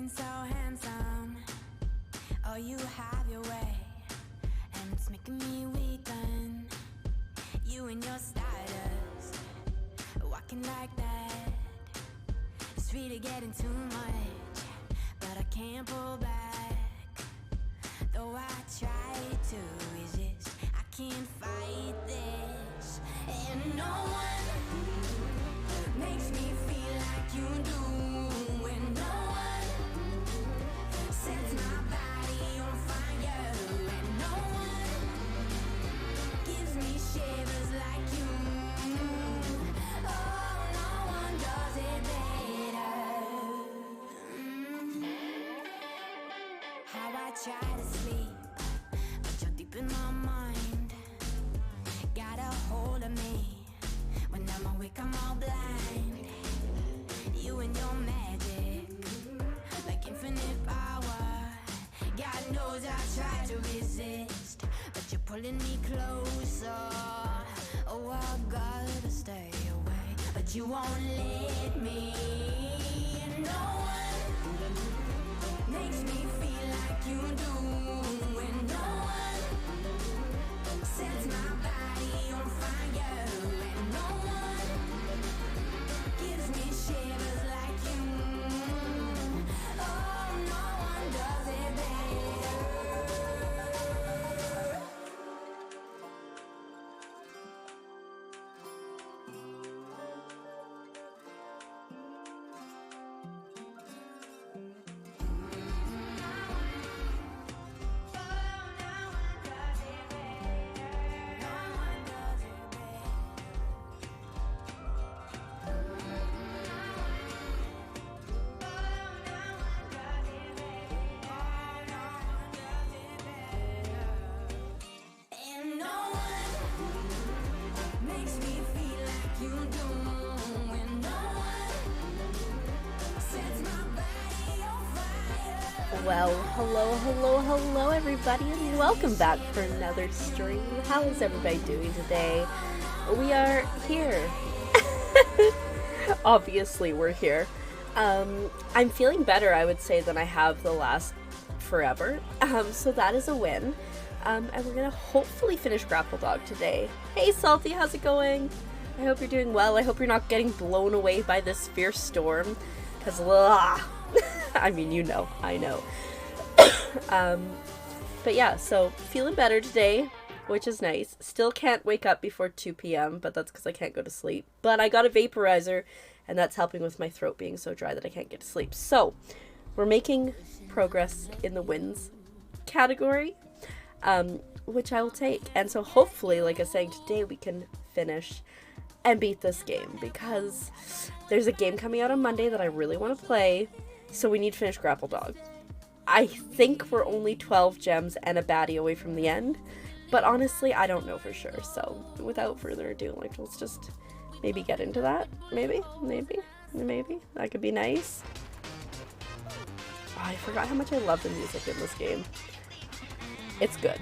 looking so handsome. Oh, you have your way, and it's making me weaken. You and your stardust, walking like that. It's really getting too much, but I can't pull back. Though I try to resist, I can't fight this. And no one makes me feel like you do. And no one sets my body on fire. And no one gives me shivers like you. Oh, no one does it better. How I try to sleep, but you're deep in my mind. Got a hold of me. When I'm awake, I'm all blind. You and your magic, like infinite power. God knows I try to resist, but you're pulling me closer. Oh, I gotta stay away, but you won't let me. No one makes me feel like you do. And no one sets my body on fire. And no one gives me shivers like you. Oh, no one does it better. And no one makes me feel like you do. And no one sets my body on fire. Well, hello everybody, and welcome back for another stream. How is everybody doing today? We are here. Obviously, we're here. I'm feeling better, I would say, than I have the last forever. So that is a win. And we're gonna hopefully finish Grapple Dog today. Hey Salty, how's it going? I hope you're doing well. I hope you're not getting blown away by this fierce storm. Cause I mean, you know, I know. But yeah, so feeling better today, which is nice. Still can't wake up before 2 p.m., but that's because I can't go to sleep. But I got a vaporizer, and that's helping with my throat being so dry that I can't get to sleep. So, we're making progress in the wins category, which I will take. And so hopefully, like I was saying, today we can finish and beat this game, because there's a game coming out on Monday that I really want to play, so we need to finish Grapple Dog. I think we're only 12 gems and a baddie away from the end, but honestly, I don't know for sure. So without further ado, like, let's just maybe get into that. Maybe. That could be nice. Oh, I forgot how much I love the music in this game. It's good.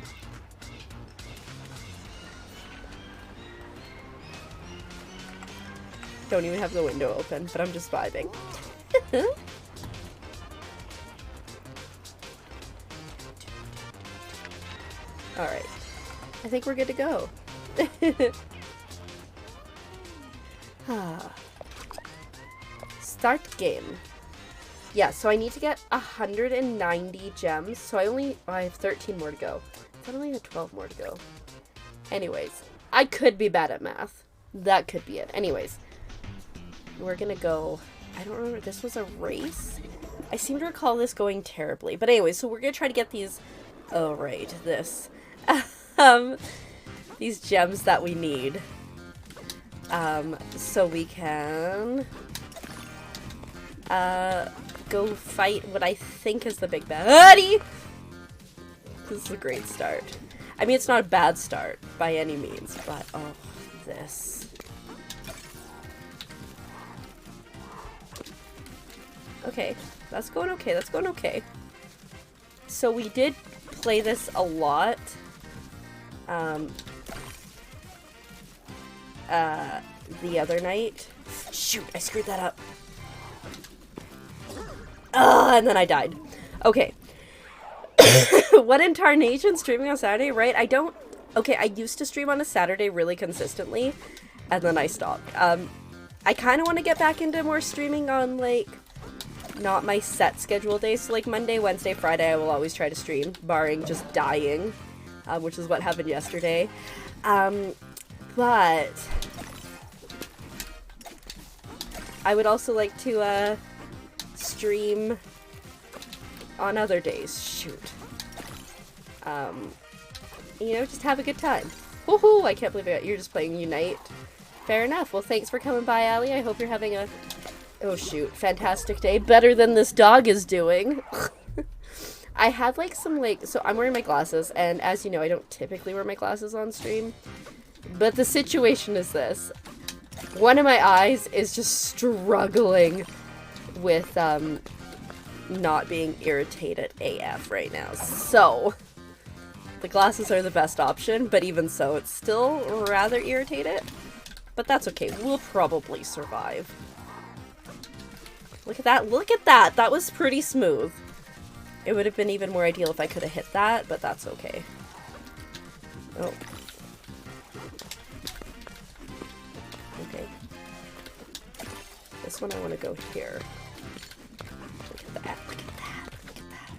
Don't even have the window open, but I'm just vibing. Alright. I think we're good to go. Start game. Yeah, so I need to get 190 gems. So I have 13 more to go. I thought I only had 12 more to go. Anyways, I could be bad at math. That could be it. Anyways, we're gonna go. I don't remember. This was a race? I seem to recall this going terribly. But anyway, so we're gonna try to get these. Oh, right. This. These gems that we need. So we can go fight what I think is the big baddie. This is a great start. I mean, it's not a bad start by any means, but oh, this. Okay, that's going okay. That's going okay. So we did play this a lot. The other night. Shoot, I screwed that up. And then I died. Okay. What in tarnation? Streaming on Saturday, right? Okay, I used to stream on a Saturday really consistently, and then I stopped. I kind of want to get back into more streaming on, like, not my set schedule days. So, like, Monday, Wednesday, Friday, I will always try to stream, barring just dying, which is what happened yesterday. But I would also like to, stream on other days. Shoot. You know, just have a good time. Woohoo! I can't believe you're just playing Unite. Fair enough. Well, thanks for coming by, Allie. I hope you're having a, oh shoot, fantastic day. Better than this dog is doing. I had like some like, so I'm wearing my glasses, and as you know, I don't typically wear my glasses on stream. But the situation is this. One of my eyes is just struggling with, not being irritated AF right now. So, the glasses are the best option, but even so, it's still rather irritated. But that's okay. We'll probably survive. Look at that. Look at that. That was pretty smooth. It would have been even more ideal if I could have hit that, but that's okay. Oh. Okay. This one I want to go here. Look at that. Look at that. Look at that.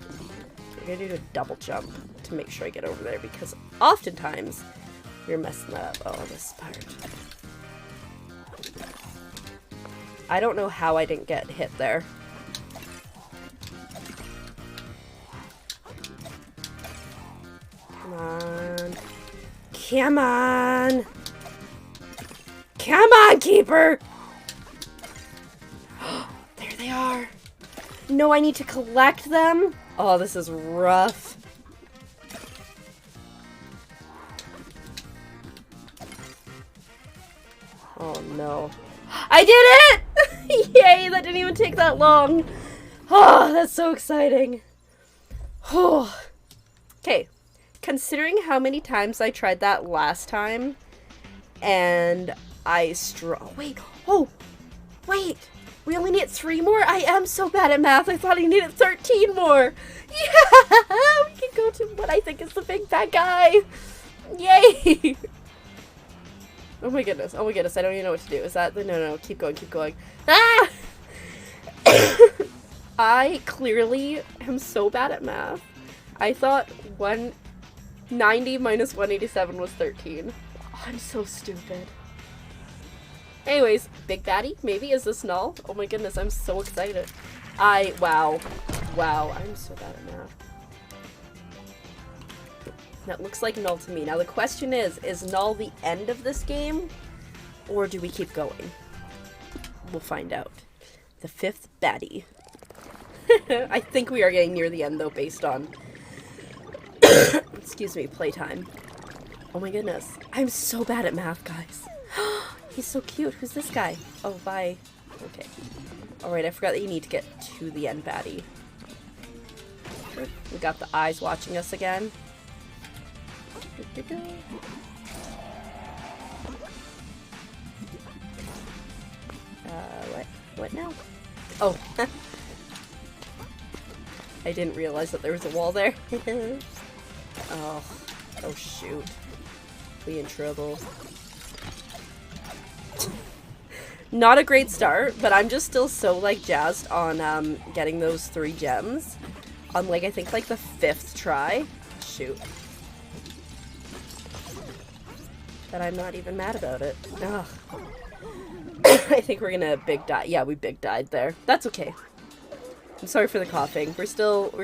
I'm gonna do a double jump to make sure I get over there, because oftentimes you're messing that up. Oh, this part. I don't know how I didn't get hit there. Come on. Come on! Come on, Keeper! There they are! No, I need to collect them? Oh, this is rough. Oh no. I did it! Yay, that didn't even take that long. Oh, that's so exciting. Oh. Okay, considering how many times I tried that last time, and I wait, oh, wait, we only need 3 more? I am so bad at math, I thought I needed 13 more. Yeah, we can go to what I think is the big bad guy. Yay. Oh my goodness, I don't even know what to do. Is that the, no, keep going, keep going. Ah! I clearly am so bad at math. I thought 190 minus 187 was 13. Oh, I'm so stupid. Anyways, big baddie, maybe? Is this null? Oh my goodness, I'm so excited. Wow, I'm so bad at math. That looks like null to me. Now the question is null the end of this game? Or do we keep going? We'll find out. The 5th baddie. I think we are getting near the end though, based on excuse me, playtime. Oh my goodness. I'm so bad at math, guys. He's so cute. Who's this guy? Oh, bye. Okay. Alright, I forgot that you need to get to the end baddie. We got the eyes watching us again. What now? Oh. I didn't realize that there was a wall there. Oh shoot. We in trouble. Not a great start, but I'm just still so, like, jazzed on, getting those 3 gems. On, like, I think, like, the 5th try. Shoot. But I'm not even mad about it. Ugh. I think we're gonna big die. Yeah, we big died there. That's okay. I'm sorry for the coughing. We're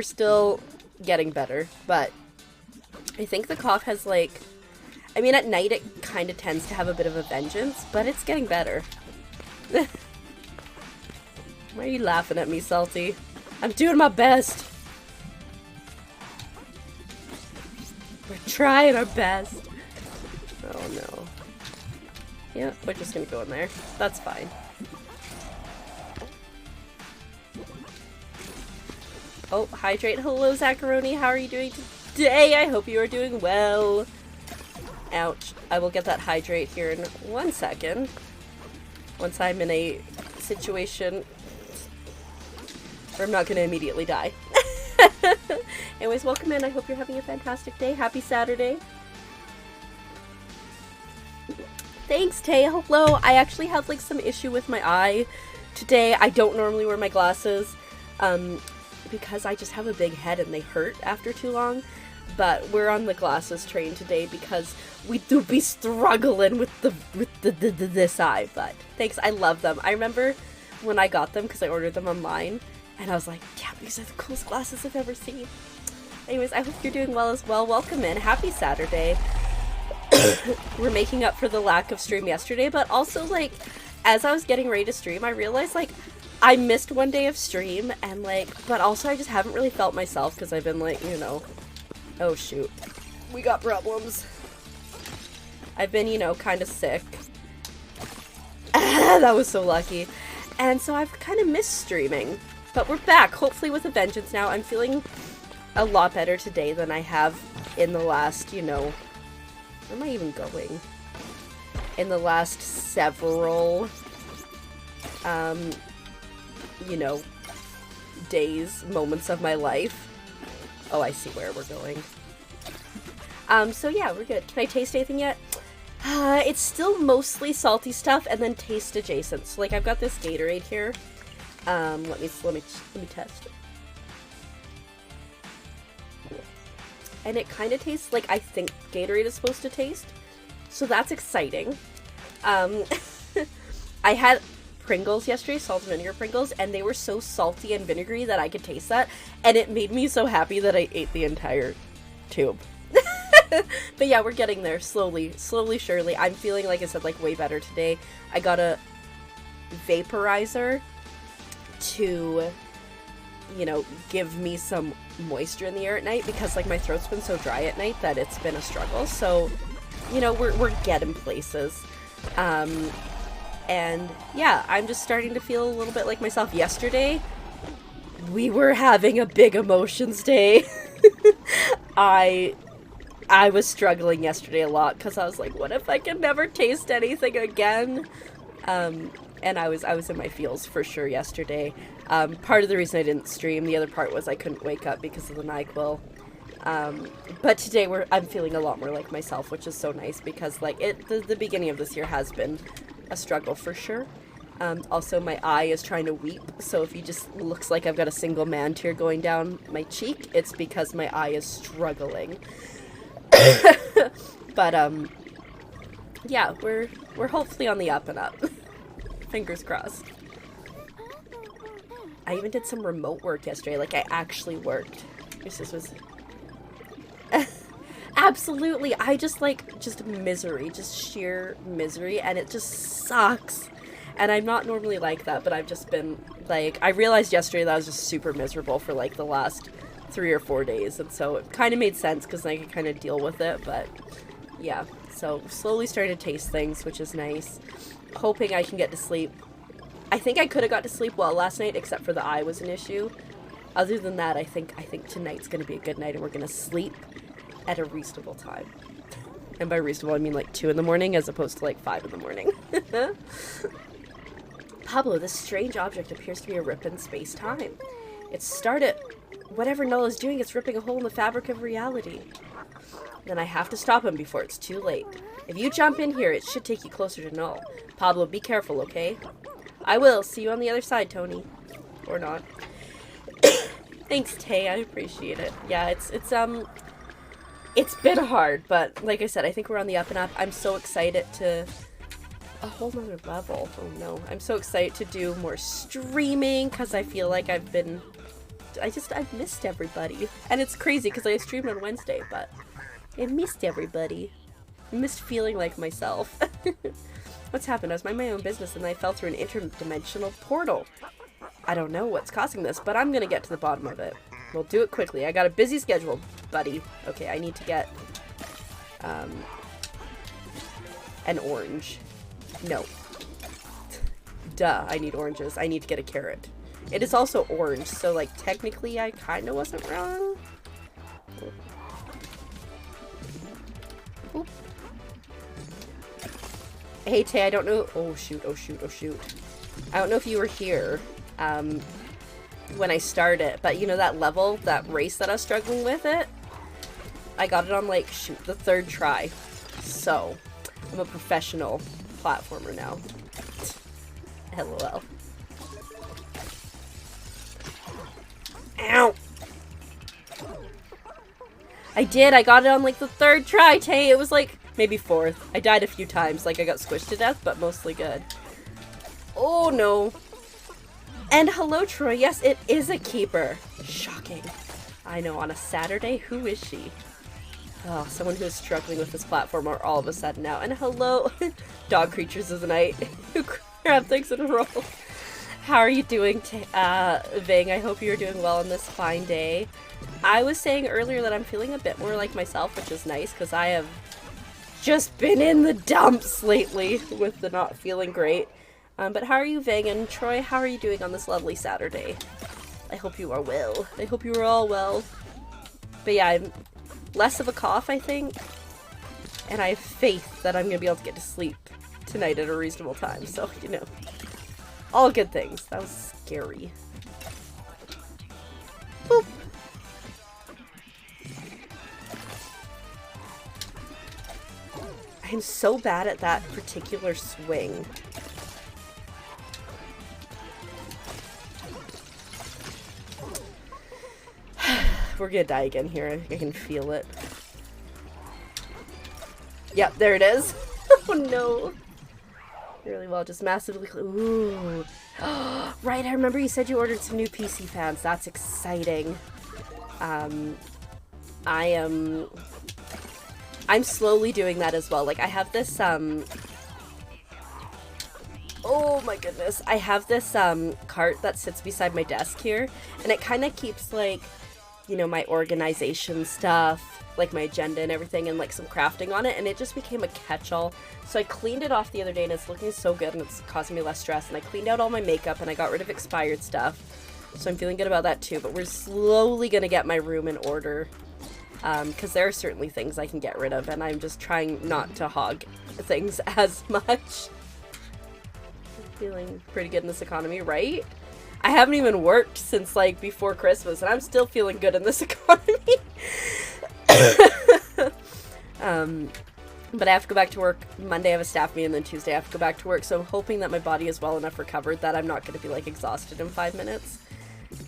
still getting better, but I think the cough has, like, I mean, at night it kind of tends to have a bit of a vengeance, but it's getting better. Why are you laughing at me, Salty? I'm doing my best. We're trying our best. Oh no. Yeah, we're just gonna go in there. That's fine. Oh, hydrate. Hello, Zacharoni. How are you doing today? I hope you are doing well. Ouch. I will get that hydrate here in 1 second. Once I'm in a situation Or I'm not gonna immediately die. Anyways, welcome in. I hope you're having a fantastic day. Happy Saturday. Thanks, Tay. Hello. I actually have like some issue with my eye today. I don't normally wear my glasses because I just have a big head and they hurt after too long. But we're on the glasses train today because we do be struggling with this eye. But thanks, I love them. I remember when I got them because I ordered them online, and I was like, yeah, these are the coolest glasses I've ever seen. Anyways, I hope you're doing well as well. Welcome in. Happy Saturday. We're making up for the lack of stream yesterday, but also, like, as I was getting ready to stream, I realized, like, I missed one day of stream, and, like, but also I just haven't really felt myself because I've been, like, you know, oh shoot, we got problems. I've been, you know, kind of sick. That was so lucky. And so I've kind of missed streaming. But we're back, hopefully with a vengeance now. I'm feeling a lot better today than I have in the last, you know... Where am I even going? In the last several, you know, days, moments of my life. Oh, I see where we're going. So yeah, we're good. Can I taste anything yet? It's still mostly salty stuff and then taste adjacent. So like I've got this Gatorade here. Let me test it. And it kind of tastes like I think Gatorade is supposed to taste. So that's exciting. I had Pringles yesterday, salt and vinegar Pringles, and they were so salty and vinegary that I could taste that. And it made me so happy that I ate the entire tube. But yeah, we're getting there slowly, surely. I'm feeling, like I said, like way better today. I got a vaporizer to, you know, give me some moisture in the air at night because like my throat's been so dry at night that it's been a struggle. So, you know, we're getting places. And yeah, I'm just starting to feel a little bit like myself. Yesterday, we were having a big emotions day. I was struggling yesterday a lot because I was like, what if I can never taste anything again? And I was in my feels for sure yesterday. Part of the reason I didn't stream, the other part was I couldn't wake up because of the NyQuil. But today I'm feeling a lot more like myself, which is so nice because like the beginning of this year has been a struggle for sure. Also, my eye is trying to weep, so if it just looks like I've got a single man tear going down my cheek, it's because my eye is struggling. But yeah, we're hopefully on the up and up. Fingers crossed. I even did some remote work yesterday, like I actually worked. This was absolutely, I just misery, just sheer misery, and it just sucks. And I'm not normally like that, but I've just been like, I realized yesterday that I was just super miserable for like the last 3 or 4 days, and so it kind of made sense because I could kind of deal with it. But yeah, so slowly starting to taste things, which is nice. Hoping I can get to sleep. I think I could have got to sleep well last night, except for the eye was an issue. Other than that, I think tonight's gonna be a good night, and we're gonna sleep at a reasonable time. And by reasonable, I mean like 2 in the morning as opposed to like 5 in the morning. Pablo, this strange object appears to be a rip in space-time. It started... Whatever Null is doing, it's ripping a hole in the fabric of reality. Then I have to stop him before it's too late. If you jump in here, it should take you closer to Null. Pablo, be careful, okay? I will. See you on the other side, Tony. Or not. Thanks, Tay. I appreciate it. Yeah, it's been hard, but like I said, I think we're on the up and up. I'm so excited to... A whole nother level. Oh no. I'm so excited to do more streaming because I feel like I've missed everybody. And it's crazy because I streamed on Wednesday, but I missed everybody. I missed feeling like myself. What's happened? I was minding my own business and I fell through an interdimensional portal. I don't know what's causing this, but I'm gonna get to the bottom of it. We'll do it quickly. I got a busy schedule, buddy. Okay, I need to get an orange. No. Duh, I need oranges. I need to get a carrot. It is also orange, so like technically I kind of wasn't wrong. Oop. Hey Tay, I don't know. Oh shoot, oh shoot, oh shoot. I don't know if you were here. when I start it. But you know that level, that race that I was struggling with it? I got it on like, shoot, the 3rd try. So, I'm a professional platformer now. LOL. Ow! I did, I got it on like the 3rd try, Tay. It was like, maybe 4th. I died a few times, like I got squished to death, but mostly good. Oh no. And hello, Troy. Yes, it is a keeper. Shocking. I know, on a Saturday? Who is she? Oh, someone who is struggling with this platformer all of a sudden now. And hello, Dog Creatures of the Night, who grabbed things in a roll. How are you doing, Ving? I hope you're doing well on this fine day. I was saying earlier that I'm feeling a bit more like myself, which is nice, because I have just been in the dumps lately with the not feeling great. But how are you, Ving? And Troy, how are you doing on this lovely Saturday? I hope you are well. I hope you are all well. But yeah, I'm less of a cough, I think. And I have faith that I'm going to be able to get to sleep tonight at a reasonable time. So, you know, all good things. That was scary. Boop. I'm so bad at that particular swing. We're gonna die again here. I can feel it. Yep, there it is. Oh no. Really well, just massively. Ooh. Right, I remember you said you ordered some new PC fans. That's exciting. I'm slowly doing that as well. Like, I have this, oh my goodness. I have this, cart that sits beside my desk here, and it kind of keeps, like, you know, my organization stuff, like my agenda and everything, and like some crafting on it, and it just became a catch-all. So I cleaned it off the other day, and it's looking so good, and it's causing me less stress, and I cleaned out all my makeup, and I got rid of expired stuff. So I'm feeling good about that too, but we're slowly gonna get my room in order. Because there are certainly things I can get rid of, and I'm just trying not to hog things as much. I'm feeling pretty good in this economy, right? I haven't even worked since, like, before Christmas, and I'm still feeling good in this economy. But I have to go back to work Monday. I have a staff meeting, and then Tuesday I have to go back to work, so I'm hoping that my body is well enough recovered that I'm not going to be, like, exhausted in 5 minutes.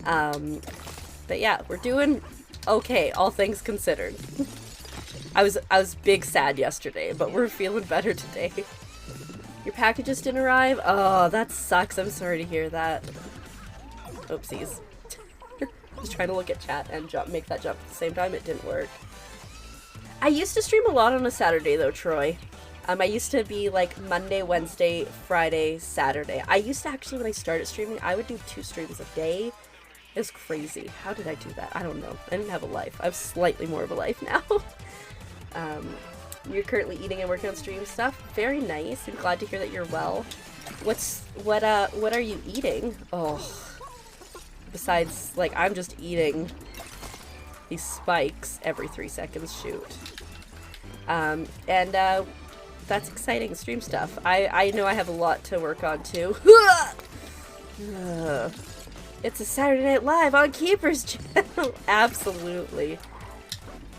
But yeah, we're doing okay, all things considered. I was big sad yesterday, but we're feeling better today. Your packages didn't arrive? Oh, that sucks. I'm sorry to hear that. Oopsies. I was trying to look at chat and make that jump at the same time. It didn't work. I used to stream a lot on a Saturday though, Troy. I used to be like Monday, Wednesday, Friday, Saturday. I used to actually, when I started streaming, I would do 2 streams a day. It was crazy. How did I do that? I don't know. I didn't have a life. I have slightly more of a life now. You're currently eating and working on stream stuff. Very nice. I'm glad to hear that you're well. What are you eating? Oh, besides, like, I'm just eating these spikes every 3 seconds. Shoot. That's exciting stream stuff. I know I have a lot to work on too. It's a Saturday Night Live on Keeper's channel. Absolutely.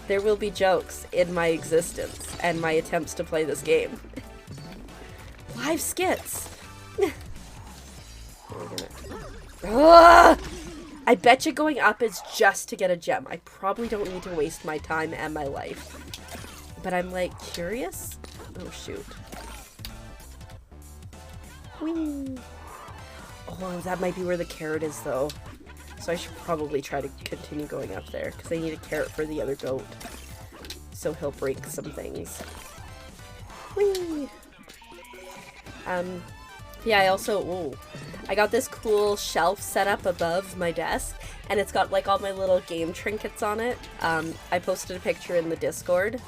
There will be jokes in my existence and my attempts to play this game. Live skits. I bet you going up is just to get a gem. I probably don't need to waste my time and my life. But I'm, like, curious. Oh, shoot. Whee! Oh, that might be where the carrot is, though. So I should probably try to continue going up there, because I need a carrot for the other goat. So he'll break some things. Whee! Yeah, I also, ooh, I got this cool shelf set up above my desk, and it's got, like, all my little game trinkets on it. I posted a picture in the Discord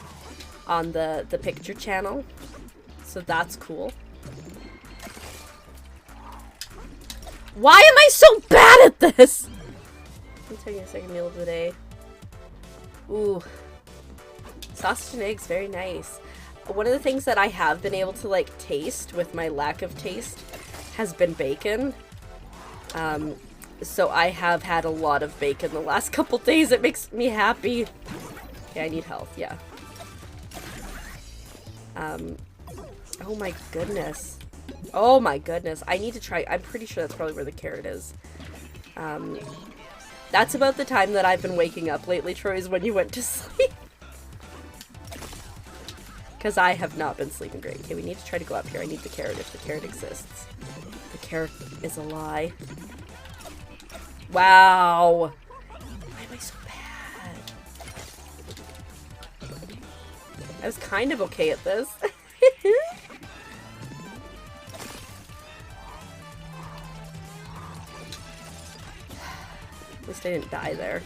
on the picture channel, so that's cool. Why am I so bad at this? I'm taking a second meal of the day. Ooh. Sausage and eggs, very nice. One of the things that I have been able to, like, taste with my lack of taste has been bacon. So I have had a lot of bacon the last couple days. It makes me happy. Okay, I need health, yeah. Oh my goodness. Oh my goodness. I need to try. I'm pretty sure that's probably where the carrot is. That's about the time that I've been waking up lately, Troy, is when you went to sleep. Because I have not been sleeping great. Okay, we need to try to go up here. I need the carrot if the carrot exists. The carrot is a lie. Wow. Why am I so bad? I was kind of okay at this. At least I didn't die there.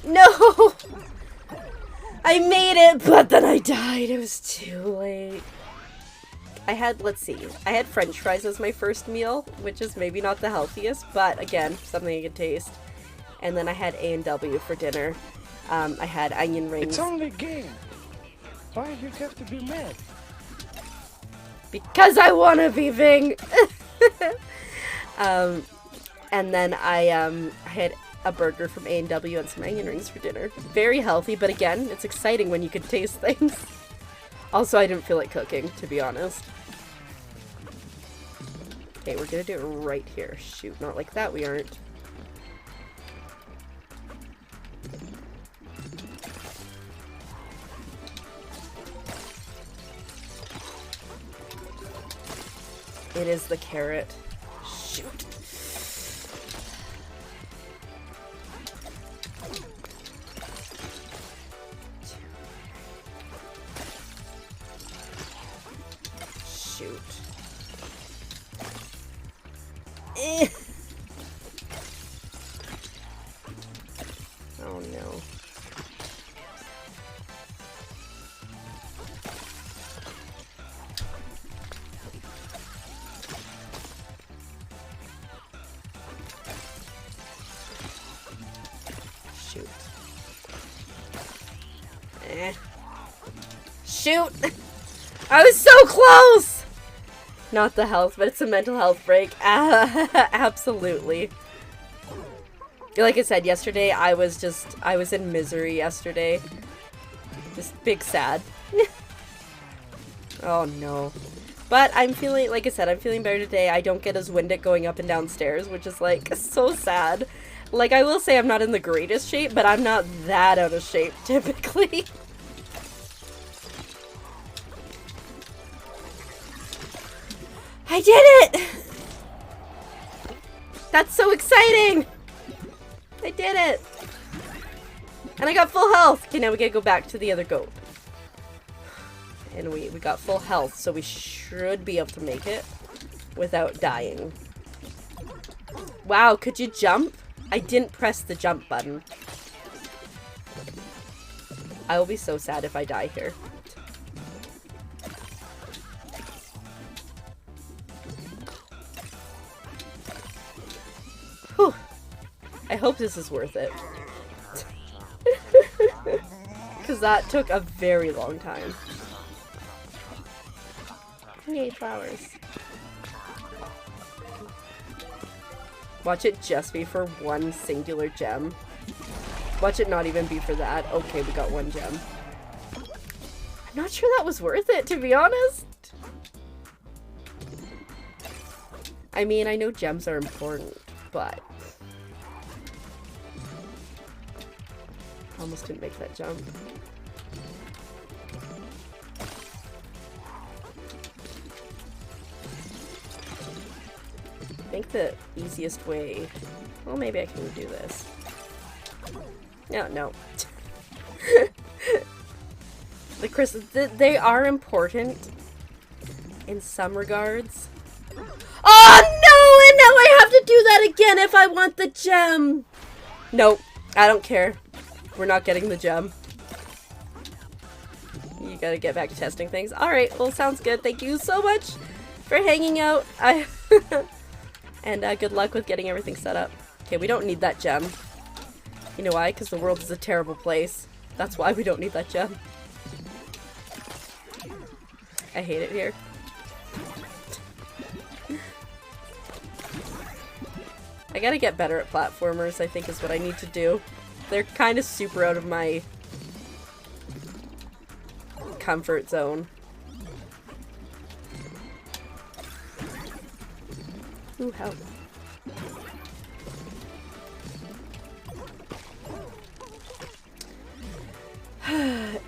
No! I made it, but then I died. It was too late. I had, let's see, I had french fries as my first meal, which is maybe not the healthiest, but again, something I could taste. And then I had A&W for dinner. I had onion rings. It's only a game. Why do you have to be mad? Because I want to be Ving! And then I had a burger from A&W and some onion rings for dinner. Very healthy, but again, it's exciting when you can taste things. Also, I didn't feel like cooking, to be honest. Okay, we're gonna do it right here. Shoot, not like that we aren't. It is the carrot. Shoot. Shoot. Oh no. Shoot. Shoot! I was so close! Not the health, but it's a mental health break. Absolutely. Like I said, yesterday I was in misery yesterday. Just big sad. Oh no. But I'm feeling, like I said, I'm feeling better today. I don't get as winded going up and down stairs, which is like so sad. Like, I will say I'm not in the greatest shape, but I'm not that out of shape typically. I did it! That's so exciting! I did it! And I got full health! Okay, now we gotta go back to the other goat. And we got full health, so we should be able to make it without dying. Wow, could you jump? I didn't press the jump button. I will be so sad if I die here. Whew. I hope this is worth it. Because that took a very long time. Yay, flowers. Watch it just be for one singular gem. Watch it not even be for that. Okay, we got one gem. I'm not sure that was worth it, to be honest. I mean, I know gems are important, but... Almost didn't make that jump. I think the easiest way... Well, maybe I can do this. No. The crystals, they are important in some regards. Oh no! And now I have to do that again if I want the gem! Nope, I don't care. We're not getting the gem. You gotta get back to testing things. Alright, well, sounds good. Thank you so much for hanging out. And good luck with getting everything set up. Okay, we don't need that gem. You know why? Because the world is a terrible place. That's why we don't need that gem. I hate it here. I gotta get better at platformers, I think is what I need to do. They're kind of super out of my comfort zone. Ooh, help.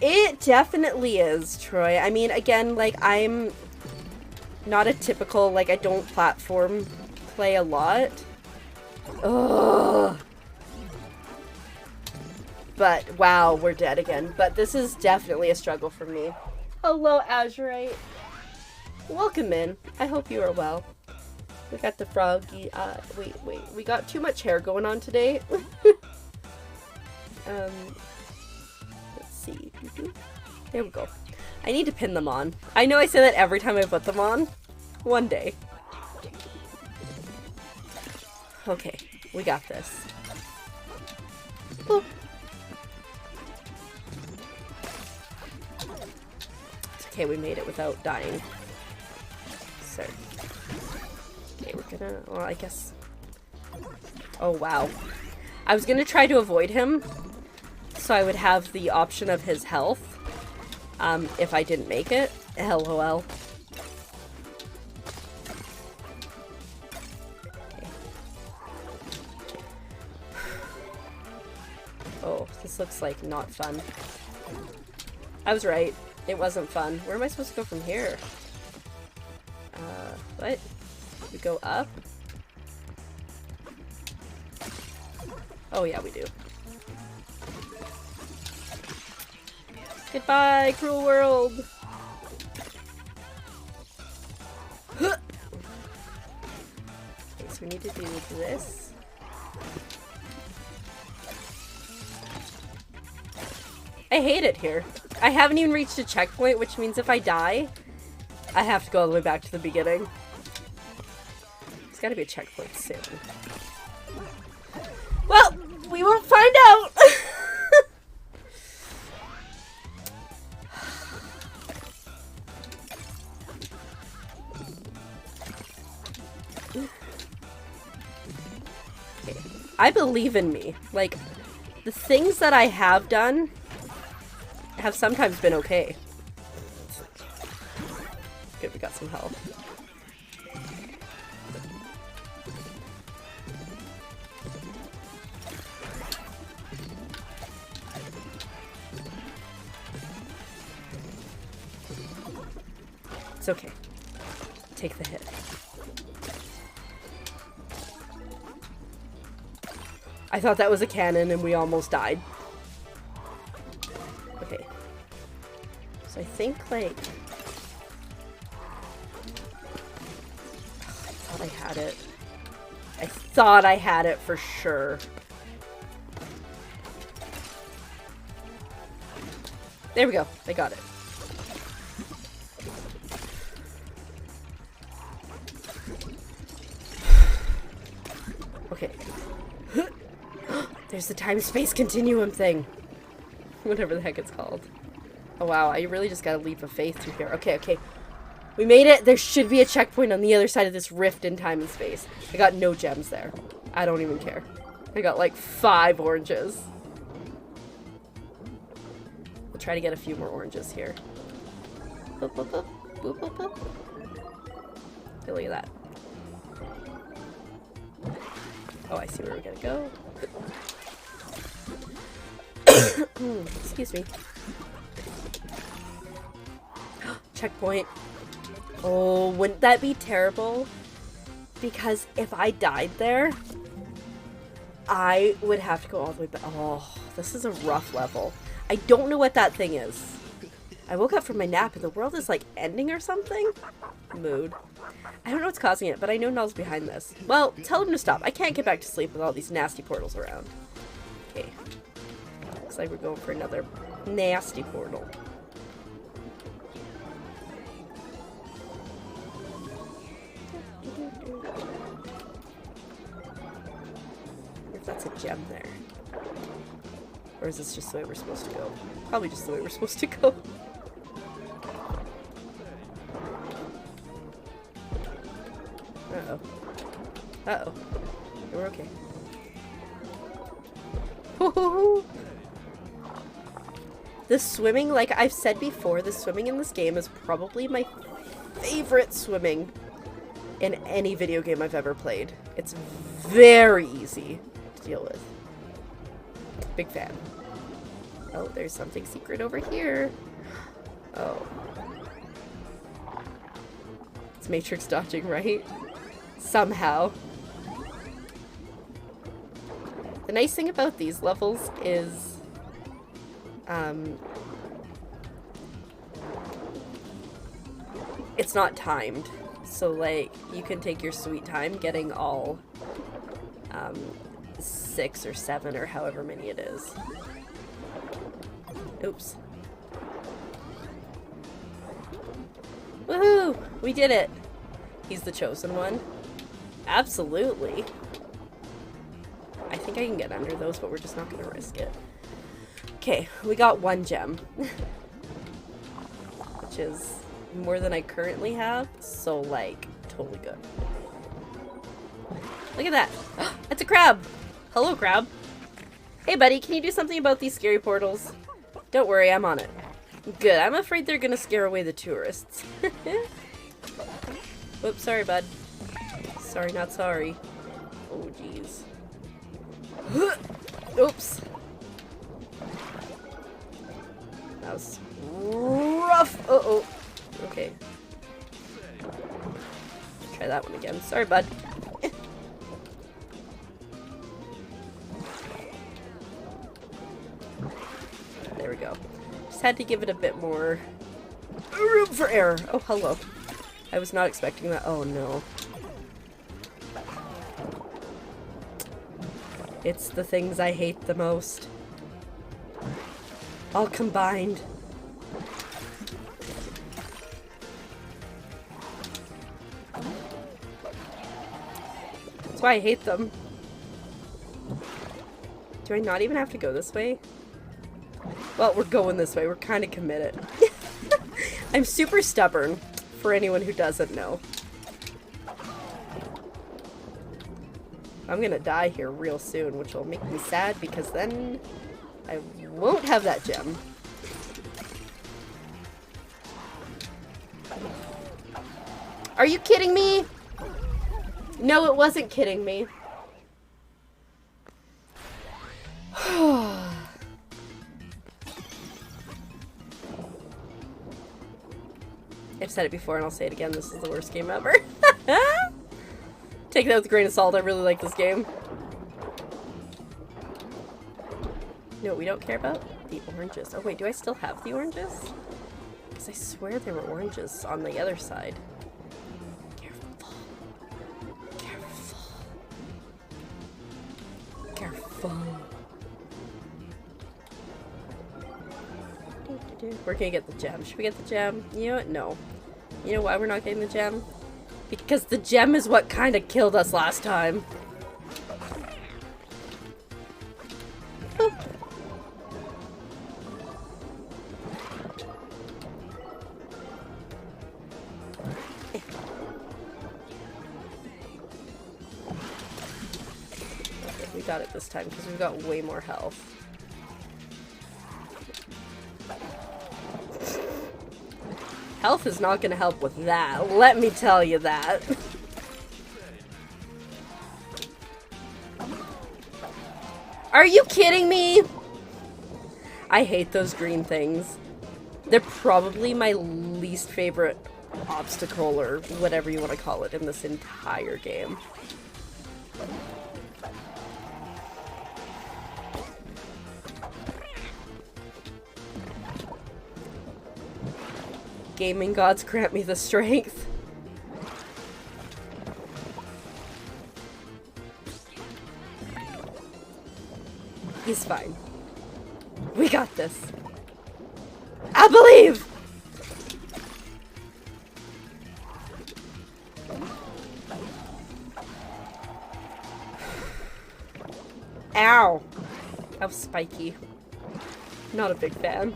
It definitely is, Troy. I mean, again, like, I'm not a typical, like, I don't platform play a lot. Ugh. But, wow, we're dead again. But this is definitely a struggle for me. Hello, Azurite. Welcome in. I hope you are well. We got the froggy, wait. We got too much hair going on today. Let's see. There we go. I need to pin them on. I know I say that every time I put them on. One day. Okay, we got this. Boop. It's okay, we made it without dying. Sir. Okay, we're gonna... Well, I guess... Oh, wow. I was gonna try to avoid him, so I would have the option of his health, if I didn't make it. LOL. Okay. Oh, this looks like not fun. I was right. It wasn't fun. Where am I supposed to go from here? What? We go up? Oh yeah, we do. Goodbye, cruel world! Okay, so we need to do this. I hate it here. I haven't even reached a checkpoint, which means if I die, I have to go all the way back to the beginning. There's gotta be a checkpoint soon. Well, we won't find out! Okay. I believe in me. Like, the things that I have done have sometimes been okay. Good, we got some health. It's okay. Take the hit. I thought that was a cannon and we almost died. Okay. So I think, like... I thought I had it. I thought I had it for sure. There we go. I got it. Okay. There's the time-space continuum thing. Whatever the heck it's called. Oh wow, I really just got a leap of faith through here. Okay, okay. We made it. There should be a checkpoint on the other side of this rift in time and space. I got no gems there. I don't even care. I got like 5 oranges. We'll try to get a few more oranges here. Boop, boop, boop. Boop, boop, boop. Okay, look at that. Oh, I see where we're gonna go. Excuse me. Checkpoint. Oh, wouldn't that be terrible? Because if I died there, I would have to go all the way back. Oh, this is a rough level. I don't know what that thing is. I woke up from my nap and the world is like ending or something. Mood. I don't know what's causing it, but I know Null's behind this. Well, tell him to stop. I can't get back to sleep with all these nasty portals around. Okay. Looks like we're going for another nasty portal. If that's a gem there. Or is this just the way we're supposed to go? Probably just the way we're supposed to go. Uh-oh. Uh-oh. We're okay. Woohoo! The swimming, like I've said before, the swimming in this game is probably my favorite swimming in any video game I've ever played. It's very easy to deal with. Big fan. Oh, there's something secret over here. Oh. It's matrix dodging, right? Somehow. The nice thing about these levels is it's not timed. So like you can take your sweet time getting all 6 or 7 or however many it is. Oops. Woohoo! We did it! He's the chosen one. Absolutely. I think I can get under those, but we're just not gonna risk it. Okay, we got 1 gem. Which is more than I currently have, so like, totally good. Look at that! That's a crab! Hello, crab! Hey buddy, can you do something about these scary portals? Don't worry, I'm on it. Good, I'm afraid they're gonna scare away the tourists. Whoops, sorry bud. Sorry, not sorry. Oh jeez. Oops. That was rough. Uh-oh. Okay. Try that one again. Sorry, bud. There we go. Just had to give it a bit more room for error. Oh, hello. I was not expecting that. Oh, no. It's the things I hate the most. All combined. That's why I hate them. Do I not even have to go this way? Well, we're going this way. We're kind of committed. I'm super stubborn, for anyone who doesn't know. I'm gonna die here real soon, which will make me sad because then I won't have that gem. Are you kidding me? No, it wasn't kidding me. I've said it before and I'll say it again. This is the worst game ever. Take that with a grain of salt. I really like this game. No, we don't care about the oranges. Oh wait, do I still have the oranges? Because I swear there were oranges on the other side. Careful. Careful. Careful. We're gonna get the gem. Should we get the gem? You know what? No. You know why we're not getting the gem? Because the gem is what kind of killed us last time. We got it this time because we've got way more health. Health is not going to help with that. Let me tell you that. Are you kidding me? I hate those green things. They're probably my least favorite obstacle or whatever you want to call it in this entire game. Gaming gods grant me the strength. He's fine. We got this. I believe! Ow! That was spiky. Not a big fan.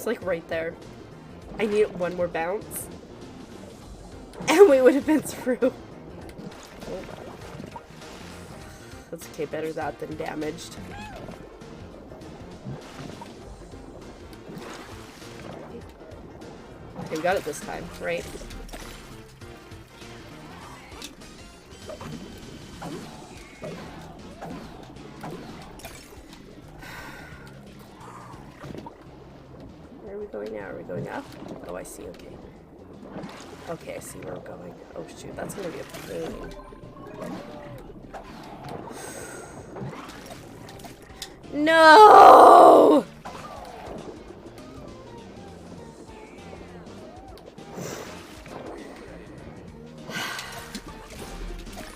was like right there. I need one more bounce. And we would have been through. Oh. That's okay, better that than damaged. Okay, we got it this time, right? Where are we going now? Are we going up? Oh, I see, okay. Okay, I see where we're going. Oh shoot, that's gonna be a pain. No!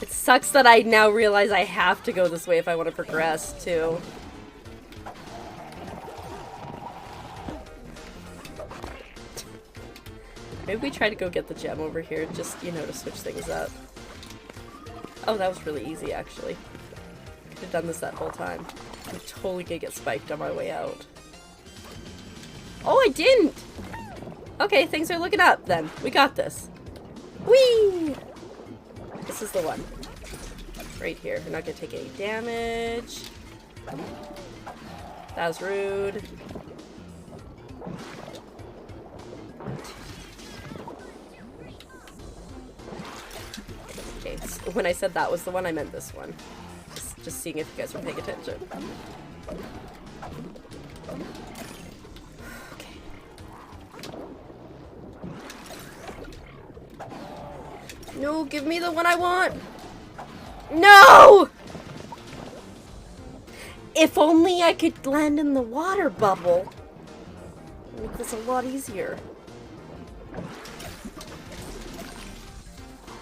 It sucks that I now realize I have to go this way if I want to progress, too. Maybe we try to go get the gem over here, just, you know, to switch things up. Oh, that was really easy, actually. Could have done this that whole time. I'm totally gonna get spiked on my way out. Oh, I didn't! Okay, things are looking up, then. We got this. Whee! This is the one. Right here. We're not gonna take any damage. That was rude. Okay, so when I said that was the one, I meant this one. Just seeing if you guys were paying attention. Okay. No, give me the one I want! No! If only I could land in the water bubble. Make this a lot easier.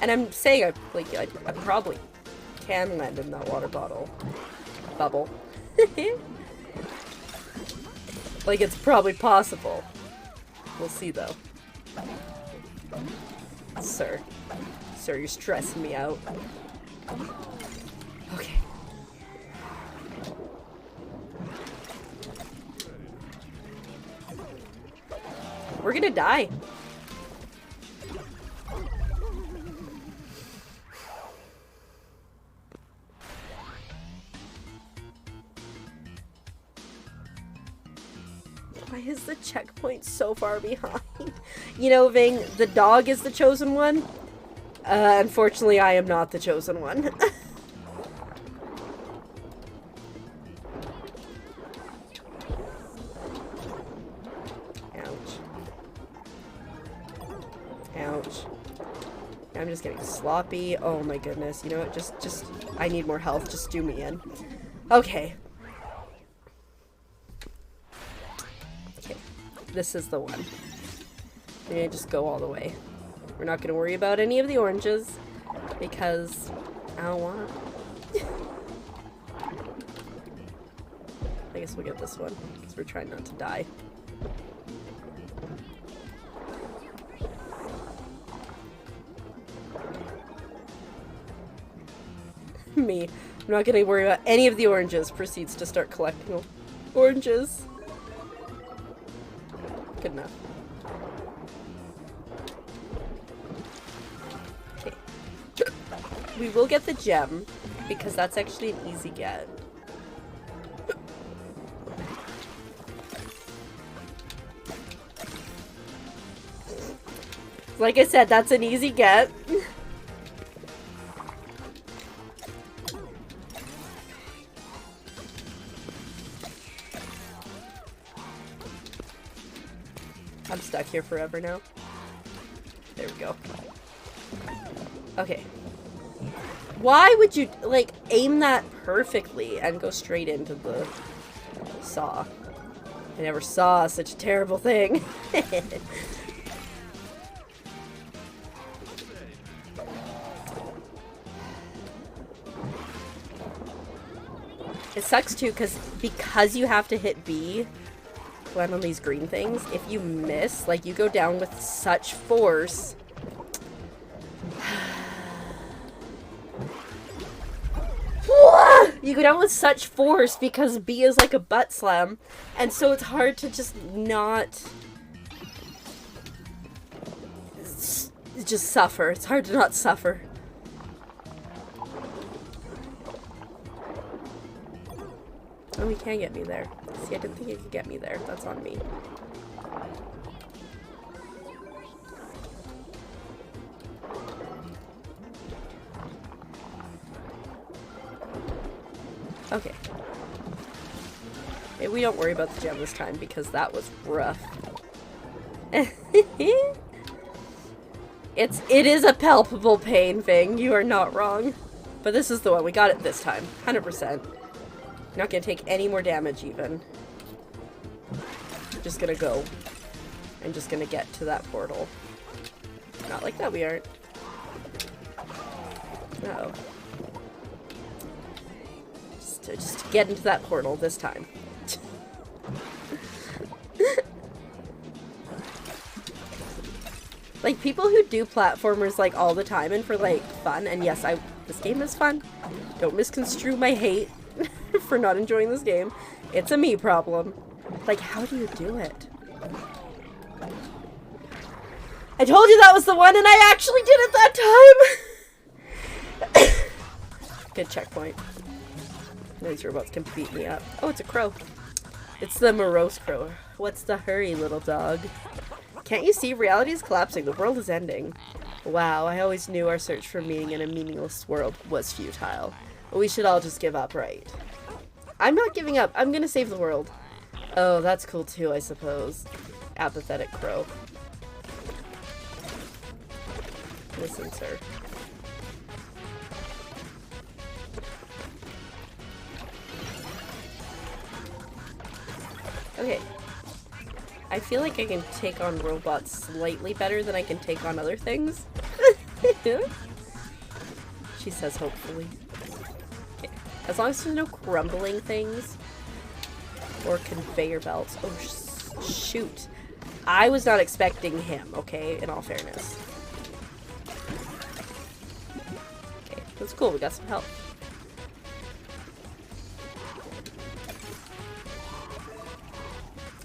And I'm saying I probably can land in that water bubble. Like, it's probably possible. We'll see, though. Sir. Sir, you're stressing me out. Okay. We're gonna die. Why is the checkpoint so far behind? You know, Ving, the dog is the chosen one. Unfortunately, I am not the chosen one. Ouch. Ouch. I'm just getting sloppy. Oh my goodness. You know what? Just, I need more health. Just do me in. Okay. This is the one. We're gonna just go all the way. We're not gonna worry about any of the oranges because I don't want it. I guess we'll get this one because we're trying not to die. Me. I'm not gonna worry about any of the oranges. Proceeds to start collecting oranges. Good enough. Okay. We will get the gem, because that's actually an easy get. Like I said, that's an easy get. I'm stuck here forever now. There we go. Okay. Why would you, like, aim that perfectly and go straight into the saw? I never saw such a terrible thing. It sucks too, because you have to hit B, land on these green things. If you miss, like, you go down with such force. You go down with such force because B is like a butt slam, and so it's hard to just not just suffer. It's hard to not suffer. Oh, he can get me there. See, I didn't think he could get me there. That's on me. Okay. Hey, we don't worry about the gem this time because that was rough. It is a palpable pain thing. You are not wrong. But this is the one. We got it this time. 100%. Not gonna take any more damage even. Just gonna go. I'm just gonna get to that portal. Not like that we aren't. Uh-oh. Just to get into that portal this time. Like, people who do platformers, like, all the time and for, like, fun, and yes, this game is fun. Don't misconstrue my hate for not enjoying this game. It's a me problem. Like, how do you do it? I told you that was the one, and I actually did it that time! Good checkpoint. These robots can beat me up. Oh, it's a crow. It's the morose crow. What's the hurry, little dog? Can't you see? Reality is collapsing. The world is ending. Wow, I always knew our search for meaning in a meaningless world was futile. We should all just give up, right? I'm not giving up. I'm gonna save the world. Oh, that's cool too, I suppose. Apathetic crow. Listen, sir. Okay. I feel like I can take on robots slightly better than I can take on other things. She says hopefully. Okay. As long as there's no crumbling things. Or conveyor belts. Oh, shoot. I was not expecting him, okay? In all fairness. Okay, that's cool. We got some help.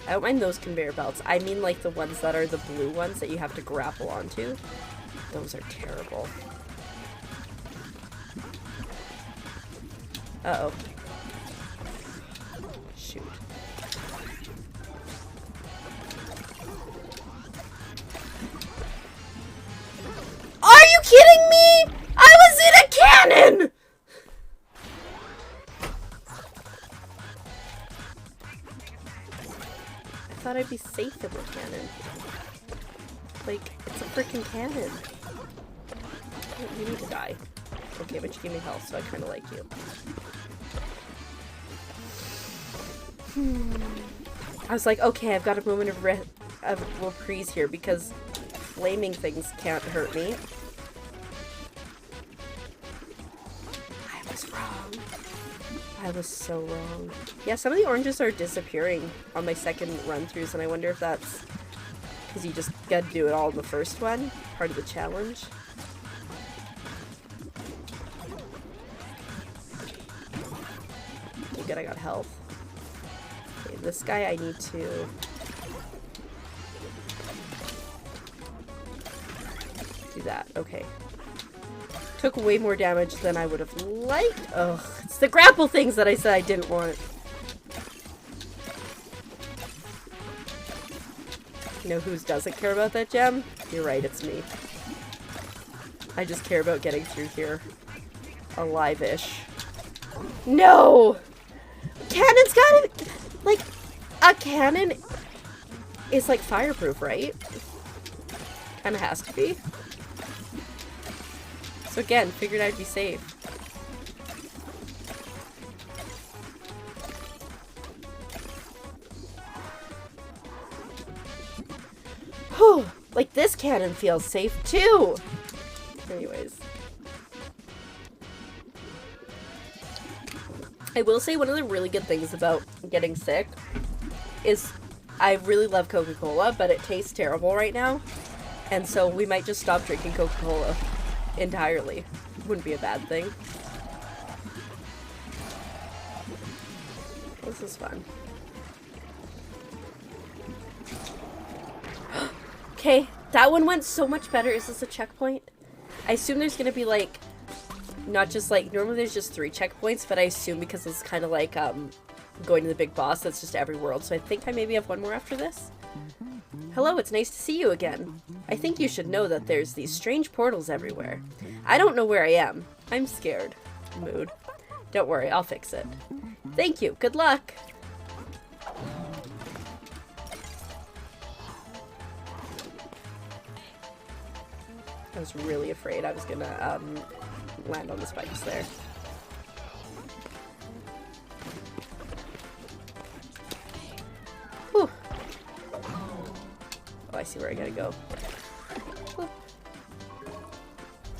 I don't mind those conveyor belts. I mean like the ones that are the blue ones that you have to grapple onto. Those are terrible. Uh-oh. Shoot. Are you kidding me? I was in a cannon! I thought I'd be safe in the cannon. Like, it's a freaking cannon. You need to die. Okay, but you give me health, so I kind of like you. I was like, okay, I've got a moment of reprise here because flaming things can't hurt me. I was wrong. I was so wrong. Yeah, some of the oranges are disappearing on my second run-throughs, and I wonder if that's because you just gotta do it all in the first one, part of the challenge. Okay, good, I got health. Okay, this guy I need to... do that, okay. Took way more damage than I would have liked. Ugh, it's the grapple things that I said I didn't want. You know who doesn't care about that gem? You're right, it's me. I just care about getting through here. Alive-ish. No! Cannon's gotta... like, a cannon is like fireproof, right? Kinda has to be. So again, figured I'd be safe. Whew, like this cannon feels safe too! Anyways. I will say one of the really good things about getting sick is I really love Coca-Cola, but it tastes terrible right now. And so we might just stop drinking Coca-Cola entirely. Wouldn't be a bad thing. This is fun. Okay, that one went so much better. Is this a checkpoint? I assume there's gonna be like, not just like, normally there's just 3 checkpoints, but I assume because it's kind of like going to the big boss, that's just every world. So I think I maybe have one more after this. Hello, it's nice to see you again. I think you should know that there's these strange portals everywhere. I don't know where I am. I'm scared. Mood. Don't worry, I'll fix it. Thank you. Good luck. I was really afraid I was gonna land on the spikes there. Whew. Oh, I see where I gotta go. Whew.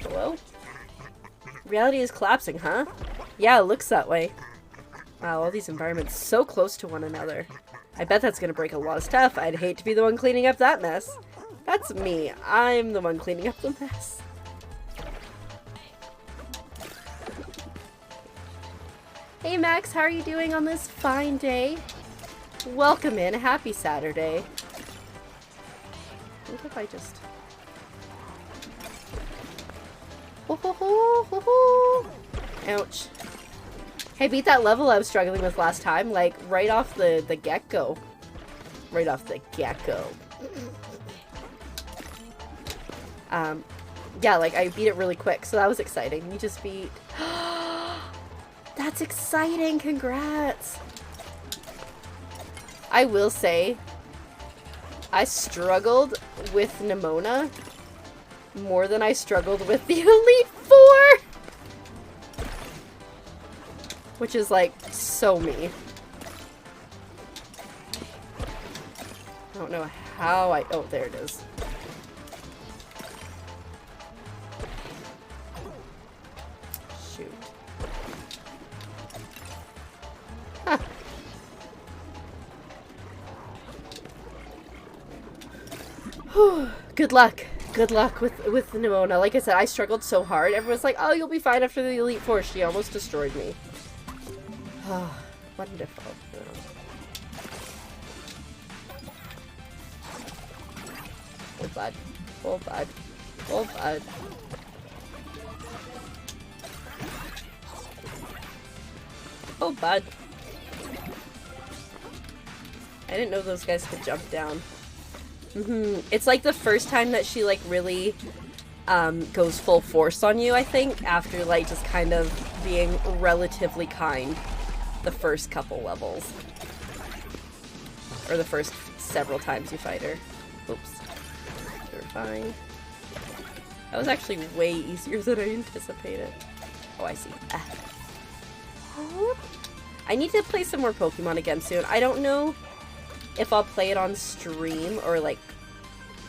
Hello? Reality is collapsing, huh? Yeah, it looks that way. Wow, all these environments so close to one another. I bet that's gonna break a lot of stuff. I'd hate to be the one cleaning up that mess. That's me. I'm the one cleaning up the mess. Hey Max, how are you doing on this fine day? Welcome in. Happy Saturday. What if I just... Ho ho ho ho ho! Ouch. Hey, beat that level I was struggling with last time, like, right off the get-go. Right off the get-go. Yeah, like, I beat it really quick, so that was exciting. You just beat... That's exciting! Congrats! I will say, I struggled with Nimona more than I struggled with the Elite Four! Which is, like, so me. I don't know how I... Oh, there it is. Shoot. Huh. Whew. Good luck. Good luck with Nimona. Like I said, I struggled so hard. Everyone's like, oh, you'll be fine after the Elite Four. She almost destroyed me. Oh, wonderful. Oh, bud. Oh, bud. Oh, bud. Oh, bud. I didn't know those guys could jump down. It's like the first time that she, like, really goes full force on you, I think, after, like, just kind of being relatively kind the first couple levels. Or the first several times you fight her. Oops. You're fine. That was actually way easier than I anticipated. Oh, I see. Ah. I need to play some more Pokemon again soon. I don't know if I'll play it on stream or, like,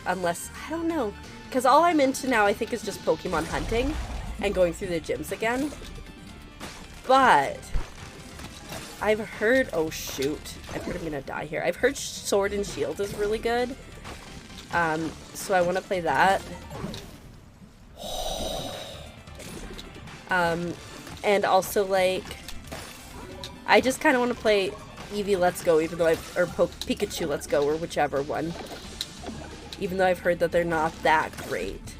unless... I don't know. Because all I'm into now, I think, is just Pokemon hunting and going through the gyms again. But I've heard... Oh, shoot. I've heard I'm gonna die here. I've heard Sword and Shield is really good. So I want to play that. And also, like... I just kind of want to play Eevee Let's Go, even though I've... Or Pikachu Let's Go, or whichever one. Even though I've heard that they're not that great.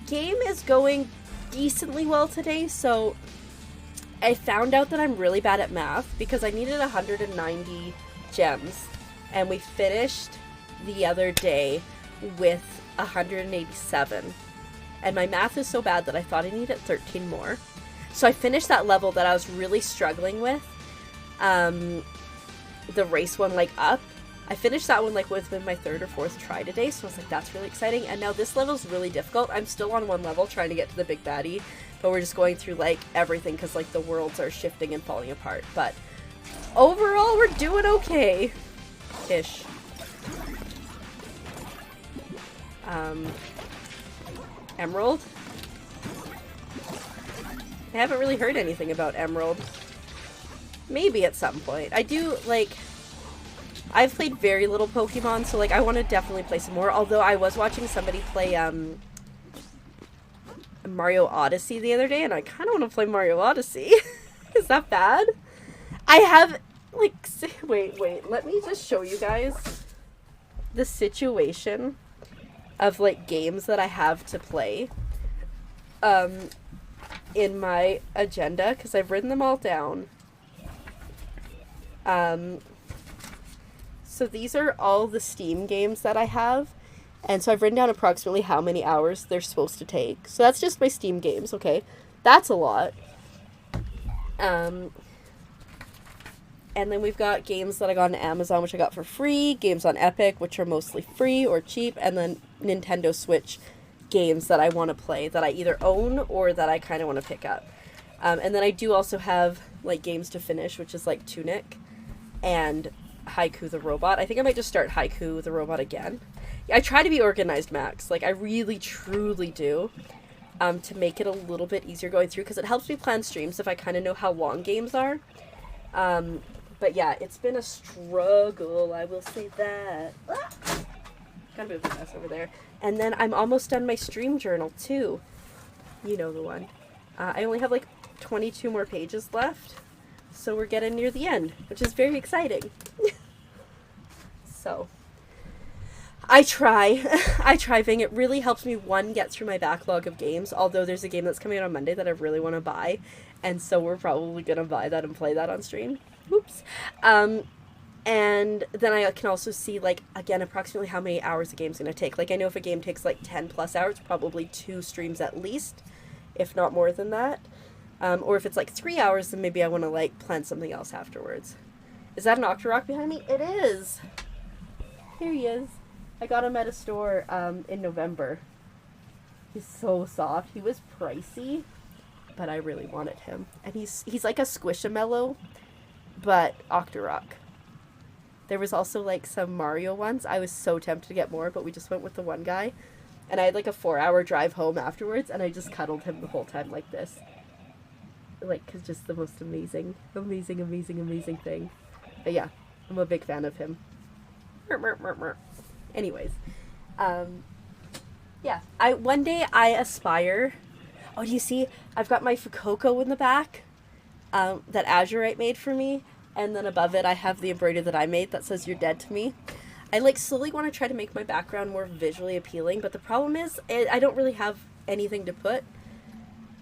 Game is going decently well today, so I found out that I'm really bad at math because I needed 190 gems, and we finished the other day with 187. And my math is so bad that I thought I needed 13 more. So I finished that level that I was really struggling with. The race one, like, up. I finished that one, like, within my 3rd or 4th try today, so I was like, that's really exciting. And now this level's really difficult. I'm still on one level trying to get to the big baddie, but we're just going through, like, everything because, like, the worlds are shifting and falling apart. But overall, we're doing okay. Ish. Emerald? I haven't really heard anything about Emerald. Maybe at some point. I do, like... I've played very little Pokemon, so, like, I want to definitely play some more. Although I was watching somebody play, Mario Odyssey the other day, and I kind of want to play Mario Odyssey. Is that bad? I have like, wait, let me just show you guys the situation of, like, games that I have to play, in my agenda, because I've written them all down. So these are all the Steam games that I have, and so I've written down approximately how many hours they're supposed to take. So that's just my Steam games, okay? That's a lot. And then we've got games that I got on Amazon, which I got for free, games on Epic, which are mostly free or cheap, and then Nintendo Switch games that I want to play, that I either own or that I kind of want to pick up. And then I do also have, like, games to finish, which is, like, Tunic and Haiku the Robot. I think I might just start Haiku the Robot again. I try to be organized, Max. Like, I really, truly do, to make it a little bit easier going through, because it helps me plan streams if I kind of know how long games are. But yeah, it's been a struggle, I will say that. Got a bit of a mess over there. And then I'm almost done my stream journal, too. You know the one. I only have, like, 22 more pages left, so we're getting near the end, which is very exciting. So, I try, Ving. It really helps me, one, get through my backlog of games, although there's a game that's coming out on Monday that I really want to buy, and so we're probably going to buy that and play that on stream. Whoops. And then I can also see, like, again, approximately how many hours a game's going to take. Like, I know if a game takes, like, 10 plus hours, probably 2 streams at least, if not more than that. Or if it's, like, 3 hours, then maybe I want to, like, plan something else afterwards. Is that an Octorok behind me? It is! Here he is. I got him at a store, in November. He's so soft. He was pricey, but I really wanted him. And he's like a Squishamello, but Octorok. There was also, like, some Mario ones. I was so tempted to get more, but we just went with the one guy. And I had, like, a 4-hour drive home afterwards, and I just cuddled him the whole time like this. Like, 'cause just the most amazing thing. But yeah, I'm a big fan of him. Anyways. Yeah. One day I aspire... Oh, do you see? I've got my Fuecoco in the back, that Azurite made for me. And then above it, I have the embroidery that I made that says, "You're dead to me." I, like, slowly want to try to make my background more visually appealing, but the problem is I don't really have anything to put.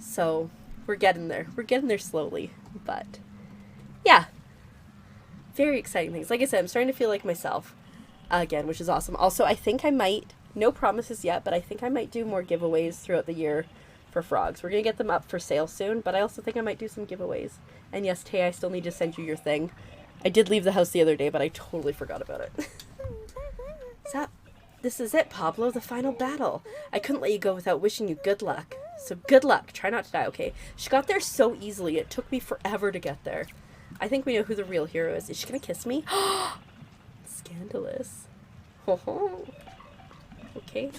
So, we're getting there. We're getting there slowly. But, yeah. Very exciting things. Like I said, I'm starting to feel like myself again, which is awesome. Also, I think I might, no promises yet, but I think I might do more giveaways throughout the year for frogs. We're going to get them up for sale soon, but I also think I might do some giveaways. And yes, Tay, I still need to send you your thing. I did leave the house the other day, but I totally forgot about it. This is it, Pablo, the final battle. I couldn't let you go without wishing you good luck. So good luck. Try not to die, okay? She got there so easily. It took me forever to get there. I think we know who the real hero is. Is she going to kiss me? Scandalous. Oh. Okay.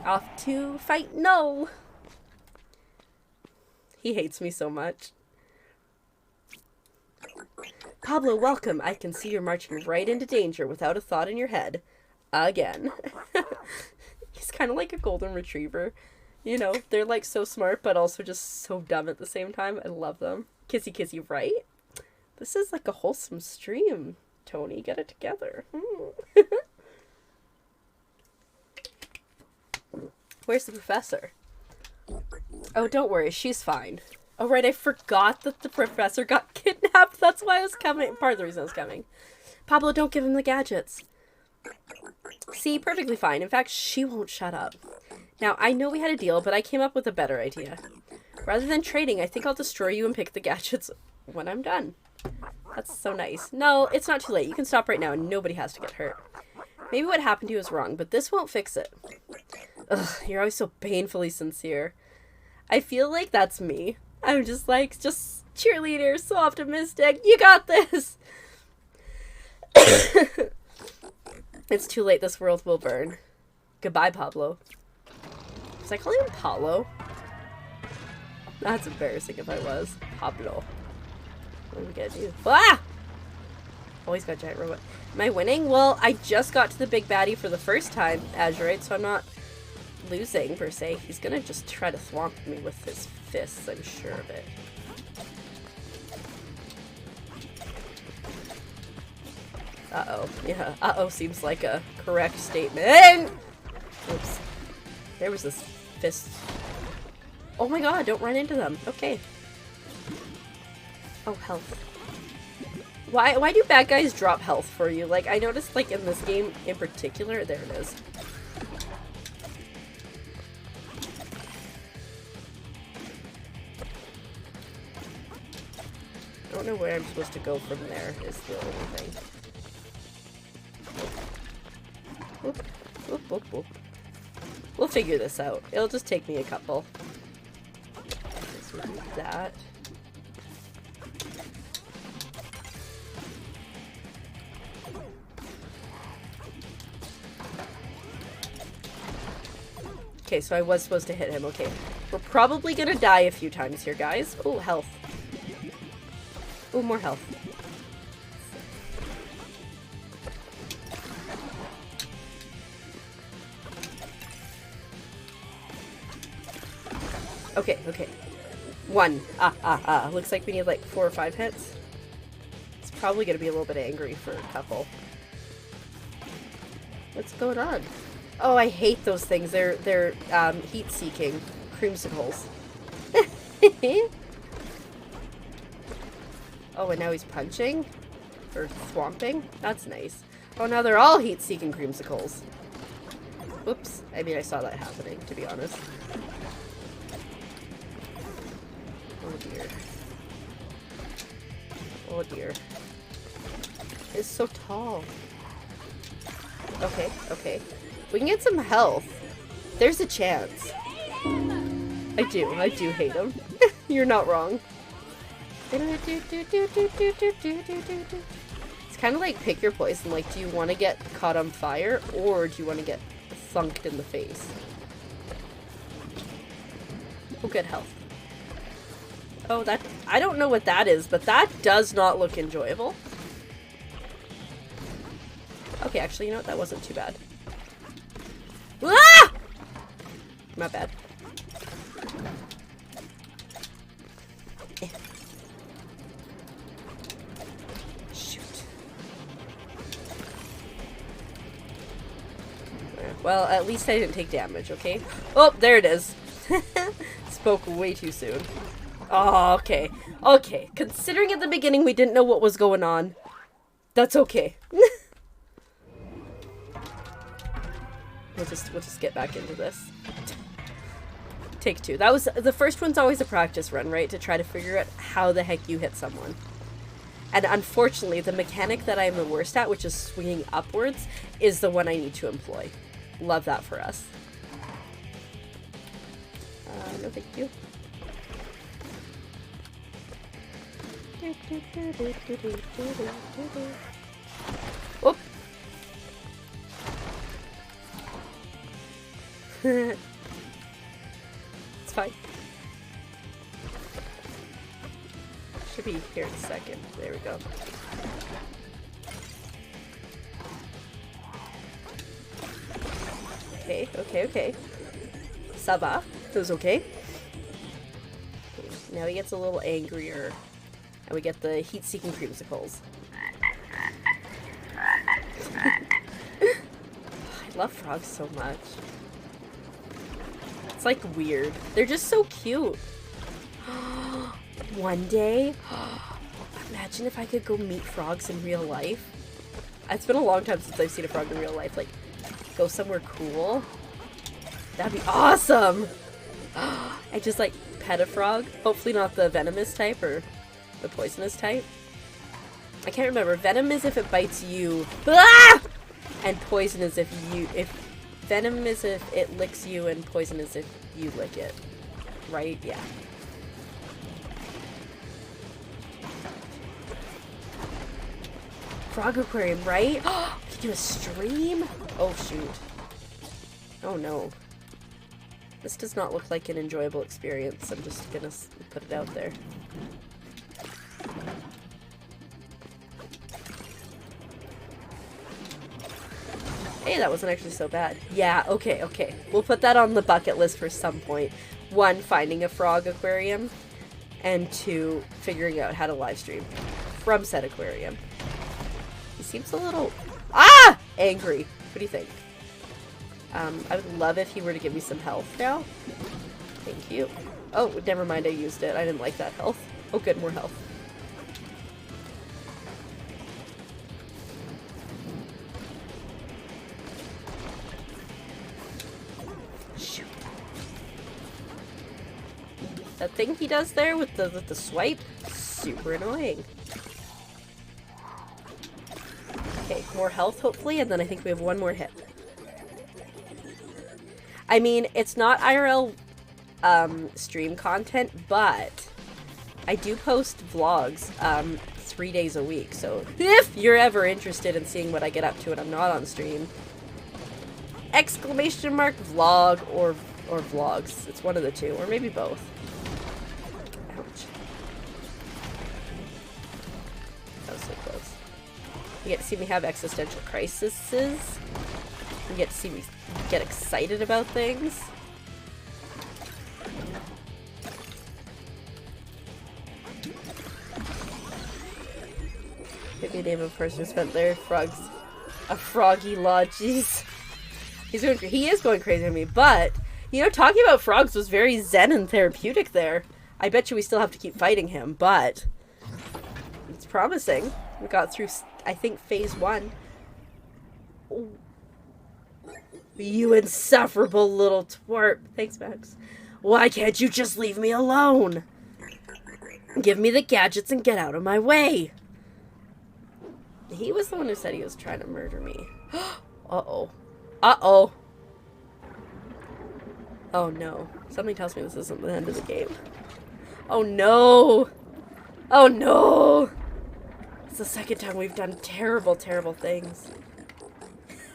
Off to fight. No. He hates me so much. Pablo, welcome. I can see you're marching right into danger without a thought in your head. Again. He's kind of like a golden retriever. You know, they're, like, so smart, but also just so dumb at the same time. I love them. Kissy kissy, right? This is like a wholesome stream, Tony. Get it together. Where's the professor? Oh, don't worry. She's fine. Oh, right. I forgot that the professor got kidnapped. That's why I was coming. Part of the reason I was coming. Pablo, don't give him the gadgets. See, perfectly fine. In fact, she won't shut up. Now, I know we had a deal, but I came up with a better idea. Rather than trading, I think I'll destroy you and pick the gadgets when I'm done. That's so nice. No, it's not too late. You can stop right now and nobody has to get hurt. Maybe what happened to you was wrong, but this won't fix it. Ugh, you're always so painfully sincere. I feel like that's me. I'm just like, just cheerleader, so optimistic. You got this! It's too late. This world will burn. Goodbye, Pablo. Was I calling him Paulo? That's embarrassing if I was. Pablo. What are we gonna do? Ah! Always got a giant robot. Am I winning? Well, I just got to the big baddie for the first time, Azurite, so I'm not losing, per se. He's gonna just try to thwomp me with his fists, I'm sure of it. Uh-oh. Yeah, uh-oh seems like a correct statement. Oops. There was this fist. Oh my god, don't run into them. Okay. Oh, health. Why do bad guys drop health for you? Like, I noticed, like, in this game in particular, there it is. I don't know where I'm supposed to go from there, is the only thing. Whoop, whoop, whoop, whoop. We'll figure this out. It'll just take me a couple. This would be that. Okay, so I was supposed to hit him. Okay. We're probably gonna die a few times here, guys. Oh, health. Oh, more health. Okay, okay. One. Looks like we need like 4 or 5 hits. It's probably gonna be a little bit angry for a couple. What's going on? Oh, I hate those things. They're heat-seeking creamsicles. Oh, and now he's punching? Or thwomping? That's nice. Oh, now they're all heat-seeking creamsicles. Whoops. I mean, I saw that happening, to be honest. Oh, dear. Oh, dear. It's so tall. Okay, okay. We can get some health. There's a chance. I do hate him. You're not wrong. It's kind of like pick your poison. Like, do you want to get caught on fire or do you want to get thunked in the face? Oh, good health. Oh, that, I don't know what that is, but that does not look enjoyable. Okay, actually, you know what? That wasn't too bad. Ah! My bad. Shoot. Well, at least I didn't take damage, okay? Oh, there it is. Spoke way too soon. Oh, okay. Okay. Considering at the beginning we didn't know what was going on, that's okay. We'll just get back into this. Take 2. That was the first one's always a practice run, right? To try to figure out how the heck you hit someone. And unfortunately, the mechanic that I'm the worst at, which is swinging upwards, is the one I need to employ. Love that for us. No thank you. Whoop. It's fine. Should be here in a second. There we go. Okay, okay, okay. Ça va. It was okay. Now he gets a little angrier. And we get the heat-seeking creamsicles. I love frogs so much. It's like weird. They're just so cute. One day, imagine if I could go meet frogs in real life. It's been a long time since I've seen a frog in real life. Like, go somewhere cool. That'd be awesome. I just like pet a frog. Hopefully not the venomous type or the poisonous type. I can't remember. Venom is if it bites you. Ah! And poison is if venom is if it licks you and poison is if you lick it. Right? Yeah. Frog aquarium, right? We could do a stream? Oh shoot. Oh no. This does not look like an enjoyable experience. I'm just gonna put it out there. Hey, that wasn't actually so bad. Yeah, okay, okay. We'll put that on the bucket list for some point. 1, finding a frog aquarium. And 2, figuring out how to live stream from said aquarium. He seems a little... angry. What do you think? I would love if he were to give me some health now. Thank you. Oh, never mind, I used it. I didn't like that health. Oh good, more health. Shoot. That thing he does there with the swipe, super annoying. Okay, more health hopefully, and then I think we have one more hit. I mean, it's not IRL stream content, but I do post vlogs 3 days a week, so if you're ever interested in seeing what I get up to when I'm not on stream, exclamation mark vlog or vlogs. It's one of the two, or maybe both. Ouch. That was so close. You get to see me have existential crises. You get to see me get excited about things. Give me a name of a person who spent their frogs. A froggy lodges. He is going crazy on me, but you know, talking about frogs was very zen and therapeutic there. I bet you we still have to keep fighting him, but it's promising. We got through, I think, phase 1. Ooh. You insufferable little twerp. Thanks, Max. Why can't you just leave me alone? Give me the gadgets and get out of my way. He was the one who said he was trying to murder me. Uh-oh. Uh-oh. Oh no. Something tells me this isn't the end of the game. Oh no. Oh no. It's the second time we've done terrible, terrible things.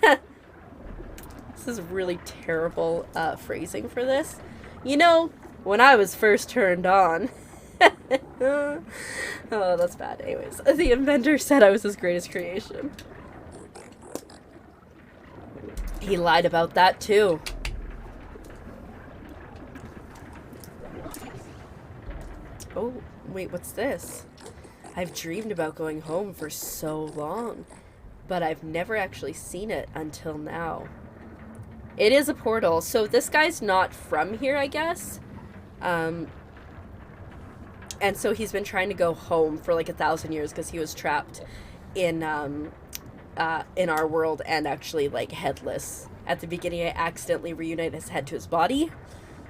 This is really terrible phrasing for this. You know, when I was first turned on... Oh, that's bad. Anyways, the inventor said I was his greatest creation. He lied about that too. Oh, wait, what's this? I've dreamed about going home for so long, but I've never actually seen it until now. It is a portal, so this guy's not from here, I guess. And so he's been trying to go home for like 1,000 years because he was trapped in our world and actually like headless. At the beginning, I accidentally reunited his head to his body.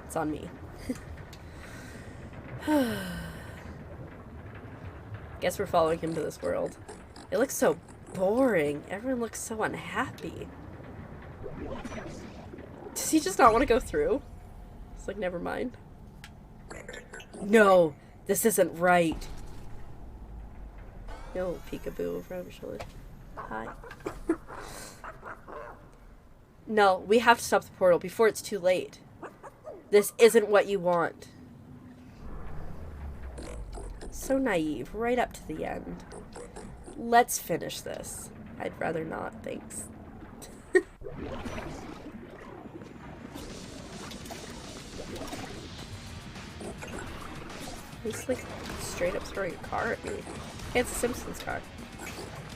It's on me. Guess we're following him to this world. It looks so boring. Everyone looks so unhappy. Does he just not want to go through? It's like, never mind. No, this isn't right. No, peekaboo over my shoulder. Hi. No, we have to stop the portal before it's too late. This isn't what you want. So naive, right up to the end. Let's finish this. I'd rather not, thanks. He's like straight up throwing a car at me. Hey, it's a Simpsons car.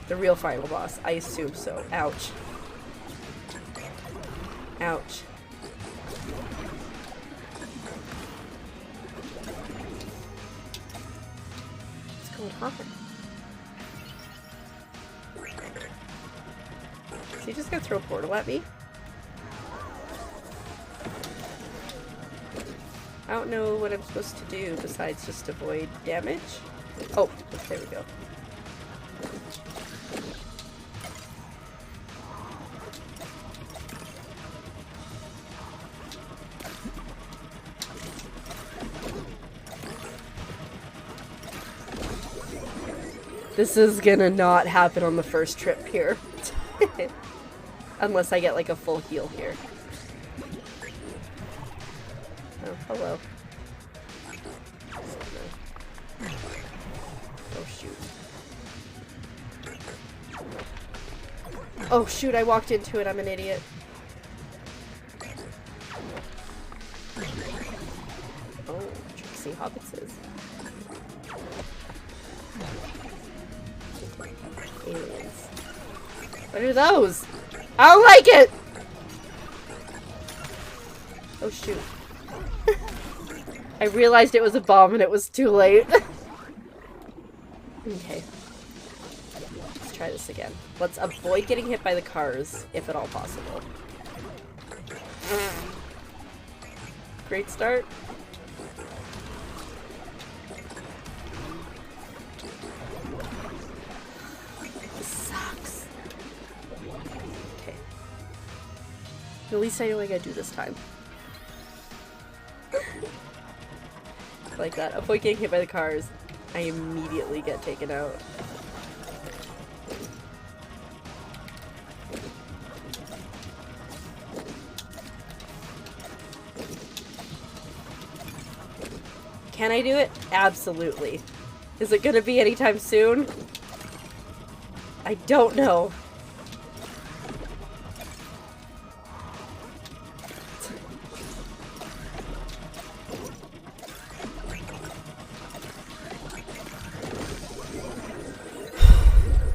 The real final boss. I assume so. Ouch. Ouch. What's going on? Is he just gonna throw a portal at me? I don't know what I'm supposed to do besides just avoid damage. Oh, there we go. This is gonna not happen on the first trip here. Unless I get like a full heal here. Oh, hello. Oh, shoot. Oh shoot, I walked into it. I'm an idiot. Oh, Trixie Hobbitses. Aliens. What are those? I don't like it! Oh shoot. I realized it was a bomb and it was too late. Okay. Let's try this again. Let's avoid getting hit by the cars, if at all possible. Great start. This sucks. Okay. At least I know what I gotta do this time. Like that. Avoid getting hit by the cars. I immediately get taken out. Can I do it? Absolutely. Is it gonna be anytime soon? I don't know.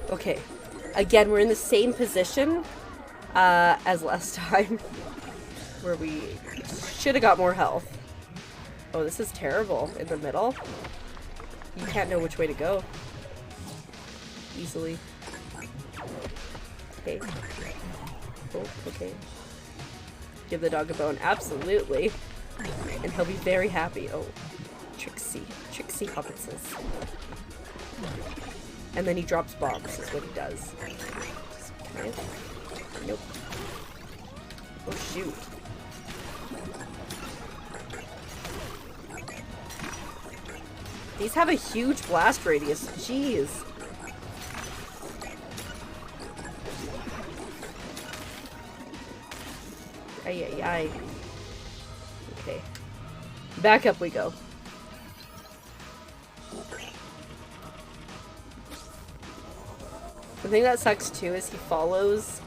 Okay. Again, we're in the same position as last time, where we should have got more health. Oh, this is terrible. In the middle? You can't know which way to go. Easily. Okay. Oh, okay. Give the dog a bone. Absolutely. And he'll be very happy. Oh. Trixie. Trixie Hobbitses. And then he drops bombs, is what he does. Okay. Nope. Oh, shoot. These have a huge blast radius. Jeez. Ay, ay, ay. Okay. Back up we go. The thing that sucks too is he follows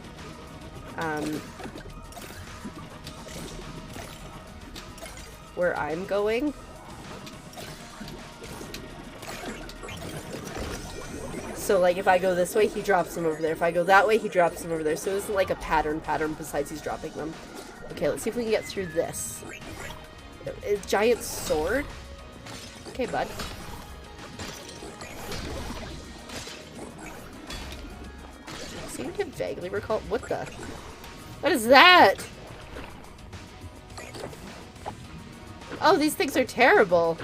where I'm going. So like if I go this way, he drops them over there. If I go that way, he drops them over there. So it isn't like a pattern besides he's dropping them. Okay, let's see if we can get through this. A giant sword? Okay, bud. I seem to vaguely recall. What the? What is that? Oh, these things are terrible.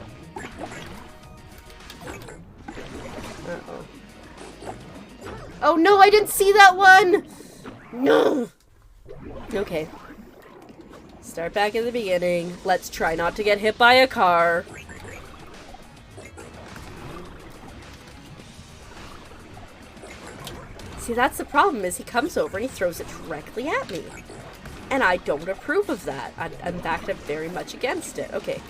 Uh-oh. Oh no, I didn't see that one! No! Okay. Start back at the beginning. Let's try not to get hit by a car. See, that's the problem, is he comes over and he throws it directly at me. And I don't approve of that. In fact, I'm very much against it. Okay.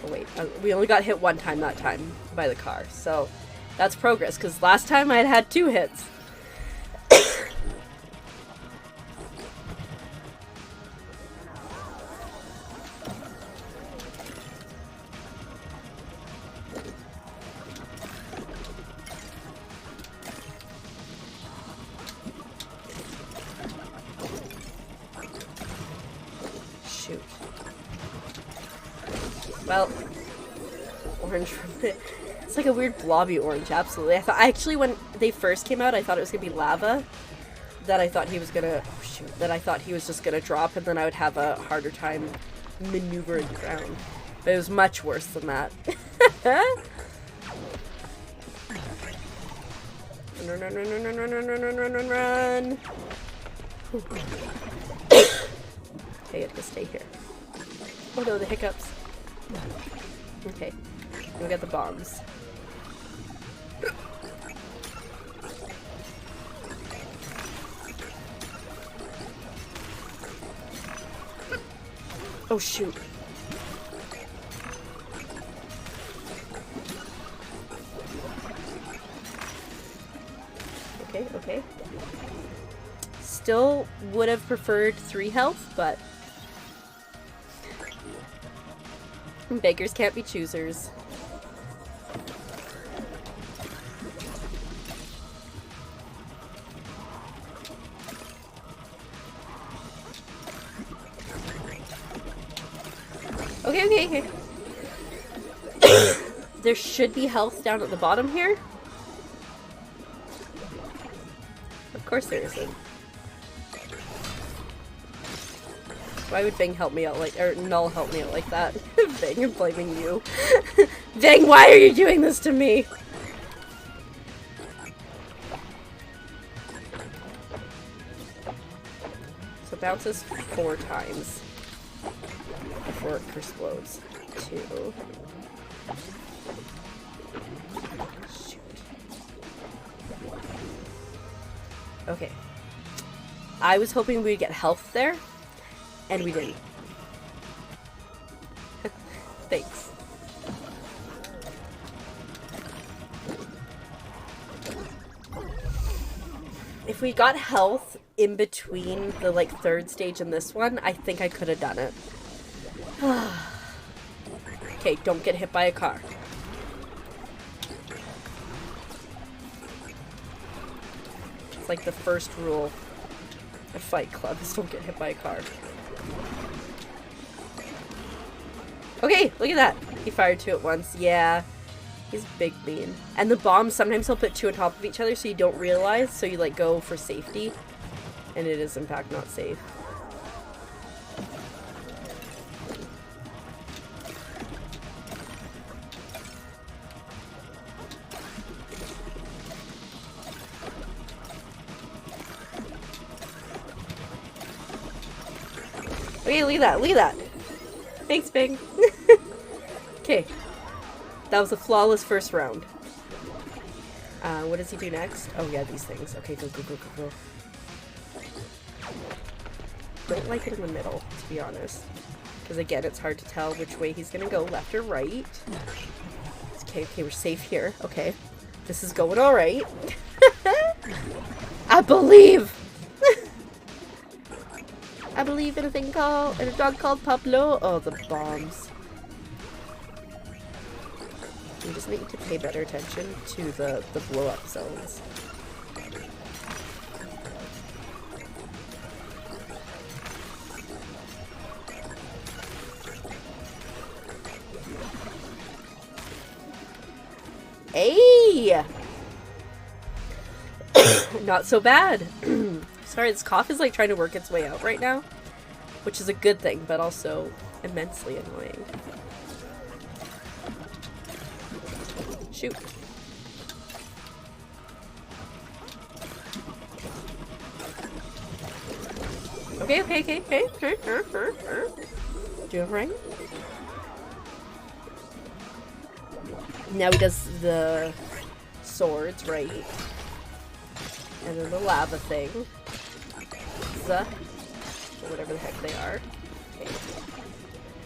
Oh wait, we only got hit one time that time by the car. So, that's progress, because last time I had 2 hits. Shoot. Well, orange from it. It's like a weird blobby orange, absolutely. Actually, when they first came out, I thought it was gonna be lava. That I thought he was gonna, oh shoot, that I thought he was just gonna drop and then I would have a harder time maneuvering around. But it was much worse than that. Run, run, run, run, run, run, run, run, run, run, run. Okay, I have to stay here. Oh no, the hiccups. Okay, we got the bombs. Oh shoot. Okay, okay. still would have preferred 3 health, but beggars can't be choosers. Okay. There should be health down at the bottom here. Of course there isn't. Why would Bing help me out like, or Null help me out like that? Bing, I'm blaming you. Bing, why are you doing this to me? So bounces 4 times before it explodes. 2. Shoot. Okay. I was hoping we'd get health there, and we didn't. Thanks. If we got health in between the like 3rd stage and this one, I think I could have done it. Okay, don't get hit by a car. It's like the first rule of Fight Club is don't get hit by a car. Okay, look at that. He fired 2 at once. Yeah, he's big mean. And the bombs, sometimes he'll put 2 on top of each other so you don't realize, so you like go for safety. And it is in fact not safe. Okay, look at that, look at that. Thanks, Bing. Okay. That was a flawless first round. What does he do next? Oh yeah, these things. Okay, go. Don't like it in the middle, to be honest. Because again, it's hard to tell which way he's gonna go, left or right. Okay, we're safe here. Okay. This is going alright. I believe! I believe in a dog called Pablo. Oh, the bombs. We just need to pay better attention to the blow-up zones. Hey! Not so bad. Sorry, this cough is like trying to work its way out right now, which is a good thing, but also immensely annoying. Shoot. Okay. Doing right. Now he does the swords, right? And then the lava thing. Or whatever the heck they are. Okay.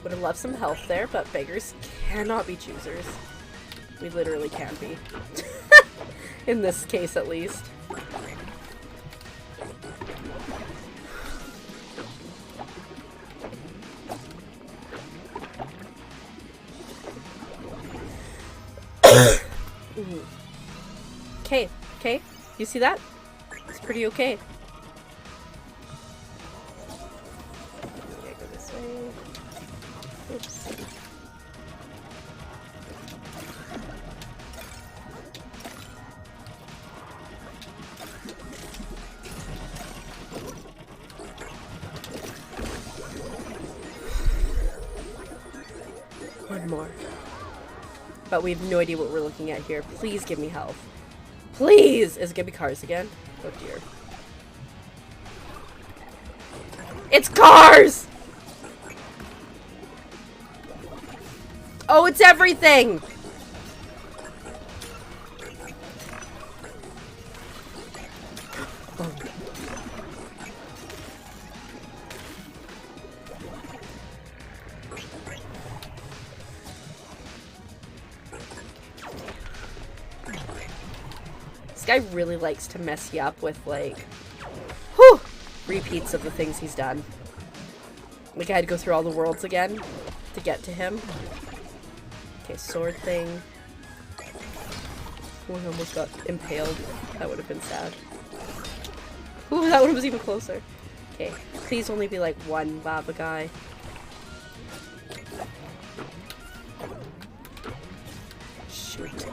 Would have loved some health there, but beggars cannot be choosers. We literally can't be. In this case, at least. Okay. You see that? It's pretty okay. Okay, go this way. Oops. One more. But we have no idea what we're looking at here. Please give me health. Please! Is it gonna be cars again? Oh dear. It's cars! Oh, it's everything! Oh. This guy really likes to mess you up with, like... Whew! repeats of the things he's done. Like I had to go through all the worlds again to get to him. Okay, sword thing. Oh, I almost got impaled. That would have been sad. Ooh, that one was even closer. Okay, please only be like one lava guy. Shoot.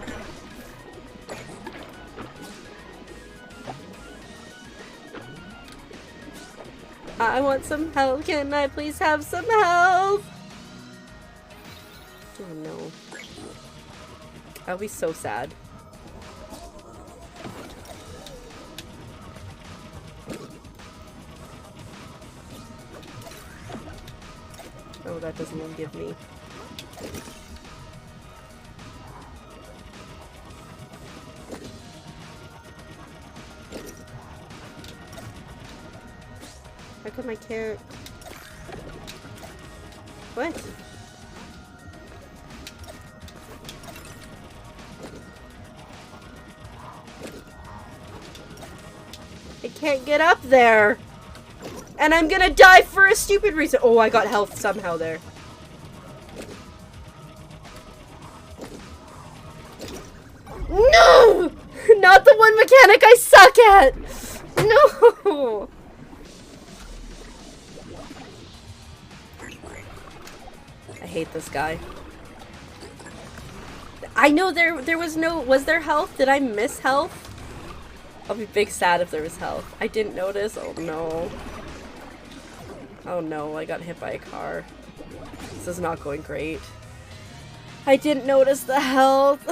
I want some help. Can I please have some help? Oh no. I'll be so sad. Oh, that doesn't even give me. How come I can't? What? I can't get up there! And I'm gonna die for a stupid reason! Oh, I got health somehow there. No! Not the one mechanic I suck at! No! I hate this guy. I know there was no... Was there health? Did I miss health? I'll be big sad if there was health. I didn't notice. Oh no. Oh no, I got hit by a car. This is not going great. I didn't notice the health.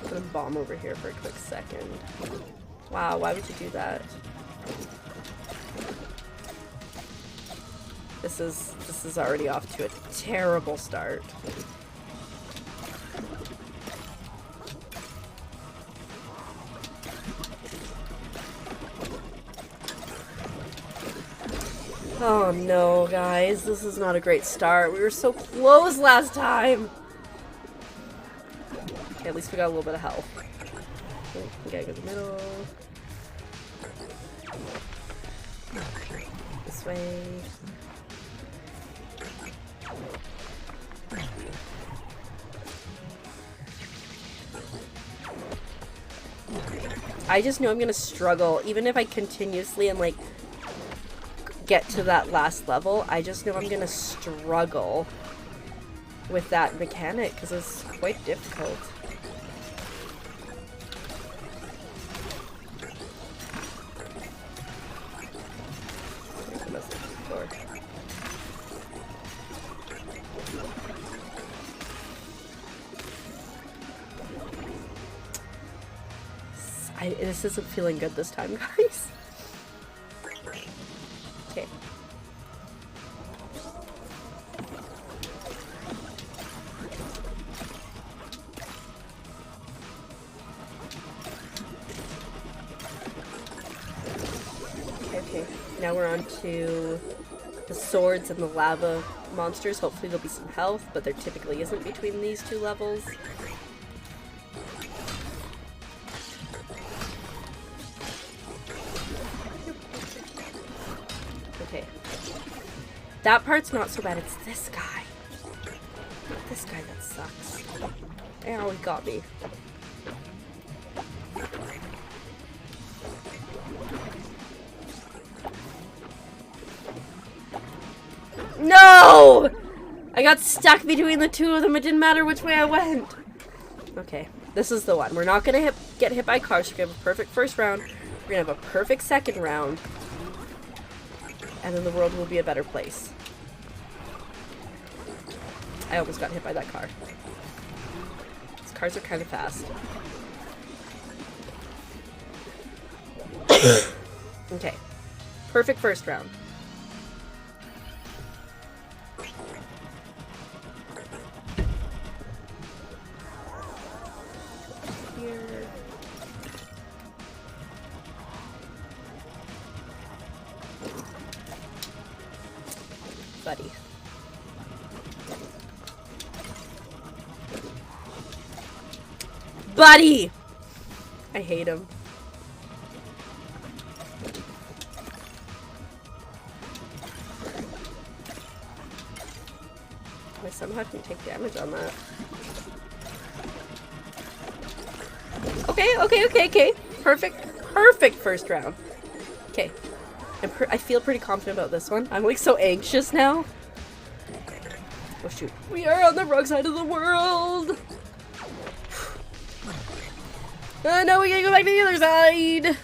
I'm gonna bomb over here for a quick second. Wow, why would you do that? This is already off to a terrible start. Oh no, guys, this is not a great start. We were so close last time. Okay, at least we got a little bit of health. Okay, we gotta go to the middle. This way. I just know I'm gonna struggle, even if I continuously and like get to that last level. I just know I'm gonna struggle with that mechanic because it's quite difficult. This isn't feeling good this time, guys. Okay. Okay, now we're on to the swords and the lava monsters. Hopefully there'll be some health, but there typically isn't between these two levels. Okay. That part's not so bad, it's this guy. This guy that sucks. Ow, he got me. No! I got stuck between the two of them. It didn't matter which way I went. Okay, this is the one. We're not gonna get hit by cars. We're gonna have a perfect first round. We're gonna have a perfect second round. And then the world will be a better place. I almost got hit by that car. These cars are kind of fast. Okay. Perfect first round. Here. Buddy. Buddy! I hate him. I somehow can take damage on that. Okay. Perfect first round. Okay. I feel pretty confident about this one. I'm like so anxious now. Oh shoot. We are on the wrong side of the world! Now we gotta go back to the other side! Okay.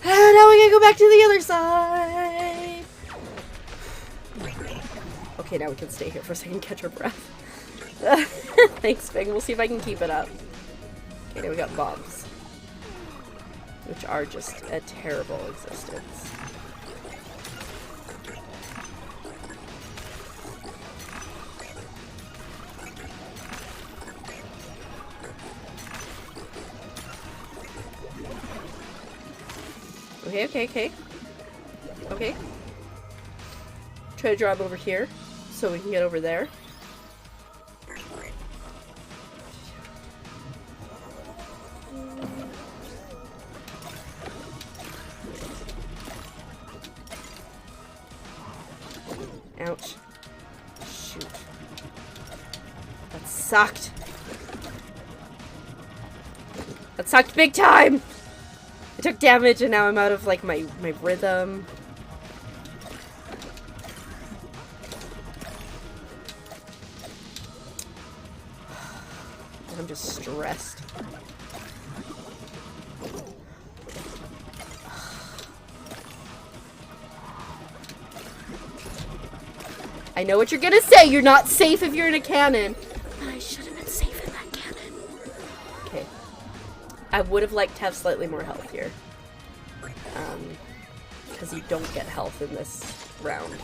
Now we gotta go back to the other side! Okay, now we can stay here for a second, catch our breath. Thanks, Bing. We'll see if I can keep it up. Okay, now we got bombs. Which are just a terrible existence. Okay. Okay. Try to drop over here so we can get over there. Ouch. Shoot. That sucked. That sucked big time! I took damage and now I'm out of like my rhythm. I'm just stressed. I know what you're gonna say. You're not safe if you're in a cannon. But I should have been safe in that cannon. Okay. I would have liked to have slightly more health here. Because you don't get health in this round.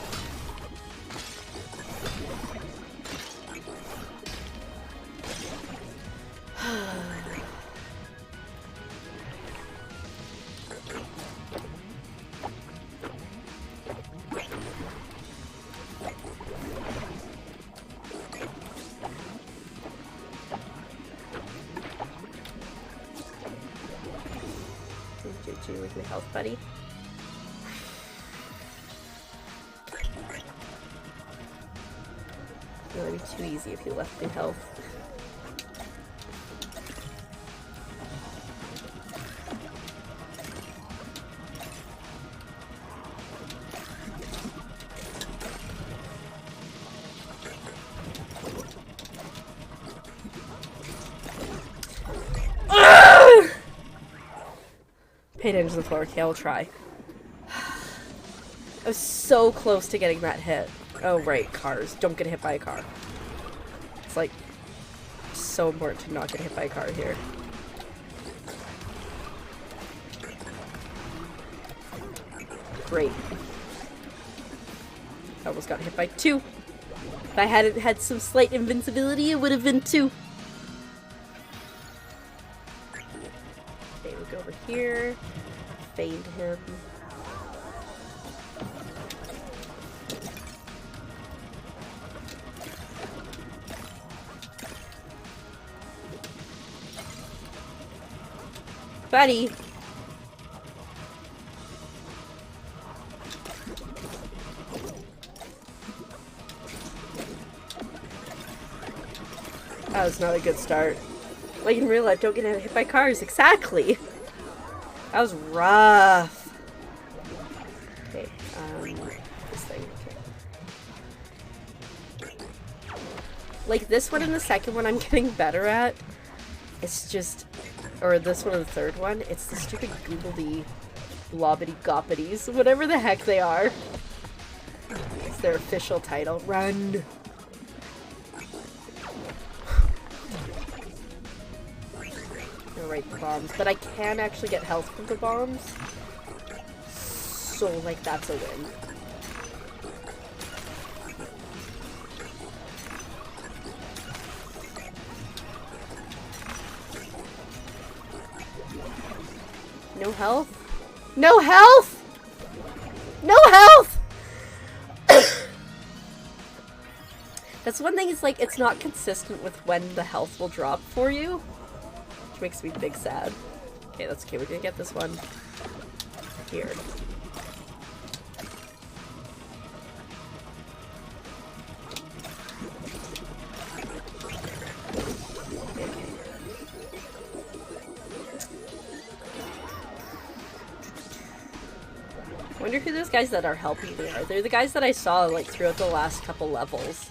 GG with my health, buddy. It would be too easy if you left me health. Pay attention to the floor. Okay, I'll try. I was so close to getting that hit. Oh, right. Cars. Don't get hit by a car. It's like so important to not get hit by a car here. Great. I almost got hit by 2. If I hadn't had some slight invincibility, it would have been 2. Okay, we'll go over here. Fade him. Buddy! That was not a good start. Like in real life, don't get hit by cars. Exactly! That was rough. Okay, this thing. Okay. Like this one and the second one I'm getting better at. It's just, or this one and the third one, it's the stupid googledy blobbity goppities, whatever the heck they are. It's their official title. Run! Right, the bombs, but I can actually get health from the bombs, so like that's a win. No health? No health? No health! That's one thing, is like, it's not consistent with when the health will drop for you. Which makes me big sad. Okay, that's okay. We're gonna get this one here. I wonder who those guys that are helping me are. They're the guys that I saw like throughout the last couple levels.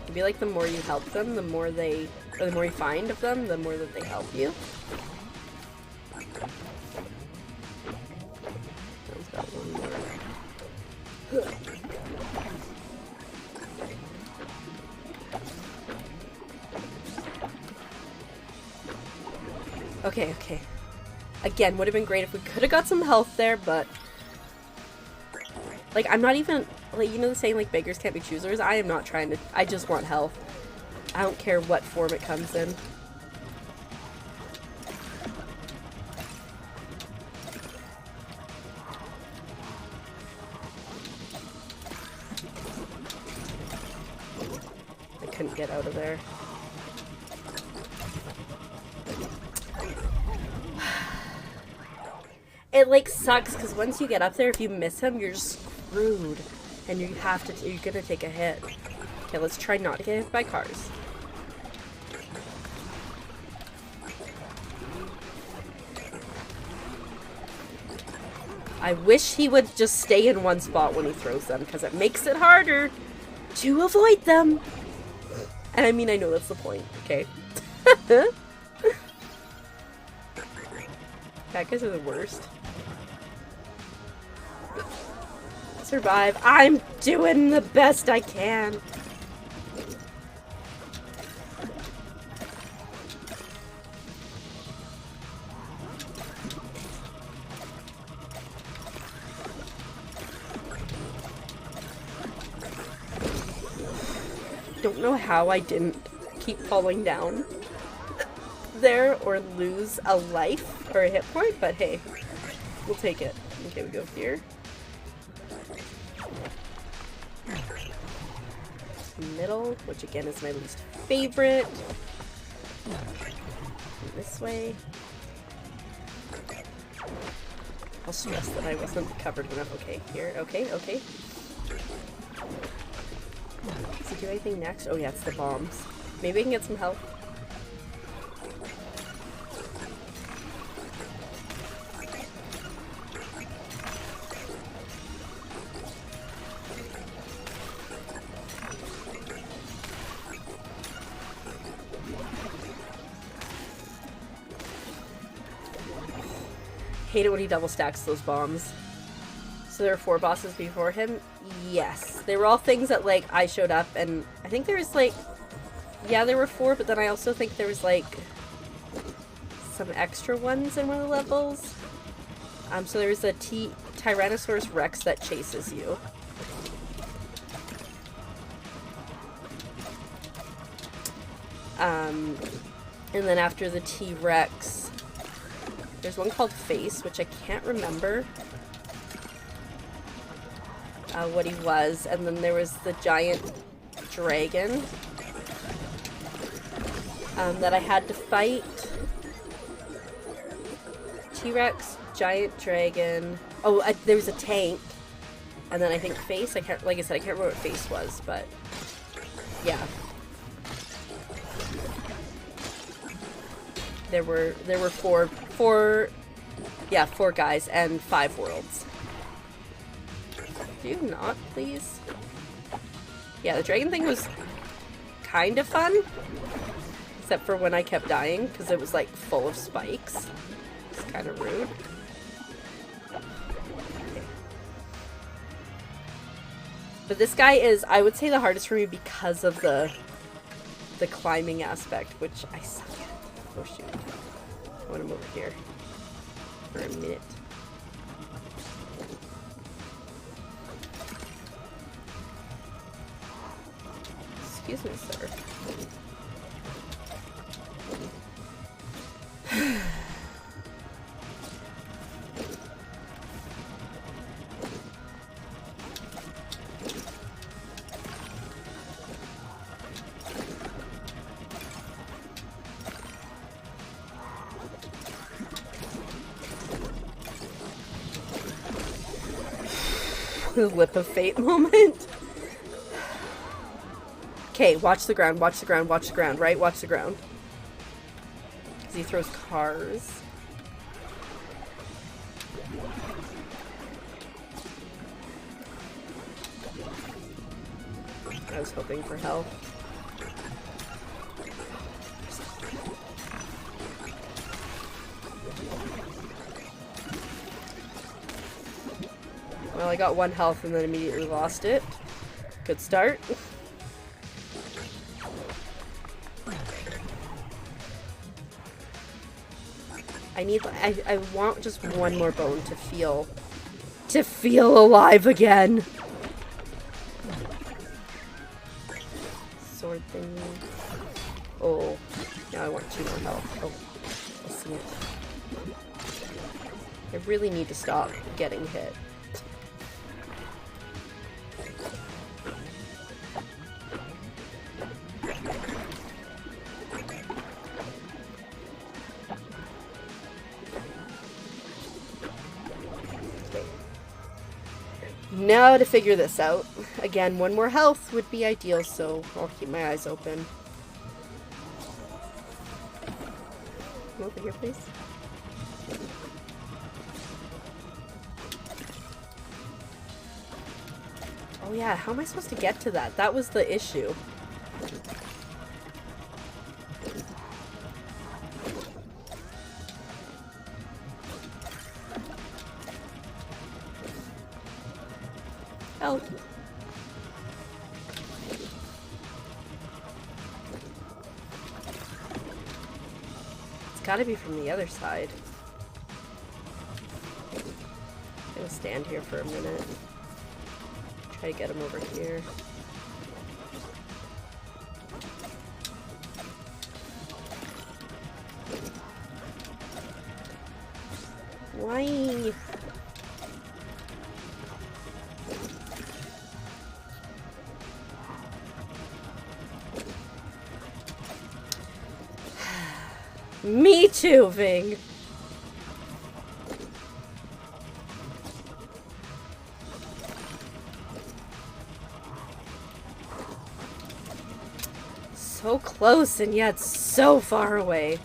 Maybe like the more you help them, the more they, or the more you find of them, the more that they help you. Sounds got one more. Okay, okay. Again, would have been great if we could have got some health there, but... Like, I'm not even... Like, you know the saying, like, beggars can't be choosers? I am not trying to... I just want health. I don't care what form it comes in. I couldn't get out of there. It like sucks because once you get up there, if you miss him, you're just screwed, and you have to. You're gonna take a hit. Okay, let's try not to get hit by cars. I wish he would just stay in one spot when he throws them, because it makes it harder to avoid them. And I mean, I know that's the point. Okay. Bad guys are the worst. Survive. I'm doing the best I can. Don't know how I didn't keep falling down there or lose a life or a hit point, but hey, we'll take it. Okay, we go here. Middle, which again is my least favorite. This way. I'll stress that I wasn't covered enough. Okay, here. Okay, okay. Does he do anything next? Oh yeah, it's the bombs. Maybe I can get some help. Hate it when he double stacks those bombs. So there were 4 bosses before him? Yes. They were all things that, like, I showed up, and I think there was, like... Yeah, there were 4, but then I also think there was, like... some extra ones in one of the levels. So there was a Tyrannosaurus Rex that chases you. And then after the T-Rex... There's one called Face, which I can't remember what he was. And then there was the giant dragon that I had to fight. T-Rex, giant dragon. Oh, there was a tank. And then I think Face. I can't, like I said, I can't remember what Face was, but yeah. There were 4 guys and 5 worlds. Do you not, please? Yeah, the dragon thing was kind of fun. Except for when I kept dying, because it was like full of spikes. It's kind of rude. Okay. But this guy is, I would say, the hardest for me because of the climbing aspect, which I suck at. Oh shoot. I want him over here for a minute. Excuse me, sir. The lip of fate moment. Okay, watch the ground, watch the ground, watch the ground, right? Watch the ground. Because he throws cars. I was hoping for health. Well, I got 1 health and then immediately lost it. Good start. I want just 1 more bone to feel alive again. Sword thingy. Oh, now I want 2 more health. Oh, I see it. I really need to stop getting hit. Now to figure this out. Again, 1 more health would be ideal, so I'll keep my eyes open. Come over here, please. Oh yeah, how am I supposed to get to that? That was the issue. Help. It's gotta be from the other side. I'm gonna stand here for a minute. Try to get him over here. Why? Me too, Ving. So close and yet so far away.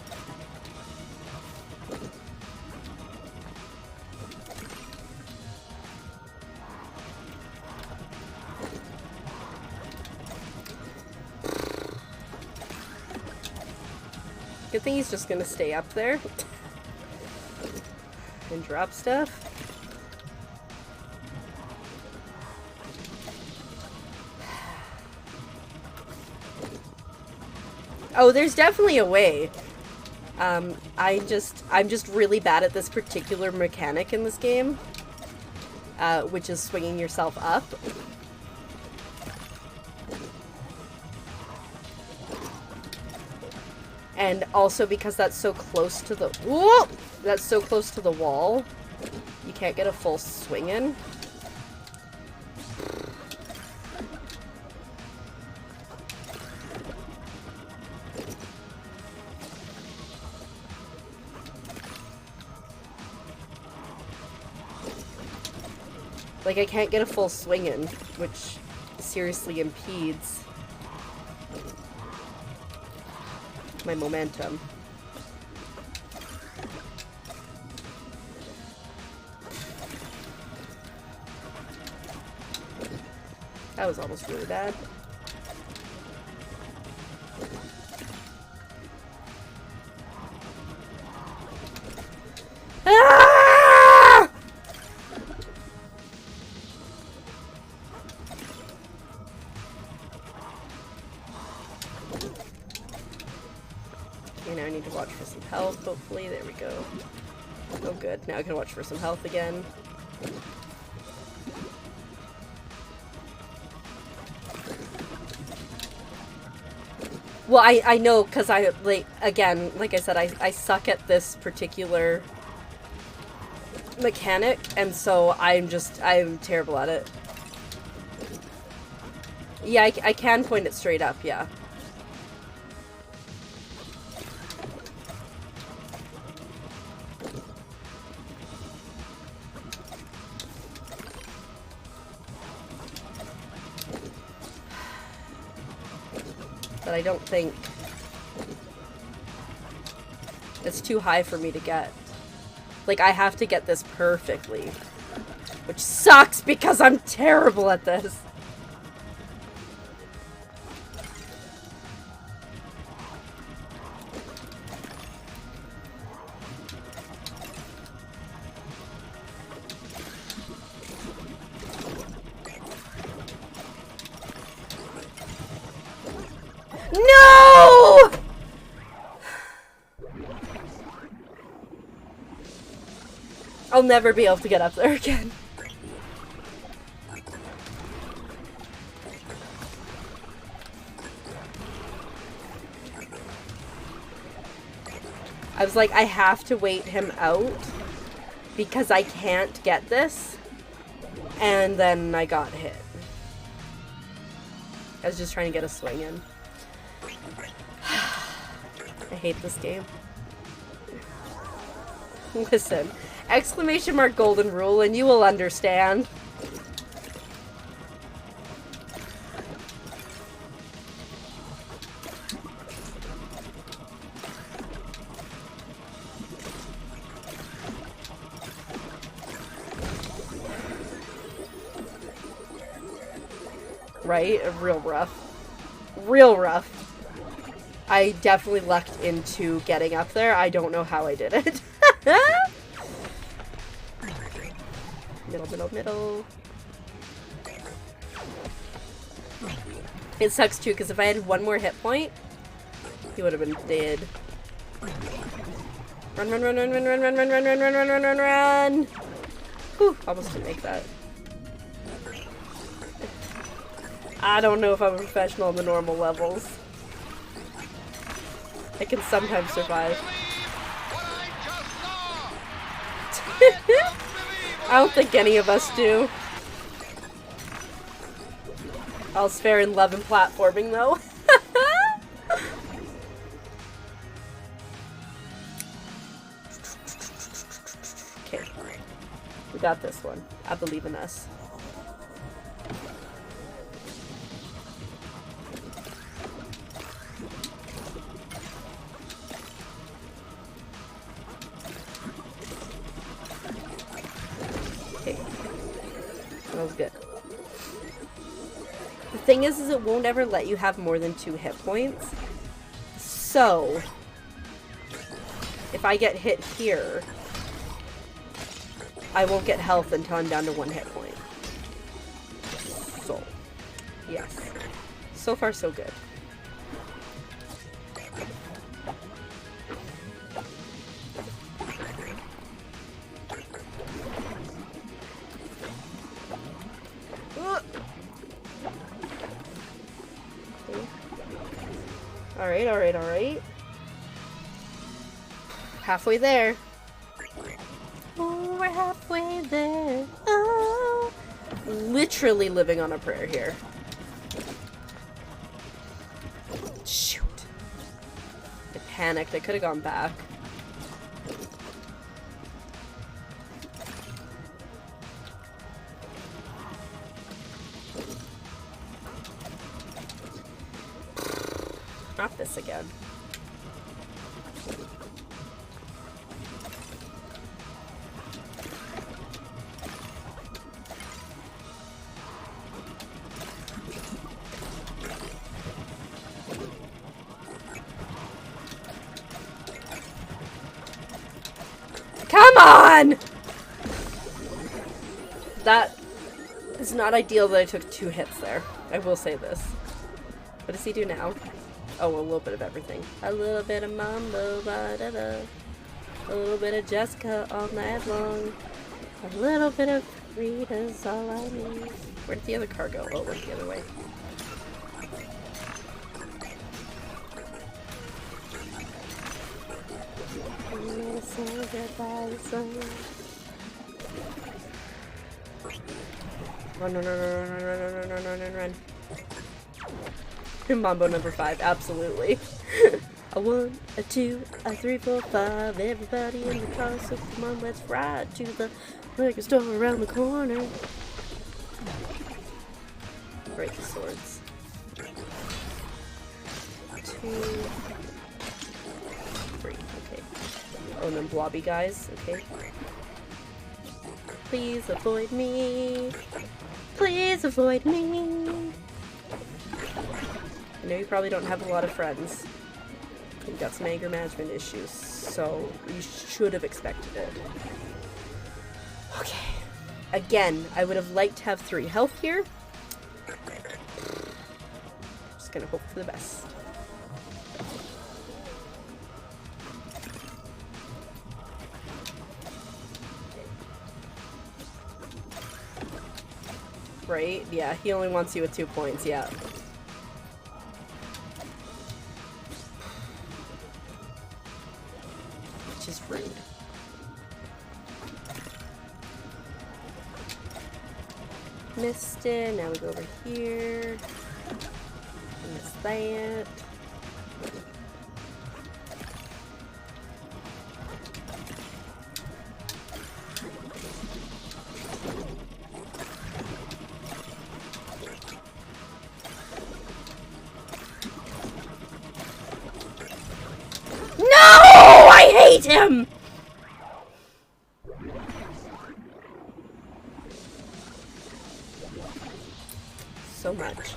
Good thing he's just gonna stay up there and drop stuff. Oh, there's definitely a way. I'm just really bad at this particular mechanic in this game, which is swinging yourself up. And also because that's so close to the wall, you can't get a full swing in. Like, I can't get a full swing in, which seriously impedes my momentum. That was almost really bad. Ah! Okay, now I need to watch for some health, hopefully. There we go. Oh good, now I can watch for some health again. Well, I know, because like I said, I suck at this particular mechanic, and so I'm terrible at it. Yeah, I can point it straight up, yeah. But I don't think it's too high for me to get. Like, I have to get this perfectly. Which sucks because I'm terrible at this. No! I'll never be able to get up there again. I was like, I have to wait him out because I can't get this. And then I got hit. I was just trying to get a swing in. I hate this game. Listen, exclamation mark golden rule and you will understand. Right? Real rough. Real rough. I definitely lucked into getting up there. I don't know how I did it. Middle, middle, middle. It sucks too, because if I had one more hit point, he would have been dead. Run, run, run, run, run, run, run, run, run, run, run, run, run, run, run. Whew, almost didn't make that. I don't know if I'm a professional on the normal levels. I can sometimes survive. I don't think any of us do. All's fair in love and platforming, though. Okay. We got this one. I believe in us. That was good. The thing is it won't ever let you have more than 2 hit points. So, if I get hit here, I won't get health until I'm down to 1 hit point. So, yes. So far, so good. Alright, alright, alright. Halfway there. Oh, we're halfway there. Oh. Literally living on a prayer here. Shoot. I panicked. I could have gone back. Not this again. Come on! That is not ideal that I took 2 hits there. I will say this. What does he do now? Oh, a little bit of everything. A little bit of mambo, ba-da-da. A little bit of Jessica all night long. A little bit of Rita's all I need. Where did the other car go? Oh, it went the other way. Run, run, run, run, run, run, run, run, run, run, run. Mambo number 5, absolutely. A 1, a 2, a 3, 4, 5. Everybody in the car, so come on, let's ride to the liquor store around the corner. Break the swords. 2, 3. Okay. Oh, and then blobby guys. Okay. Please avoid me. Please avoid me. I know you probably don't have a lot of friends. You've got some anger management issues, so you should have expected it. Okay. Again, I would have liked to have 3 health here. Just gonna hope for the best. Right? Yeah, he only wants you with 2 points, yeah. Which is rude. Missed it. Now we go over here. Miss that. No! I hate him! So much.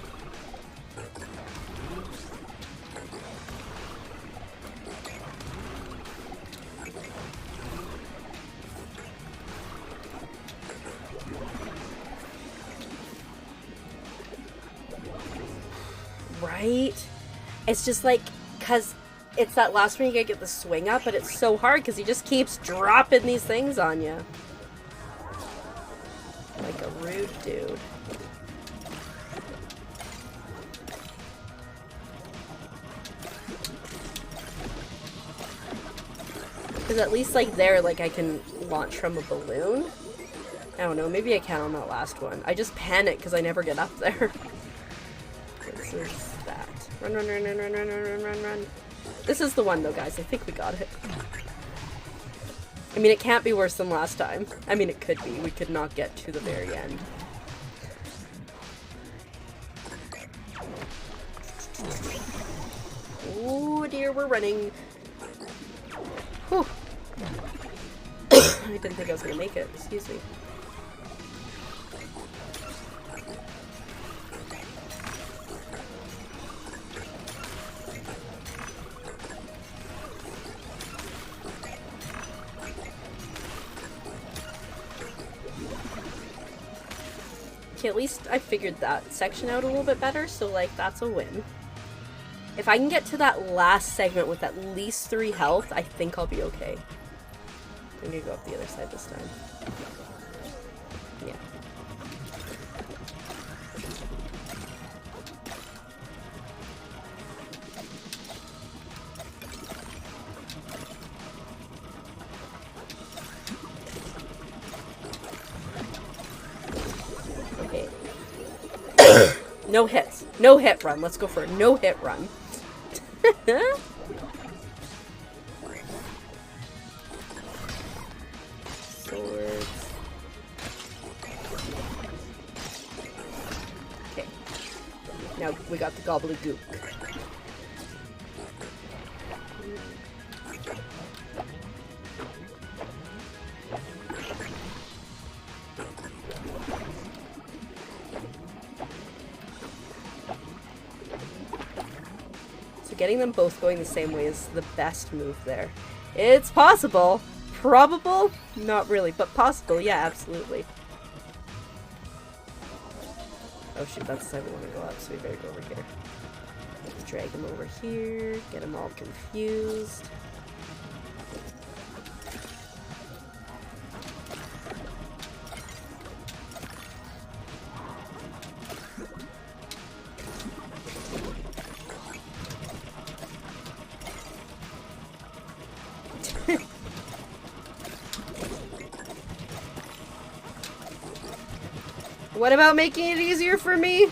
Right? It's just like, because it's that last one you gotta get the swing up, but it's so hard because he just keeps dropping these things on you. Like a rude dude. Because at least, like, there, like, I can launch from a balloon. I don't know, maybe I can on that last one. I just panic because I never get up there. This is that. Run, run, run, run, run, run, run, run, run. This is the one, though, guys. I think we got it. I mean, it can't be worse than last time. I mean, it could be. We could not get to the very end. Oh, dear, we're running. Whew. I didn't think I was gonna make it. Excuse me. Okay, at least I figured that section out a little bit better, so, like, that's a win. If I can get to that last segment with at least 3 health, I think I'll be okay. I'm gonna go up the other side this time. Yeah. Okay. No hits. No hit run. Let's go for a no hit run. Swords. Okay. Now we got the gobbledygook. Getting them both going the same way is the best move there. It's possible. Probable? Not really, but possible. Yeah, absolutely. Oh shoot, that's the side we want to go up, so we better go over here. Drag them over here, get them all confused. What about making it easier for me?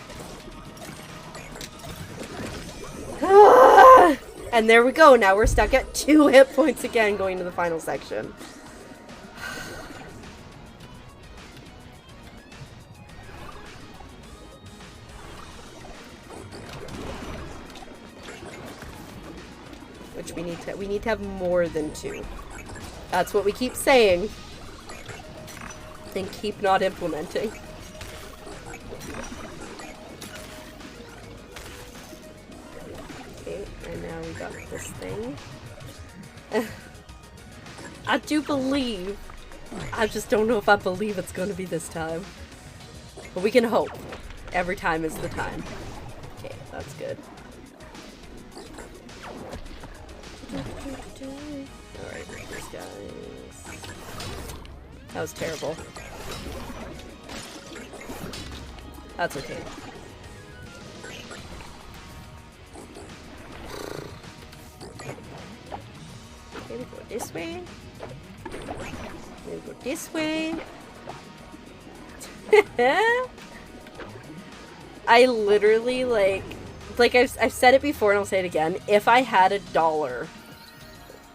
And there we go. Now we're stuck at 2 hit points again going to the final section. which we need to have more than 2. That's what we keep saying. And keep not implementing. Okay, and now we got this thing. I do believe. I just don't know if I believe it's going to be this time. But we can hope. Every time is the time. Okay, that's good. Alright, these guys. That was terrible. That's okay. Okay, we go this way. We go this way. I literally, like I've said it before and I'll say it again. If I had $1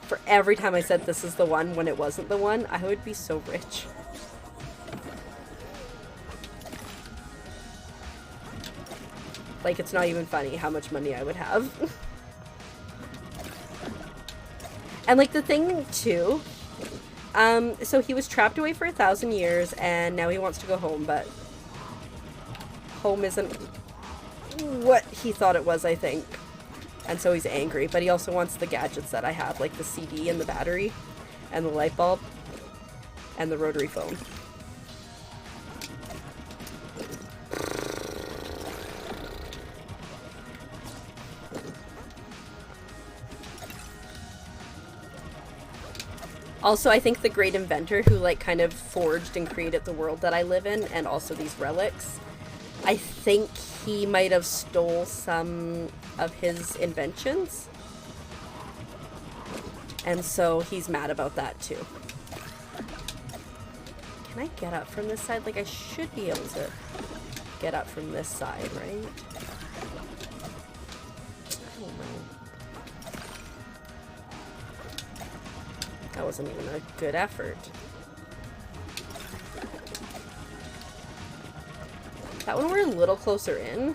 for every time I said this is the one when it wasn't the one, I would be so rich. Like, it's not even funny how much money I would have. And, like, the thing, too, so he was trapped away for 1,000 years, and now he wants to go home, but home isn't what he thought it was, I think. And so he's angry, but he also wants the gadgets that I have, like the CD and the battery, and the light bulb, and the rotary phone. Also, I think the great inventor who, like, kind of forged and created the world that I live in, and also these relics, I think he might have stole some of his inventions. And so he's mad about that, too. Can I get up from this side? Like, I should be able to get up from this side, right? I don't know. That wasn't even a good effort. That one we're a little closer in.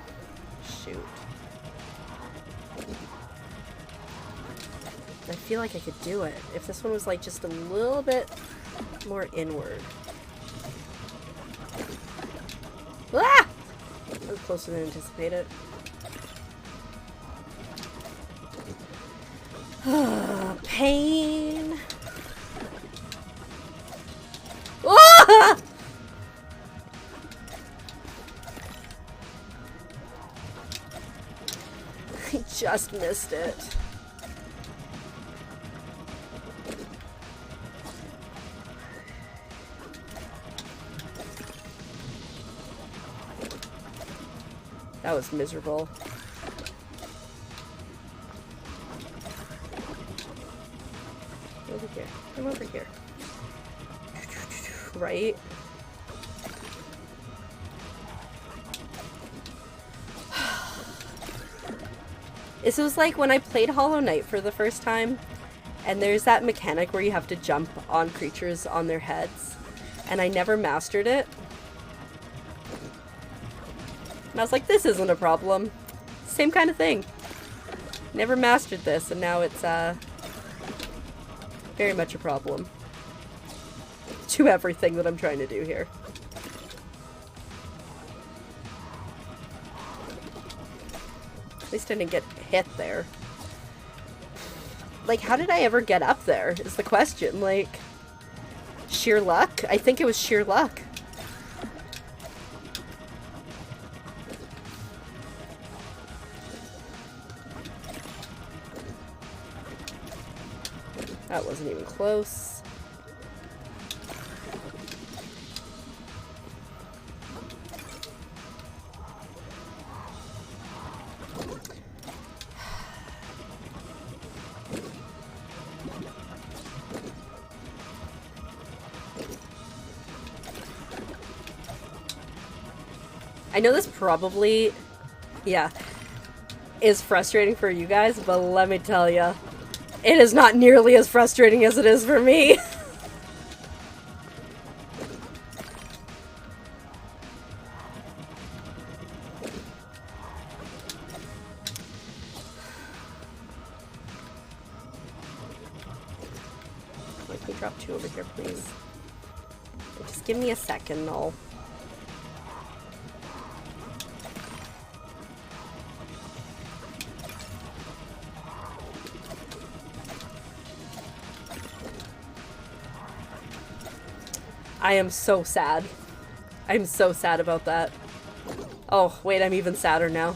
Shoot. I feel like I could do it. If this one was like just a little bit more inward. Ah! That was closer than anticipated. Pain. Ah! I just missed it. That was miserable. Over here. Come over here. Right? This was like when I played Hollow Knight for the first time, and there's that mechanic where you have to jump on creatures on their heads, and I never mastered it. And I was like, this isn't a problem. Same kind of thing. Never mastered this, and now it's, very much a problem. To everything that I'm trying to do here. At least I didn't get hit there. Like, how did I ever get up there, is the question. Like, sheer luck? I think it was sheer luck. That wasn't even close. I know this probably, yeah, is frustrating for you guys, but let me tell you, it is not nearly as frustrating as it is for me. Can you drop 2 over here, please? Just give me a second, I'll... I am so sad. I'm so sad about that. Oh, wait, I'm even sadder now.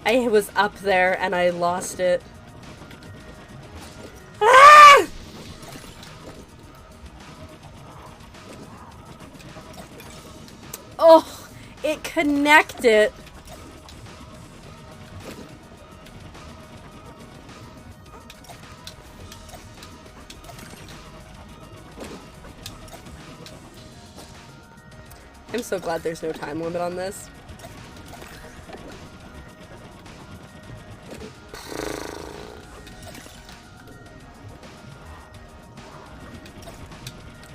I was up there and I lost it. Ah! Oh, it connected. I'm so glad there's no time limit on this.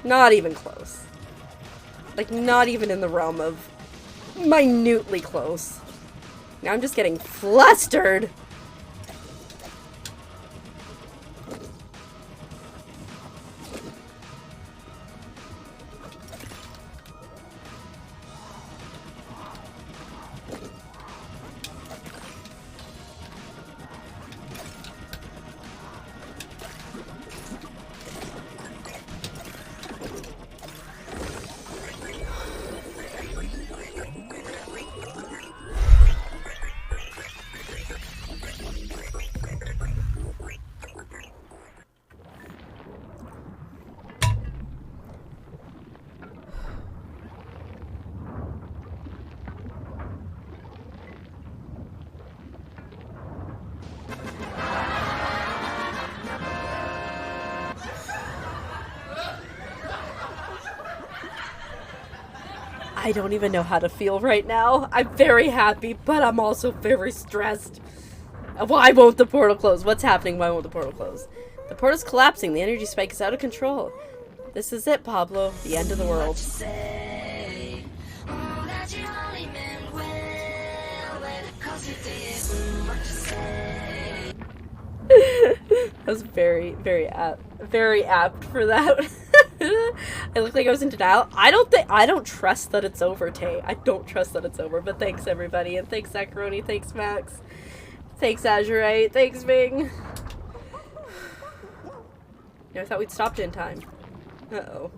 Not even close. Like, not even in the realm of minutely close. Now I'm just getting flustered. I don't even know how to feel right now. I'm very happy, but I'm also very stressed. Why won't the portal close? What's happening? Why won't the portal close? The portal's collapsing. The energy spike is out of control. This is it, Pablo. The end of the world. I was very apt for that. I looked like I was in denial. I don't trust that it's over, Tay. I don't trust that it's over, but thanks everybody, and thanks Zacharoni, thanks Max, thanks Azurite, thanks Ving. I thought we'd stopped in time. Uh-oh.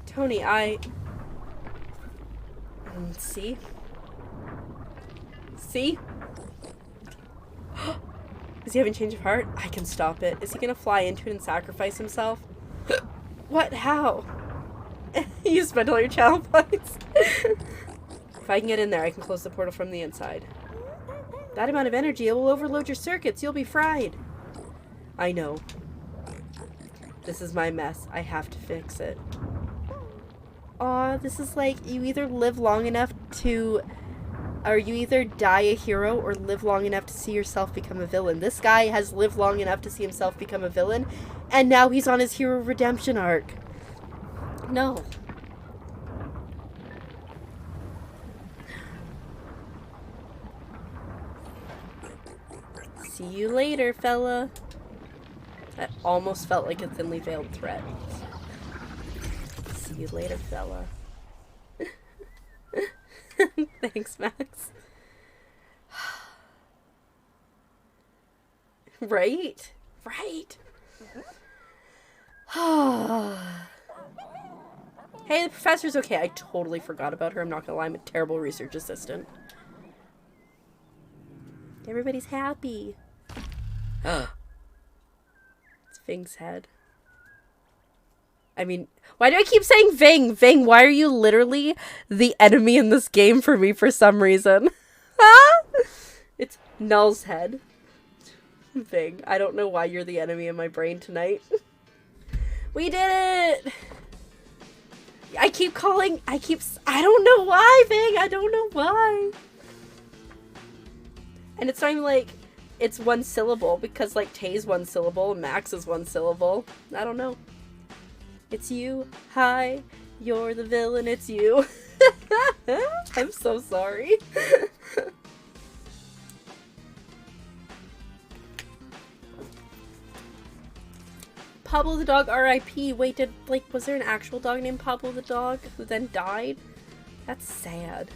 Tony, see? See? Is he having change of heart? I can stop it. Is he gonna fly into it and sacrifice himself? What? How? You spent all your channel points. If I can get in there, I can close the portal from the inside. That amount of energy, it will overload your circuits. You'll be fried. I know. This is my mess. I have to fix it. Aw, this is like, you either live long enough to... Or you either die a hero or live long enough to see yourself become a villain. This guy has lived long enough to see himself become a villain, and now he's on his hero redemption arc. No. See you later, fella. That almost felt like a thinly veiled threat. See you later, fella. Thanks, Max. Right? Right. Hey, the professor's okay. I totally forgot about her. I'm not gonna lie. I'm a terrible research assistant. Everybody's happy. It's Ving's head. I mean, why do I keep saying Ving? Ving, why are you literally the enemy in this game for me for some reason? It's Null's head. Ving, I don't know why you're the enemy in my brain tonight. We did it! I don't know why, Ving, I don't know why. And it's not even like it's one syllable, because like Tay's one syllable, Max is one syllable. I don't know. It's you. Hi. You're the villain. It's you. I'm so sorry. Pablo the dog R.I.P. Wait, was there an actual dog named Pablo the dog who then died? That's sad.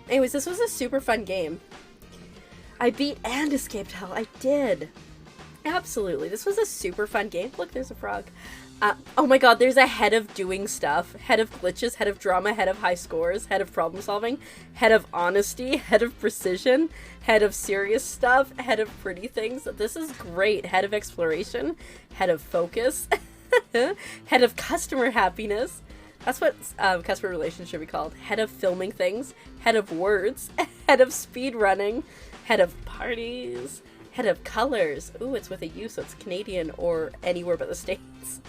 Anyways, this was a super fun game. I beat and escaped hell. I did. Absolutely. This was a super fun game. Look, there's a frog. Oh my god, there's a head of doing stuff. Head of glitches, head of drama, head of high scores, head of problem solving, head of honesty, head of precision, head of serious stuff, head of pretty things. This is great. Head of exploration, head of focus, head of customer happiness. That's what customer relations should be called. Head of filming things, head of words, head of speed running, head of parties, head of colors. Ooh, it's with a U, so it's Canadian or anywhere but the States.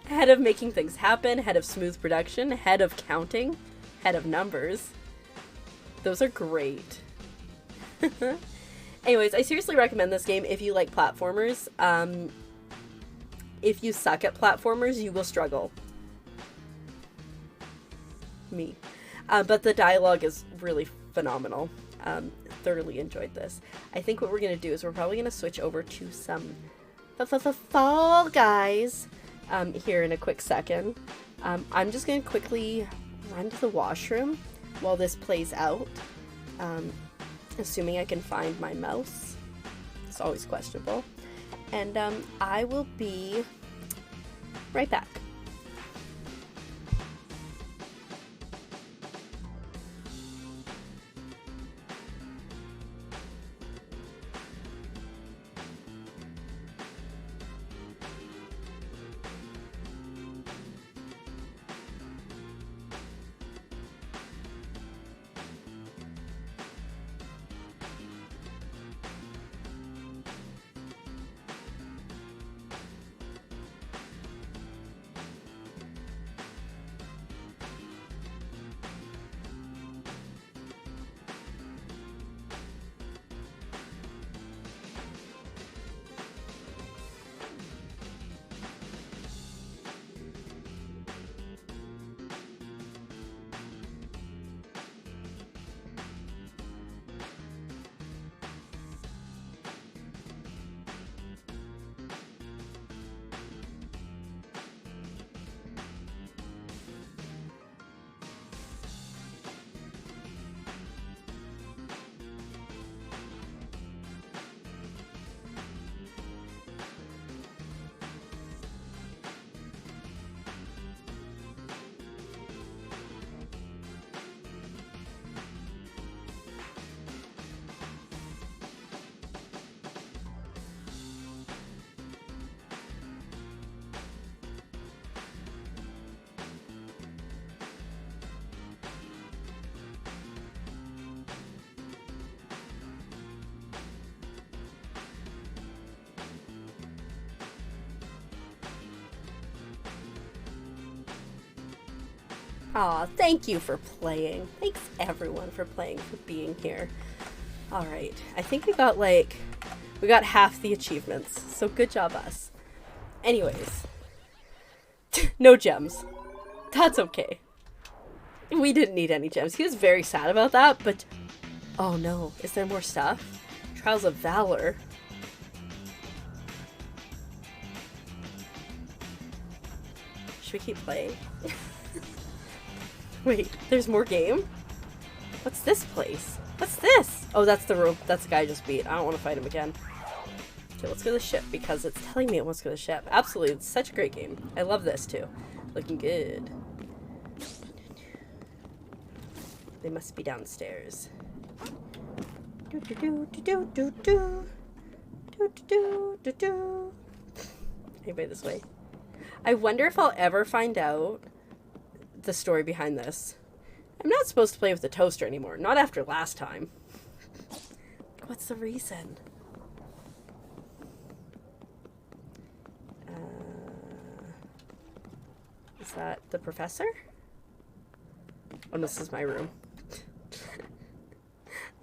Head of making things happen, head of smooth production, head of counting, head of numbers. Those are great. Anyways, I seriously recommend this game if you like platformers. If you suck at platformers, you will struggle. Me. But the dialogue is really phenomenal. Thoroughly enjoyed this. I think what we're going to do is we're probably going to switch over to some Fall Guys here in a quick second. I'm just going to quickly run to the washroom while this plays out. Assuming I can find my mouse. It's always questionable. And I will be right back. Aw, thank you for playing. Thanks everyone for playing, for being here. Alright, I think we got half the achievements, so good job us. Anyways. No gems. That's okay. We didn't need any gems. He was very sad about that, but... Oh no, is there more stuff? Trials of Valor. Should we keep playing? Wait, there's more game? What's this place? What's this? Oh, that's the rope. That's the guy I just beat. I don't want to fight him again. Okay, let's go to the ship because it's telling me it wants to go to the ship. Absolutely, it's such a great game. I love this too. Looking good. They must be downstairs. Anybody this way? I wonder if I'll ever find out the story behind this. I'm not supposed to play with the toaster anymore. Not after last time. What's the reason? Is that the professor? Oh, this is my room.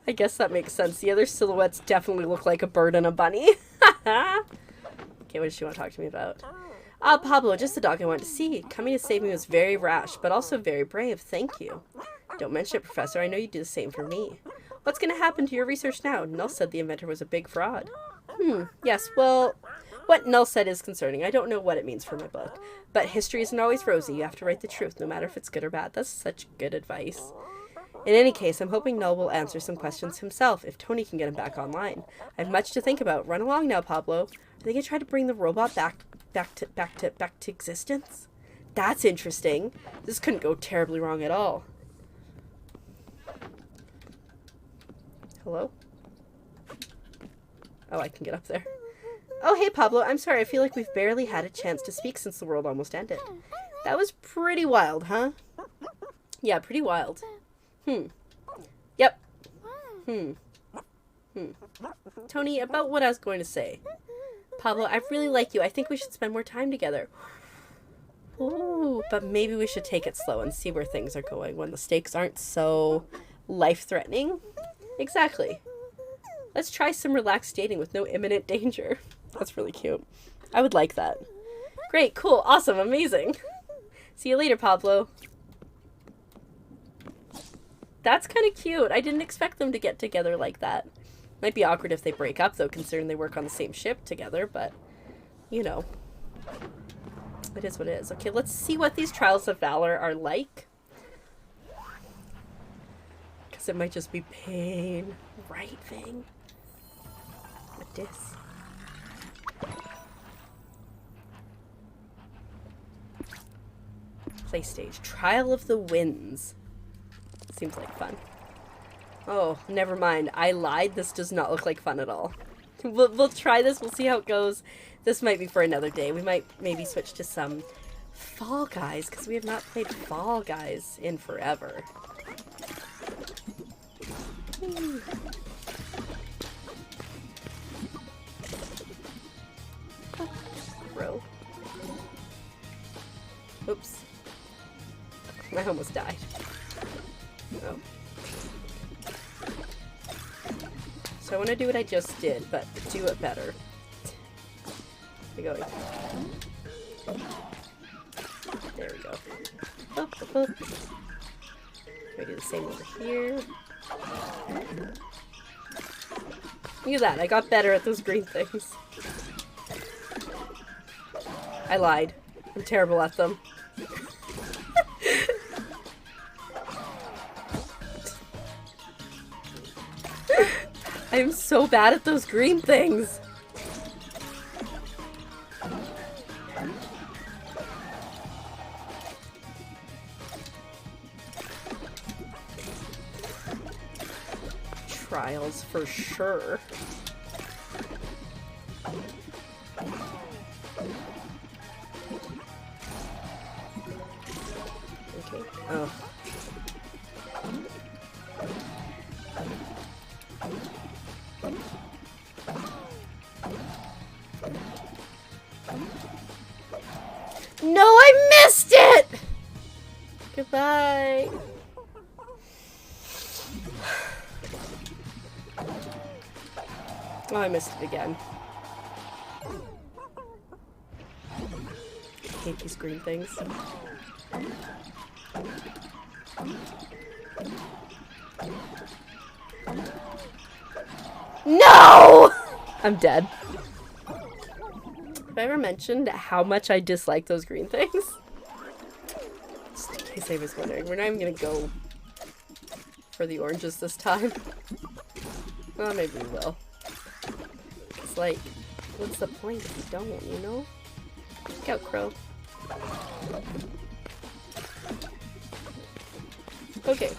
I guess that makes sense. The other silhouettes definitely look like a bird and a bunny. Okay, what does she want to talk to me about? Ah, Pablo, just the dog I wanted to see. Coming to save me was very rash, but also very brave. Thank you. Don't mention it, Professor. I know you'd do the same for me. What's going to happen to your research now? Null said the inventor was a big fraud. Yes, well, What Null said is concerning. I don't know what it means for my book. But history isn't always rosy. You have to write the truth, no matter if it's good or bad. That's such good advice. In any case, I'm hoping Null will answer some questions himself, if Tony can get him back online. I have much to think about. Run along now, Pablo. Are they gonna try to bring the robot back to existence? That's interesting. This couldn't go terribly wrong at all. Hello? Oh, I can get up there. Oh, hey, Pablo. I'm sorry. I feel like we've barely had a chance to speak since the world almost ended. That was pretty wild, huh? Yeah, pretty wild. Yep. Tony, about what I was going to say. Pablo, I really like you. I think we should spend more time together. Ooh, but maybe we should take it slow and see where things are going when the stakes aren't so life-threatening. Exactly. Let's try some relaxed dating with no imminent danger. That's really cute. I would like that. Great, cool, awesome, amazing. See you later, Pablo. That's kind of cute. I didn't expect them to get together like that. Might be awkward if they break up, though, considering they work on the same ship together, but, you know. It is what it is. Okay, let's see what these Trials of Valor are like. Because it might just be pain. Right thing. What this? Play stage. Trial of the Winds. Seems like fun. Oh, never mind. I lied. This does not look like fun at all. We'll try this. We'll see how it goes. This might be for another day. We might maybe switch to some Fall Guys, because we have not played Fall Guys in forever. Bro. Oops. I almost died. Oh. So I want to do what I just did, but do it better. Where are we going? There we go. Up, up, up. Can I do the same over here? Look at that, I got better at those green things. I lied. I'm terrible at them. I am so bad at those green things. Trials for sure. Okay. Oh. No, I missed it! Goodbye. Oh, I missed it again. I hate these green things. No! I'm dead. Have I ever mentioned how much I dislike those green things? Just in case I was wondering. We're not even gonna go for the oranges this time. Well, maybe we will. It's like, what's the point if you don't, you know? Look out, Crow. Okay.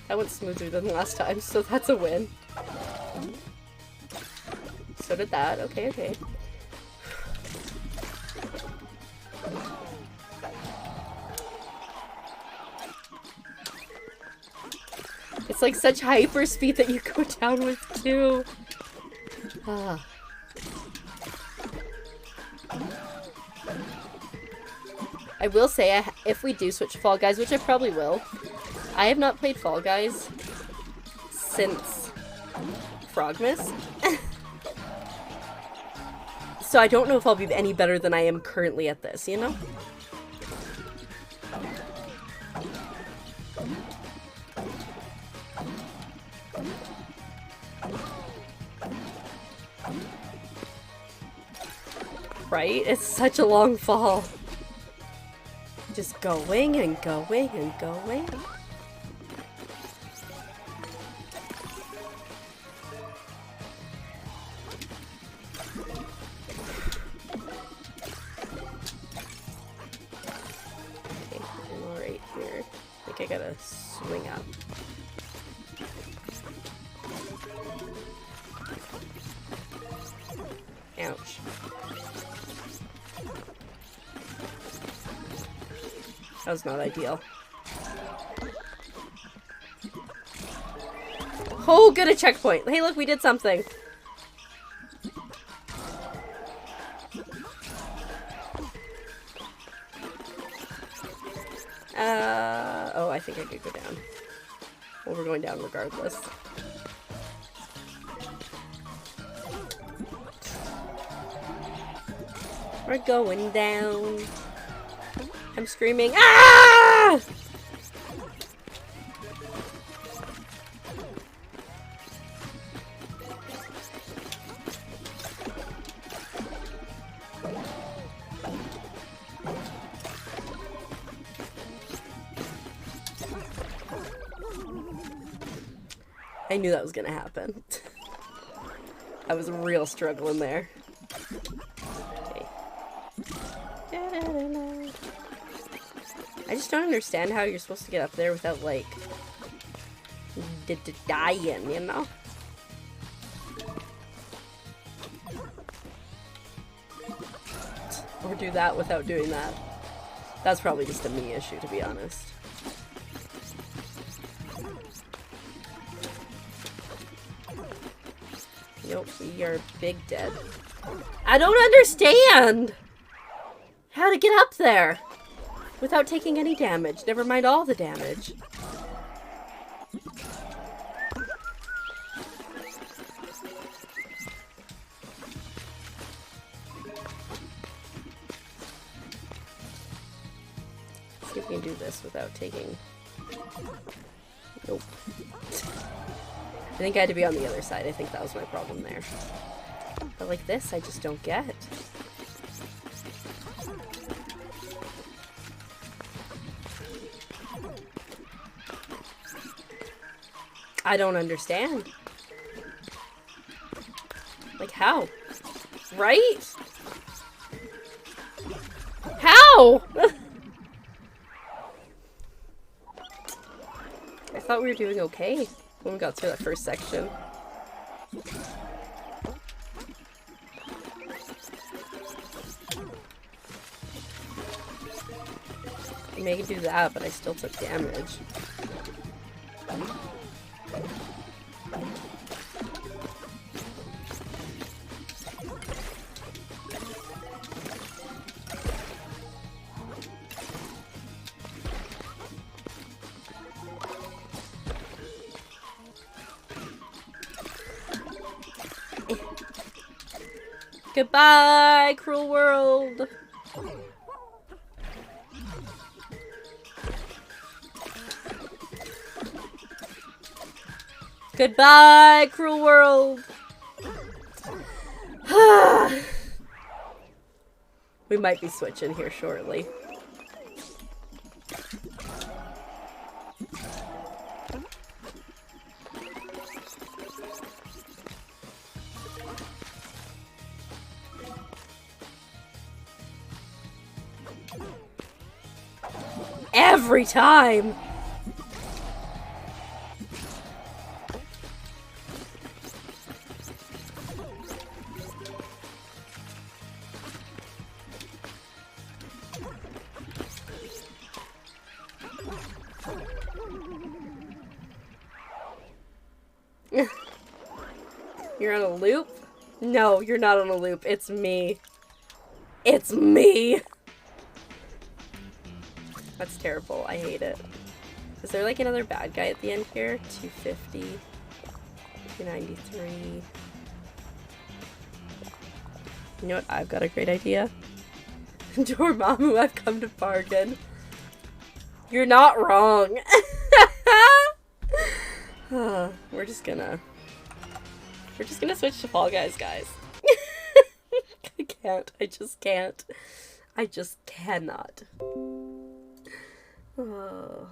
That went smoother than last time, so that's a win. So did that. Okay, okay. It's like such hyper speed that you go down with too. Ah. I will say, if we do switch to Fall Guys, which I probably will, I have not played Fall Guys since Frogmas. So I don't know if I'll be any better than I am currently at this, you know? Right? It's such a long fall. Just going and going and going. Okay, I'm alright here. I think I gotta swing up. Ouch. That was not ideal. Oh, good, a checkpoint. Hey, look, we did something. Oh, I think I could go down. Well, we're going down regardless. We're going down. I'm screaming, ah! I knew that was gonna happen. I was real struggling there. Okay. I just don't understand how you're supposed to get up there without, like, dying, you know? Or do that without doing that. That's probably just a me issue, to be honest. Nope, we are big dead. I don't understand how to get up there without taking any damage. Never mind all the damage. Let's see if we can do this without taking... Nope. I think I had to be on the other side. I think that was my problem there. But like this, I just don't get. I don't understand. Like, how? Right? How? I thought we were doing okay when we got through that first section. I may do that, but I still took damage. Goodbye, cruel world! Goodbye, cruel world! We might be switching here shortly. Every time! You're on a loop? No, you're not on a loop. It's me. It's me! That's terrible. I hate it. Is there like another bad guy at the end here? 250. 293. You know what? I've got a great idea. Dormammu, I've come to bargain. You're not wrong. We're just gonna switch to Fall Guys, guys. Again. can't. I just can't. I just cannot. Oh.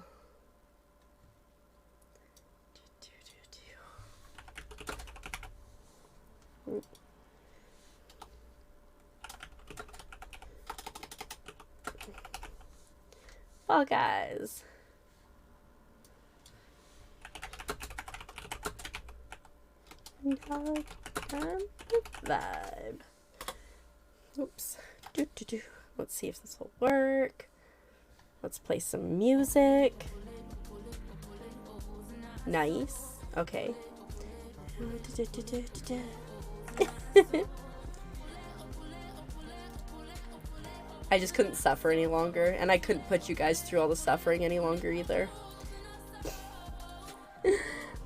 Fall Guys. Vibe. Oops. Let's see if this will work. Let's play some music. Nice. Okay. I just couldn't suffer any longer, and I couldn't put you guys through all the suffering any longer either.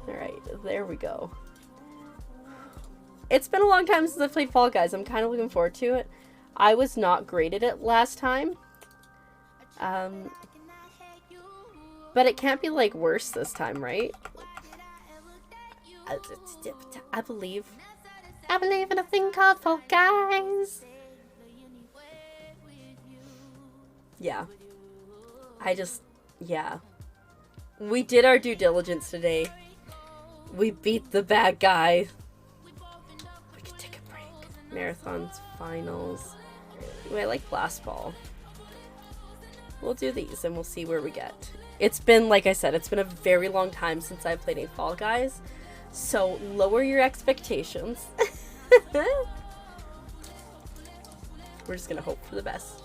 Alright, there we go. It's been a long time since I played Fall Guys. I'm kind of looking forward to it. I was not great at it last time. But it can't be, like, worse this time, right? I believe in a thing called Fall Guys. Yeah. Yeah. We did our due diligence today. We beat the bad guy. We can take a break. Marathons, finals. Ooh, I like blast ball. We'll do these and we'll see where we get. It's been, like I said, it's been a very long time since I played a Fall Guys. So lower your expectations. We're just gonna hope for the best.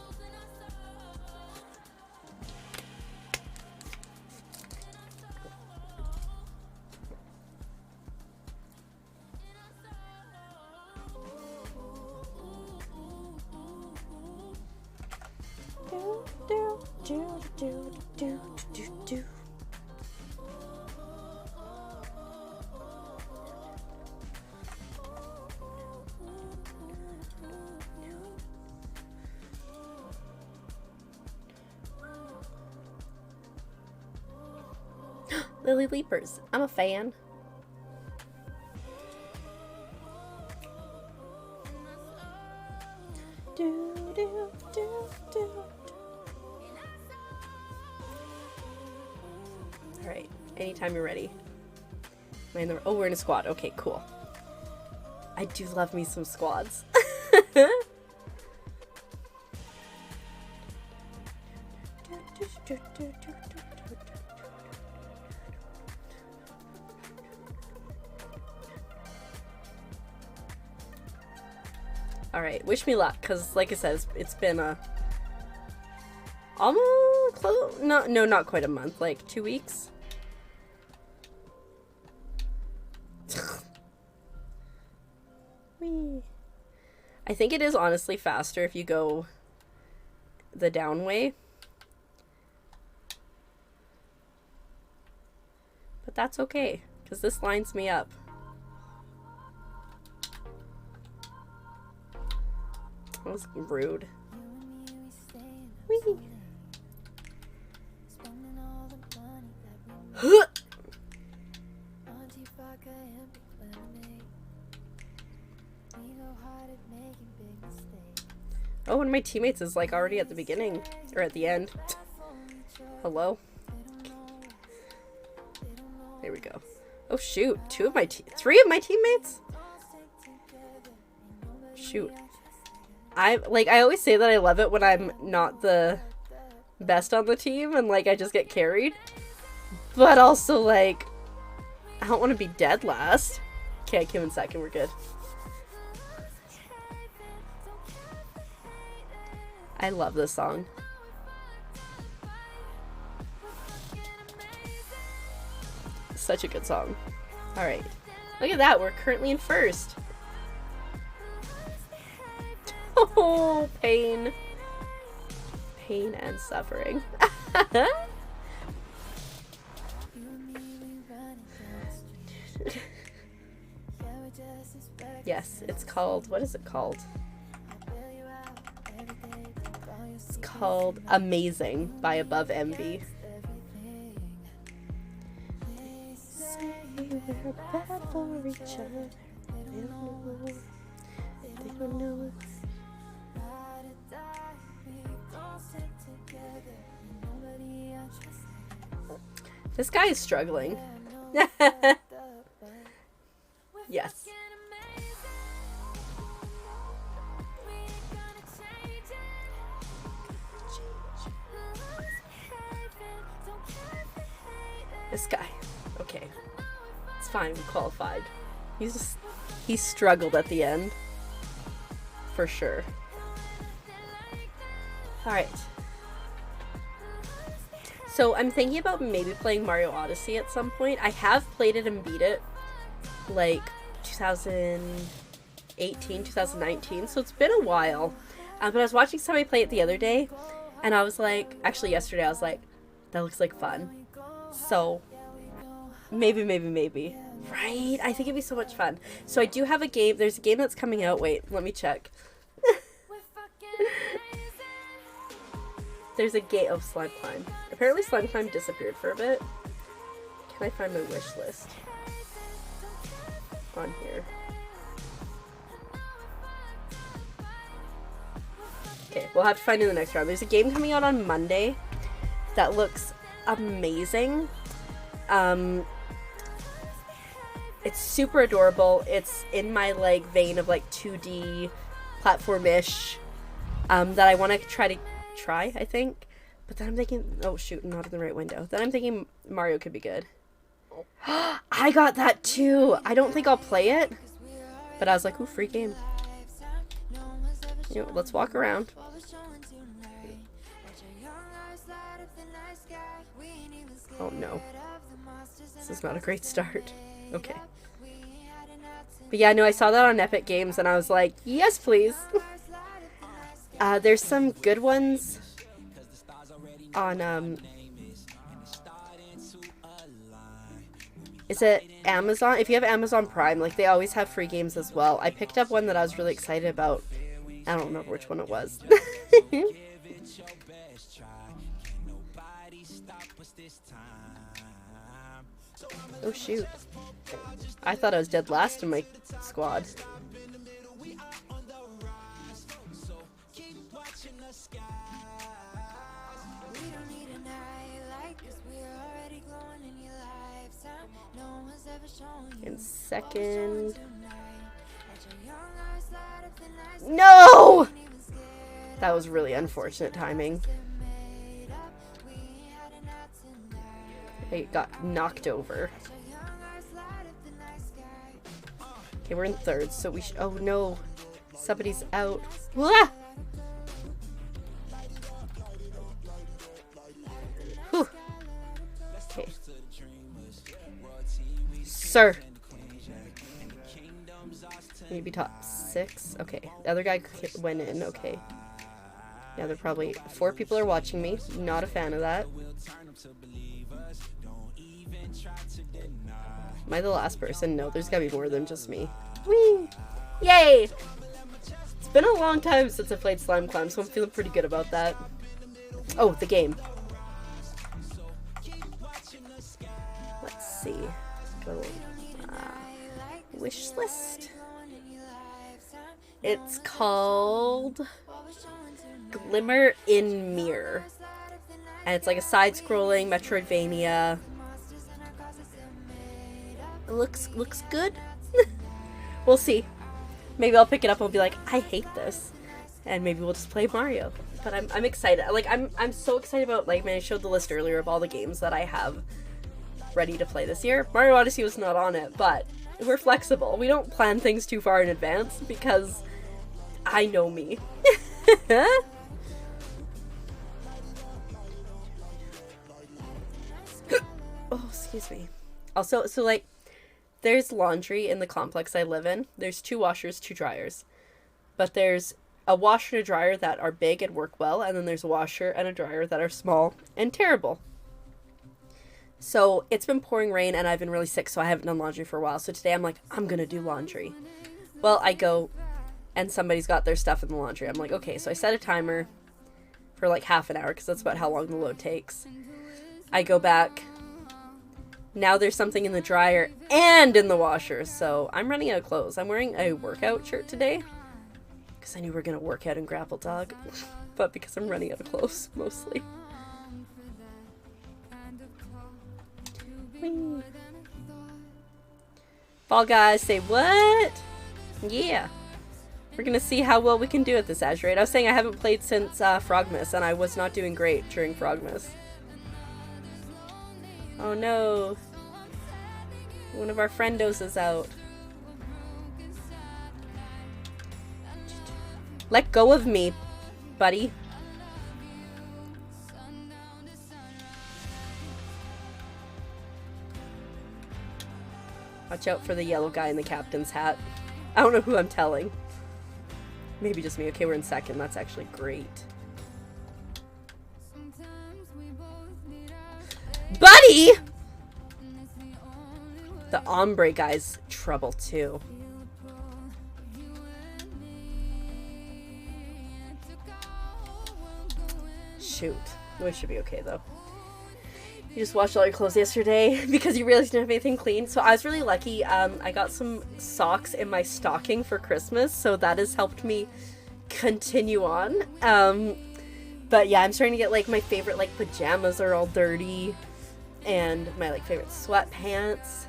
Lily Leapers. I'm a fan. Alright, anytime you're ready. Am I in the... Oh, we're in a squad. Okay, cool. I do love me some squads. Alright, wish me luck, because like I said, it's been a... almost close? No, not quite a month, like 2 weeks. Whee. I think it is honestly faster if you go the down way. But that's okay, because this lines me up. That was rude. Whee. Oh, one of my teammates is like already at the beginning or at the end. Hello. There we go. Oh shoot, three of my teammates? Shoot. I always say that I love it when I'm not the best on the team and like I just get carried. But also like I don't want to be dead last. Okay, I came in second, we're good. I love this song. Such a good song. Alright. Look at that, we're currently in first. Oh, pain. Pain and suffering. Yes, it's called, what is it called? It's called Amazing by Above Envy. Say we're bad for each other. They don't know. This guy is struggling. Yes. This guy. Okay. It's fine, we qualified. He struggled at the end. For sure. Alright. So I'm thinking about maybe playing Mario Odyssey at some point. I have played it and beat it like 2018, 2019, so it's been a while. But I was watching somebody play it the other day, and I was like, actually yesterday, I was like, that looks like fun. So maybe. Right? I think it'd be so much fun. So I do have a game. There's a game that's coming out. Wait, let me check. There's a game. Oh, Slime Climb. Apparently Slime Climb disappeared for a bit. Can I find my wish list on here? Okay, we'll have to find it in the next round. There's a game coming out on Monday that looks amazing. It's super adorable. It's in my like vein of like 2D platform-ish that I want to try, I think. But then I'm thinking, oh shoot, not in the right window. Then I'm thinking Mario could be good. I got that too. I don't think I'll play it, but I was like, ooh, free game. You know, let's walk around. Oh no. This is not a great start. Okay. But yeah, no, I saw that on Epic Games and I was like, yes, please. There's some good ones on, is it Amazon? If you have Amazon Prime, like, they always have free games as well. I picked up one that I was really excited about. I don't remember which one it was. Oh, shoot. I thought I was dead last in my squad. In second. No! That was really unfortunate timing. I got knocked over. Okay, we're in third, so we should. Oh no. Somebody's out. Ah! Whew. Okay. Sir. Maybe top 6. Okay. The other guy went in. Okay. Yeah, they're probably 4 people are watching me. Not a fan of that. Am I the last person? No, there's gotta be more than just me. Whee! Yay! It's been a long time since I played Slime Climb, so I'm feeling pretty good about that. Oh, the game. Let's see. Go. Wish list. It's called Glimmer in Mirror. And it's like a side-scrolling Metroidvania. It looks good. We'll see. Maybe I'll pick it up and I'll be like, I hate this. And maybe we'll just play Mario. But I'm excited. Like I'm so excited about, like, I showed the list earlier of all the games that I have ready to play this year. Mario Odyssey was not on it, but we're flexible. We don't plan things too far in advance because I know me. Oh, excuse me. Also, so like, there's laundry in the complex I live in. There's 2 washers, 2 dryers. But there's a washer and a dryer that are big and work well, and then there's a washer and a dryer that are small and terrible. So it's been pouring rain and I've been really sick, so I haven't done laundry for a while. So today I'm like, I'm gonna do laundry. Well, I go and somebody's got their stuff in the laundry. I'm like, okay, so I set a timer for like half an hour because that's about how long the load takes. I go back. Now there's something in the dryer and in the washer, so I'm running out of clothes. I'm wearing a workout shirt today because I knew we were going to work out in Grapple Dog, but because I'm running out of clothes, mostly. Whee. Fall Guys, say what? Yeah. We're gonna see how well we can do at this Azure. I was saying I haven't played since Frogmas, and I was not doing great during Frogmas. Oh no. One of our friendos is out. Let go of me, buddy. Watch out for the yellow guy in the captain's hat. I don't know who I'm telling. Maybe just me. Okay, we're in second. That's actually great. Buddy! The ombre guy's trouble too. Shoot. We should be okay though. You just washed all your clothes yesterday because you realized you didn't have anything clean. So I was really lucky. I got some socks in my stocking for Christmas, so that has helped me continue on. But yeah, I'm starting to get like my favorite like pajamas are all dirty, and my like favorite sweatpants.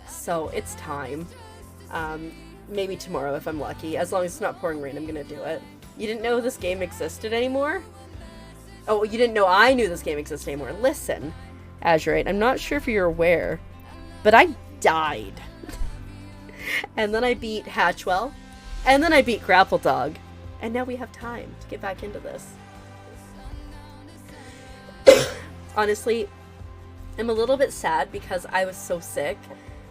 So it's time. Maybe tomorrow if I'm lucky. As long as it's not pouring rain, I'm gonna do it. You didn't know this game existed anymore? Oh, you didn't know I knew this game existed anymore. Listen, Azurite, I'm not sure if you're aware, but I died. And then I beat Hatchwell, and then I beat Grapple Dog, and now we have time to get back into this. Honestly, I'm a little bit sad because I was so sick.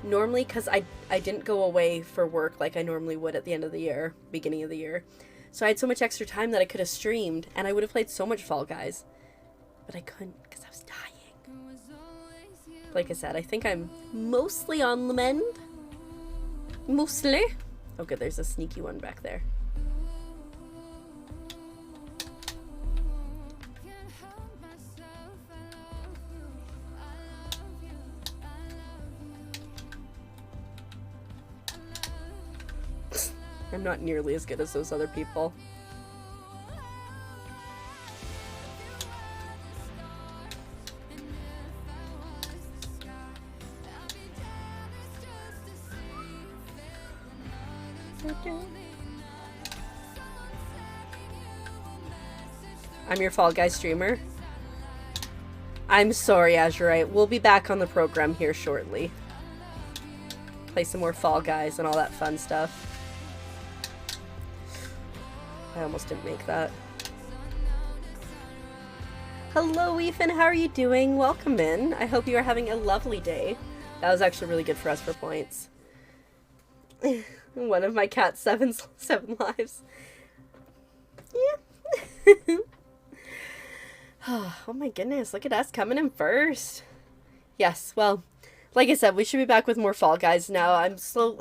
Normally, because I didn't go away for work like I normally would at the end of the year, beginning of the year. So I had so much extra time that I could have streamed, and I would have played so much Fall Guys. But I couldn't because I was dying. Like I said, I think I'm mostly on the mend. Mostly. Oh good, there's a sneaky one back there. I'm not nearly as good as those other people. I'm your Fall Guys streamer. I'm sorry, Azurite. We'll be back on the program here shortly. Play some more Fall Guys and all that fun stuff. I almost didn't make that. Hello, Ethan. How are you doing? Welcome in. I hope you are having a lovely day. That was actually really good for us for points. One of my cat's seven lives. Yeah. Oh my goodness. Look at us coming in first. Yes. Well, like I said, we should be back with more Fall Guys now. I'm so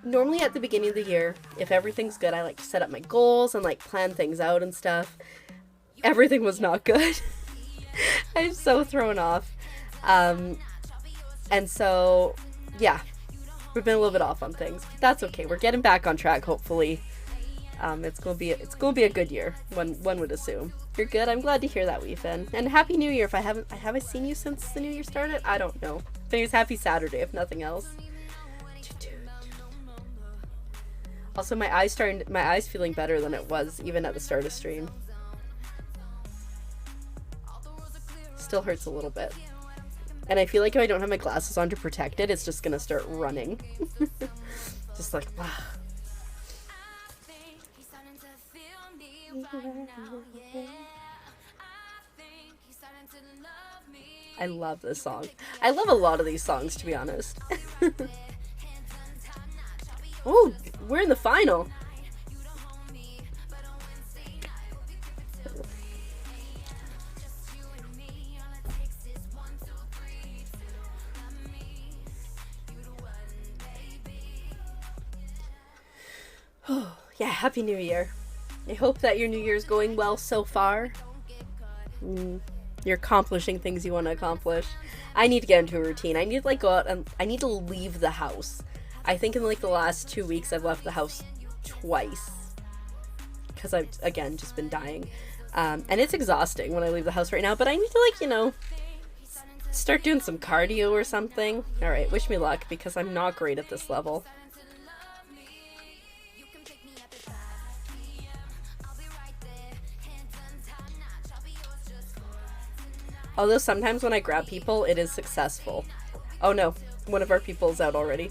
normally at the beginning of the year, if everything's good, I like to set up my goals and like plan things out and stuff. Everything was not good. I'm so thrown off. And so, yeah, we've been a little bit off on things. But that's okay. We're getting back on track, hopefully. It's gonna be a good year. One would assume. You're good. I'm glad to hear that, Weefin. And Happy New Year. If I haven't seen you since the New Year started. I don't know. I think it's Happy Saturday, if nothing else. Also, my eyes feeling better than it was even at the start of stream. Still hurts a little bit. And I feel like if I don't have my glasses on to protect it, it's just gonna start running. Just like, wow. I love this song. I love a lot of these songs, to be honest. Oh, we're in the final. Oh, yeah, Happy New Year. I hope that your New Year is going well so far. You're accomplishing things you want to accomplish. I need to get into a routine. I need to like go out and I need to leave the house. I think in like the last 2 weeks I've left the house twice because I've again just been dying, and it's exhausting when I leave the house right now, but I need to like, you know, start doing some cardio or something. Alright, wish me luck, because I'm not great at this level. Although sometimes when I grab people, it is successful. Oh no, one of our people is out already.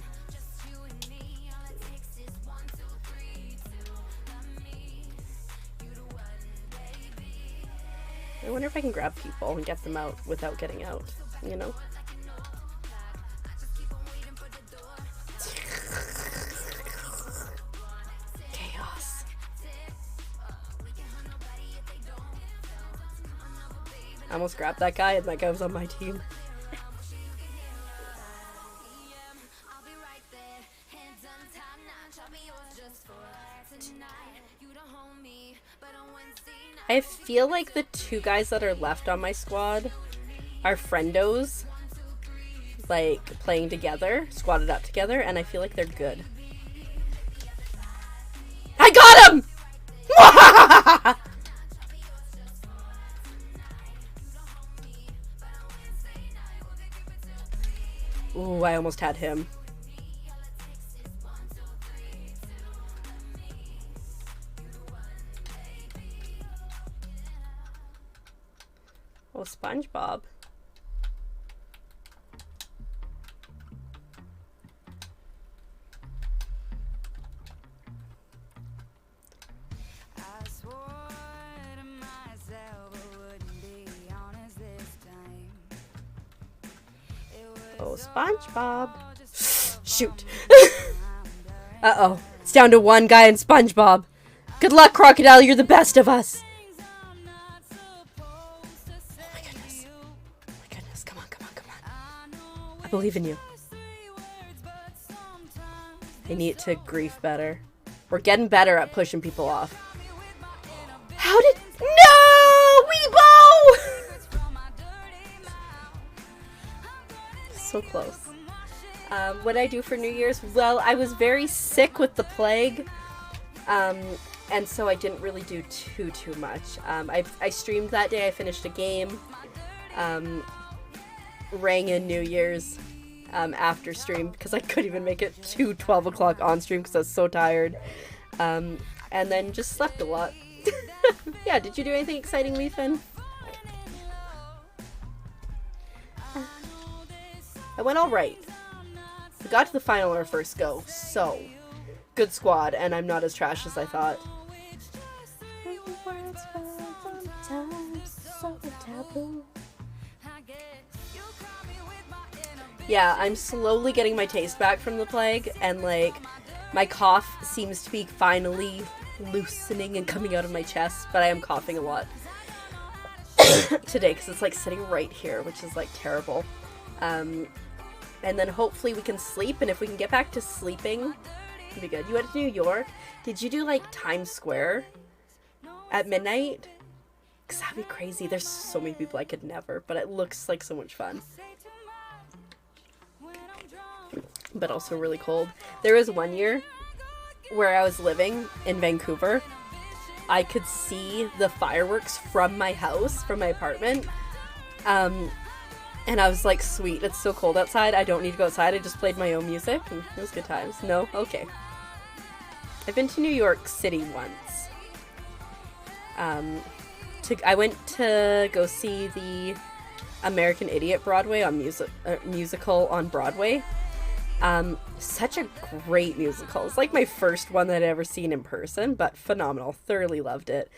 I wonder if I can grab people and get them out without getting out, you know? Chaos. I almost grabbed that guy and that guy was on my team. I feel like the two guys that are left on my squad are friendos, like playing together, squatted up together, and I feel like they're good. I got him! Ooh, I almost had him. Oh, SpongeBob. Oh, SpongeBob. Shoot. Uh-oh. It's down to one guy in SpongeBob. Good luck, Crocodile. You're the best of us. I believe in you. I need to grief better. We're getting better at pushing people off. How did... No! Weebo! So close. What did I do for New Year's? Well, I was very sick with the plague. And so I didn't really do too much. I streamed that day. I finished a game. Rang in New Year's after stream because I couldn't even make it to 12 o'clock on stream because I was so tired. And then just slept a lot. Yeah, did you do anything exciting, Leafin? I went alright. We got to the final on our first go, so good squad, and I'm not as trash as I thought. Yeah, I'm slowly getting my taste back from the plague, and like my cough seems to be finally loosening and coming out of my chest, but I am coughing a lot today because it's like sitting right here, which is like terrible. And then hopefully we can sleep, and if we can get back to sleeping, it'll be good. You went to New York? Did you do like Times Square at midnight? Because that'd be crazy. There's so many people I could never, but it looks like so much fun. But also really cold. There was one year where I was living in Vancouver. I could see the fireworks from my house, from my apartment. And I was like, sweet, it's so cold outside. I don't need to go outside. I just played my own music and it was good times. No? Okay. I've been to New York City once. I went to go see the American Idiot Broadway on musical on Broadway. Such a great musical. It's like my first one that I'd ever seen in person, but phenomenal. Thoroughly loved it.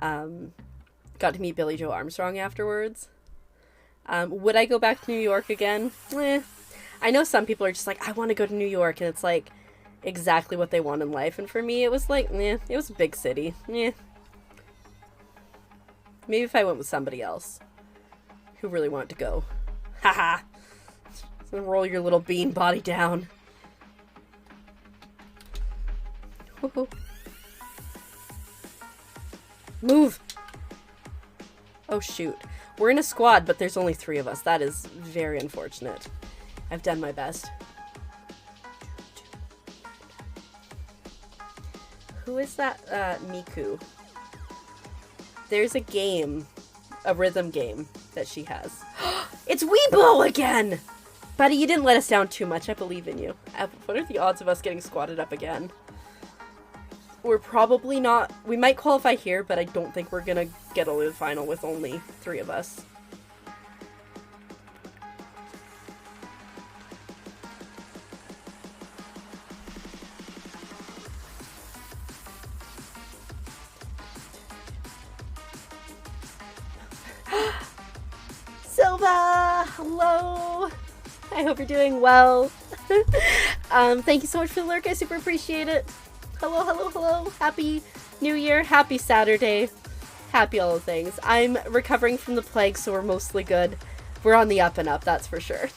Got to meet Billie Joe Armstrong afterwards. Would I go back to New York again? I know some people are just like, I want to go to New York, and it's like exactly what they want in life. And for me, it was like, it was a big city. Maybe if I went with somebody else who really wanted to go. Haha. So roll your little bean body down. Woohoo. Move! Oh shoot. We're in a squad, but there's only 3 of us. That is very unfortunate. I've done my best. Who is that? Miku. There's a game, a rhythm game, that she has. It's Weebo again! Buddy, you didn't let us down too much. I believe in you. What are the odds of us getting squatted up again? We're probably not... We might qualify here, but I don't think we're gonna get all the way to the final with only 3 of us. Silva! Hello! I hope you're doing well. Thank you so much for the lurk. I super appreciate it. Hello, hello, hello. Happy New Year. Happy Saturday. Happy all the things. I'm recovering from the plague, so we're mostly good. We're on the up and up, that's for sure.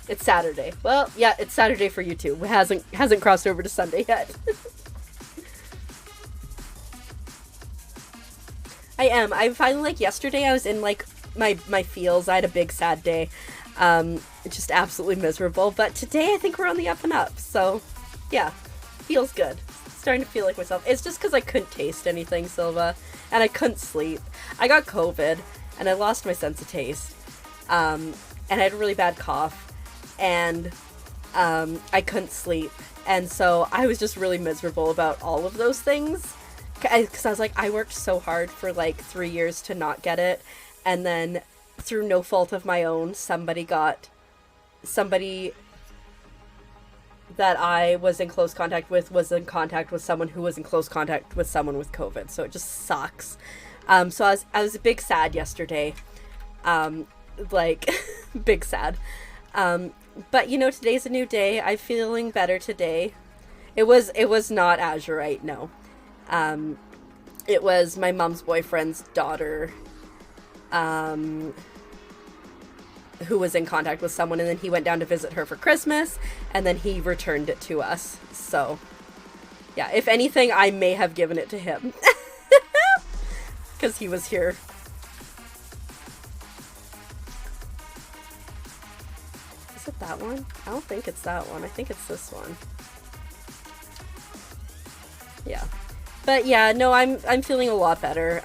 It's Saturday. Well, yeah, it's Saturday for you too. It hasn't crossed over to Sunday yet. I am. I finally, like, yesterday I was in, like, my feels. I had a big sad day. Just absolutely miserable. But today I think we're on the up and up. So, yeah. Feels good. Starting to feel like myself. It's just because I couldn't taste anything, Silva. And I couldn't sleep. I got COVID. And I lost my sense of taste. And I had a really bad cough. And I couldn't sleep. And so I was just really miserable about all of those things. Because I was like, I worked so hard for like 3 years to not get it, and then through no fault of my own, somebody that I was in close contact with was in contact with someone who was in close contact with someone with COVID, so it just sucks. So I was a big sad yesterday, like big sad. But you know, today's a new day. I'm feeling better today. It was not Azurite, no. It was my mom's boyfriend's daughter, who was in contact with someone, and then he went down to visit her for Christmas, and then he returned it to us. So, yeah, if anything, I may have given it to him. Because he was here. Is it that one? I don't think it's that one. I think it's this one. Yeah. But yeah, no, I'm feeling a lot better.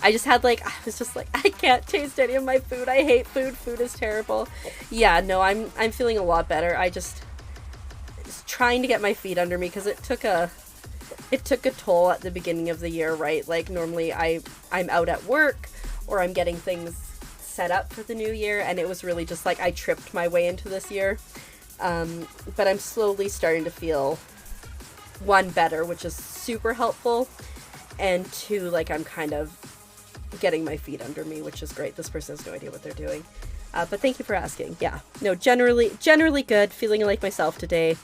I just had I was just like, I can't taste any of my food. I hate food. Food is terrible. Yeah, no, I'm feeling a lot better. I just trying to get my feet under me because it took a toll at the beginning of the year, right? Like normally I'm out at work or I'm getting things set up for the new year, and it was really just like I tripped my way into this year. But I'm slowly starting to feel, one, better, which is super helpful, and two, like I'm kind of getting my feet under me, which is great. This person has no idea what they're doing. But thank you for asking. Yeah, no, generally good, feeling like myself today.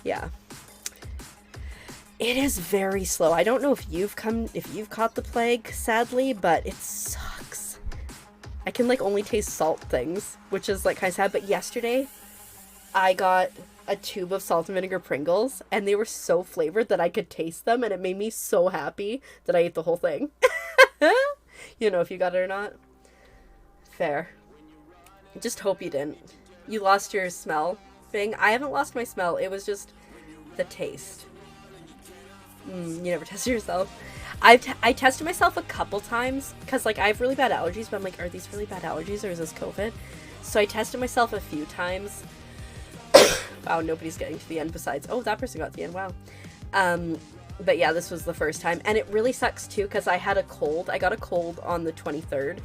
Yeah. It is very slow. I don't know if you've caught the plague, sadly, but it sucks. I can only taste salt things, which is kind of sad, but yesterday I got a tube of salt and vinegar Pringles, and they were so flavored that I could taste them, and it made me so happy that I ate the whole thing. You know if you got it or not. Fair. I just hope you didn't. You lost your smell thing. I haven't lost my smell. It was just the taste. You never tested yourself. I tested myself a couple times because I have really bad allergies, but I'm like, are these really bad allergies or is this COVID? So I tested myself a few times. Wow, nobody's getting to the end besides... Oh, that person got to the end, wow. But yeah, this was the first time. And it really sucks, too, because I had a cold. I got a cold on the 23rd.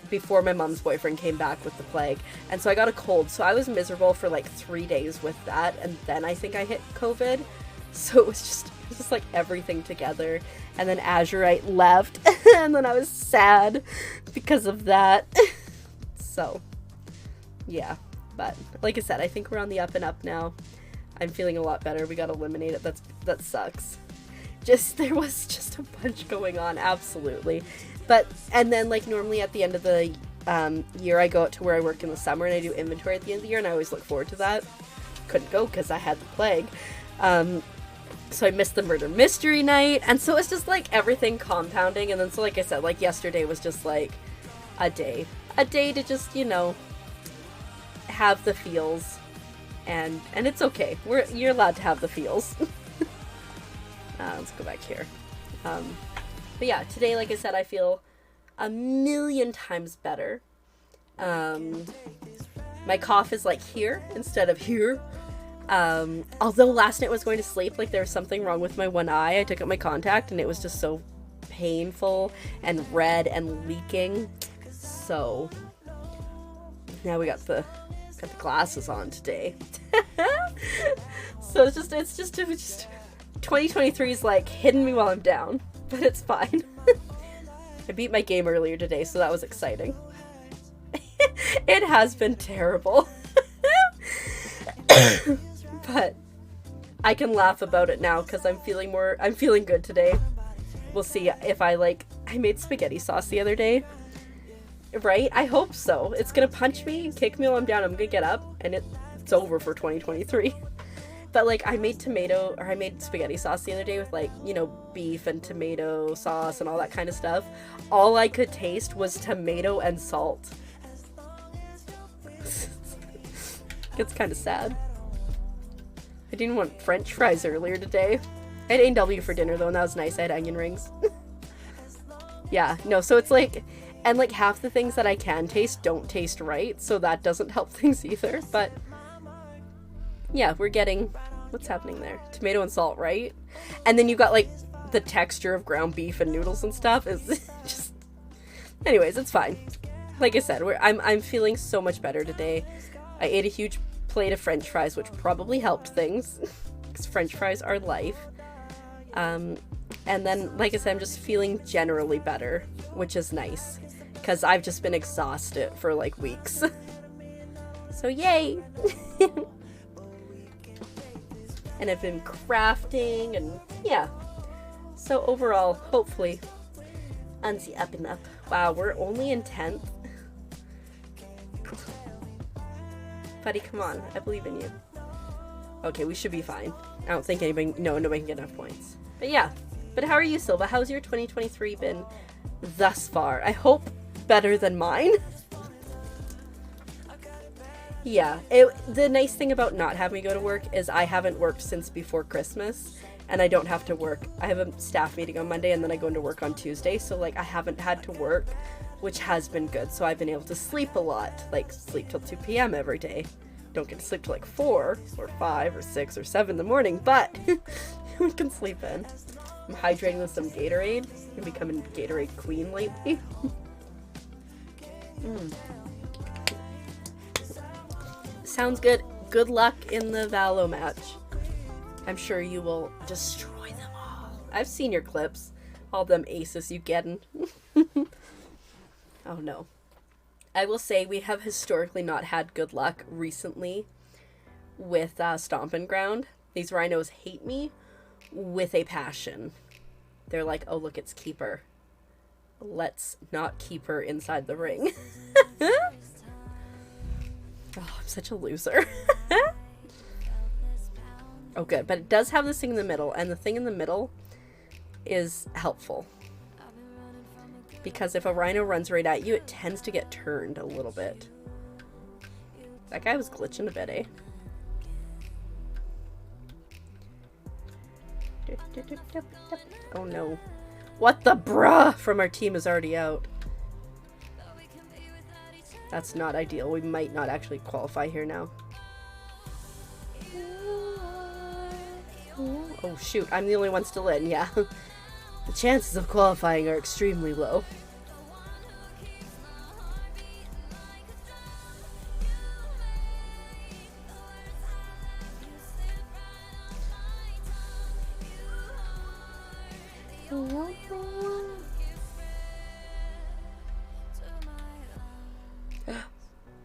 Before my mom's boyfriend came back with the plague. And so I got a cold. So I was miserable for 3 days with that. And then I think I hit COVID. So it was just everything together. And then Azurite left. And then I was sad because of that. So, yeah. But like I said, I think we're on the up and up now. I'm feeling a lot better. We got eliminated. That sucks. There was just a bunch going on. Absolutely. And then normally at the end of the year, I go out to where I work in the summer and I do inventory at the end of the year, and I always look forward to that. Couldn't go because I had the plague. So I missed the murder mystery night. And so it's just everything compounding. And then so like I said, yesterday was just a day to just, have the feels, and it's okay. You're allowed to have the feels. Let's go back here. But yeah, today, like I said, I feel a million times better. My cough is like here instead of here. Although last night I was going to sleep, like there was something wrong with my one eye. I took out my contact and it was just so painful and red and leaking. So now we got the glasses on today. So it's just 2023 is like hitting me while I'm down, but it's fine. I beat my game earlier today, so that was exciting. It has been terrible. But I can laugh about it now because I'm feeling good today. We'll see if I made spaghetti sauce the other day. Right? I hope so. It's gonna punch me and kick me while I'm down. I'm gonna get up and it's over for 2023. But I made spaghetti sauce the other day with beef and tomato sauce and all that kind of stuff. All I could taste was tomato and salt. It's kind of sad. I didn't want French fries earlier today. I had A&W for dinner though, and that was nice. I had onion rings. Yeah, no, so it's and half the things that I can taste don't taste right, so that doesn't help things either. But yeah, we're getting, what's happening there? Tomato and salt, right? And then you got the texture of ground beef and noodles and stuff is just, anyways, it's fine. Like I said, I'm feeling so much better today. I ate a huge plate of French fries, which probably helped things because French fries are life. And then, like I said, I'm just feeling generally better, which is nice because I've just been exhausted for weeks. So yay! And I've been crafting and yeah. So overall, hopefully, on the up and up. Wow, we're only in 10th. Buddy, come on. I believe in you. Okay, we should be fine. I don't think nobody can get enough points. But yeah. But how are you, Silva? How's your 2023 been thus far? I hope better than mine. Yeah. The nice thing about not having to go to work is I haven't worked since before Christmas. And I don't have to work. I have a staff meeting on Monday and then I go into work on Tuesday. So I haven't had to work, which has been good. So I've been able to sleep a lot. Sleep till 2 p.m. every day. Don't get to sleep till 4 or 5 or 6 or 7 in the morning, but we can sleep in. I'm hydrating with some Gatorade. I'm becoming Gatorade queen lately. Sounds good. Good luck in the Valo match. I'm sure you will destroy them all. I've seen your clips. All them aces you gettin'. Oh no. I will say we have historically not had good luck recently with Stompin' Ground. These rhinos hate me with a passion. They're like, oh look, it's Keeper. Let's not keep her inside the ring. Oh, I'm such a loser. Oh good, but it does have this thing in the middle, and the thing in the middle is helpful. Because if a rhino runs right at you, it tends to get turned a little bit. That guy was glitching a bit, eh? Oh no. What the bruh from our team is already out. That's not ideal. We might not actually qualify here now. Oh shoot, I'm the only one still in, yeah. The chances of qualifying are extremely low.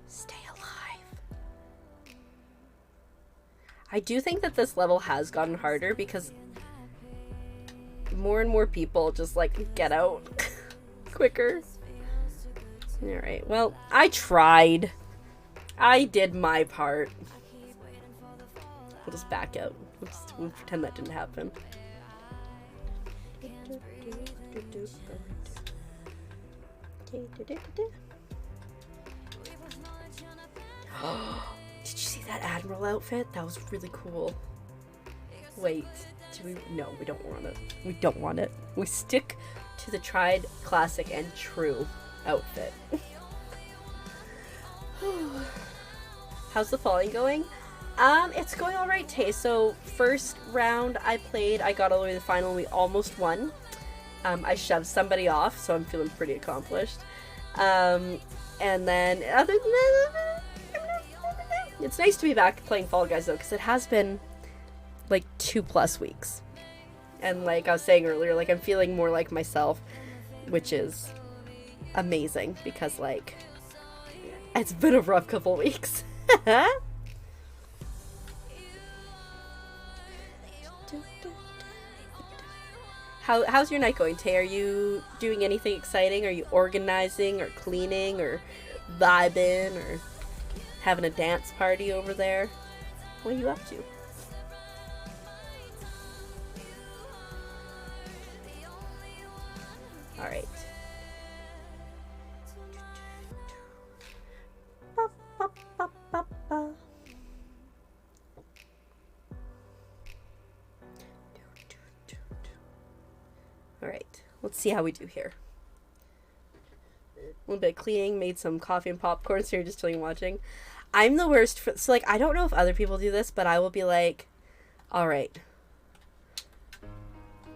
Stay alive. I do think that this level has gotten harder because more and more people just get out quicker. Alright, well, I tried. I did my part. We'll just back out. We'll pretend that didn't happen. Did you see that Admiral outfit? That was really cool. Wait, no, we don't want it. We don't want it. We stick to to the tried, classic, and true outfit. How's the falling going? It's going alright, Tay. So, first round I played, I got all the way to the final and we almost won. I shoved somebody off, so I'm feeling pretty accomplished. And then, other than that, it's nice to be back playing Fall Guys, though, because it has been, like, 2+ weeks. And like I was saying earlier, like, I'm feeling more like myself, which is amazing, because, like, it's been a rough couple weeks. How's your night going, Tay? Are you doing anything exciting? Are you organizing or cleaning or vibing or having a dance party over there? What are you up to? Alright. Alright, let's see how we do here. A little bit of cleaning, made some coffee and popcorn, so you're just chilling and watching. I'm the worst for, so like, I don't know if other people do this, but I will be like, alright,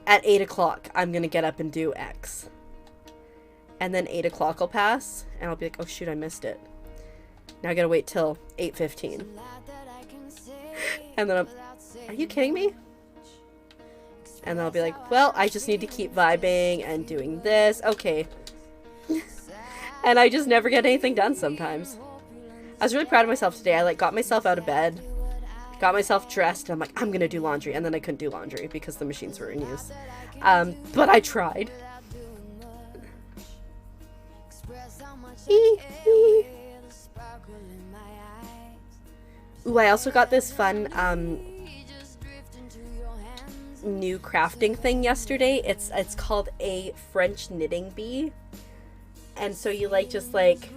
at 8 o'clock, I'm gonna get up and do X. And then 8 o'clock will pass, and I'll be like, oh shoot, I missed it. Now I gotta wait till 8:15. And then are you kidding me? And then I'll be like, well, I just need to keep vibing and doing this. Okay. And I just never get anything done sometimes. I was really proud of myself today. I, like, got myself out of bed, got myself dressed, and I'm like, I'm gonna do laundry. And then I couldn't do laundry because the machines were in use. But I tried. Ooh, I also got this fun, new crafting thing yesterday. It's called a French knitting bee. And so you, like, just, like,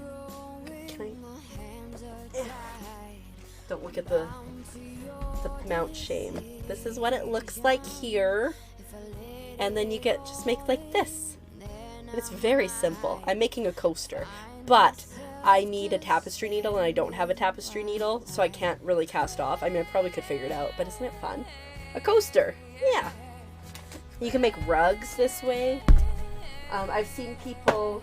don't look at the Mount Shame. This is what it looks like here. And then you just make like this. And it's very simple. I'm making a coaster, but I need a tapestry needle and I don't have a tapestry needle, so I can't really cast off. I mean, I probably could figure it out, but isn't it fun? A coaster. Yeah. You can make rugs this way. I've seen people,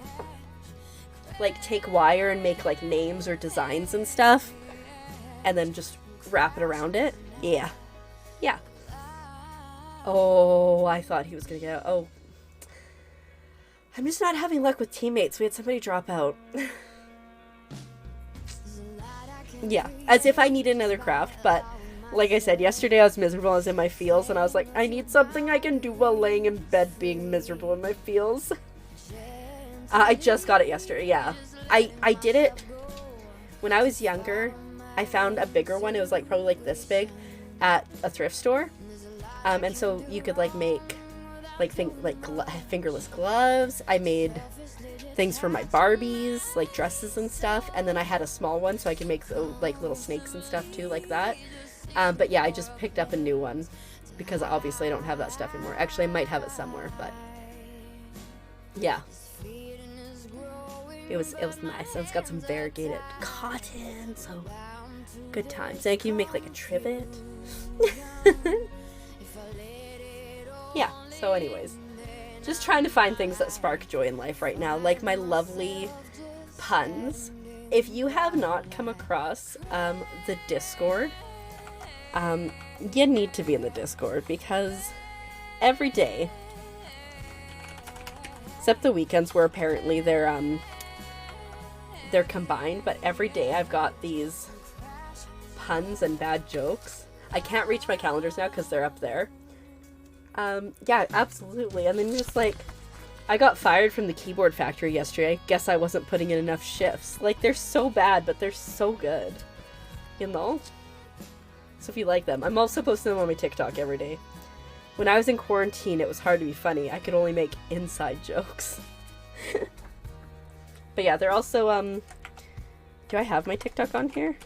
like, take wire and make, like, names or designs and stuff, and then just wrap it around it. Yeah. Yeah. Oh, I thought he was gonna get out. Oh. I'm just not having luck with teammates. We had somebody drop out. Yeah. As if I needed another craft, but like I said, yesterday I was miserable. I was in my feels, and I was like, I need something I can do while laying in bed being miserable in my feels. I just got it yesterday, yeah. I did it when I was younger. I found a bigger one. It was like probably like this big at a thrift store. And so you could like make like fingerless gloves. I made things for my Barbies, like dresses and stuff. And then I had a small one so I could make like little snakes and stuff too, like that. But yeah, I just picked up a new one because obviously I don't have that stuff anymore. Actually, I might have it somewhere, but yeah. It was nice. It's got some variegated cotton, so good times. And I can make like a trivet. Yeah, so anyways, just trying to find things that spark joy in life right now, like my lovely puns. If you have not come across the Discord, you need to be in the Discord, because every day, except the weekends where apparently they're combined, but every day I've got these puns and bad jokes. I can't reach my calendars now because they're up there. Yeah, absolutely. And then just like, I got fired from the keyboard factory yesterday. Guess I wasn't putting in enough shifts. Like, they're so bad, but they're so good. You know? So if you like them. I'm also posting them on my TikTok every day. When I was in quarantine, it was hard to be funny. I could only make inside jokes. But yeah, they're also, do I have my TikTok on here?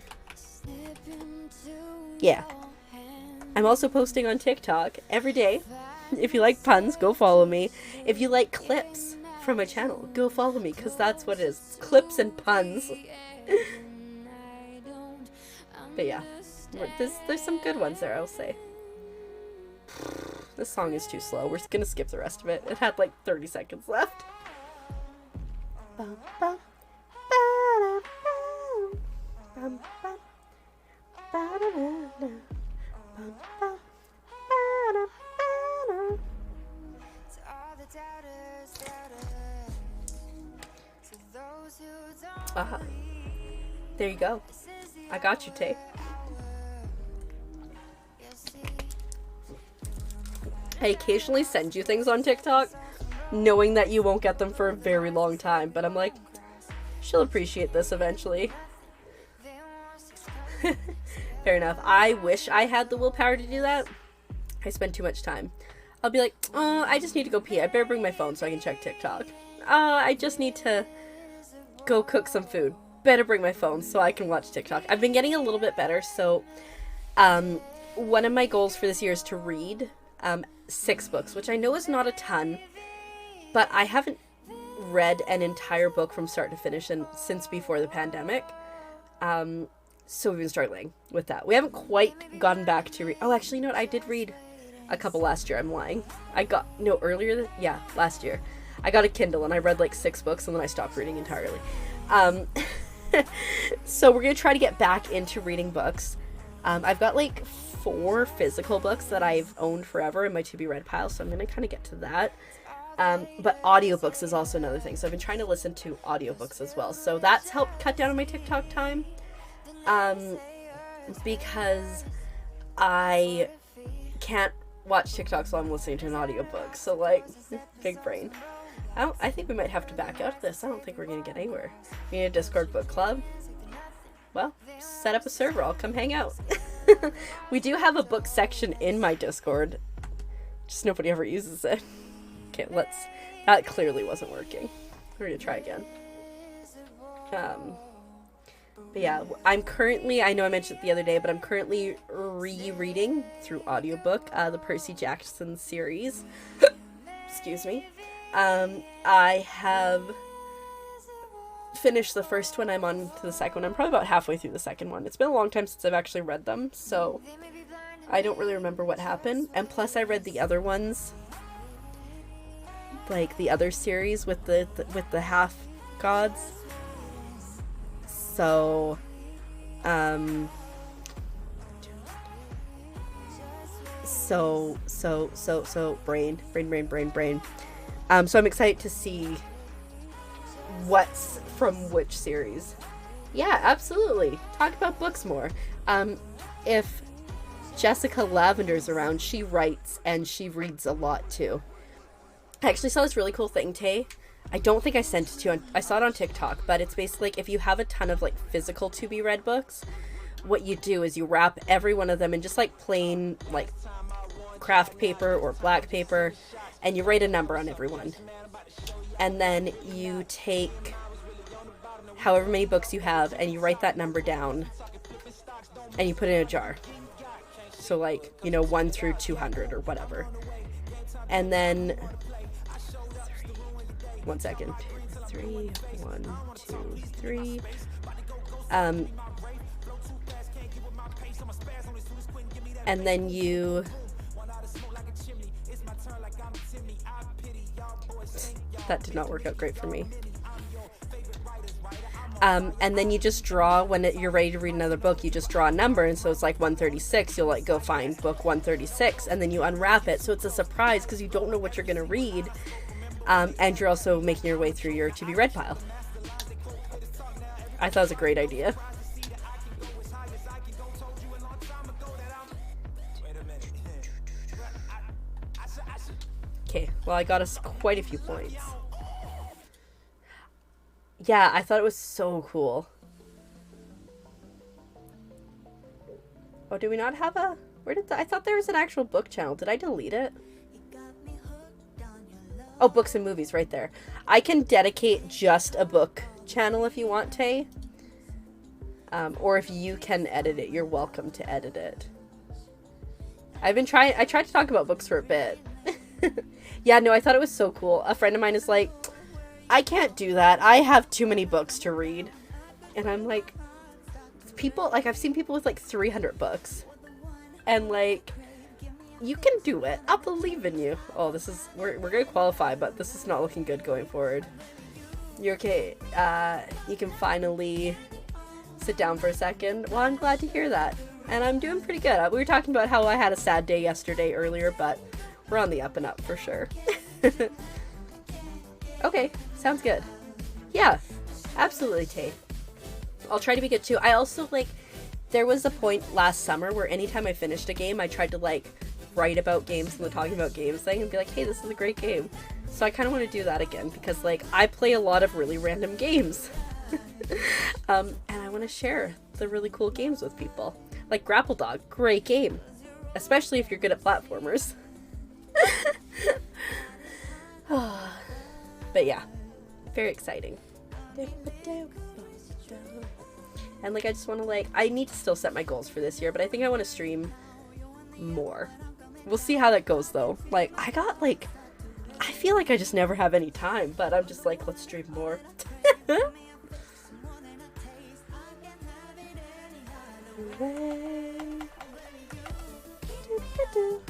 Yeah. I'm also posting on TikTok every day. If you like puns, go follow me. If you like clips from my channel, go follow me, because that's what it is. It's clips and puns. But yeah, there's some good ones there, I'll say. This song is too slow. We're gonna skip the rest of it. It had like 30 seconds left. There you go. I got you, Tay. I occasionally send you things on TikTok, knowing that you won't get them for a very long time, but I'm like, she'll appreciate this eventually. Fair enough. I wish I had the willpower to do that. I spend too much time. I'll be like, oh, I just need to go pee. I better bring my phone so I can check TikTok. I just need to go cook some food. Better bring my phone so I can watch TikTok. I've been getting a little bit better, so one of my goals for this year is to read 6 books, which I know is not a ton, but I haven't read an entire book from start to finish since before the pandemic. So we've been struggling with that. We haven't quite gotten back to read. Oh, actually, you know what? I did read a couple last year. I'm lying. Last year. I got a Kindle and I read like 6 books and then I stopped reading entirely. So we're going to try to get back into reading books. I've got like 4 physical books that I've owned forever in my to be read pile, so I'm going to kind of get to that. But audiobooks is also another thing. So I've been trying to listen to audiobooks as well. So that's helped cut down on my TikTok time. Because I can't watch TikToks while I'm listening to an audiobook. So like, big brain. I think we might have to back out of this. I don't think we're going to get anywhere. We need a Discord book club. Well, set up a server. I'll come hang out. We do have a book section in my Discord. Just nobody ever uses it. Okay, that clearly wasn't working. We're going to try again. But yeah, I know I mentioned it the other day, but I'm currently rereading through audiobook the Percy Jackson series. Excuse me. I have finished the first one. I'm on to the second one. I'm probably about halfway through the second one. It's been a long time since I've actually read them, so I don't really remember what happened. And plus I read the other ones, like the other series with the half gods. So, brain. So I'm excited to see what's from which series. Yeah, absolutely. Talk about books more. If Jessica Lavender's around, she writes and she reads a lot too. I actually saw this really cool thing, Tay. I don't think I sent it to you. I saw it on TikTok, but it's basically like if you have a ton of like physical to be read books, what you do is you wrap every one of them in just like plain like craft paper or black paper, and you write a number on every one. And then you take however many books you have and you write that number down and you put it in a jar. So like, 1 through 200 or whatever. And then 1 second. 3, 1, 2, 3. And then you that did not work out great for me. And then you just draw, when you're ready to read another book, you just draw a number, and so it's like 136, you'll like go find book 136, and then you unwrap it, so it's a surprise because you don't know what you're going to read, and you're also making your way through your to be read pile. I thought it was a great idea. Okay, well I got us quite a few points. Yeah, I thought it was so cool. Oh, do we not have a... I thought there was an actual book channel. Did I delete it? Oh, books and movies right there. I can dedicate just a book channel if you want, Tay. Or if you can edit it, you're welcome to edit it. I tried to talk about books for a bit. Yeah, no, I thought it was so cool. A friend of mine is like, I can't do that. I have too many books to read. And I'm like, people, like, I've seen people with like 300 books. And like, you can do it. I believe in you. Oh, this is, we're gonna qualify, but this is not looking good going forward. You're okay. You can finally sit down for a second. Well, I'm glad to hear that. And I'm doing pretty good. We were talking about how I had a sad day yesterday earlier, but we're on the up and up for sure. Okay, sounds good. Yeah, absolutely, Tay. I'll try to be good too. I also, like, there was a point last summer where anytime I finished a game, I tried to, like, write about games and the talking about games thing and be like, hey, this is a great game. So I kind of want to do that again because, like, I play a lot of really random games. And I want to share the really cool games with people. Like Grapple Dog, great game. Especially if you're good at platformers. But yeah, very exciting. And like, I just want to, like, I need to still set my goals for this year, but I think I want to stream more. We'll see how that goes though. Like, I feel like I just never have any time, but I'm just like, let's stream more.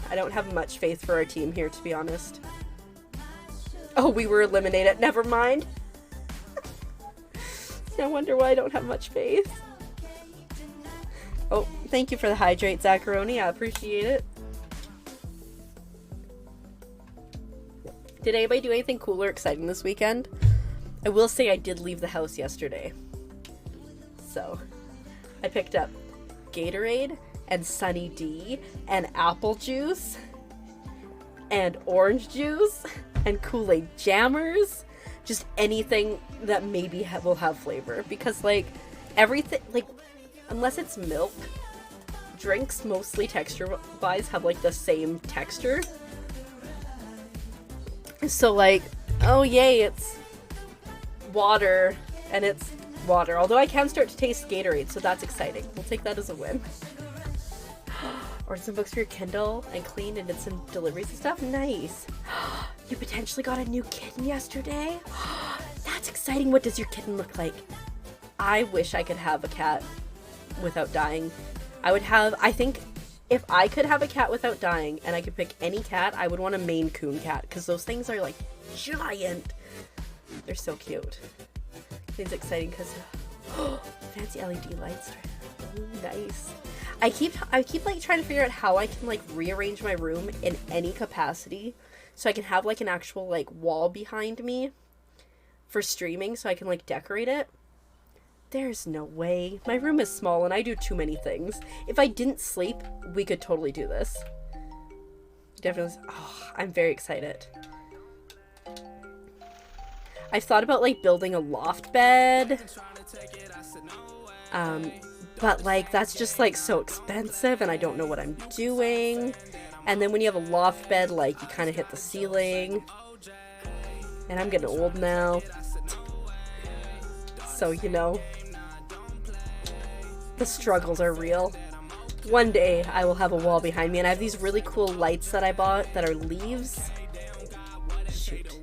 I don't have much faith for our team here, to be honest. Oh, we were eliminated. Never mind. No wonder why I don't have much faith. Oh, thank you for the hydrate, Zacharoni. I appreciate it. Did anybody do anything cool or exciting this weekend? I will say I did leave the house yesterday. So, I picked up Gatorade and Sunny D and apple juice and orange juice and Kool-Aid jammers. Just anything that maybe will have flavor. Because, like, everything, like, unless it's milk, drinks mostly texture-wise have, like, the same texture. So, like, oh yay, it's water, and it's water. Although I can start to taste Gatorade, so that's exciting. We'll take that as a win. Ordered some books for your Kindle and cleaned and did some deliveries and stuff. Nice. You potentially got a new kitten yesterday? That's exciting. What does your kitten look like? I wish I could have a cat without dying. I think if I could have a cat without dying and I could pick any cat, I would want a Maine Coon cat because those things are like giant. They're so cute. It's exciting because fancy LED lights. Ooh, nice. I keep like trying to figure out how I can like rearrange my room in any capacity so I can have like an actual like wall behind me for streaming so I can like decorate it. There's no way. My room is small and I do too many things. If I didn't sleep, we could totally do this. Definitely. Oh, I'm very excited. I've thought about like building a loft bed. But like that's just like so expensive and I don't know what I'm doing. And then when you have a loft bed, like you kind of hit the ceiling. And I'm getting old now. So, you know, the struggles are real. One day I will have a wall behind me and I have these really cool lights that I bought that are leaves. Shoot.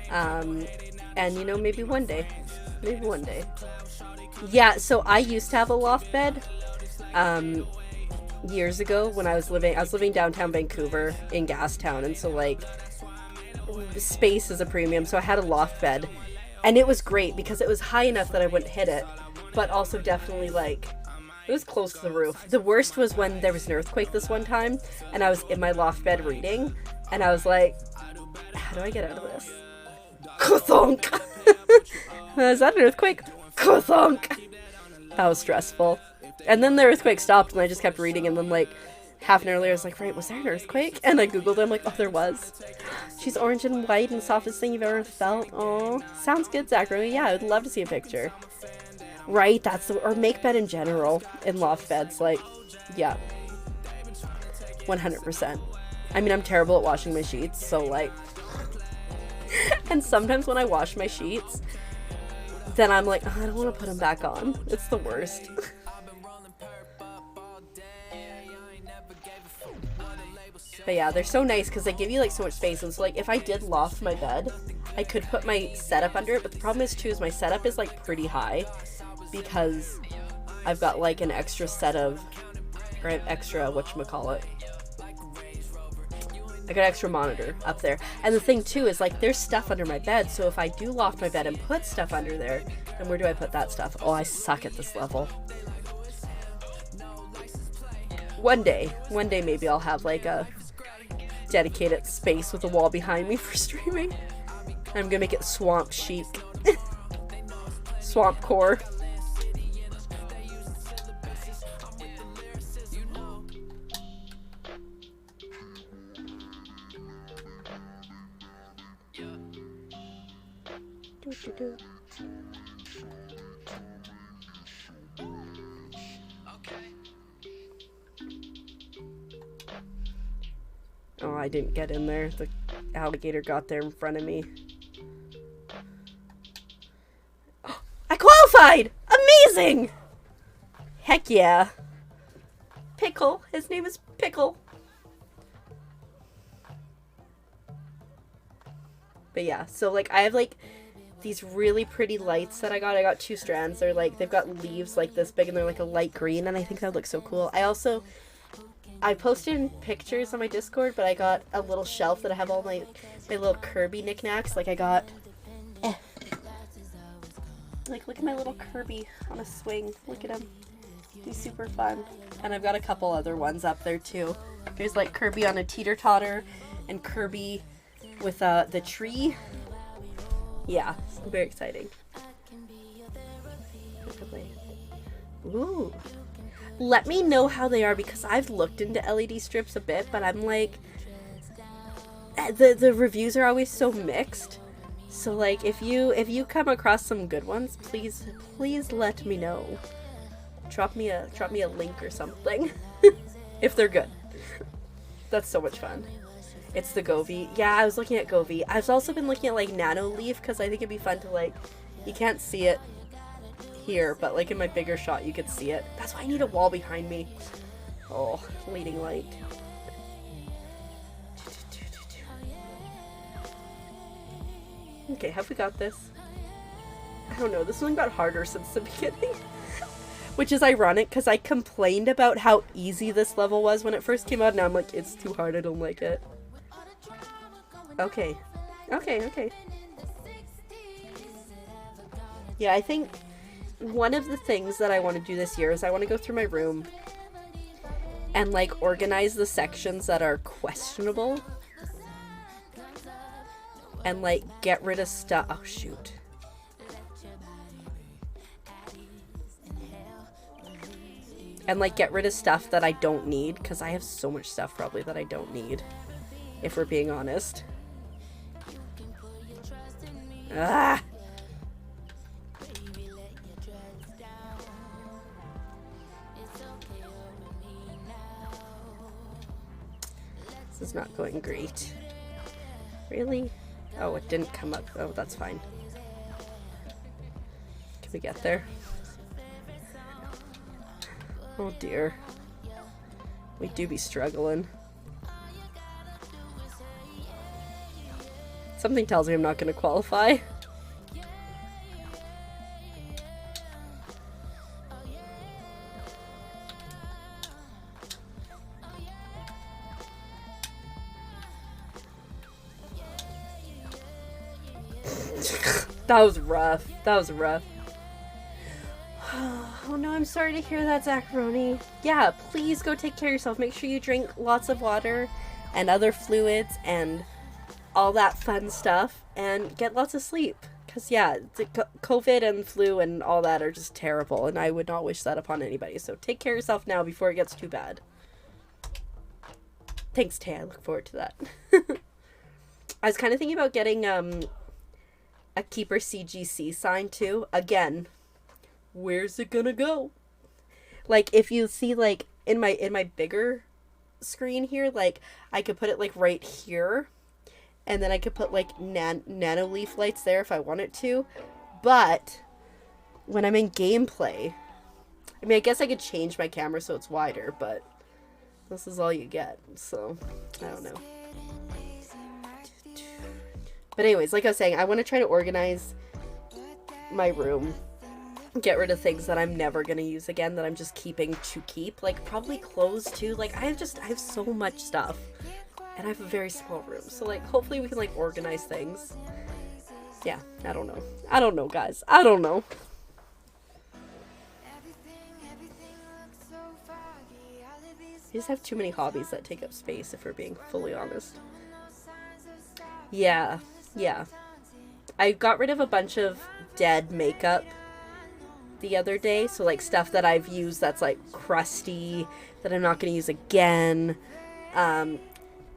And you know, maybe one day. Maybe one day. Yeah, so I used to have a loft bed. Years ago when I was living downtown Vancouver in Gastown, and so like space is a premium, so I had a loft bed and it was great because it was high enough that I wouldn't hit it, but also definitely like it was close to the roof. The worst was when there was an earthquake this one time and I was in my loft bed reading and I was like, how do I get out of this? Ka-thunk! Is that an earthquake? Ka-thunk! That was stressful. And then the earthquake stopped and I just kept reading and then like half an hour later I was like, right, was there an earthquake? And I googled it, I'm like, oh, there was. She's orange and white and softest thing you've ever felt. Oh, sounds good, Zachary. Yeah, I would love to see a picture. Right, or make bed in general in loft beds, like, yeah. 100%. I mean, I'm terrible at washing my sheets, so like, and sometimes when I wash my sheets, then I'm like, oh, I don't want to put them back on. It's the worst. But yeah, they're so nice because they give you like so much space. And so like if I did loft my bed, I could put my setup under it. But the problem is too is my setup is like pretty high because I've got like an extra set of, or an extra, whatchamacallit, I got an extra monitor up there. And the thing too is like there's stuff under my bed, so if I do loft my bed and put stuff under there, then where do I put that stuff? Oh, I suck at this level. One day maybe I'll have like a dedicated space with a wall behind me for streaming. I'm gonna make it swamp chic. Swamp core. Oh, I didn't get in there. The alligator got there in front of me. Oh, I qualified! Amazing! Heck yeah. Pickle. His name is Pickle. But yeah, so like I have like these really pretty lights that I got 2 strands. They're like, they've got leaves like this big and they're like a light green, and I think that looks so cool. I posted in pictures on my Discord, but I got a little shelf that I have all my little Kirby knickknacks. Like I got like look at my little Kirby on a swing. Look at him. He's super fun. And I've got a couple other ones up there too. There's like Kirby on a teeter-totter and Kirby with the tree. Yeah, very exciting. Ooh. Let me know how they are because I've looked into LED strips a bit, but I'm like, the reviews are always so mixed. So like, if you come across some good ones, please let me know. Drop me a link or something if they're good. That's so much fun. It's the Govee. Yeah, I was looking at Govee. I've also been looking at like Nano Leaf because I think it'd be fun to like, you can't see it here, but like in my bigger shot you could see it. That's why I need a wall behind me. Oh, leading light. Okay, have we got this? I don't know, this one got harder since the beginning. Which is ironic because I complained about how easy this level was when it first came out, and now I'm like, it's too hard, I don't like it. Okay. Okay. Yeah, I think one of the things that I want to do this year is I want to go through my room and like organize the sections that are questionable and like get rid of stuff. Oh shoot. And like get rid of stuff that I don't need, because I have so much stuff probably that I don't need, if we're being honest. Ah! This is not going great. Really? Oh, it didn't come up. Oh, that's fine. Can we get there? Oh dear. We do be struggling. Something tells me I'm not going to qualify. That was rough. That was rough. Oh no, I'm sorry to hear that, Zacharoni. Yeah, please go take care of yourself. Make sure you drink lots of water and other fluids and all that fun stuff, and get lots of sleep. Because yeah, the COVID and flu and all that are just terrible, and I would not wish that upon anybody. So take care of yourself now before it gets too bad. Thanks, Tay. I look forward to that. I was kind of thinking about getting a Keeper CGC sign too. Again, where's it gonna go? Like, if you see, like, in my bigger screen here, like, I could put it, like, right here. And then I could put, like, nano leaf lights there if I wanted to. But when I'm in gameplay, I mean, I guess I could change my camera so it's wider, but This is all you get, so I don't know. But anyways, like I was saying, I want to try to organize my room, get rid of things that I'm never going to use again, that I'm just keeping to keep, like probably clothes too. Like I have so much stuff, and I have a very small room, so like hopefully we can like organize things. Yeah, I don't know guys, I don't know. I just have too many hobbies that take up space, if we're being fully honest. Yeah. I got rid of a bunch of dead makeup the other day. So, like, stuff that I've used that's, like, crusty, that I'm not going to use again.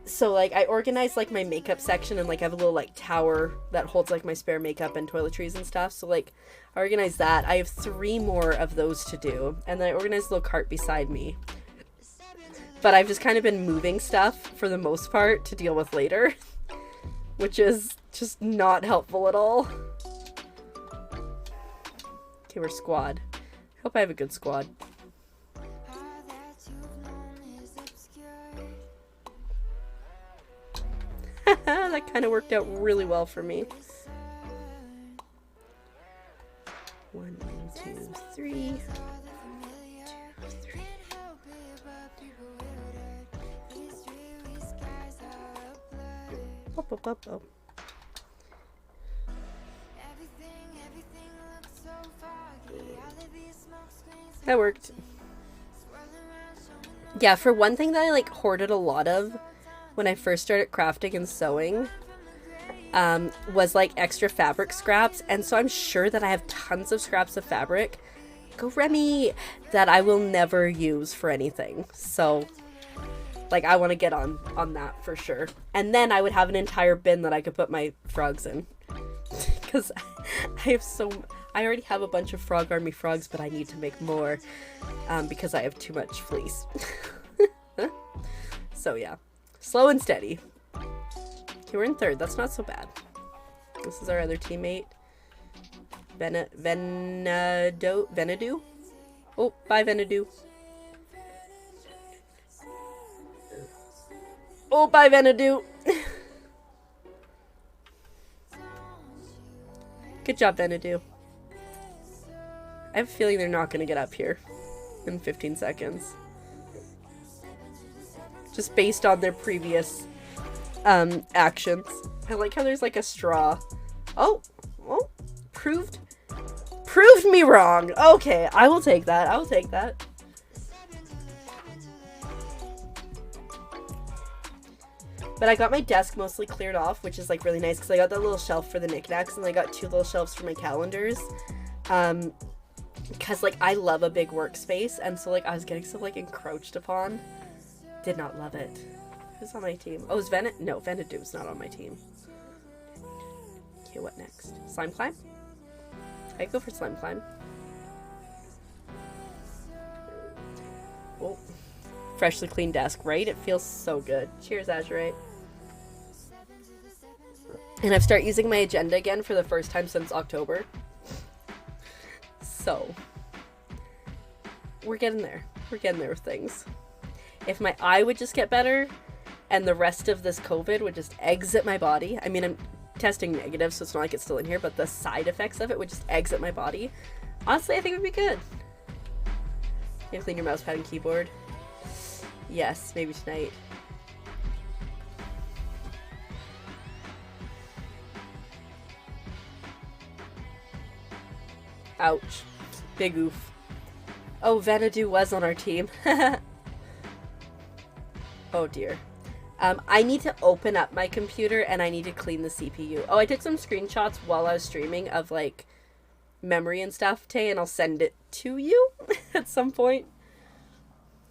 So, like, I organized, like, my makeup section, and, like, I have a little, like, tower that holds, like, my spare makeup and toiletries and stuff. So, like, I organized that. I have 3 more of those to do. And then I organized a little cart beside me. But I've just kind of been moving stuff for the most part to deal with later, which is just not helpful at all. Okay, we're squad. Hope I have a good squad. That kind of worked out really well for me. 1, 2, 3. Oh. That worked. Yeah, for one thing that I like hoarded a lot of when I first started crafting and sewing was like extra fabric scraps, and so I'm sure that I have tons of scraps of fabric, go Remy, that I will never use for anything. So like I want to get on that for sure. And then I would have an entire bin that I could put my frogs in. Because I already have a bunch of Frog Army frogs, but I need to make more because I have too much fleece. So yeah, slow and steady. Okay, we're in 3rd. That's not so bad. This is our other teammate. Venadu? Oh, bye Venadu. Oh, bye, Venadu. Good job, Venadu. I have a feeling they're not going to get up here in 15 seconds. Just based on their previous actions. I like how there's like a straw. Oh, proved me wrong. Okay, I will take that. But I got my desk mostly cleared off, which is like really nice because I got that little shelf for the knickknacks, and I got 2 little shelves for my calendars. Because like I love a big workspace, and so like I was getting so like encroached upon. Did not love it. Who's on my team? Oh, is No, Venadu's not on my team. Okay, what next? Slime climb? I go for slime climb. Oh. Freshly clean desk, right? It feels so good. Cheers, Azurite. And I've started using my agenda again for the first time since October. So, we're getting there. We're getting there with things. If my eye would just get better and the rest of this COVID would just exit my body. I mean, I'm testing negative, so it's not like it's still in here, but the side effects of it would just exit my body. Honestly, I think it would be good. You clean your mouse pad and keyboard. Yes, maybe tonight. Ouch. Big oof. Oh, Vanadu was on our team. Oh dear. I need to open up my computer and I need to clean the CPU. Oh, I took some screenshots while I was streaming of like memory and stuff, Tay, and I'll send it to you at some point.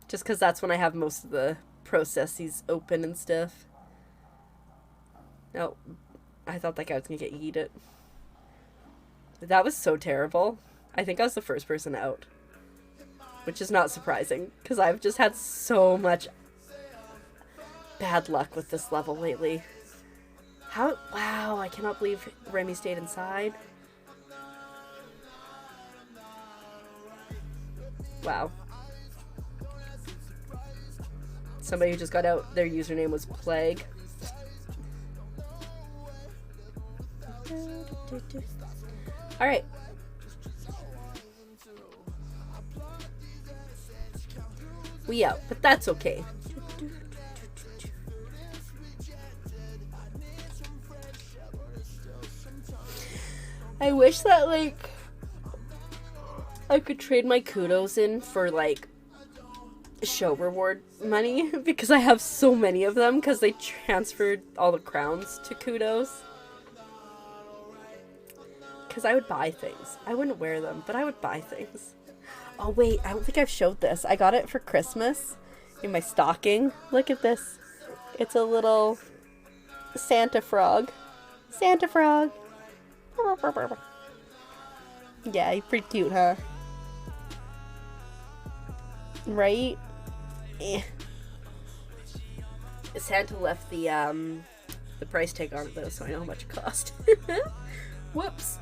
Just because that's when I have most of the processes open and stuff. Oh, I thought that guy was going to get yeeted. That was so terrible. I think I was the first person out. Which is not surprising, because I've just had so much bad luck with this level lately. Wow, I cannot believe Remy stayed inside. Wow. Somebody who just got out, their username was Plague. Alright. We out, but that's okay. I wish that, like, I could trade my kudos in for, like, show reward money, because I have so many of them, because they transferred all the crowns to kudos. Because I would buy things. I wouldn't wear them, but I would buy things. Oh wait, I don't think I've showed this. I got it for Christmas in my stocking. Look at this. It's a little Santa frog. Santa frog. Yeah, he's pretty cute, huh? Right? Eh. Santa left the price tag on it though, so I know how much it cost. Whoops.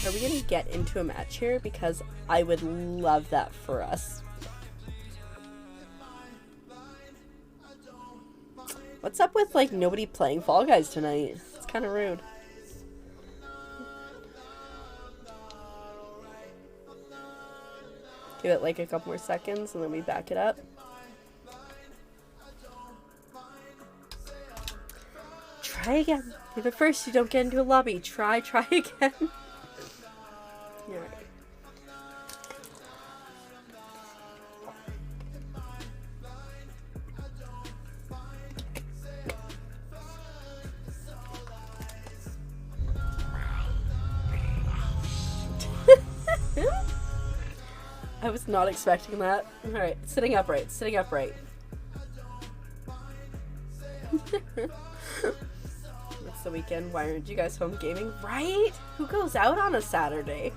Are we gonna get into a match here? Because I would love that for us. What's up with, like, nobody playing Fall Guys tonight? It's kind of rude. Give it, like, a couple more seconds and then we back it up. Try again. If at first you don't get into a lobby, try again. Alright. I was not expecting that. Alright, sitting upright, sitting upright. It's the weekend. Why aren't you guys home gaming? Right? Who goes out on a Saturday?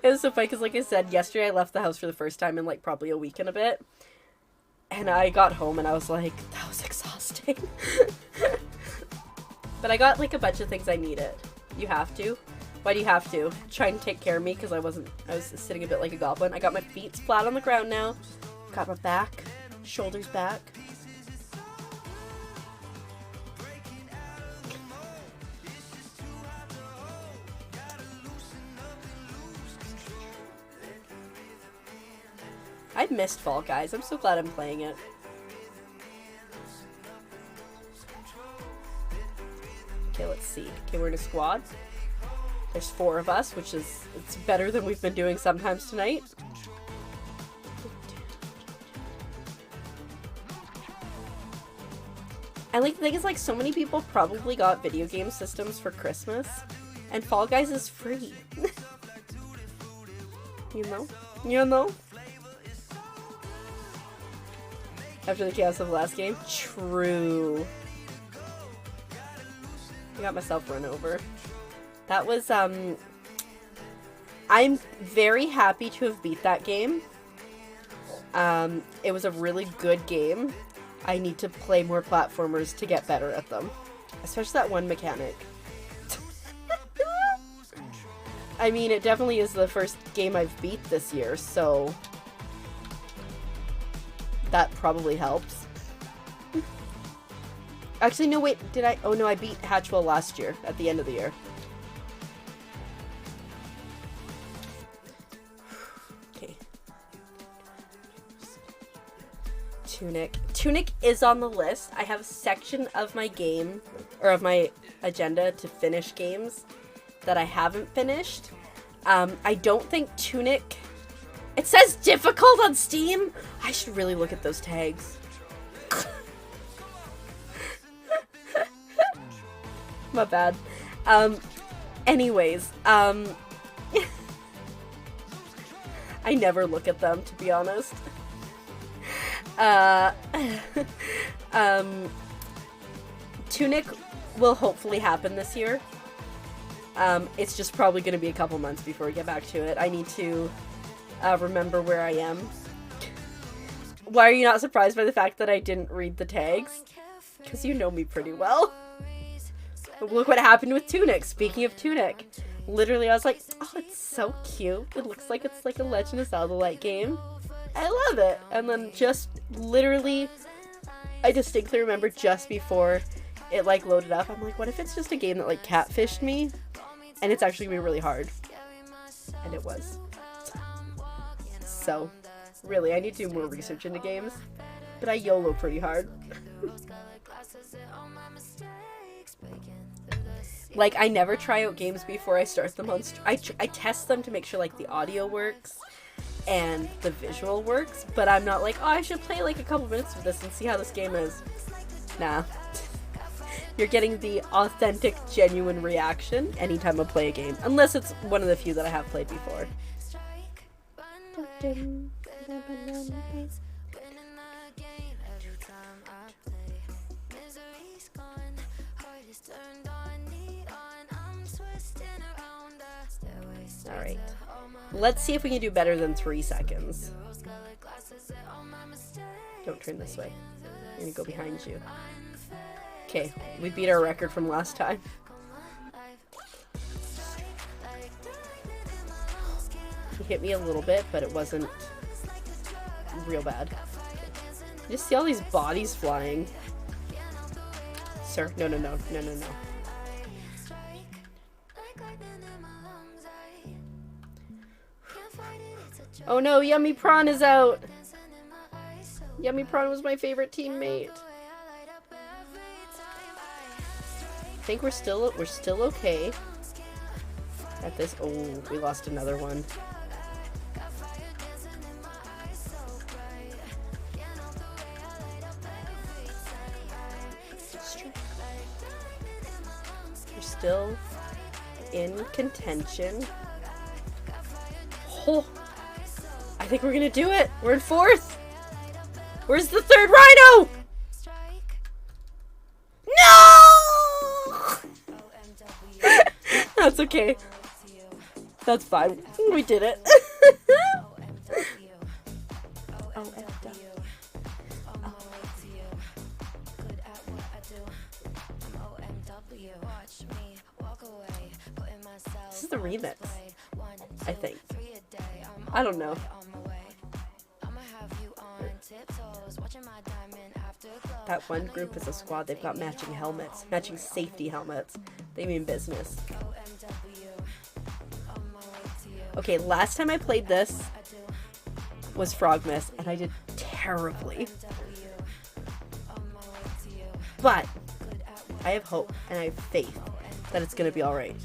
It was so funny because, like I said, yesterday I left the house for the first time in, like, probably a week and a bit. And I got home and I was like, that was exhausting. But I got, like, a bunch of things I needed. You have to. Why do you have to? Try and take care of me because I was sitting a bit like a goblin. I got my feet flat on the ground now. Got my back, shoulders back. I missed Fall Guys. I'm so glad I'm playing it. Okay, let's see. Okay, we're in a squad. There's 4 of us, which is, it's better than we've been doing sometimes tonight. And, like, the thing is, like, so many people probably got video game systems for Christmas, and Fall Guys is free. You know? You know? After the chaos of the last game? True. I got myself run over. That was, I'm very happy to have beat that game. It was a really good game. I need to play more platformers to get better at them. Especially that one mechanic. I mean, it definitely is the first game I've beat this year, so that probably helps. Actually, no, wait, did I? Oh no, I beat Hatchwell last year, at the end of the year. Okay. Tunic. Tunic is on the list. I have a section of my game, or of my agenda to finish games that I haven't finished. I don't think Tunic... It says difficult on Steam? I should really look at those tags. My bad. Anyways, I never look at them, to be honest. Tunic will hopefully happen this year. It's just probably going to be a couple months before we get back to it. I need to remember where I am. Why are you not surprised by the fact that I didn't read the tags? Because you know me pretty well. Look what happened with Tunic. Speaking of Tunic. Literally, I was like, oh, it's so cute. It looks like it's like a Legend of Zelda-like game. I love it. And then just literally, I distinctly remember just before it like loaded up, I'm like, what if it's just a game that like catfished me? And it's actually gonna be really hard. And it was. So, really, I need to do more research into games. But I YOLO pretty hard. Like, I never try out games before I start them on I test them to make sure, like, the audio works and the visual works, but I'm not like, oh, I should play, like, a couple minutes of this and see how this game is. Nah. You're getting the authentic, genuine reaction anytime I play a game, unless it's one of the few that I have played before. Alright. Let's see if we can do better than 3 seconds. Don't turn this way. I'm gonna go behind you. Okay, we beat our record from last time. He hit me a little bit, but it wasn't real bad. You just see all these bodies flying. Sir, no. Oh no, Yummy Prawn is out! Yummy Prawn was my favorite teammate. I think we're still okay at this. Oh, we lost another one. We're still in contention. Oh, I think we're gonna do it. We're in 4th. Where's the 3rd rhino? No! That's okay. That's fine. We did it. This is the remix, I think. I don't know. That one group is a squad. They've got matching helmets, matching safety helmets. They mean business. Okay, last time I played this was Frogmas, and I did terribly. But I have hope, and I have faith that it's going to be alright.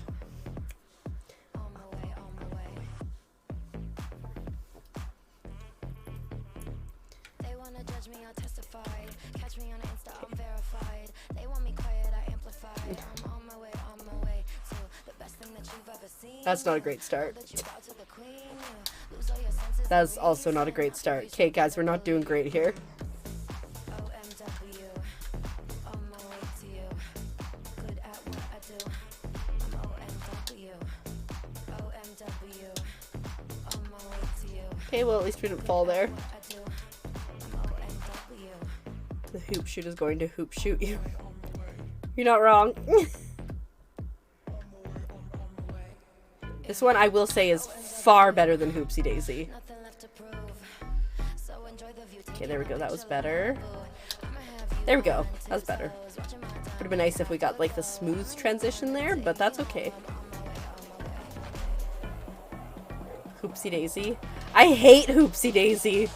That's not a great start. That's also not a great start. Okay, guys, we're not doing great here. Okay, well, at least we didn't fall there. The hoop shoot is going to hoop shoot you. You're not wrong. This one, I will say, is far better than Hoopsie Daisy. Okay, there we go. That was better. There we go. That was better. Would have been nice if we got, like, the smooth transition there, but that's okay. Hoopsie Daisy. I hate Hoopsie Daisy.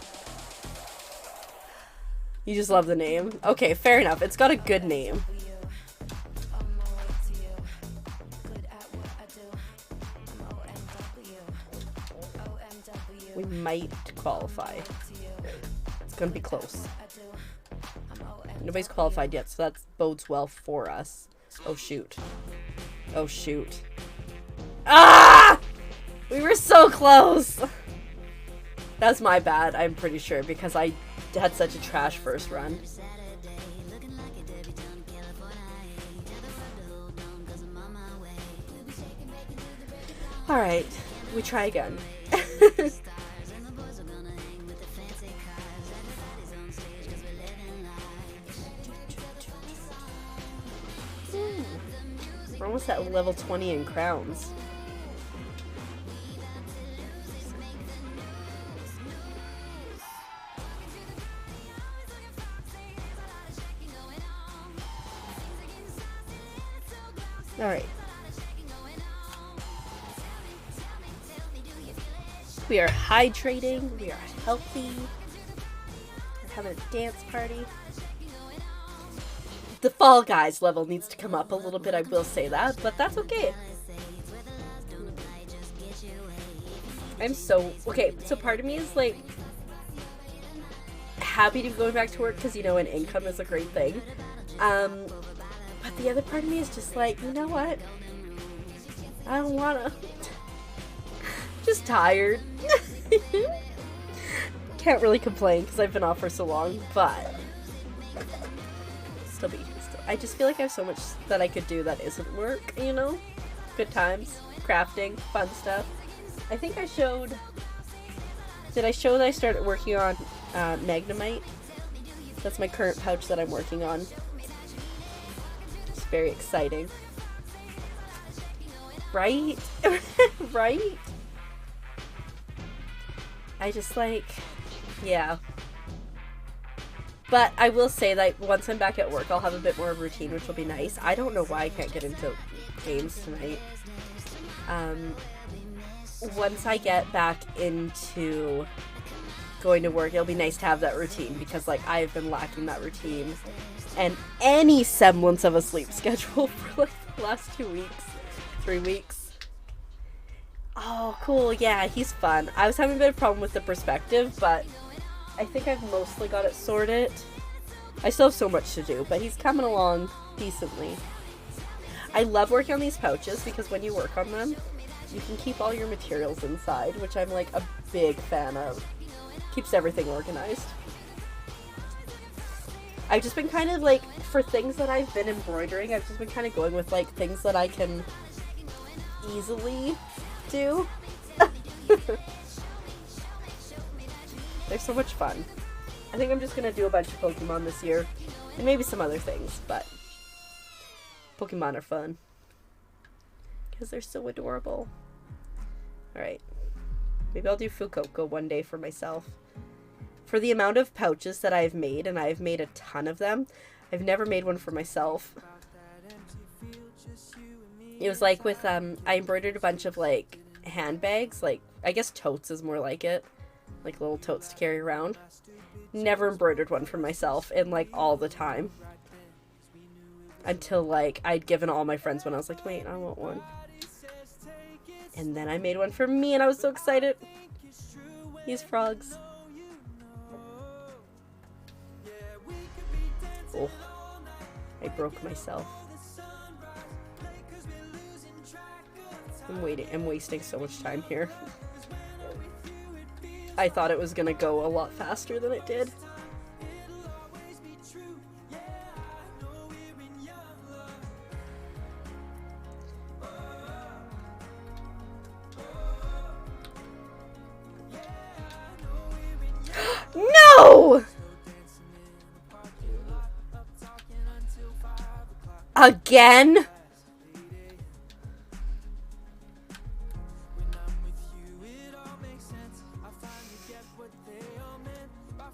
You just love the name. Okay, fair enough. It's got a good name. We might qualify. It's gonna be close. Nobody's qualified yet, so that bodes well for us. Oh shoot. Oh shoot. Ah! We were so close! That's my bad, I'm pretty sure, because I had such a trash first run. Alright, we try again. almost at level 20 in crowns. Alright. We are hydrating, we are healthy, we're having a dance party. The Fall Guys level needs to come up a little bit, I will say that, but that's okay. Okay, so part of me is like happy to be going back to work because, you know, an income is a great thing. But the other part of me is just like, you know what? I don't wanna. Just tired. Can't really complain because I've been off for so long, but still. I just feel like I have so much that I could do that isn't work, you know? Good times, crafting, fun stuff. I think I showed. Did I show that I started working on Magnemite? That's my current pouch that I'm working on. It's very exciting. Right? Right? I just like, yeah. But I will say that once I'm back at work, I'll have a bit more of a routine, which will be nice. I don't know why I can't get into games tonight. Once I get back into going to work, it'll be nice to have that routine because, like, I've been lacking that routine and any semblance of a sleep schedule for, like, the last 2 weeks, 3 weeks. Oh, cool. Yeah, he's fun. I was having a bit of a problem with the perspective, but I think I've mostly got it sorted. I still have so much to do, but he's coming along decently. I love working on these pouches because when you work on them, you can keep all your materials inside, which I'm like a big fan of. Keeps everything organized. I've just been kind of like, for things that I've been embroidering, I've just been kind of going with like things that I can easily do. They're so much fun. I think I'm just gonna do a bunch of Pokemon this year, and maybe some other things, but Pokemon are fun. Because they're so adorable. Alright. Maybe I'll do Fuecoco one day for myself. For the amount of pouches that I've made, and I've made a ton of them, I've never made one for myself. It was like with, I embroidered a bunch of, like, handbags, like, I guess totes is more like it. Like little totes to carry around. Never embroidered one for myself in, like, all the time. Until, like, I'd given all my friends one. I was like, wait, I want one. And then I made one for me, and I was so excited. These frogs. Oh, I broke myself. I'm wasting so much time here. I thought it was gonna go a lot faster than it did. No! Again?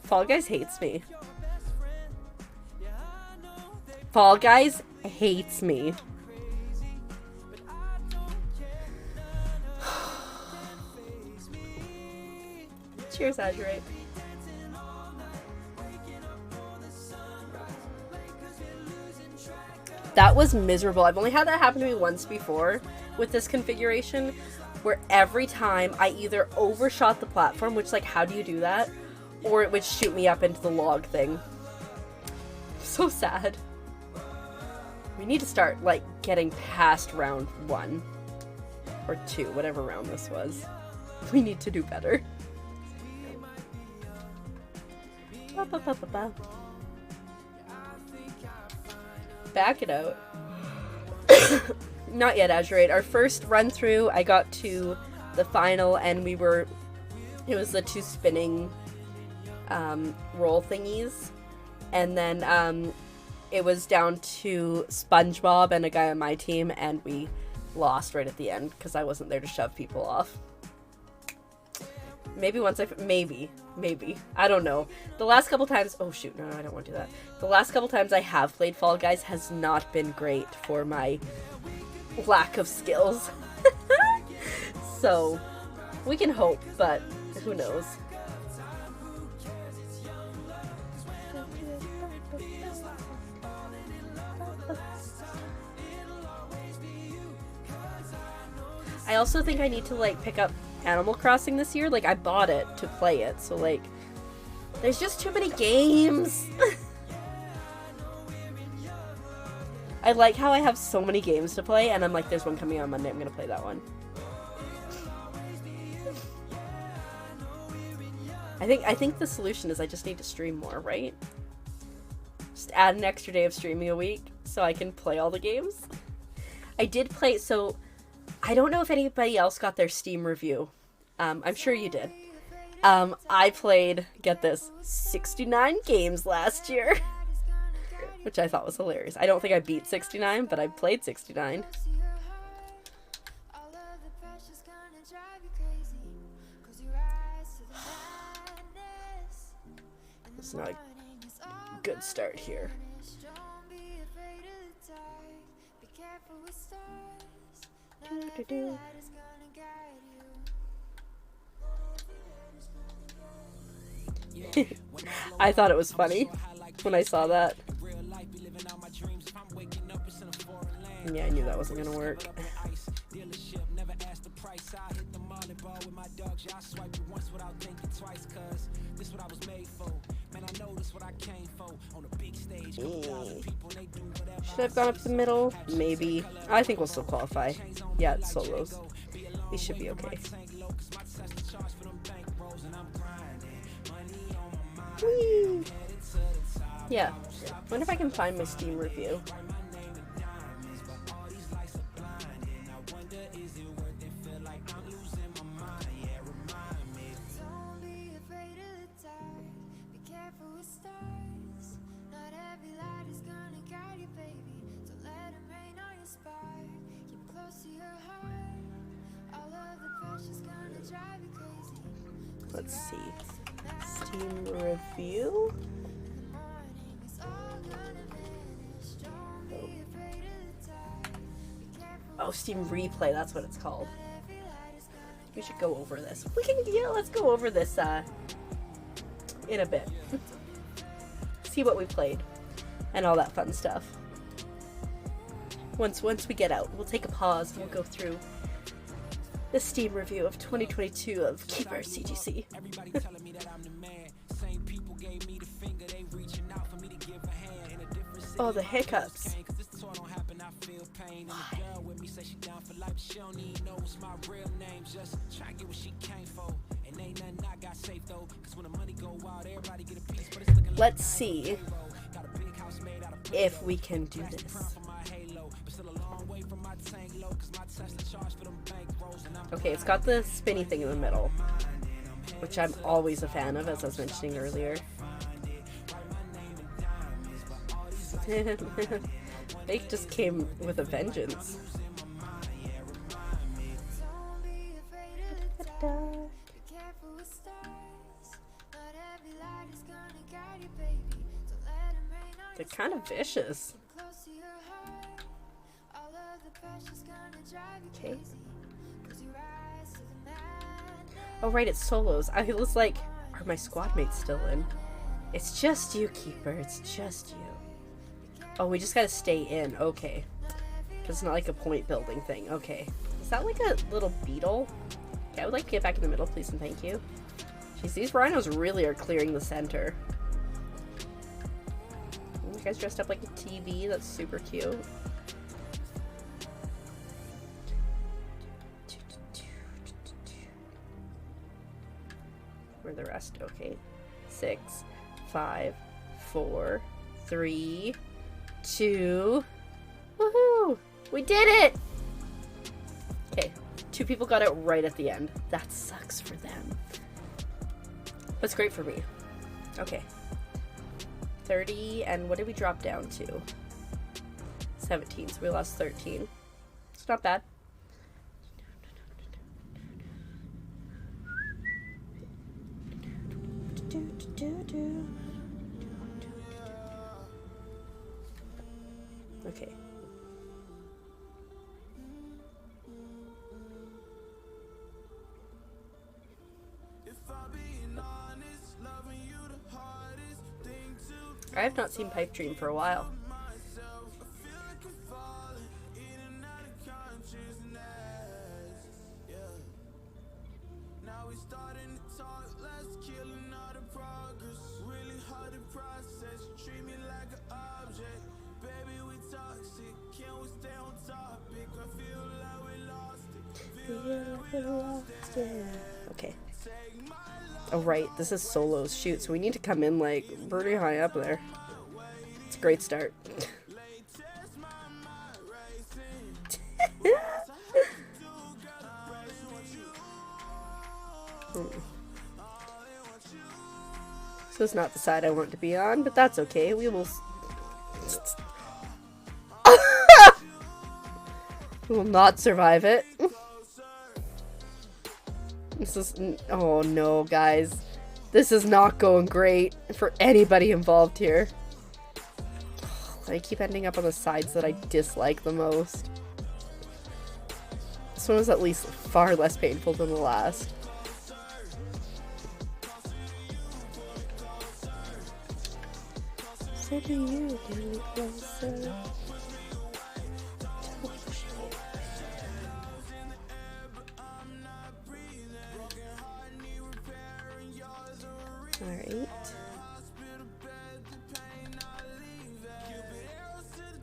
Fall Guys hates me. Fall Guys hates me. Cheers, Azurite. That was miserable. I've only had that happen to me once before with this configuration, where every time I either overshot the platform, which, like, how do you do that? Or it would shoot me up into the log thing. So sad. We need to start, like, getting past round 1. Or 2, whatever round this was. We need to do better. Ba, ba, ba, ba, ba. Back it out. Not yet, Azurite. Our first run through, I got to the final, and it was the 2 spinning roll thingies, and then it was down to SpongeBob and a guy on my team, and we lost right at the end because I wasn't there to shove people off. Maybe once maybe. I don't know. The last couple times, oh shoot, no, I don't want to do that. The last couple times I have played Fall Guys has not been great for my lack of skills. So, we can hope, but who knows. I also think I need to, like, pick up Animal Crossing this year. Like, I bought it to play it, so, like, there's just too many games. I like how I have so many games to play, and I'm like, there's one coming on Monday, I'm gonna play that one. I think the solution is I just need to stream more, right? Just add an extra day of streaming a week so I can play all the games. I did play, so I don't know if anybody else got their Steam review. I'm sure you did. I played, get this, 69 games last year. Which I thought was hilarious. I don't think I beat 69, but I played 69. It's not a good start here. I thought it was funny when I saw that. Yeah, I knew that wasn't gonna work. Should I have gone up the middle? Maybe. I think we'll still qualify. Yeah, it's solos. We should be okay. Whee! Yeah. Wonder if I can find my Steam review. Let's see. Steam review. Oh, Steam replay, that's what it's called. We should go over this. Let's go over this in a bit. See what we played and all that fun stuff. Once we get out, we'll take a pause and we'll go through the Steam review of 2022 of Keeper CGC. Oh, the hiccups. Let's see if we can do this. Okay, it's got the spinny thing in the middle, which I'm always a fan of, as I was mentioning earlier. They just came with a vengeance. They're kind of vicious. Okay. Oh right, it's solos. I was like, are my squad mates still in? It's just you, Keeper. It's just you. Oh, we just gotta stay in. Okay. It's not like a point building thing. Okay. Is that like a little beetle? Okay, I would like to get back in the middle, please and thank you. Jeez, these rhinos really are clearing the center. You guys dressed up like a TV. That's super cute. Where are the rest? Okay. 6, 5, 4, 3, 2. Woohoo! We did it! Okay. 2 people got it right at the end. That sucks for them. That's great for me. Okay. 30, and what did we drop down to? 17, so we lost 13. It's not bad. Okay. I have not seen Pipe Dream for a while. Okay. Oh right, this is solos. Shoot, so we need to come in like pretty high up there. It's a great start. So it's not the side I want to be on, but that's okay. We will... we will not survive it. This is... oh no, guys. This is not going great for anybody involved here. I keep ending up on the sides that I dislike the most. This one was at least far less painful than the last. So do you get me closer? Alright.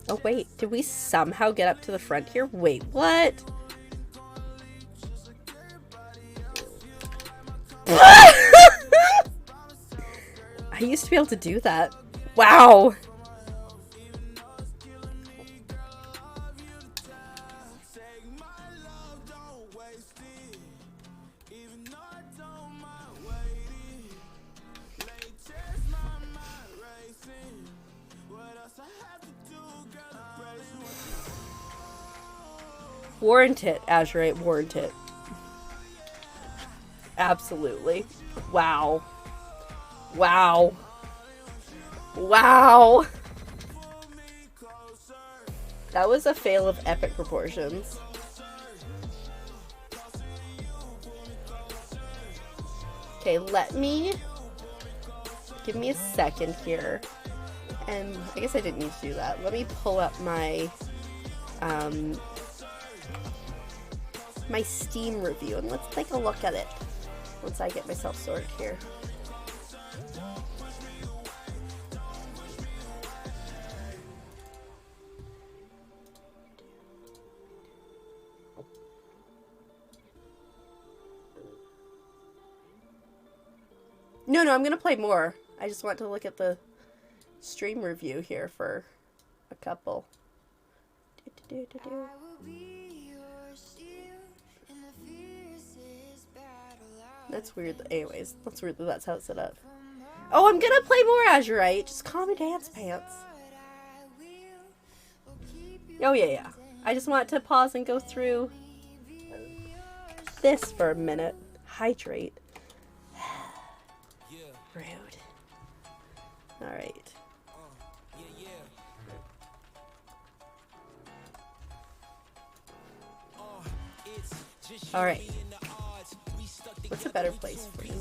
Oh wait, did we somehow get up to the front here? Wait, what? I used to be able to do that. Wow! Warrant it, Azurite, warrant it. Absolutely. Wow. Wow. Wow. That was a fail of epic proportions. Okay, give me a second here. And I guess I didn't need to do that. Let me pull up my, my Steam review and let's take a look at it once I get myself sorted here. No, I'm gonna play more. I just want to look at the stream review here for a couple. That's weird. Anyways, that's weird that that's how it's set up. Oh, I'm gonna play more Azurite. Just call me Dance Pants. Oh, yeah. I just want to pause and go through this for a minute. Hydrate. Rude. Alright. Alright. What's a better place for you?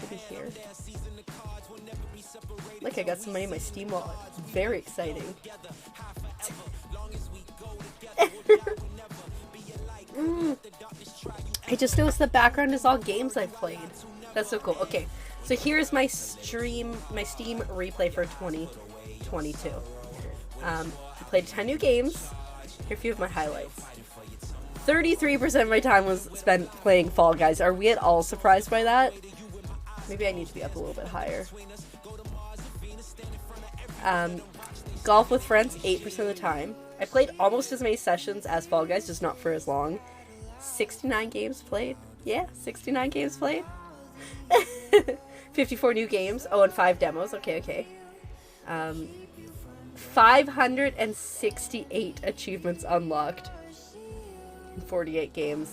Maybe here. Look, I got some money in my Steam wallet. Very exciting. I just noticed the background is all games I've played. That's so cool. Okay, so here's my Steam replay for 2022. I played 10 new games. Here are a few of my highlights. 33% of my time was spent playing Fall Guys. Are we at all surprised by that? Maybe I need to be up a little bit higher. Golf with friends, 8% of the time. I played almost as many sessions as Fall Guys, just not for as long. 69 games played. Yeah, 69 games played. 54 new games. Oh, and 5 demos. Okay. 568 achievements unlocked in 48 games.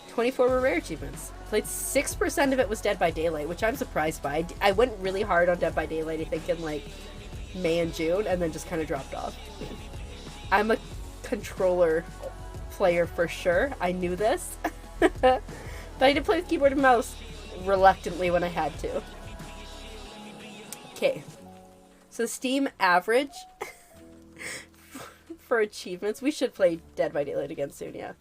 24 were rare achievements. Played 6% of it was Dead by Daylight, which I'm surprised by. I went really hard on Dead by Daylight, I think, in like May and June, and then just kind of dropped off. I'm a controller player for sure. I knew this. But I did play with keyboard and mouse reluctantly when I had to. Okay. So Steam average for achievements. We should play Dead by Daylight again soon, yeah.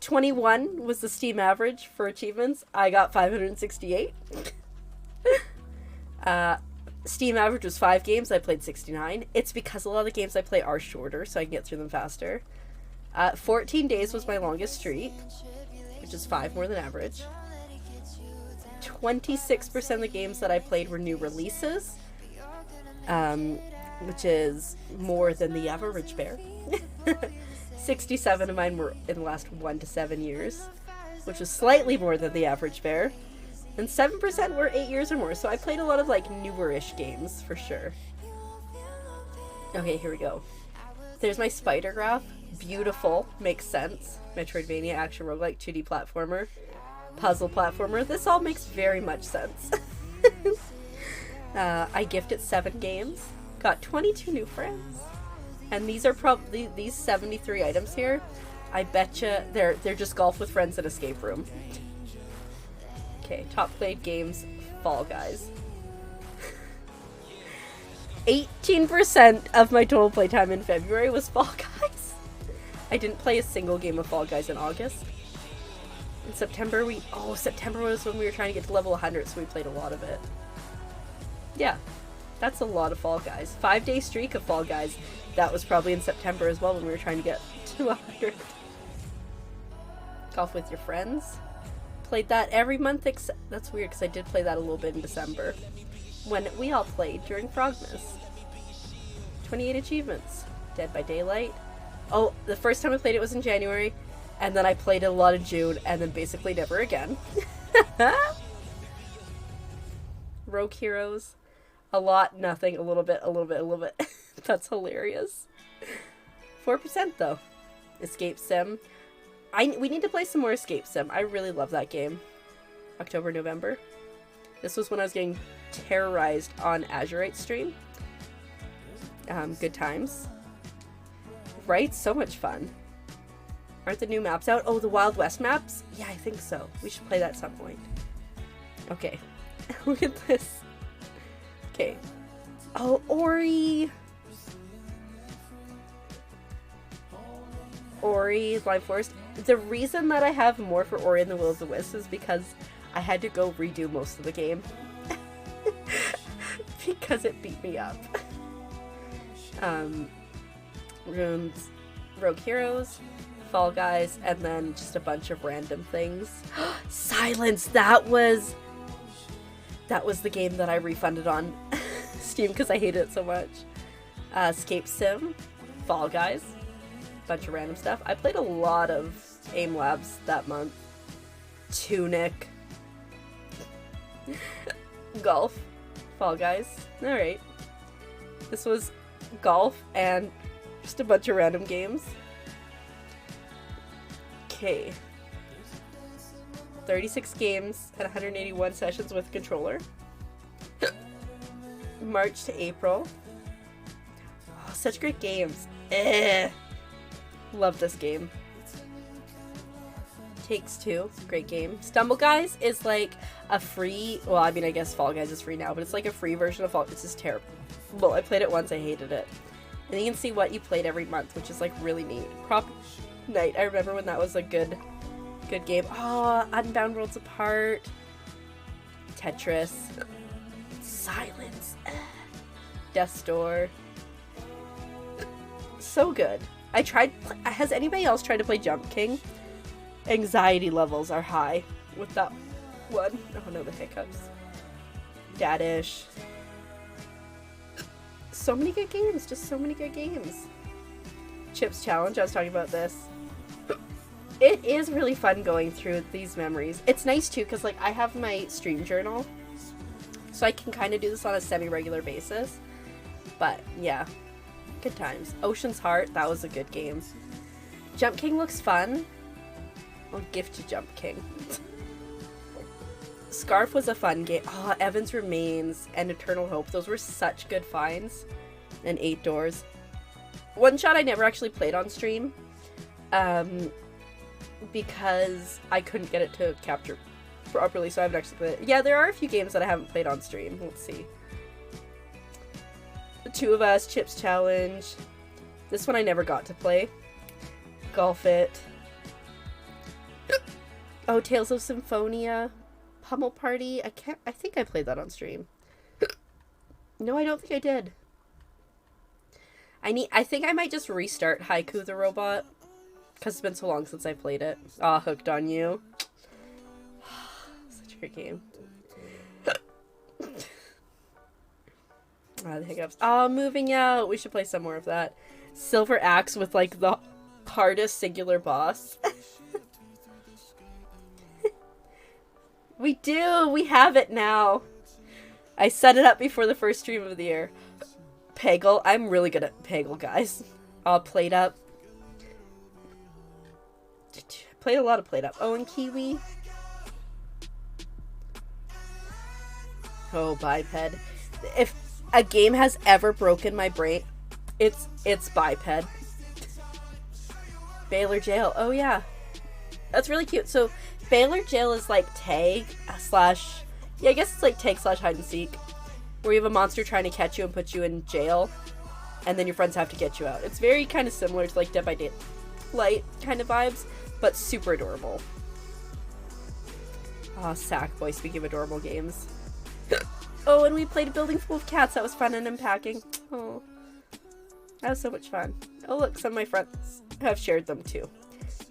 21 was the Steam average for achievements. I got 568. Steam average was 5 games. I played 69. It's because a lot of the games I play are shorter, so I can get through them faster. 14 days was my longest streak, which is 5 more than average. 26% of the games that I played were new releases, which is more than the average bear. 67 of mine were in the last 1 to 7 years, which is slightly more than the average bear. And 7% were 8 years or more, so I played a lot of like newer-ish games for sure. Okay, here we go. There's my spider graph. Beautiful, makes sense. Metroidvania, action roguelike, 2D platformer, puzzle platformer. This all makes very much sense. I gifted 7 games, got 22 new friends, and these are probably these 73 items here. I betcha they're just golf with friends and escape room. Okay, top played games, Fall Guys. 18% of my total playtime in February was Fall Guys. I didn't play a single game of Fall Guys in August. In September September was when we were trying to get to level 100, so we played a lot of it. Yeah, that's a lot of Fall Guys. 5-day streak of Fall Guys. That was probably in September as well when we were trying to get to 100. Golf with your friends. Played that every month except... That's weird because I did play that a little bit in December. When we all played during Frogmas. 28 achievements. Dead by Daylight. Oh, the first time I played it was in January, and then I played it a lot in June, and then basically never again. Rogue Heroes. A lot, nothing, a little bit, a little bit, a little bit. That's hilarious. 4% though. Escape Sim. We need to play some more Escape Sim. I really love that game. October, November. This was when I was getting terrorized on Azurite stream. Good times. Right? So much fun. Aren't the new maps out? Oh, the Wild West maps? Yeah, I think so. We should play that at some point. Okay. Look at this. Okay. Oh, Ori! Ori, Blind Forest. The reason that I have more for Ori and the Will of the Wisps is because I had to go redo most of the game. Because it beat me up. Runes, Rogue Heroes, Fall Guys, and then just a bunch of random things. Silence! That was the game that I refunded on Steam because I hated it so much. Escape Sim, Fall Guys, bunch of random stuff. I played a lot of AIM Labs that month. Tunic. Golf. Fall Guys. Alright. This was golf and just a bunch of random games. Okay. 36 games and 181 sessions with controller. March to April. Oh, such great games. Love this game. Takes Two, great game. Stumble Guys is like a free, well, I mean, I guess Fall Guys is free now, but it's like a free version of Fall. It's just terrible. Well, I played it once, I hated it. And you can see what you played every month, which is like really neat. Prop Night, I remember when that was a good game. Oh, Unbound Worlds Apart. Tetris. Silence. Death's Door. So good. Has anybody else tried to play Jump King? Anxiety levels are high with that one. Oh no, the hiccups. Dadish. So many good games, just so many good games. Chips Challenge, I was talking about this. It is really fun going through these memories. It's nice too, because like I have my stream journal. so I can kind of do this on a semi-regular basis. But yeah, good times. Ocean's Heart, that was a good game. Jump King looks fun. I'll gift you Jump King. Scarf was a fun game. Oh, Evan's Remains and Eternal Hope. Those were such good finds. And 8 Doors. One Shot I never actually played on stream. Because I couldn't get it to capture properly, so I haven't actually played it. Yeah, there are a few games that I haven't played on stream. Let's see. The Two of Us, Chips Challenge. This one I never got to play. Golf It. Oh, Tales of Symphonia. Pummel Party. I think I played that on stream. No, I don't think I did. I think I might just restart Haiku the Robot. Because it's been so long since I played it. Ah, Hooked on You. Such a great game. The hiccups. Oh, Moving Out. We should play some more of that. Silver Axe with, like, the hardest singular boss. We do! We have it now! I set it up before the first stream of the year. Peggle. I'm really good at Peggle, guys. Played Up. Played a lot of Played Up. Oh, and Kiwi. Oh, Biped. If a game has ever broken my brain, it's Biped. Baylor Jail. Oh, yeah. That's really cute. So, Baylor Jail is like tag slash... Yeah, I guess it's like tag slash hide and seek. Where you have a monster trying to catch you and put you in jail. And then your friends have to get you out. It's very kind of similar to like Dead by Daylight kind of vibes. But super adorable. Oh, Sackboy, speaking of adorable games. Oh, and we played a building full of cats. That was fun and unpacking. Oh, that was so much fun. Oh, look, some of my friends have shared them too.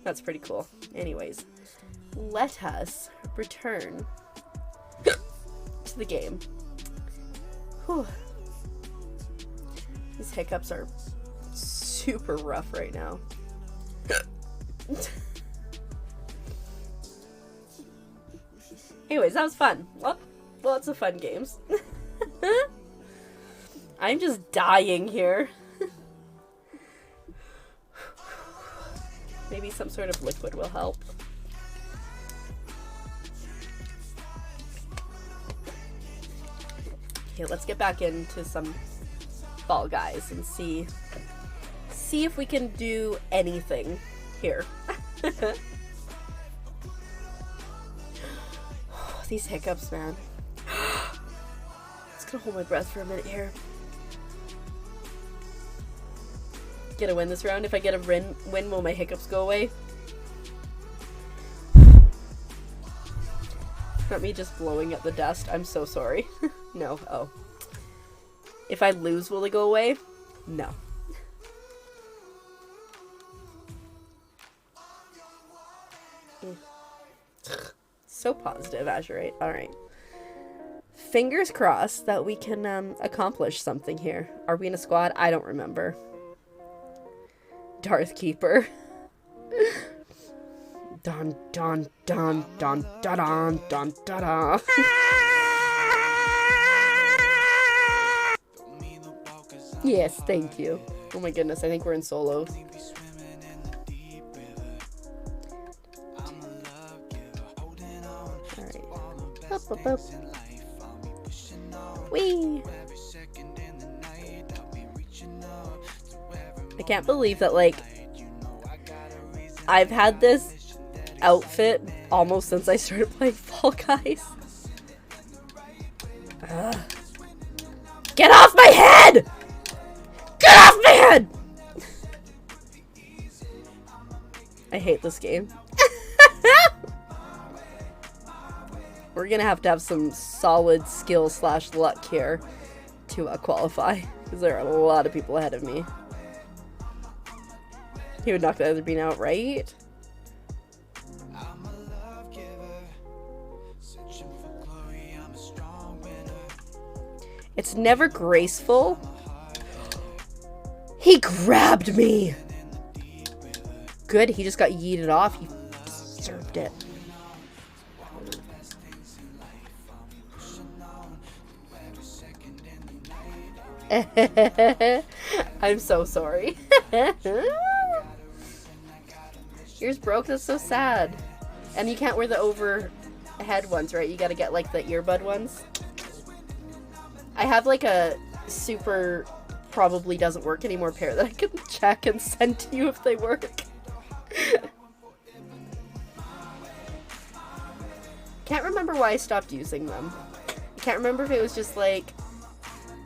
That's pretty cool. Anyways, let us return to the game. Whew. These hiccups are super rough right now. Anyways, that was fun. Lots of fun games. I'm just dying here. Maybe some sort of liquid will help. Okay, let's get back into some Fall Guys and see if we can do anything here. These hiccups, man. Just gonna hold my breath for a minute here. Get a win this round. If I get a win, will my hiccups go away? Not me just blowing at the dust. I'm so sorry. No. Oh. If I lose, will they go away? No. So positive, Azurite. Alright. Fingers crossed that we can accomplish something here. Are we in a squad? I don't remember. Darth Keeper. Dun dun dun dun dun dun dun dun dun. Yes, thank you. Oh my goodness, I think we're in solos. Alright. Up, up, up. Whee! I can't believe that, like, I've had this outfit almost since I started playing Fall Guys. Ugh. Get off my head! Get off my head! I hate this game. We're gonna have to have some solid skill / luck here to qualify, because there are a lot of people ahead of me. He would knock the other bean out, right? It's never graceful. He grabbed me! Good, he just got yeeted off. He deserved it. I'm so sorry. Yours broke? That's so sad. And you can't wear the overhead ones, right? You gotta get like the earbud ones. I have like a super probably doesn't work anymore pair that I can check and send to you if they work. Can't remember why I stopped using them. I can't remember if it was just like...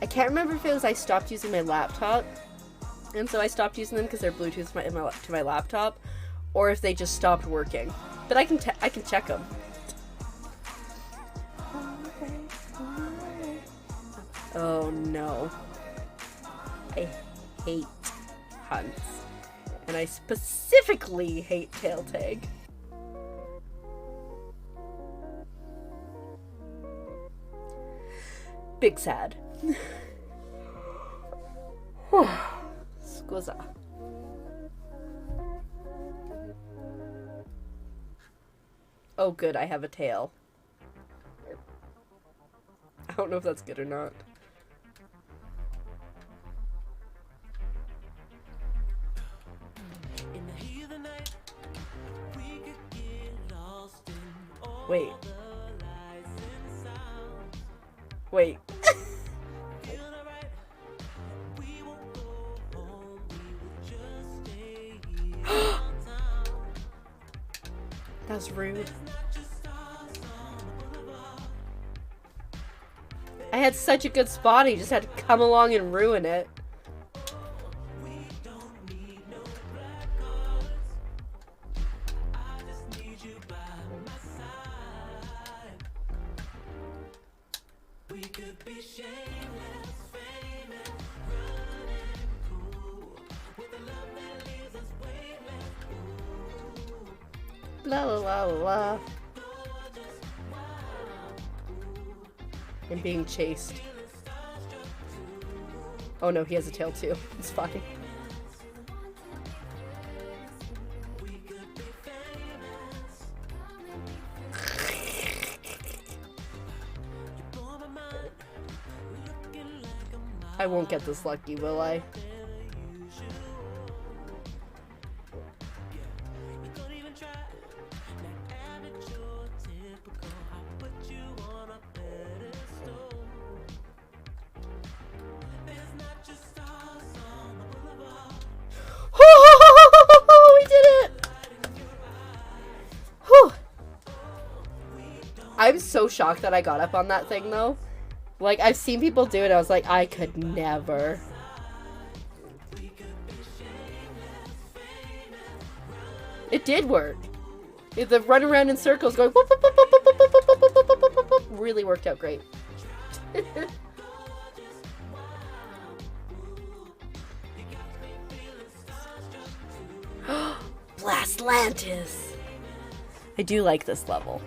I can't remember if it was I stopped using my laptop, and so I stopped using them because they're Bluetooth to my laptop, or if they just stopped working. But I can check them. Oh no. I hate hunts. And I specifically hate tail tag. Big sad. Scusa. Oh good, I have a tail. I don't know if that's good or not. Wait. Wait. That was rude. I had such a good spot, he just had to come along and ruin it. La la la la la. And being chased. Oh no, he has a tail too. It's fine. I won't get this lucky, will I? We did it! Whew. I'm so shocked that I got up on that thing though. Like, I've seen people do it, I was like, I could never. It did work. The run around in circles going whoop, whoop, whoop, whoop, whoop, whoop, whoop, whoop, whoop, whoop, whoop, whoop, really worked out great. Blastlantis! I do like this level.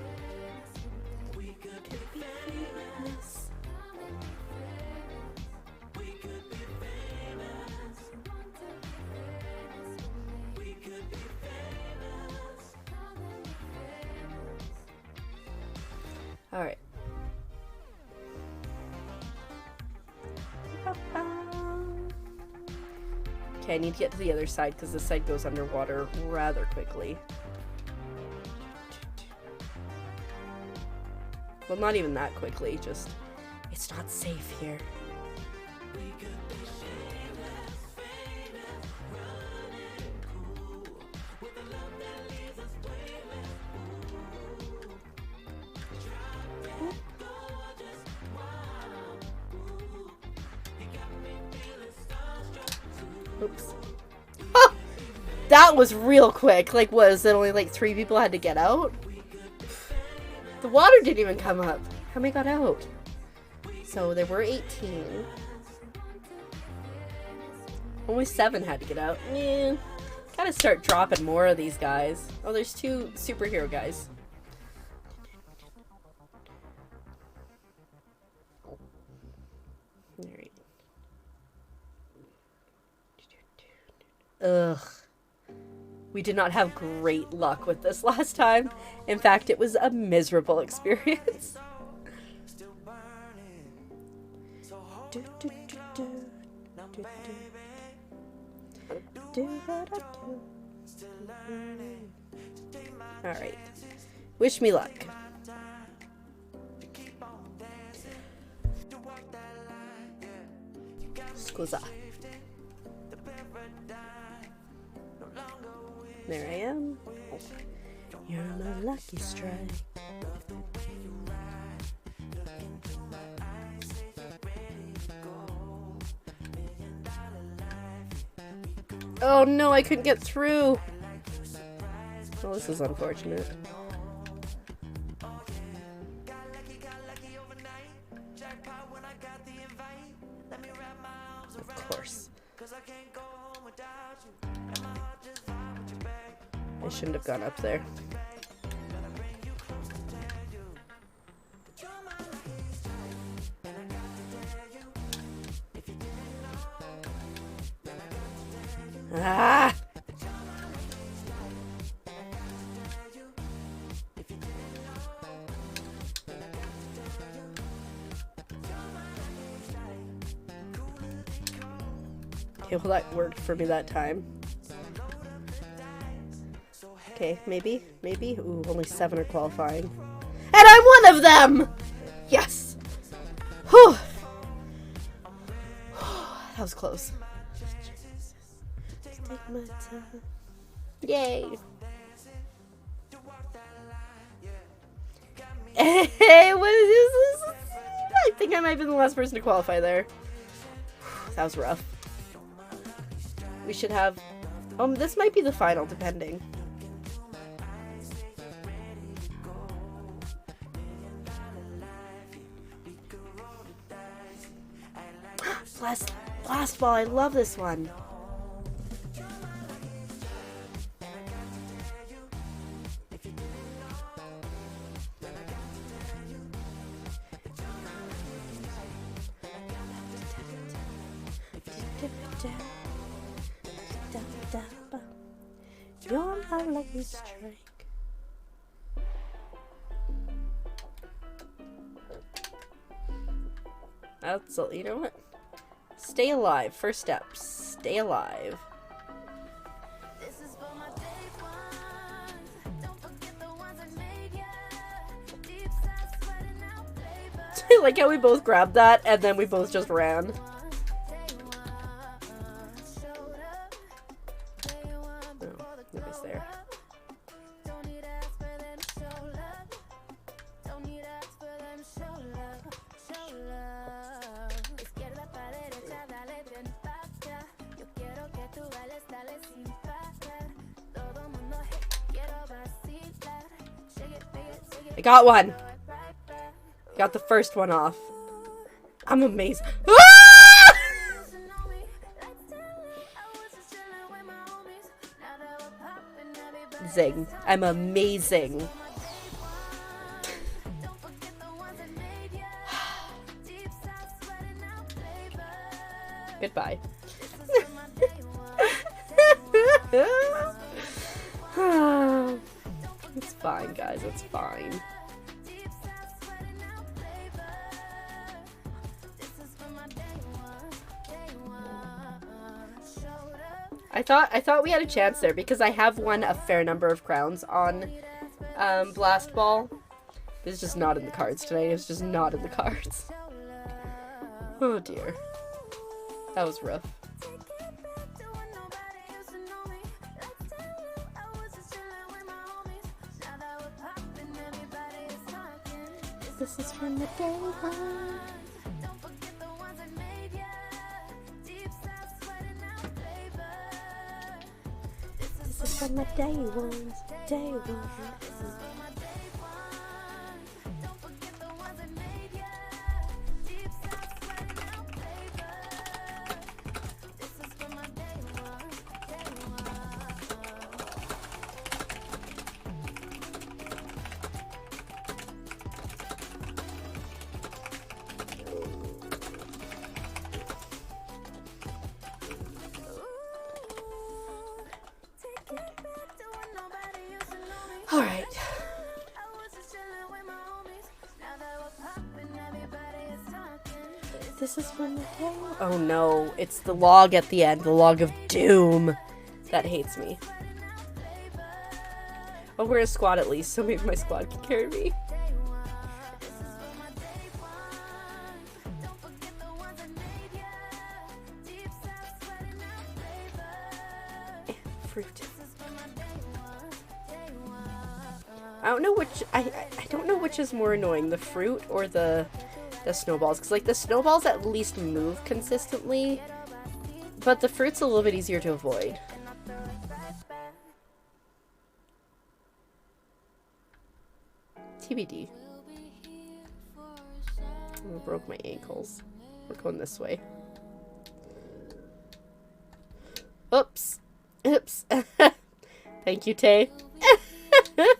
Alright. Okay, I need to get to the other side because this side goes underwater rather quickly. Well, not even that quickly, just... It's not safe here. Oops. Oh! That was real quick. Like, was it only like 3 people had to get out? The water didn't even come up. How many got out? So there were 18. Only 7 had to get out. Yeah. Gotta start dropping more of these guys. Oh, there's 2 superhero guys. Alright. Ugh. We did not have great luck with this last time. In fact, it was a miserable experience. Alright. Wish me luck. Scusa. There I am. You're my lucky strike. Oh no, I couldn't get through. Well, this is unfortunate. Of course. I shouldn't have gone up there. Ah! Okay, well that worked for me that time. Okay, maybe? Ooh, only 7 are qualifying. And I'm one of them! Yes! Whew! That was close. Just take my time. Yay! Hey, what is this? I think I might have been the last person to qualify there. That was rough. We should have... this might be the final, depending. Blast ball, I love this one. You're my lucky strike. That's, you know what? Stay alive. First step. Stay alive. This is for my day ones. Don't forget the ones that made ya. Deep side sweating out flavor. Like how we both grabbed that and then we both just ran. Nobody's there. I got one. Got the first one off. I'm amazed. Ah! Zing. I'm amazing. Goodbye. It's fine, guys. It's fine. I thought we had a chance there because I have won a fair number of crowns on Blast Ball. It's just not in the cards today. It's just not in the cards. Oh dear. That was rough. This is from the day one. This is from the day one. Day one. Alright. This is when the day... Oh no, it's the log at the end, the log of doom that hates me. Oh, we're a squad at least, so maybe my squad can carry me. Fruit. I don't know which... I don't know which is more annoying, the fruit or the snowballs. Because, like, the snowballs at least move consistently, but the fruit's a little bit easier to avoid. TBD. I broke my ankles. We're going this way. Oops. Oops. Thank you, Tay.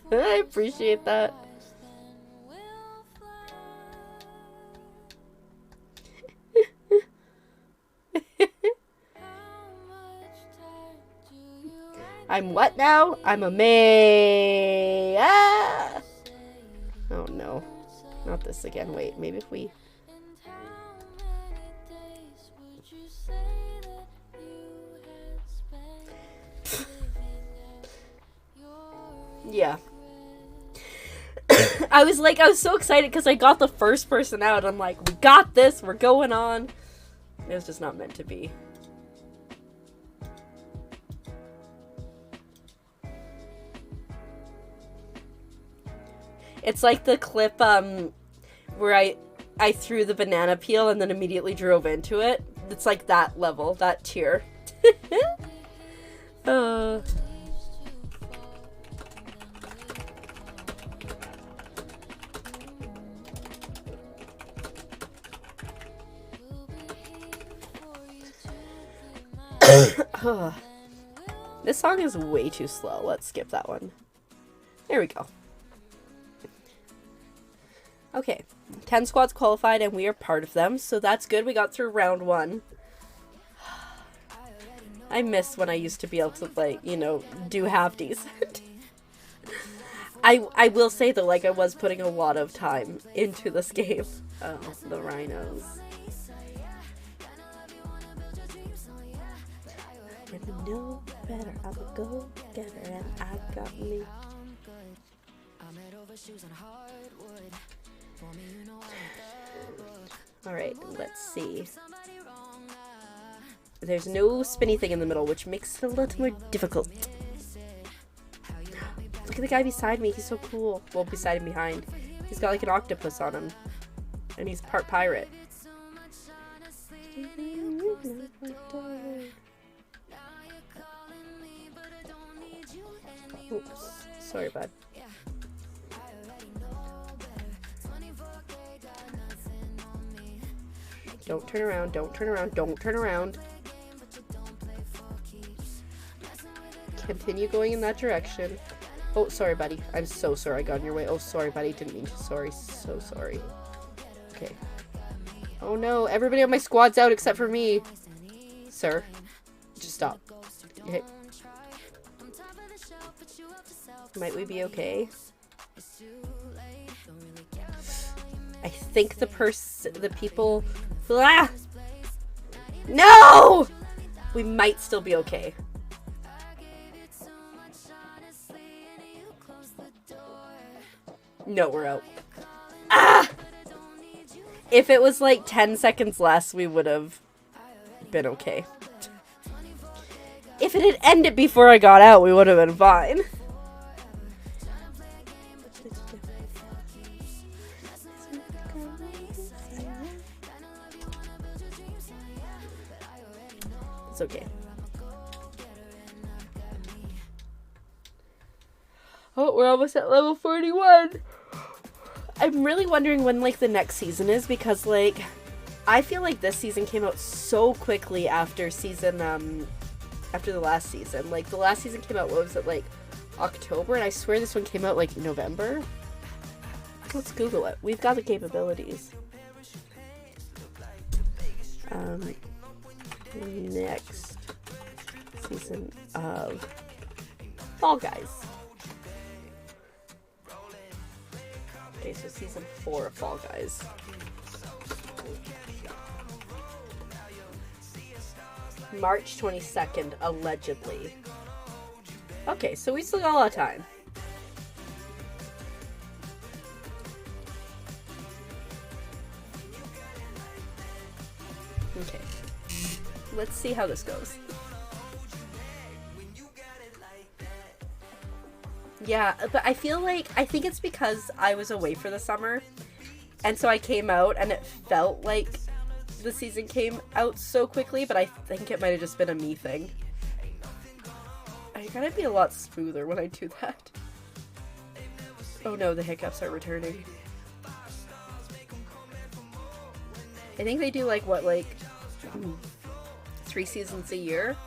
I appreciate that. I'm what now? I'm a May. Ah! Oh no. Not this again. Wait, maybe if we... Yeah. I was so excited because I got the first person out. I'm like, we got this. We're going on. It was just not meant to be. It's like the clip where I threw the banana peel and then immediately drove into it. It's like that level, that tier. This song is way too slow. Let's skip that one. There we go. Okay, 10 squads qualified and we are part of them, so that's good. We got through round 1. I miss when I used to be able to, like, you know, do half decent. I will say though, like, I was putting a lot of time into this game. Oh, the rhinos. When you know better, I will go get her, and I got me. Alright, let's see. There's no spinny thing in the middle, which makes it a little more difficult. Look at the guy beside me, he's so cool. Well, beside and behind. He's got like an octopus on him. And he's part pirate. Oops. Sorry, bud. Don't turn around, don't turn around, don't turn around. Continue going in that direction. Oh, sorry, buddy. I'm so sorry I got in your way. Oh, sorry, buddy. Didn't mean to. Sorry. So sorry. Okay. Oh, no. Everybody on my squad's out except for me. Sir. Just stop. Okay. Might we be okay? I think the people... Ah! No! We might still be okay. No, we're out. Ah! If it was like 10 seconds less, we would have been okay. If it had ended before I got out, we would have been fine. It's okay. Oh, we're almost at level 41. I'm really wondering when, like, the next season is, because, like, I feel like this season came out so quickly after season, after the last season. Like, the last season came out, what was it, like, October? And I swear this one came out, like, November? Let's Google it. We've got the capabilities. Next season of Fall Guys. Okay, so season 4 of Fall Guys. March 22nd, allegedly. Okay, so we still got a lot of time. Okay. Let's see how this goes. Yeah, but I think it's because I was away for the summer, and so I came out and it felt like the season came out so quickly, but I think it might have just been a me thing. I gotta be a lot smoother when I do that. Oh no, the hiccups are returning. I think they do like 3 seasons a year?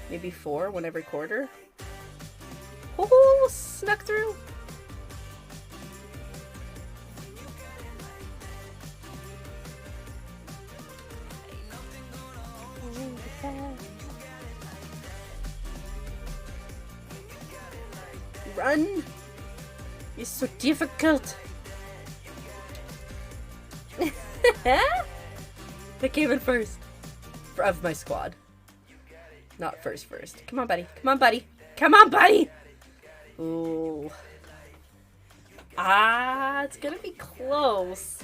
Maybe 4, one every quarter? Oh, snuck through! Run! It's so difficult! I came in first. Of my squad. Not first. Come on, buddy. Come on, buddy. Come on, buddy! Ooh. It's gonna be close.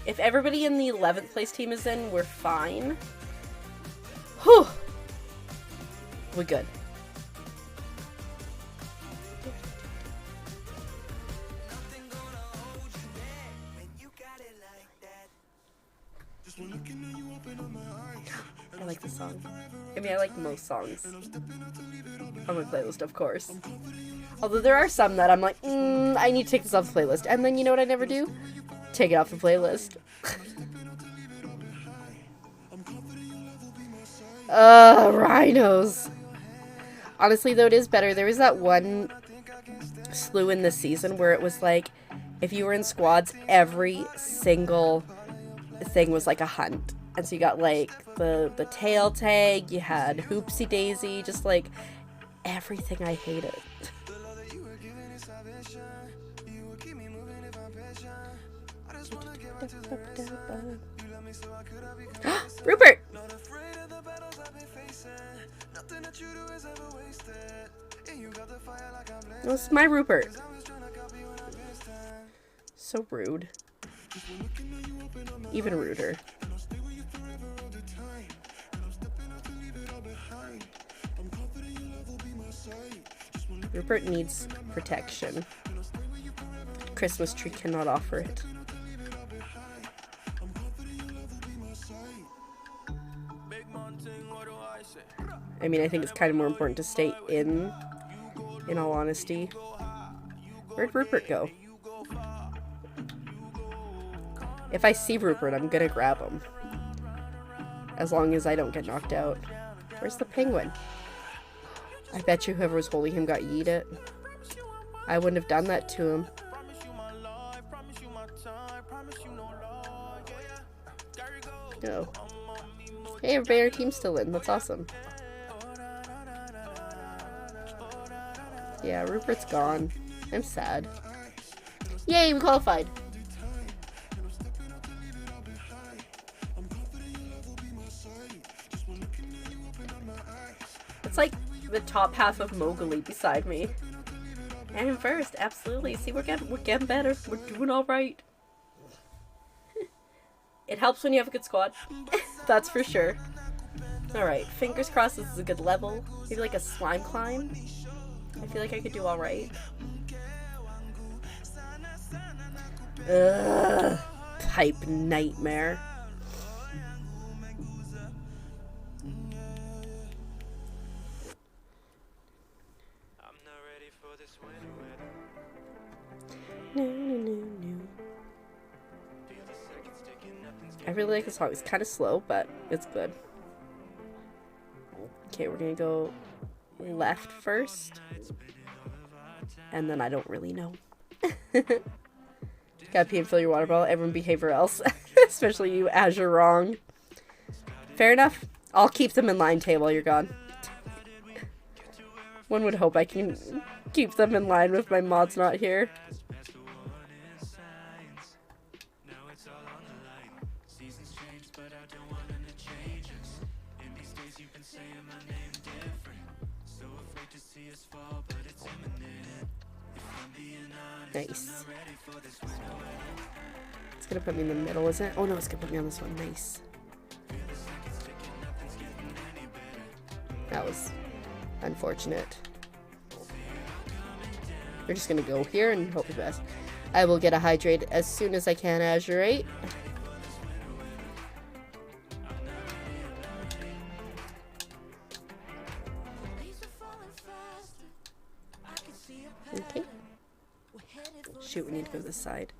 If everybody in the 11th place team is in, we're fine. Whew! We're good. I like this song. I mean, I like most songs on my playlist, of course. Although there are some that I'm like, I need to take this off the playlist. And then you know what I never do? Take it off the playlist. Rhinos. Honestly, though, it is better. There was that one slew in this season where it was like, if you were in squads, every single thing was like a hunt. And so you got like the tail tag, you had Hoopsie Daisy, just like everything I hated. Rupert! That's my Rupert. So rude. Even ruder. Rupert needs protection. Christmas tree cannot offer it. I mean, I think it's kind of more important to stay in all honesty. Where'd Rupert go? If I see Rupert, I'm gonna grab him. As long as I don't get knocked out. Where's the penguin? I bet you whoever was holding him got yeeted. I wouldn't have done that to him. No. Hey, everybody, our team's still in. That's awesome. Yeah, Rupert's gone. I'm sad. Yay, we qualified. It's like the top half of Mowgli beside me. And in first, absolutely. See, we're getting better. We're doing all right. It helps when you have a good squad. That's for sure. Alright, fingers crossed this is a good level. Maybe like a slime climb. I feel like I could do alright. Ugh. Pipe nightmare. I really like the song. It's kind of slow, but it's good. Okay, we're gonna go left first. And then I don't really know. Gotta pee and fill your water bottle. Everyone behave or else. Especially you, as you're wrong. Fair enough. I'll keep them in line, Tay, while you're gone. One would hope I can keep them in line with my mods not here. Nice. It's gonna put me in the middle, isn't it? Oh no, it's gonna put me on this one. Nice. That was unfortunate. We're just gonna go here and hope for the best. I will get a hydrate as soon as I can, Azurite. Okay. Shoot, we need to go this side.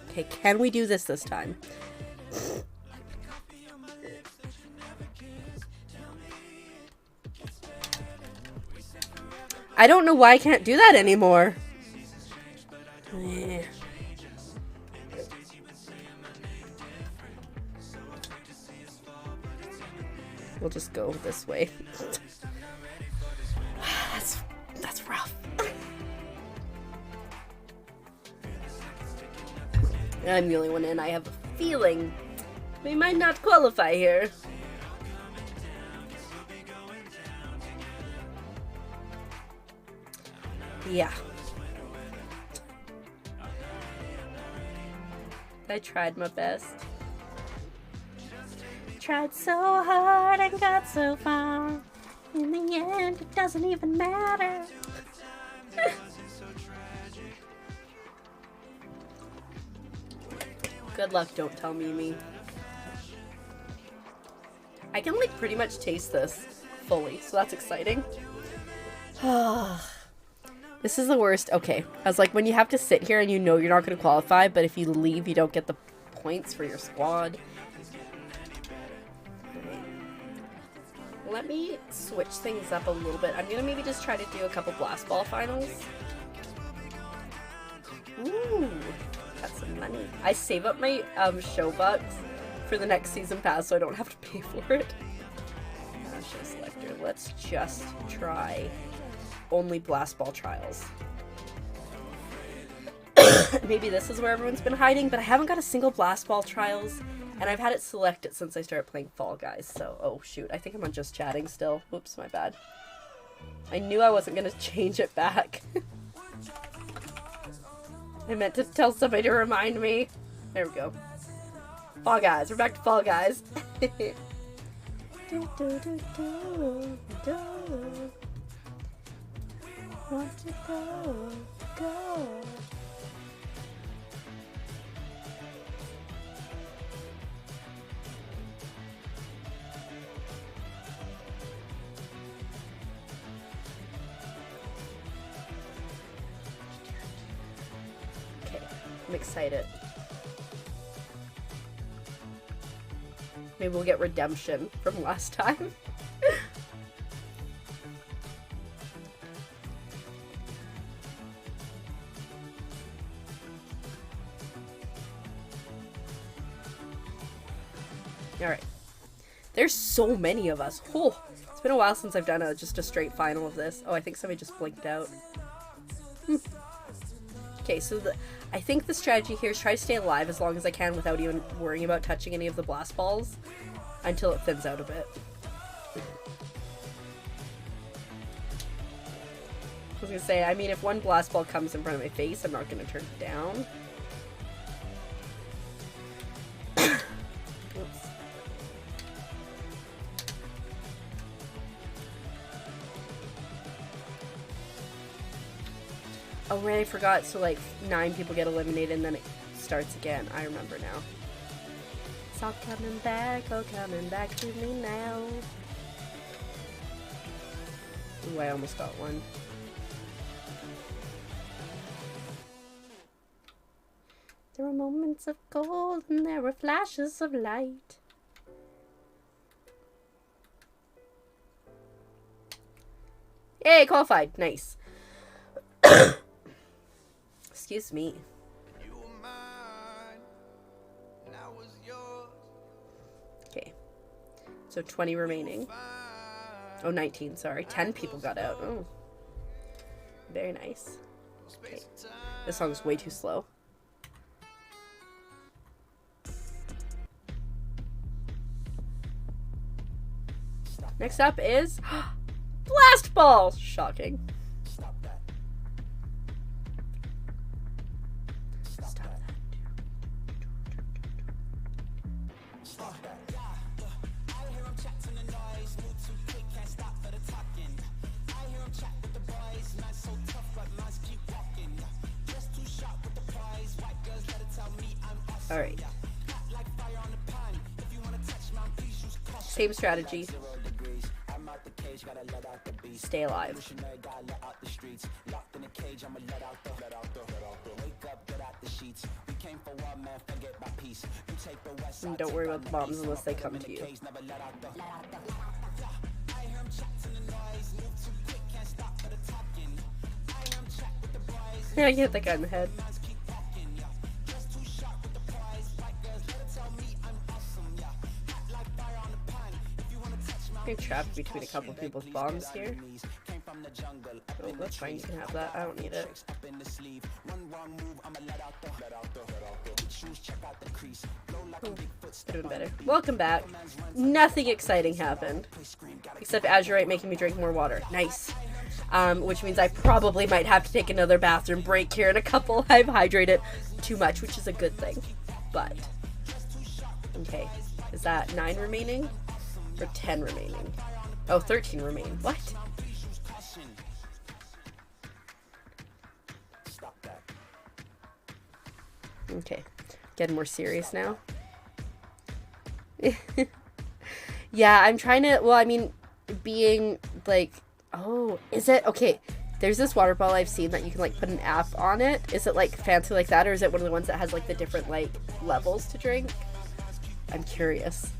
Okay, can we do this time? I don't know why I can't do that anymore. Eh. We'll just go this way. That's rough. I'm the only one in. I have a feeling we might not qualify here. Yeah. I tried my best. Tried so hard and got so far. In the end, it doesn't even matter. Good luck, don't tell me. I can like pretty much taste this fully, so that's exciting. This is the worst. Okay, I was like, when you have to sit here and you know you're not going to qualify, but if you leave, you don't get the points for your squad. Let me switch things up a little bit. I'm going to maybe just try to do a couple blast ball finals. Ooh, got some money. I save up my show bucks for the next season pass so I don't have to pay for it. Show selector. Let's just try only blast ball trials. Maybe this is where everyone's been hiding, but I haven't got a single blast ball trials, and I've had it selected since I started playing Fall Guys, so, oh shoot, I think I'm on just chatting still. Oops, my bad. I knew I wasn't gonna change it back. I meant to tell somebody to remind me. There we go. Fall Guys, we're back to Fall Guys. Want to go. Okay, I'm excited. Maybe we'll get redemption from last time. Alright. There's so many of us. Oh, it's been a while since I've done just a straight final of this. Oh, I think somebody just blinked out. Okay, so I think the strategy here is try to stay alive as long as I can without even worrying about touching any of the blast balls until it thins out a bit. I was gonna say, I mean, if one blast ball comes in front of my face, I'm not gonna turn it down. Oops. Oh, right, I forgot. So, like, 9 people get eliminated and then it starts again. I remember now. It's all coming back to me now. Ooh, I almost got one. There were moments of gold and there were flashes of light. Yay, qualified. Nice. Excuse me. Okay. So 20 remaining. Oh, 19, sorry. 10 people got out. Oh. Very nice. Okay. This song is way too slow. Next up is Blast Ball. Shocking. Stop that. Stop that. Stop that. I hear him chat to the noise. Move too quick, can't stop for the talking. I hear him chat with the boys. Not so tough, but must keep walking. Just too sharp with the prize. White girls let it tell me I'm awesome. All right. Hot like fire on the pan. If you wanna touch my please use caution. Same strategy. 0 degrees. I'm out the cage, gotta let out the beast. Stay alive. Missionary, gotta let out the streets. Locked in a cage, I'ma let out the. Wake up, get out the sheets. We came for one man, forget my peace. You take the west side. And don't worry about the bombs unless they come to you. Never let out the. I hear him chat to the noise. Move too quick, can't stop for the talking. I hear him chat with the boys. Yeah, I hit that guy in the head. Keep walking, yeah. Just too sharp with the prize. White girls, let it tell me I'm awesome, yeah. Hot like fire on the pan. If you wanna touch my. I'm trapped between a couple people's bombs here. Oh, that's fine. You can have that. I don't need it. Up in the sleeve. One wrong move, I'ma let out the. Shoes, check out the crease. Blow like a big foot. Doing better. Welcome back. Nothing exciting happened. Except Azurite making me drink more water. Nice. Which means I probably might have to take another bathroom break here in a couple. I've hydrated too much, which is a good thing. But, okay. Is that 9 remaining? Or 10 remaining? Oh, 13 remain. What? Okay. Getting more serious now. Yeah, I'm trying to, well, I mean, being like, oh, is it? Okay. There's this water bottle I've seen that you can like put an app on it. Is it like fancy like that, or is it one of the ones that has like the different like levels to drink? I'm curious.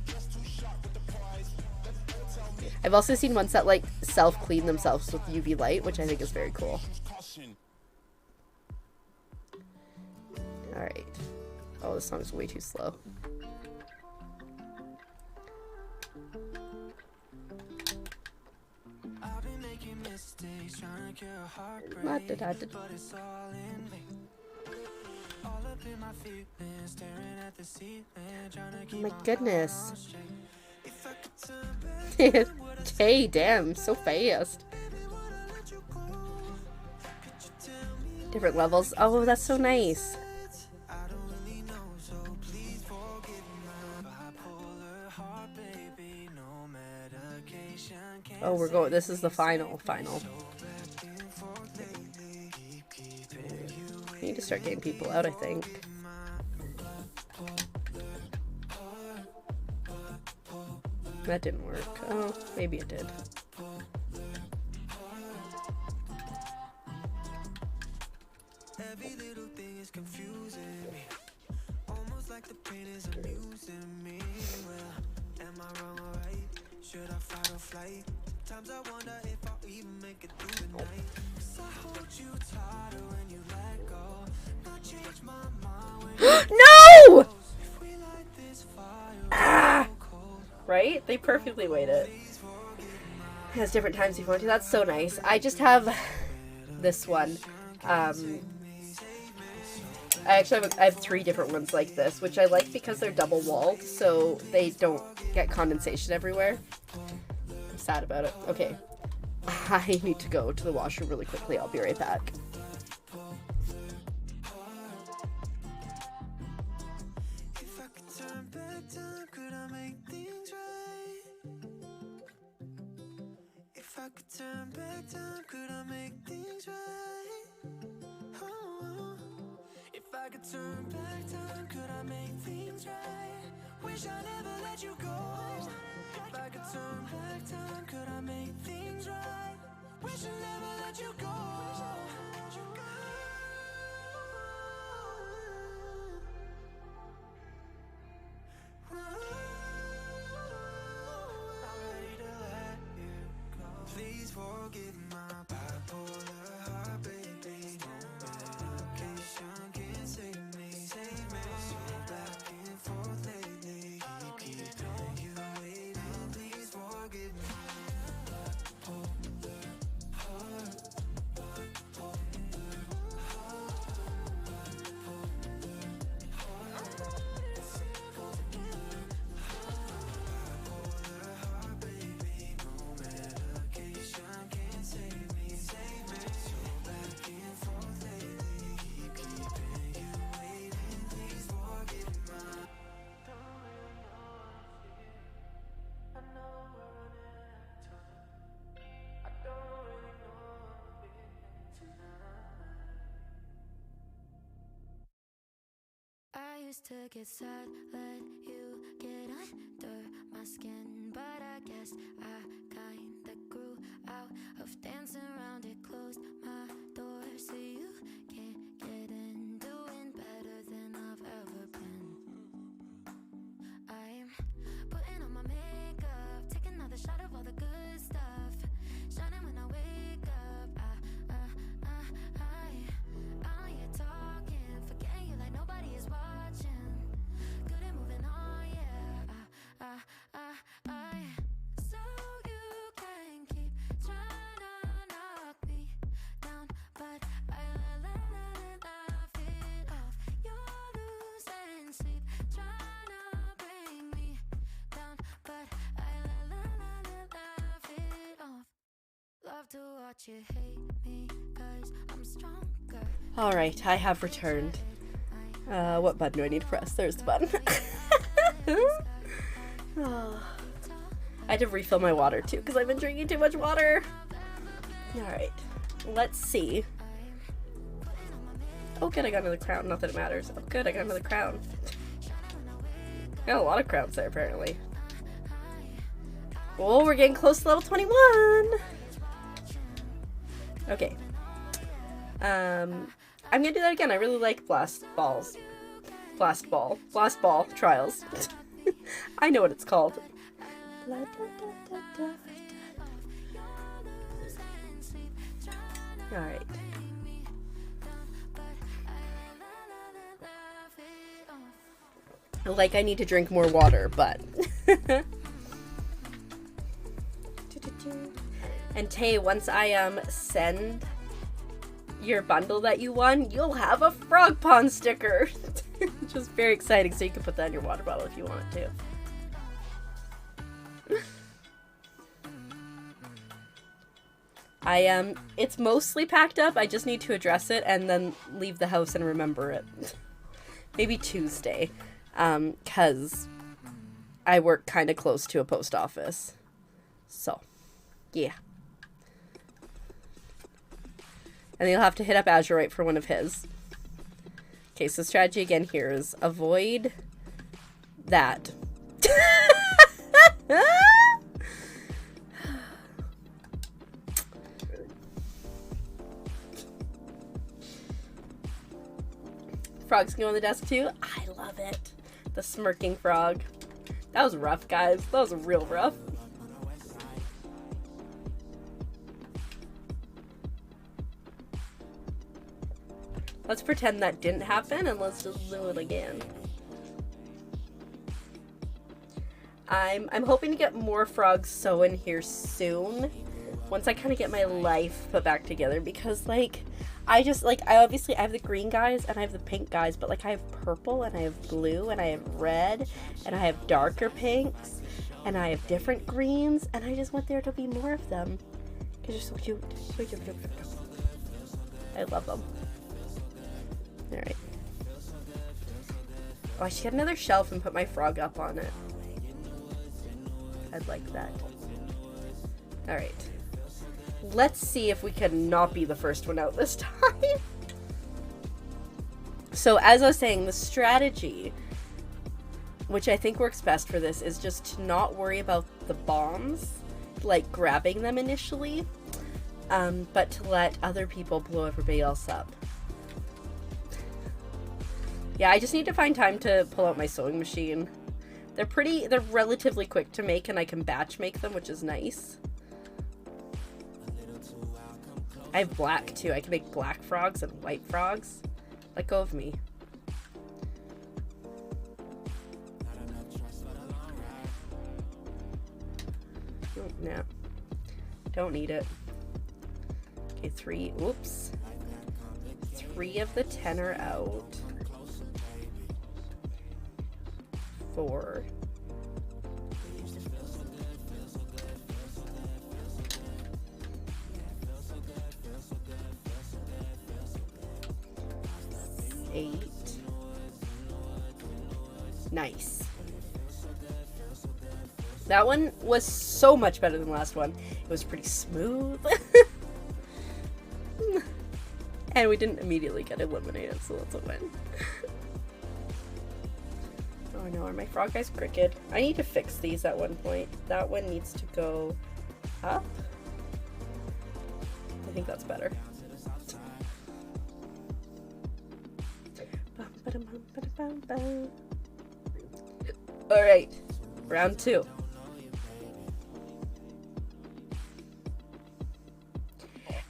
I've also seen ones that like self-clean themselves with UV light, which I think is very cool. Alright. Oh, this song's way too slow. Oh my goodness. Okay, damn, so fast. Different levels. Oh, that's so nice. Oh, we're going. This is the final. I need to start getting people out, I think. That didn't work. Oh, maybe it did. Every little thing is confusing me. Almost like the pain is amusing me. Well, am I wrong or right? Should I fight or flight? Times I wonder if I'll even make it through the night. 'Cause I hold you tighter when you let go. Not change my mind when No! if we light this fire. Ah! Right? They perfectly weighed it. It has different times if you want to. That's so nice. I just have this one. I have 3 different ones like this, which I like because they're double walled, so they don't get condensation everywhere. I'm sad about it. Okay. I need to go to the washroom really quickly. I'll be right back. If I could turn back time, could I make things right? If I could turn back time, could I make things right? Oh, if I could turn back time, could I make things right? Wish I never let you go. If I could turn back time, could I make things right? Wish I never let you go. Please forgive my bipolar heart, baby. No medication can save me. So back and forth lately, keeping you waiting. Please forgive my bipolar heart. used to get sad, let you get under my skin, but I guess I kinda grew out of dancing around it. Closed my door so you can't get in. Doing better than I've ever been. I'm putting on my makeup, taking another shot of all the good stuff, shining when I wake up. I ain't talking, forgetting you like nobody is watching. Good at moving on, yeah. So you can keep trying to knock me down, but I laugh it off. You're losing sleep, trying to bring me down, but I laugh it off. Love to watch you hate me, 'cause I'm stronger. Alright, I have returned. What button do I need to press? There's the button. Oh. I had to refill my water too, because I've been drinking too much water. Alright, let's see. Oh good, I got another crown. Not that it matters. Oh good, I got another crown. Got a lot of crowns there, apparently. Oh, we're getting close to level 21! Okay. I'm gonna do that again. I really like Blast Ball Trials. I know what it's called. Alright. Like I need to drink more water, but... And Tay, once I send your bundle that you won, you'll have a frog pond sticker. Which is very exciting, so you can put that in your water bottle if you want it to. It's mostly packed up. I just need to address it and then leave the house and remember it. Maybe Tuesday. 'Cause I work kind of close to a post office. So, yeah. And you'll have to hit up Azurite for one of his. Okay, so strategy again here is avoid that. Frogs can go on the desk too. I love it. The smirking frog. That was rough, guys. That was real rough. Let's pretend that didn't happen and let's just do it again. I'm hoping to get more frogs sewn here soon. Once I kind of get my life put back together, because like I have the green guys and I have the pink guys, but like I have purple and I have blue and I have red and I have darker pinks and I have different greens, and I just want there to be more of them because they're so cute. So cute. I love them. Alright. Oh, I should get another shelf and put my frog up on it. I'd like that. Alright. Let's see if we can not be the first one out this time. So, as I was saying, the strategy, which I think works best for this, is just to not worry about the bombs, like grabbing them initially, but to let other people blow everybody else up. Yeah, I just need to find time to pull out my sewing machine. They're relatively quick to make, and I can batch make them, which is nice. I have black too. I can make black frogs and white frogs. Let go of me. Oh, no. Don't need it. Okay, 3. Oops. 3 of the 10 are out. 4. 8. Nice. That one was so much better than the last one. It was pretty smooth. And we didn't immediately get eliminated, so that's a win. Oh no, are my frog eyes crooked? I need to fix these at one point. That one needs to go up. I think that's better. Alright, round 2.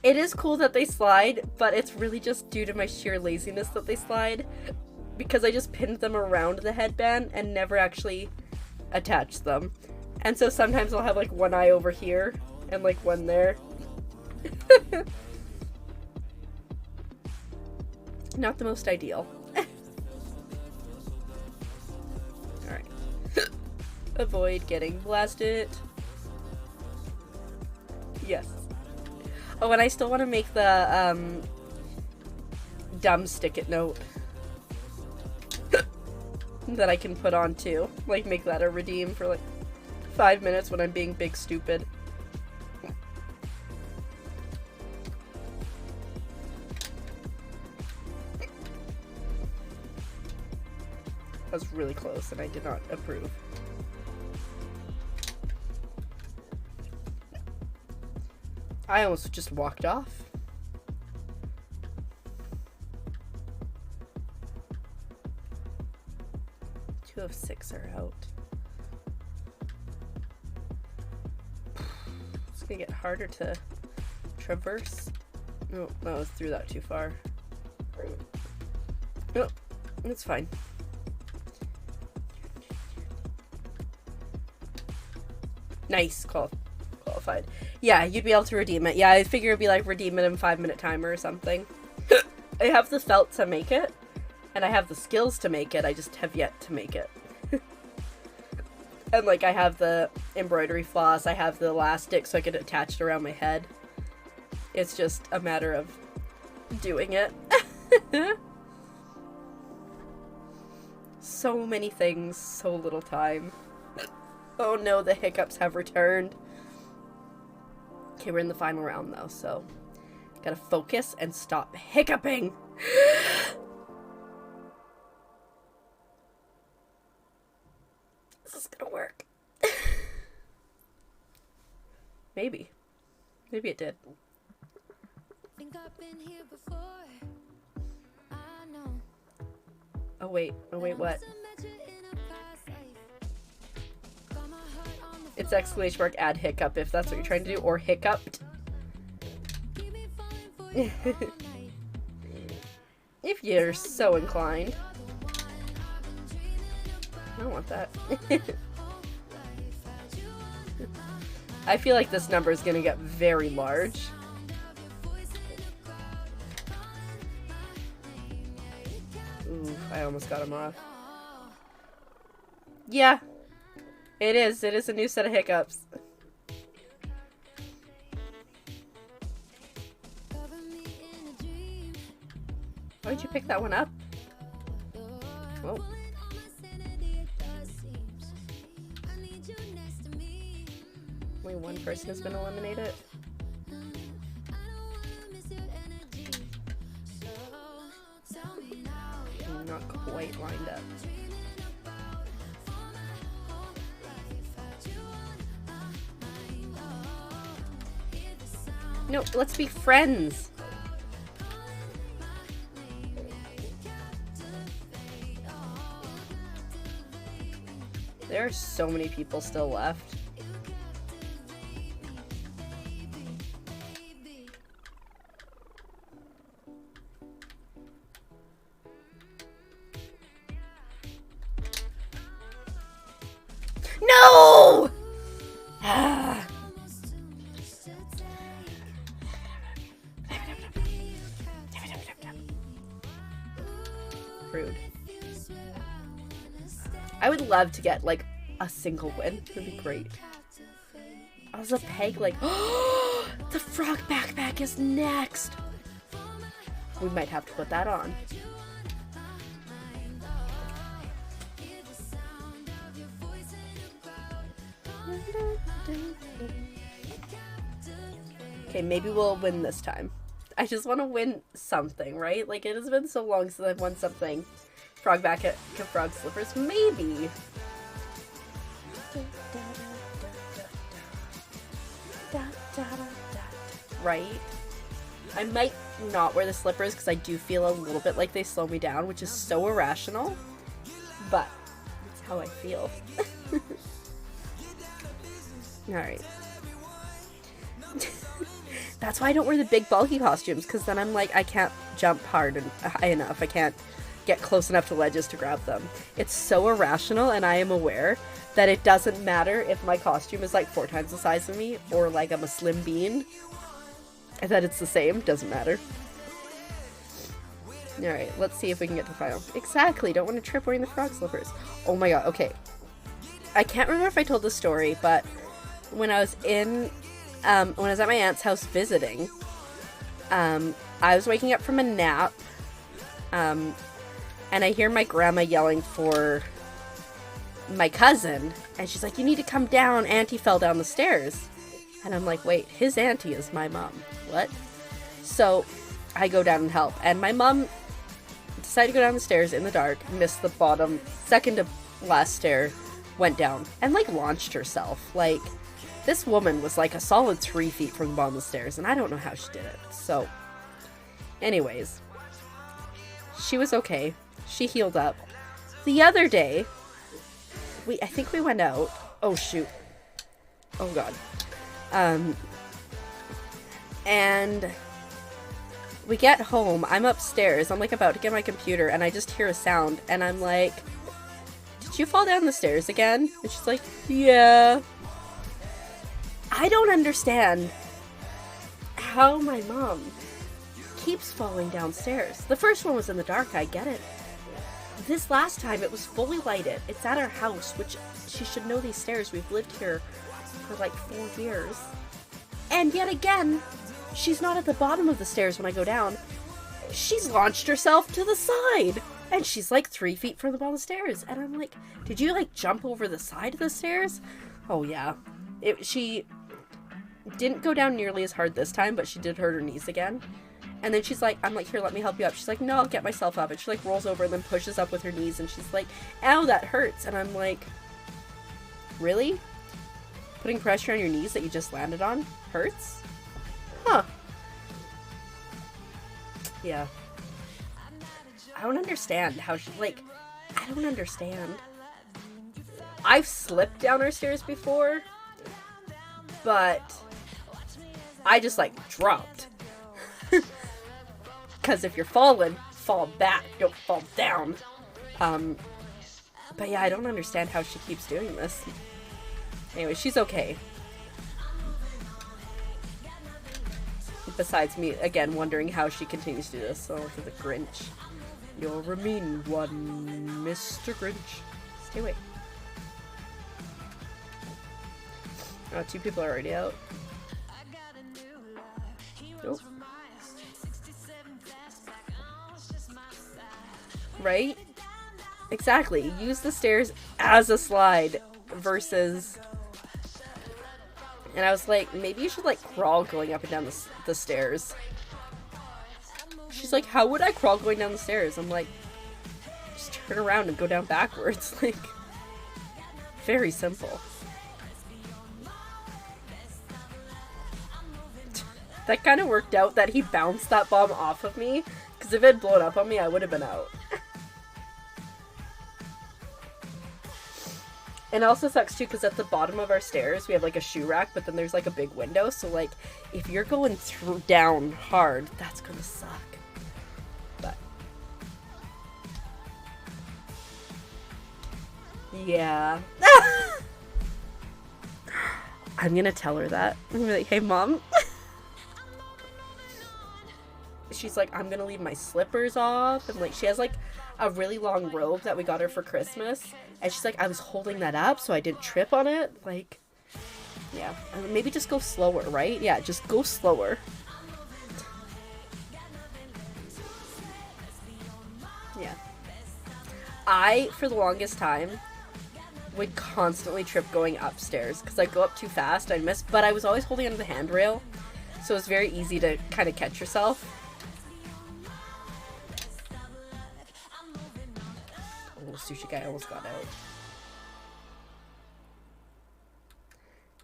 It is cool that they slide, but it's really just due to my sheer laziness that they slide, because I just pinned them around the headband and never actually attached them. And so sometimes I'll have like one eye over here and like one there. Not the most ideal. Alright. Avoid getting blasted. Yes. Oh, and I still want to make the dumb stick-it note that I can put on too. Like, make that a redeem for like 5 minutes when I'm being big stupid. That was really close and I did not approve. I almost just walked off. Two of 6 are out. It's gonna get harder to traverse. Oh, no, I threw that too far. No, it's fine. Nice call. Qualified. Yeah, you'd be able to redeem it. Yeah, I figure it'd be like redeem it in 5-minute timer or something. I have the felt to make it, and I have the skills to make it. I just have yet to make it. And like, I have the embroidery floss, I have the elastic so I can attach it around my head. It's just a matter of doing it. So many things, so little time. Oh no, the hiccups have returned. Okay, we're in the final round though, so gotta focus and stop hiccuping. This is gonna work. Maybe. Maybe it did. Think I've been here before. I know. Oh wait, what? It's exclamation mark add hiccup if that's what you're trying to do, or hiccuped. If you're so inclined. I don't want that. I feel like this number is gonna get very large. Ooh, I almost got him off. Yeah. It is a new set of hiccups. Why did you pick that one up? Whoa. Only one person has been eliminated. I'm not quite lined up. No, let's be friends. There are so many people still left. No! Rude. I would love to get like a single win. It would be great. I was a peg like, oh, the frog backpack is next. We might have to put that on. Okay, maybe we'll win this time. I just want to win something, right? Like, it has been so long since I've won something frog back at frog slippers? Maybe. Right? I might not wear the slippers because I do feel a little bit like they slow me down, which is so irrational. But that's how I feel. Alright. That's why I don't wear the big bulky costumes, because then I'm like, I can't jump hard and high enough. I can't get close enough to ledges to grab them. It's so irrational, and I am aware that it doesn't matter if my costume is like 4 times the size of me, or like I'm a slim bean. I thought it's the same. Doesn't matter. Alright, let's see if we can get to the final. Exactly, don't want to trip wearing the frog slippers. Oh my god, okay. I can't remember if I told the story, but when I was in, when I was at my aunt's house visiting, I was waking up from a nap, and I hear my grandma yelling for my cousin, and she's like, you need to come down, Auntie fell down the stairs. And I'm like, wait, his auntie is my mom. What? So I go down and help, and my mom decided to go down the stairs in the dark, missed the bottom, second to last stair, went down, and like launched herself. Like, this woman was like a solid 3 feet from the bottom of the stairs, and I don't know how she did it. So, anyways, she was okay. She healed up. The other day, I think we went out. Oh shoot. Oh god. And we get home. I'm upstairs. I'm like about to get my computer, and I just hear a sound, and I'm like, did you fall down the stairs again? And she's like, yeah. I don't understand how my mom keeps falling downstairs. The first one was in the dark, I get it. This last time, it was fully lighted. It's at our house, which she should know these stairs. We've lived here for like 4 years. And yet again, she's not at the bottom of the stairs when I go down. She's launched herself to the side. And she's like 3 feet from the bottom of the stairs. And I'm like, did you like jump over the side of the stairs? Oh yeah. She didn't go down nearly as hard this time, but she did hurt her knees again. And then she's like, I'm like, here, let me help you up. She's like, no, I'll get myself up. And she like rolls over and then pushes up with her knees. And she's like, ow, that hurts. And I'm like, really? Putting pressure on your knees that you just landed on hurts? Huh. Yeah. I don't understand how she, like, I don't understand. I've slipped down our stairs before, but I just, like, dropped. Because if you're falling, fall back, don't fall down. But yeah, I don't understand how she keeps doing this. Anyway, she's okay. Besides me, again, wondering how she continues to do this. So, look at the Grinch. You're a mean one, Mr. Grinch. Stay away. Oh, 2 people are already out. Nope. Right? Exactly. Use the stairs as a slide versus... And I was like, maybe you should like crawl going up and down the stairs. She's like, how would I crawl going down the stairs? I'm like, just turn around and go down backwards. Like, very simple. That kind of worked out that he bounced that bomb off of me, because if it had blown up on me, I would have been out. And it also sucks too, because at the bottom of our stairs, we have like a shoe rack, but then there's like a big window, so like, if you're going down hard, that's gonna suck. But, yeah. I'm gonna tell her that. I'm gonna be like, hey mom. She's like, I'm gonna leave my slippers off, and like, she has like a really long robe that we got her for Christmas, and she's like, I was holding that up so I didn't trip on it. Like, yeah, maybe just go slower, right? Yeah, just go slower. Yeah. I, for the longest time, would constantly trip going upstairs, because I'd go up too fast, I'd miss, but I was always holding onto the handrail, so it was very easy to kind of catch yourself. the sushi guy almost got out.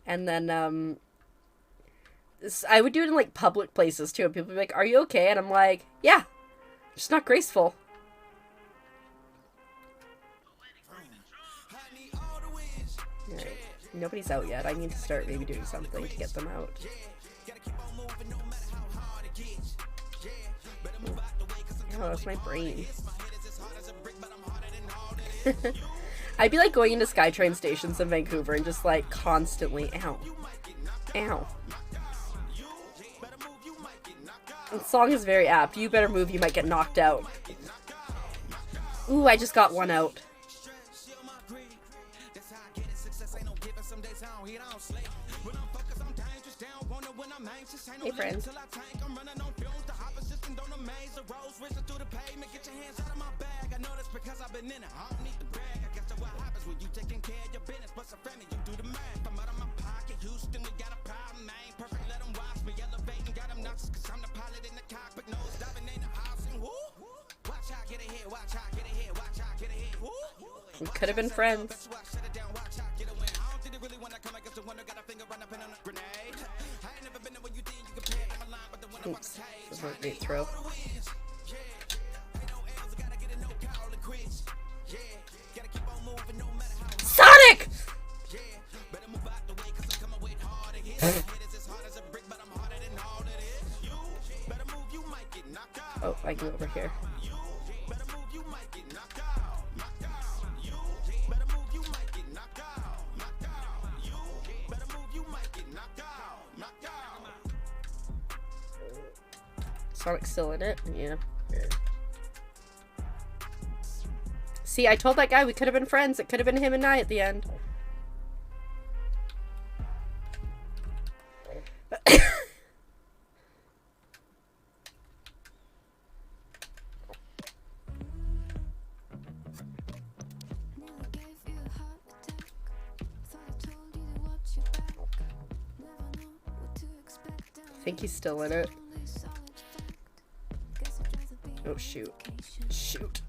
And then, I would do it in, like, public places, too. And people would be like, are you okay? And I'm like, yeah. Just not graceful. Alright. Nobody's out yet. I need to start maybe doing something to get them out. Oh, that's my brain. I'd be like going into SkyTrain stations in Vancouver and just like constantly, ow, ow. The song is very apt. You better move, you might get knocked out. Ooh, I just got one out. Hey, friends. We could have been friends. Oops, this was a great throw. Sonic! Oh, I can go over here. Sonic's still in it? Yeah. See, I told that guy we could have been friends. It could have been him and I at the end. I think he's still in it. Oh, shoot. Shoot.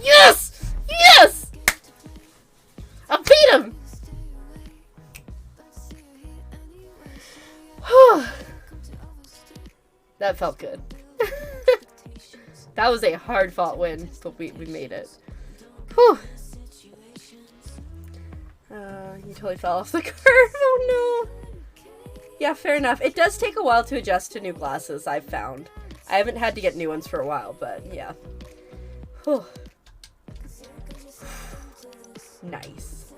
Yes! Yes! I beat him! That felt good. That was a hard-fought win, but we made it. Whew. You totally fell off the curve. Oh no. Yeah, fair enough. It does take a while to adjust to new glasses, I've found. I haven't had to get new ones for a while, but yeah. Whew. Nice.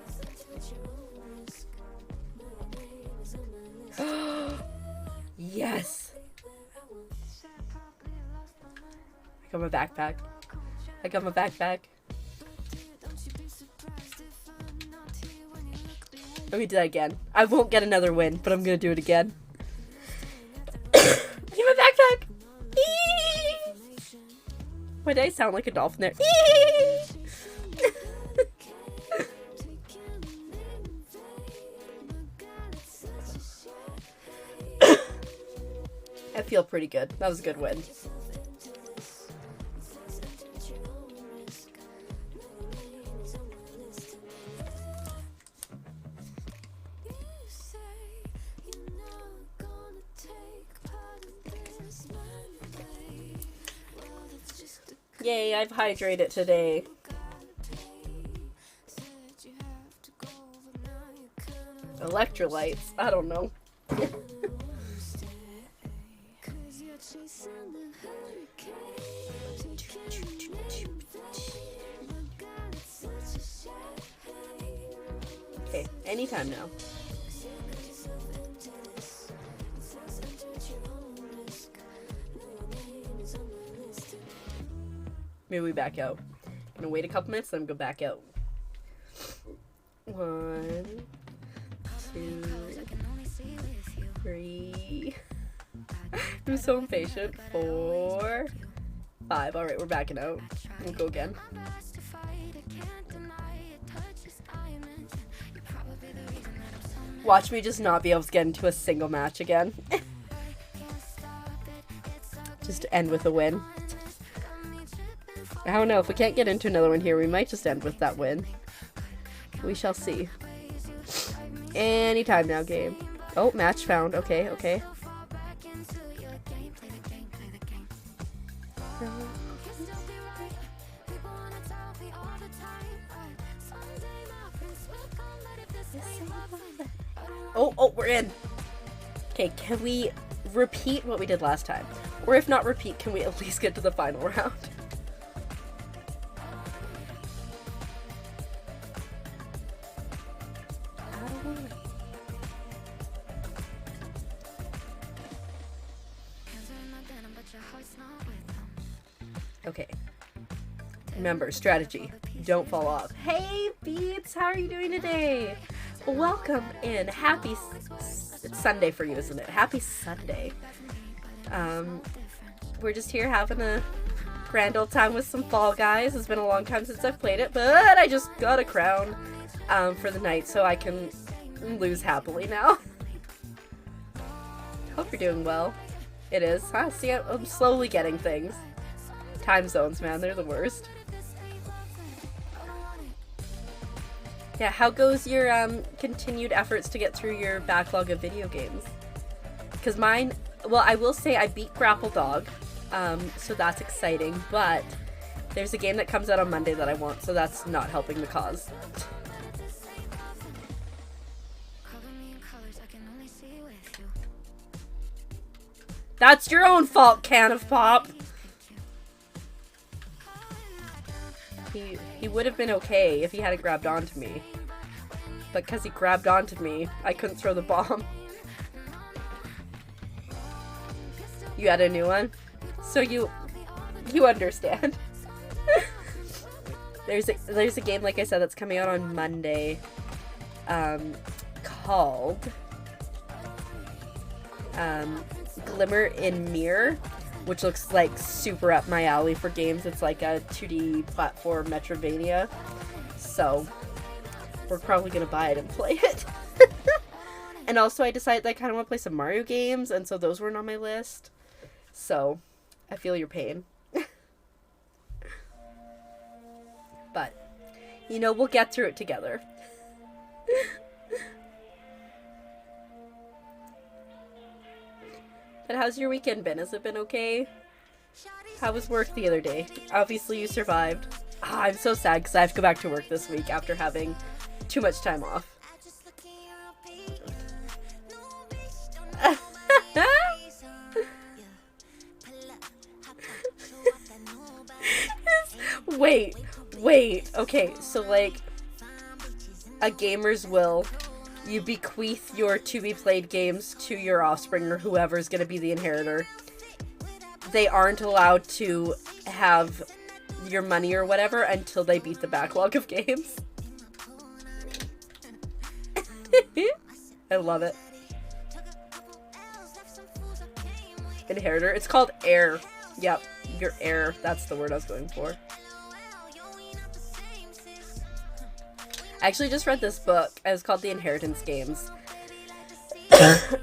Yes. I got my backpack. I got my backpack. Let me do that again. I won't get another win, but I'm gonna do it again. Get my backpack! Eee! Why did I sound like a dolphin there? Eee! I feel pretty good. That was a good win. Yay, I've hydrated today. Electrolytes? I don't know. Okay, anytime now. Maybe we back out. Gonna wait a couple minutes, then go back out. 1, 2, 3. I'm so impatient. 4, 5. Alright, we're backing out. We'll go again. Watch me just not be able to get into a single match again. Just end with a win. I don't know. If we can't get into another one here, we might just end with that win. We shall see. Anytime now, game. Oh, match found. Okay, okay. Oh, we're in. Okay, can we repeat what we did last time? Or if not repeat, can we at least get to the final round? Okay. Remember, strategy. Don't fall off. Hey, Beats! How are you doing today? Welcome in. Happy it's Sunday for you, isn't it? Happy Sunday. We're just here having a grand old time with some Fall Guys. It's been a long time since I've played it, but I just got a crown for the night, so I can lose happily now. Hope you're doing well. It is. Huh? See, I'm slowly getting things. Time zones, man, they're the worst. Yeah, how goes your continued efforts to get through your backlog of video games? Because mine, well, I will say I beat Grapple Dog, so that's exciting, but there's a game that comes out on Monday that I want, so that's not helping the cause. That's your own fault, can of pop! He would have been okay if he hadn't grabbed onto me. But because he grabbed onto me, I couldn't throw the bomb. You had a new one? So you understand. There's a game, like I said, that's coming out on Monday, called Glimmer in Mirror, which looks like super up my alley for games. It's like a 2D platform Metroidvania. So we're probably gonna buy it and play it. And also I decided that I kind of want to play some Mario games, and so those weren't on my list. So I feel your pain. But, you know, we'll get through it together. But how's your weekend been? Has it been okay? How was work the other day? Obviously you survived. I'm so sad because I have to go back to work this week after having too much time off. Wait. Okay, so like a gamer's will. You bequeath your to-be-played games to your offspring or whoever is going to be the inheritor. They aren't allowed to have your money or whatever until they beat the backlog of games. I love it. Inheritor. It's called heir. Yep, your heir. That's the word I was going for. I actually just read this book. It was called The Inheritance Games.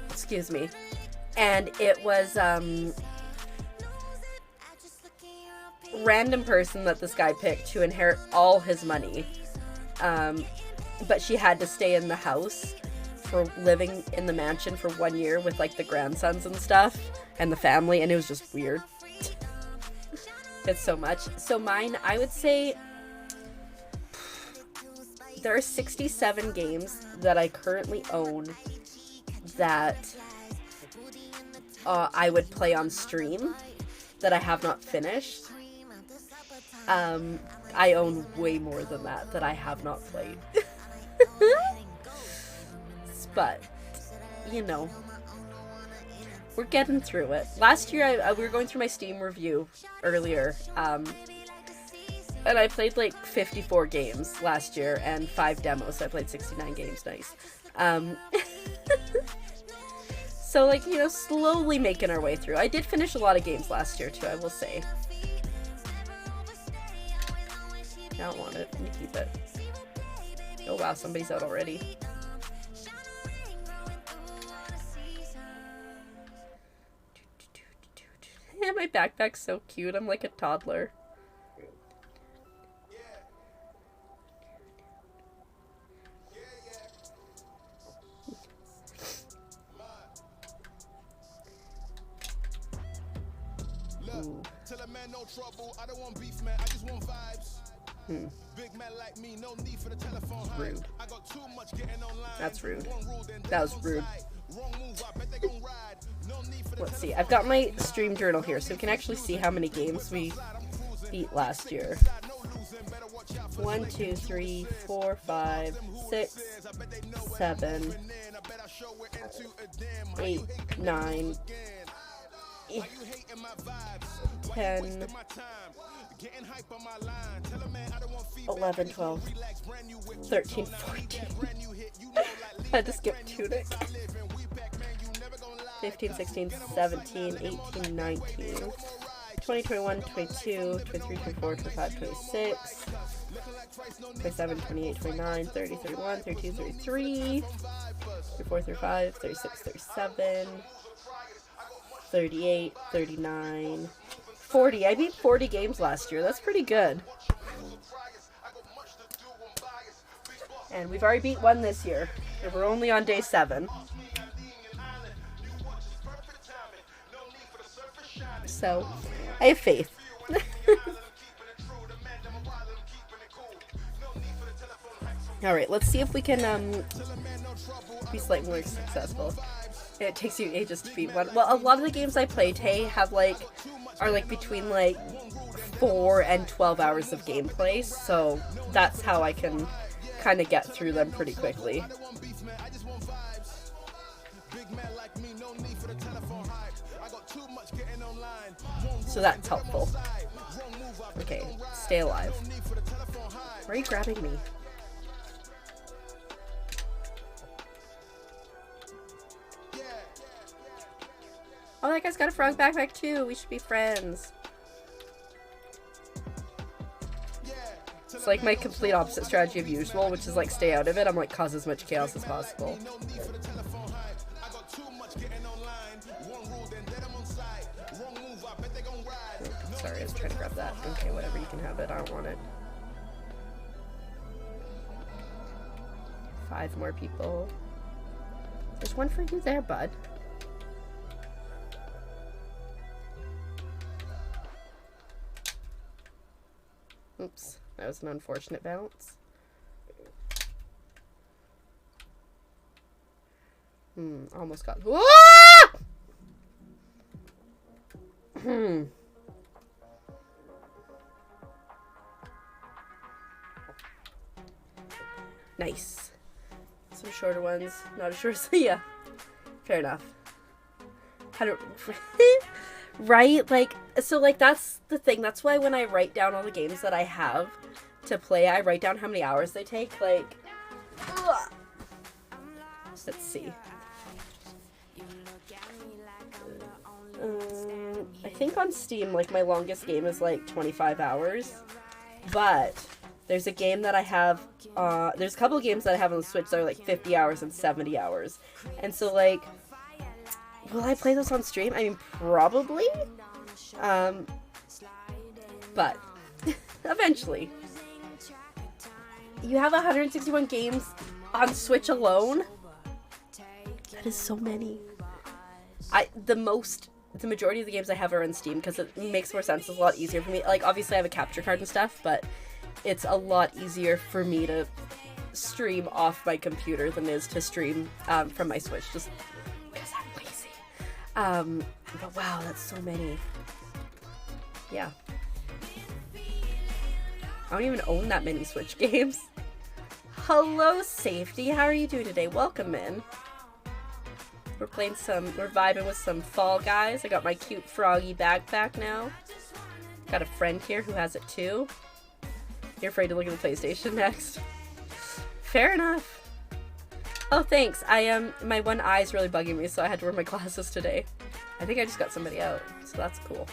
Excuse me. And it was random person that this guy picked to inherit all his money. But she had to stay in the house for living in the mansion for 1 year with like the grandsons and stuff and the family, and it was just weird. It's so much. So mine, I would say there are 67 games that I currently own that I would play on stream that I have not finished. I own way more than that I have not played. But, you know, we're getting through it. Last year, we were going through my Steam review earlier, and I played like 54 games last year and 5 demos, so I played 69 games. Nice. So, like, you know, slowly making our way through. I did finish a lot of games last year, too, I will say. I don't want it. Let me keep it. Oh, wow, somebody's out already. My backpack's so cute. I'm like a toddler. Look, tell a man no trouble. I don't want beef, man. I just want vibes. Big man like me, no need for the telephone. Rude. I got too much getting online. That's rude. One rule, then That was rude. wrong move, I bet they gon' ride. No need for the Let's see. I've got my stream journal here, so we can actually see how many games we beat last year. 1, 2, 3, 4, 5, 6, 7, 8, 9, 10, 11, 12, 13, 14. I had to skip tunic. 15, 16, 17, 18, 19, 20, 21, 22, 23, 24, 25, 26, 27, 28, 29, 30, 31, 32, 33, 34, 35, 36, 37, 38, 39, 40. I beat 40 games last year. That's pretty good. And we've already beat one this year. And we're only on day 7. So, I have faith. Alright, let's see if we can be slightly more successful. It takes you ages to beat one. Well, a lot of the games I play, Tay, are between 4 and 12 hours of gameplay, so that's how I can kind of get through them pretty quickly. So that's helpful. Okay, stay alive. Why are you grabbing me? Oh, that guy's got a frog backpack too. We should be friends. It's like my complete opposite strategy of usual, which is stay out of it. I'm cause as much chaos as possible. Sorry, I was trying to grab that. Okay, whatever, you can have it. I don't want it. 5 more people. There's one for you there, bud. Oops, that was an unfortunate bounce. Almost got. Nice. Some shorter ones, not as short as yeah. Fair enough. How to right? That's the thing. That's why when I write down all the games that I have to play, I write down how many hours they take. Let's see. I think on Steam, my longest game is 25 hours. But there's a game that I have, there's a couple of games that I have on the Switch that are 50 hours and 70 hours. And so will I play those on stream? I mean, probably. But eventually. You have 161 games on Switch alone? That is so many. The majority of the games I have are on Steam because it makes more sense. It's a lot easier for me. Obviously I have a capture card and stuff, but it's a lot easier for me to stream off my computer than it is to stream from my Switch, just because I'm lazy. But wow, that's so many. Yeah. I don't even own that many Switch games. Hello, Safety. How are you doing today? Welcome in. We're vibing with some Fall Guys. I got my cute froggy backpack now. Got a friend here who has it too. You're afraid to look at the PlayStation next? Fair enough. Oh, thanks. My one eye's really bugging me, so I had to wear my glasses today. I think I just got somebody out, so that's cool.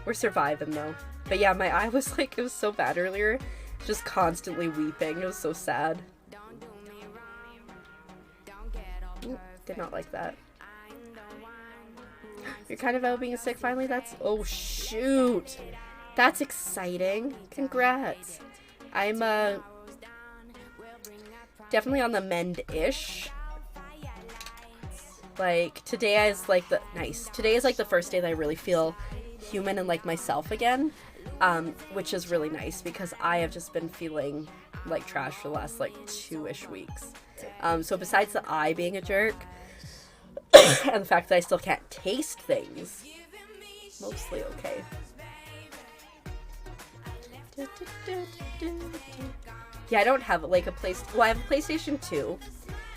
We're surviving though. But yeah, my eye was it was so bad earlier. Just constantly weeping. It was so sad. Ooh, did not like that. You're kind of out being sick finally? That's... Oh, shoot. That's exciting. Congrats. I'm, definitely on the mend-ish. Like, today is like the... Nice. Today is like the first day that I really feel human and like myself again. Which is really nice because I have just been feeling like trash for the last like 2-ish weeks. So besides the eye being a jerk and the fact that I still can't taste things, mostly okay. Yeah, I don't have like a well, I have a PlayStation 2,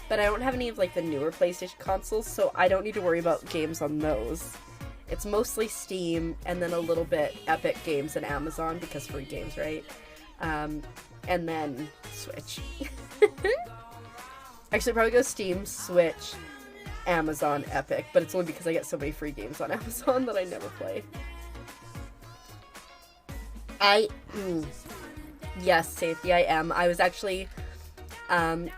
but I don't have any of like the newer PlayStation consoles, so I don't need to worry about games on those. It's mostly Steam, and then a little bit Epic Games and Amazon, because free games, right? And then Switch. Actually, probably go Steam, Switch, Amazon, Epic, but it's only because I get so many free games on Amazon that I never play. Yes, Sathy, I am. I was actually,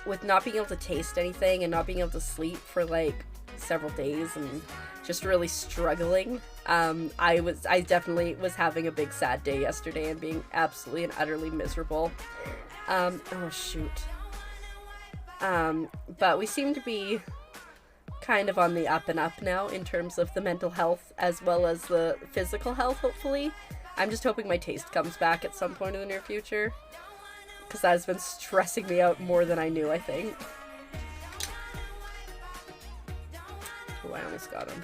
with not being able to taste anything and not being able to sleep for like several days and just really struggling. I definitely was having a big sad day yesterday and being absolutely and utterly miserable. Oh shoot. But we seem to be kind of on the up and up now in terms of the mental health as well as the physical health, hopefully. I'm just hoping my taste comes back at some point in the near future, because that has been stressing me out more than I knew, I think. Oh, I almost got him.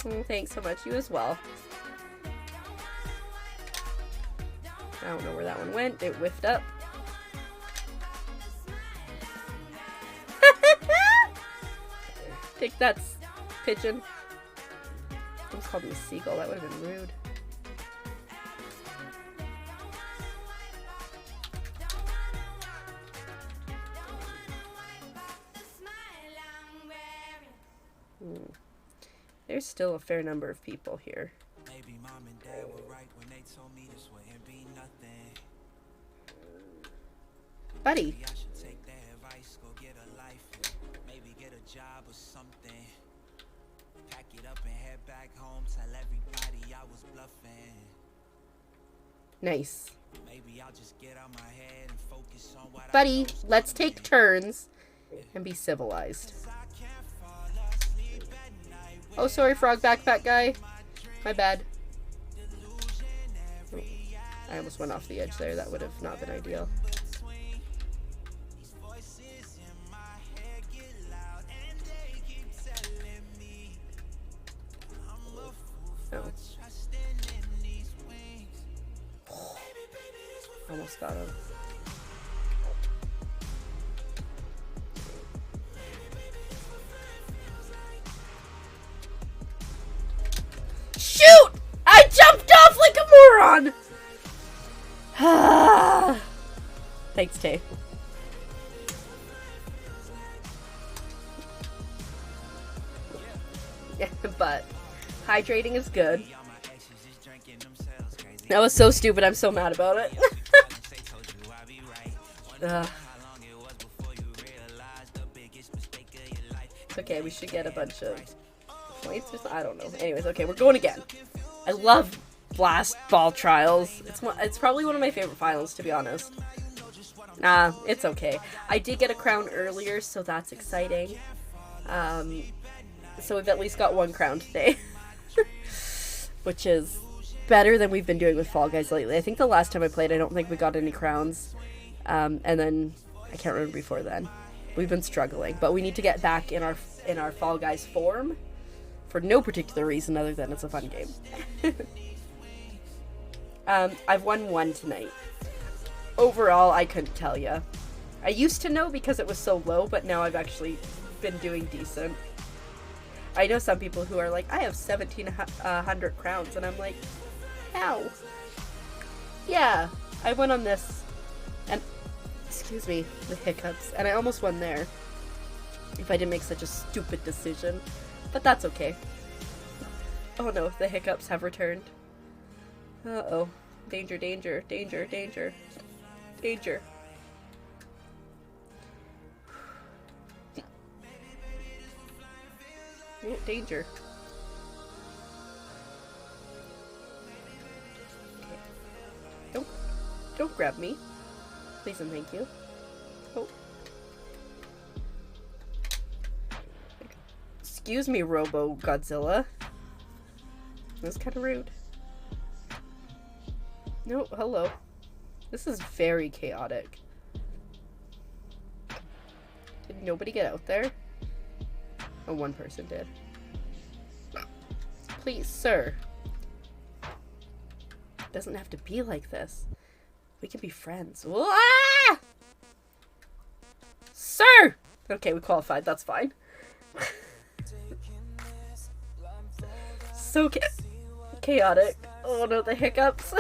Oh, thanks so much. You as well. I don't know where that one went. It whiffed up. Take that, pigeon. I almost called him a seagull. That would have been rude. There's still a fair number of people here. Maybe mom and dad were right when they told me this wouldn't be nothing. Buddy. Maybe I should take their advice, go get a life, maybe get a job or something. Pack it up and head back home, tell everybody I was bluffing. Nice. Maybe I'll just get out my head and focus on what Buddy, let's take turns and be civilized. Oh, sorry, frog backpack guy. My bad. Oh, I almost went off the edge there. That would have not been ideal. Oh. Almost got him. Shoot! I jumped off like a moron! Thanks, Tay. Yeah, but hydrating is good. That was so stupid. I'm so mad about it. It's okay. We should get a bunch of points. I don't know. Anyways, okay, we're going again. I love Blast Ball Trials. It's probably one of my favorite finals, to be honest. Nah, it's okay. I did get a crown earlier, so that's exciting. So we've at least got one crown today. Which is better than we've been doing with Fall Guys lately. I think the last time I played, I don't think we got any crowns. And then, I can't remember before then. We've been struggling. But we need to get back in our Fall Guys form. For no particular reason other than it's a fun game. I've won one tonight. Overall, I couldn't tell you. I used to know because it was so low, but now I've actually been doing decent. I know some people who are like, I have 1,700 crowns, and I'm like, how? Yeah, I went on this, and, excuse me, the hiccups, and I almost won there, if I didn't make such a stupid decision, but that's okay. Oh no, the hiccups have returned. Uh-oh. Danger, danger, danger, danger, danger. Yeah, danger. Okay. Don't grab me. Please and thank you. Oh. Excuse me, Robo Godzilla. That's kind of rude. No, hello. This is very chaotic. Did nobody get out there? Oh, one person did. Please, sir. It doesn't have to be like this. We can be friends. Ah! Sir! Okay, we qualified. That's fine. So chaotic. Oh no, the hiccups.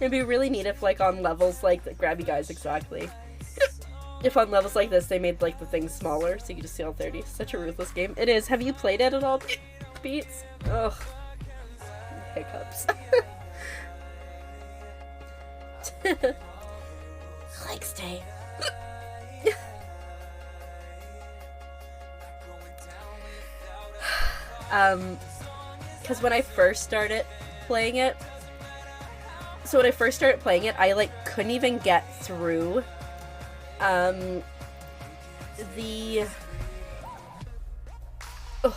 It'd be really neat if, like, on levels like the grabby guys, exactly. If on levels like this they made, like, the things smaller so you could just see all 30. Such a ruthless game. It is. Have you played it at all, Beats? Ugh. Hiccups. Like, stay. Because when I first started playing it, I, like, couldn't even get through, the... Ugh.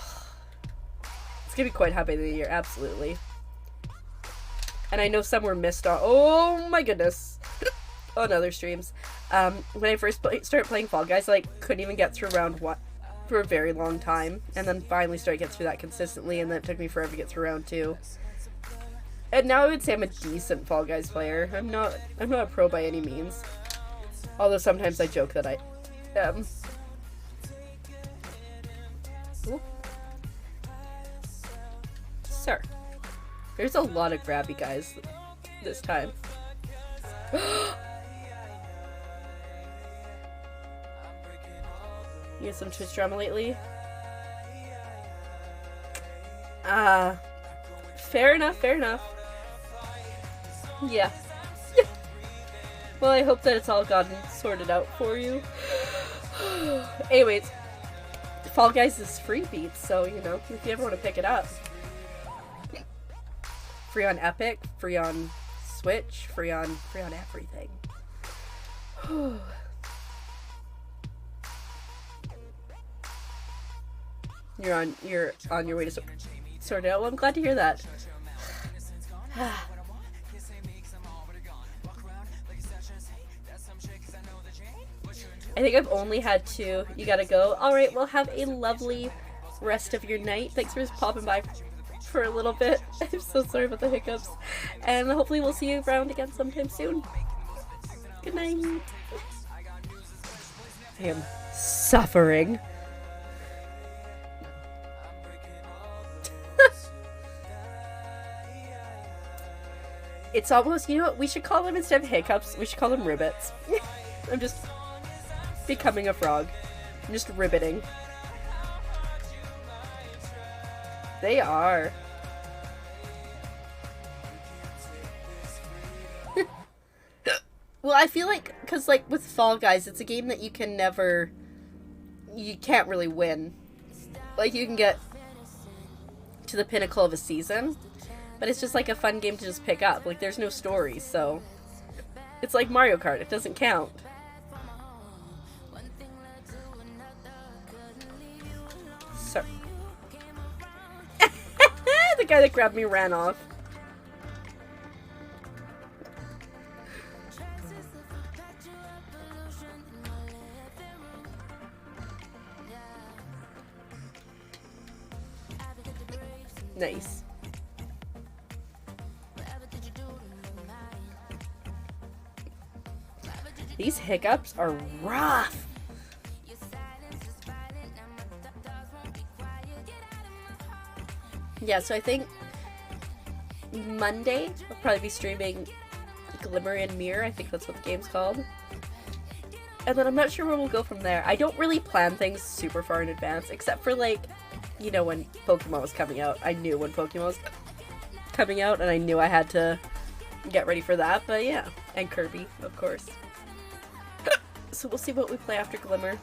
It's gonna be quite high by the year, absolutely. And I know some were missed on. Oh my goodness. On other streams. When I first started playing Fall Guys, I, like, couldn't even get through round 1 for a very long time. And then finally started getting through that consistently, and then it took me forever to get through round 2. And now I would say I'm a decent Fall Guys player. I'm not a pro by any means. Although sometimes I joke that I am. Ooh. Sir. There's a lot of grabby guys this time. You get some Twitch drama lately? Fair enough. Yeah. Well, I hope that it's all gotten sorted out for you. Anyways, Fall Guys is free, Beats, so, you know, if you ever want to pick it up. Free on Epic, free on Switch, free on everything. You're on your way to sort it out. Well, I'm glad to hear that. I think I've only had 2. You gotta go. Alright, well, have a lovely rest of your night. Thanks for just popping by for a little bit. I'm so sorry about the hiccups. And hopefully we'll see you around again sometime soon. Good night. I am suffering. It's almost, you know what, we should call them, instead of hiccups, we should call them ribbits. I'm just becoming a frog. I'm just ribbiting. They are. Well, I feel like, because, like, with Fall Guys, it's a game that you can't really win. Like, you can get to the pinnacle of a season, but it's just, like, a fun game to just pick up. Like, there's no story, so it's like Mario Kart. It doesn't count. So the guy that grabbed me ran off. Nice. These hiccups are rough. Yeah, so I think Monday I'll probably be streaming Glimmer and Mirror. I think that's what the game's called. And then I'm not sure where we'll go from there. I don't really plan things super far in advance, except for, like, you know, when Pokemon was coming out. I knew when Pokemon was coming out, and I knew I had to get ready for that, but yeah. And Kirby, of course. So we'll see what we play after Glimmer.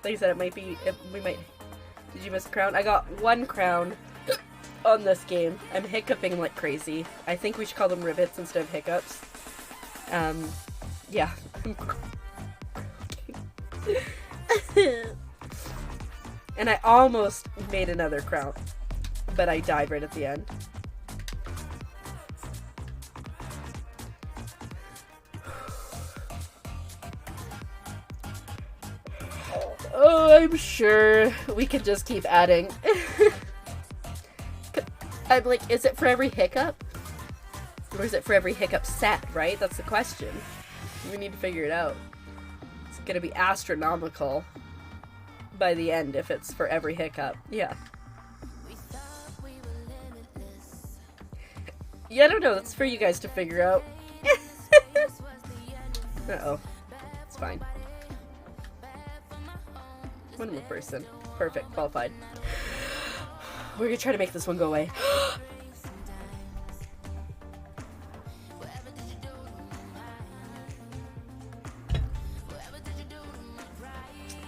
Like I said, it might be, we might, did you miss a crown? I got 1 crown on this game. I'm hiccuping like crazy. I think we should call them rivets instead of hiccups. Yeah. And I almost made another crown, but I died right at the end. Oh, I'm sure we can just keep adding. I'm like, is it for every hiccup? Or is it for every hiccup set, right? That's the question. We need to figure it out. It's gonna be astronomical by the end if it's for every hiccup. Yeah. Yeah, I don't know. That's for you guys to figure out. Uh-oh. It's fine. One more person. Perfect. Qualified. We're gonna try to make this one go away.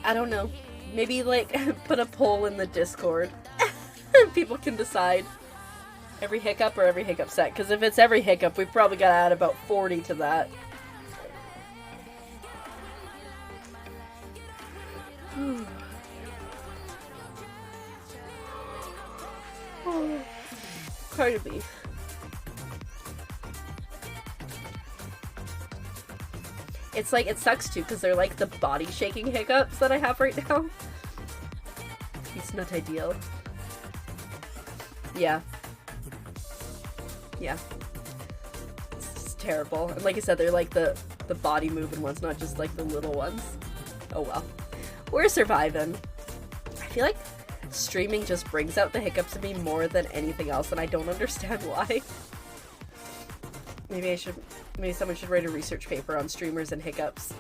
I don't know. Maybe, like, put a poll in the Discord. People can decide. Every hiccup or every hiccup set. Because if it's every hiccup, we've probably got to add about 40 to that. Cardi. It's like, it sucks too, because they're like the body shaking hiccups that I have right now. It's not ideal. Yeah. Yeah. It's just terrible. And like I said, they're like the body moving ones, not just like the little ones. Oh well. We're surviving. I feel like streaming just brings out the hiccups in me more than anything else, and I don't understand why. Maybe someone should write a research paper on streamers and hiccups.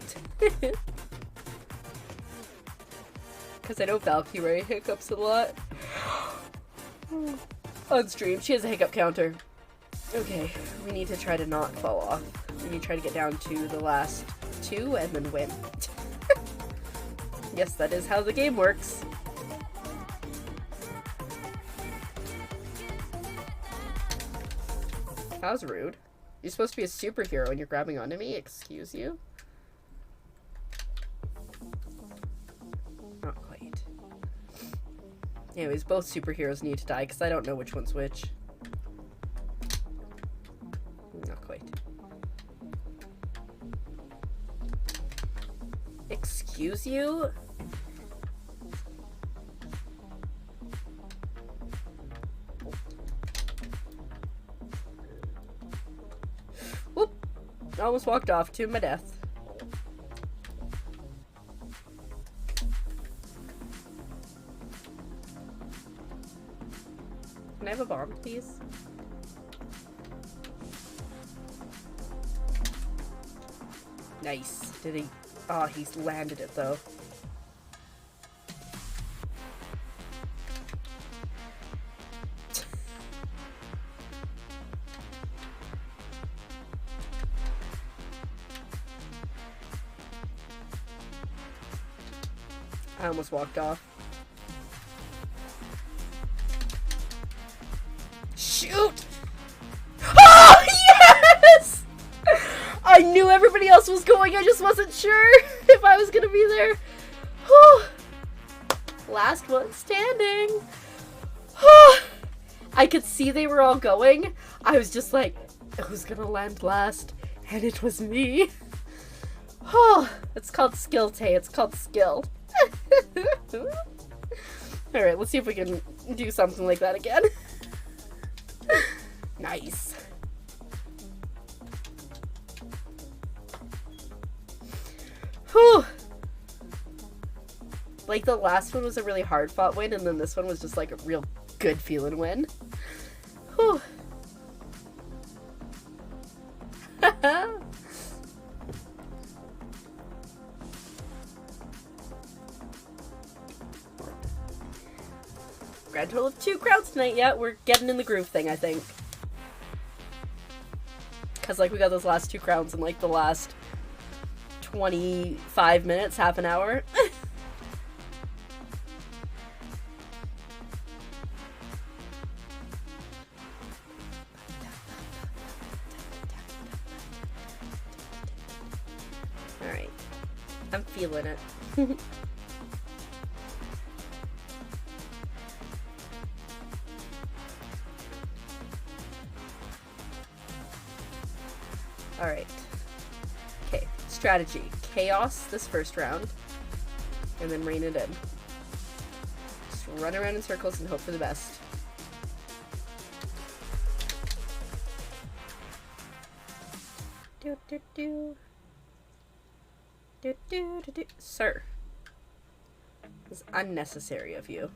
Because I know Valkyrie hiccups a lot. On stream, she has a hiccup counter. Okay, we need to try to not fall off. We need to try to get down to the last 2 and then win. Yes, that is how the game works. That was rude. You're supposed to be a superhero and you're grabbing onto me? Excuse you? Not quite. Anyways, both superheroes need to die because I don't know which one's which. Not quite. Excuse you? Whoop! I almost walked off to my death. Can I have a bomb, please? Nice. Did he? Oh, he's landed it though. I almost walked off. Shoot! Oh, yes! I knew everybody else was going, I just wasn't sure if I was gonna be there. Whew. Last one standing. I could see they were all going. I was just like, who's gonna land last? And it was me. Oh, it's called skill, Tay. It's called skill. Alright, let's see if we can do something like that again. Nice. Whew. Like, the last one was a really hard fought win, and then this one was just like a real good feeling win. Whew. Grand total of 2 crowds tonight. Yeah, we're getting in the groove thing, I think. Because, like, we got those last 2 crowns in, like, the last 25 minutes, half an hour. Alright. I'm feeling it. Alright. Okay, strategy. Chaos this first round. And then rein it in. Just run around in circles and hope for the best. Do do do. Do do do do. Sir. This is unnecessary of you.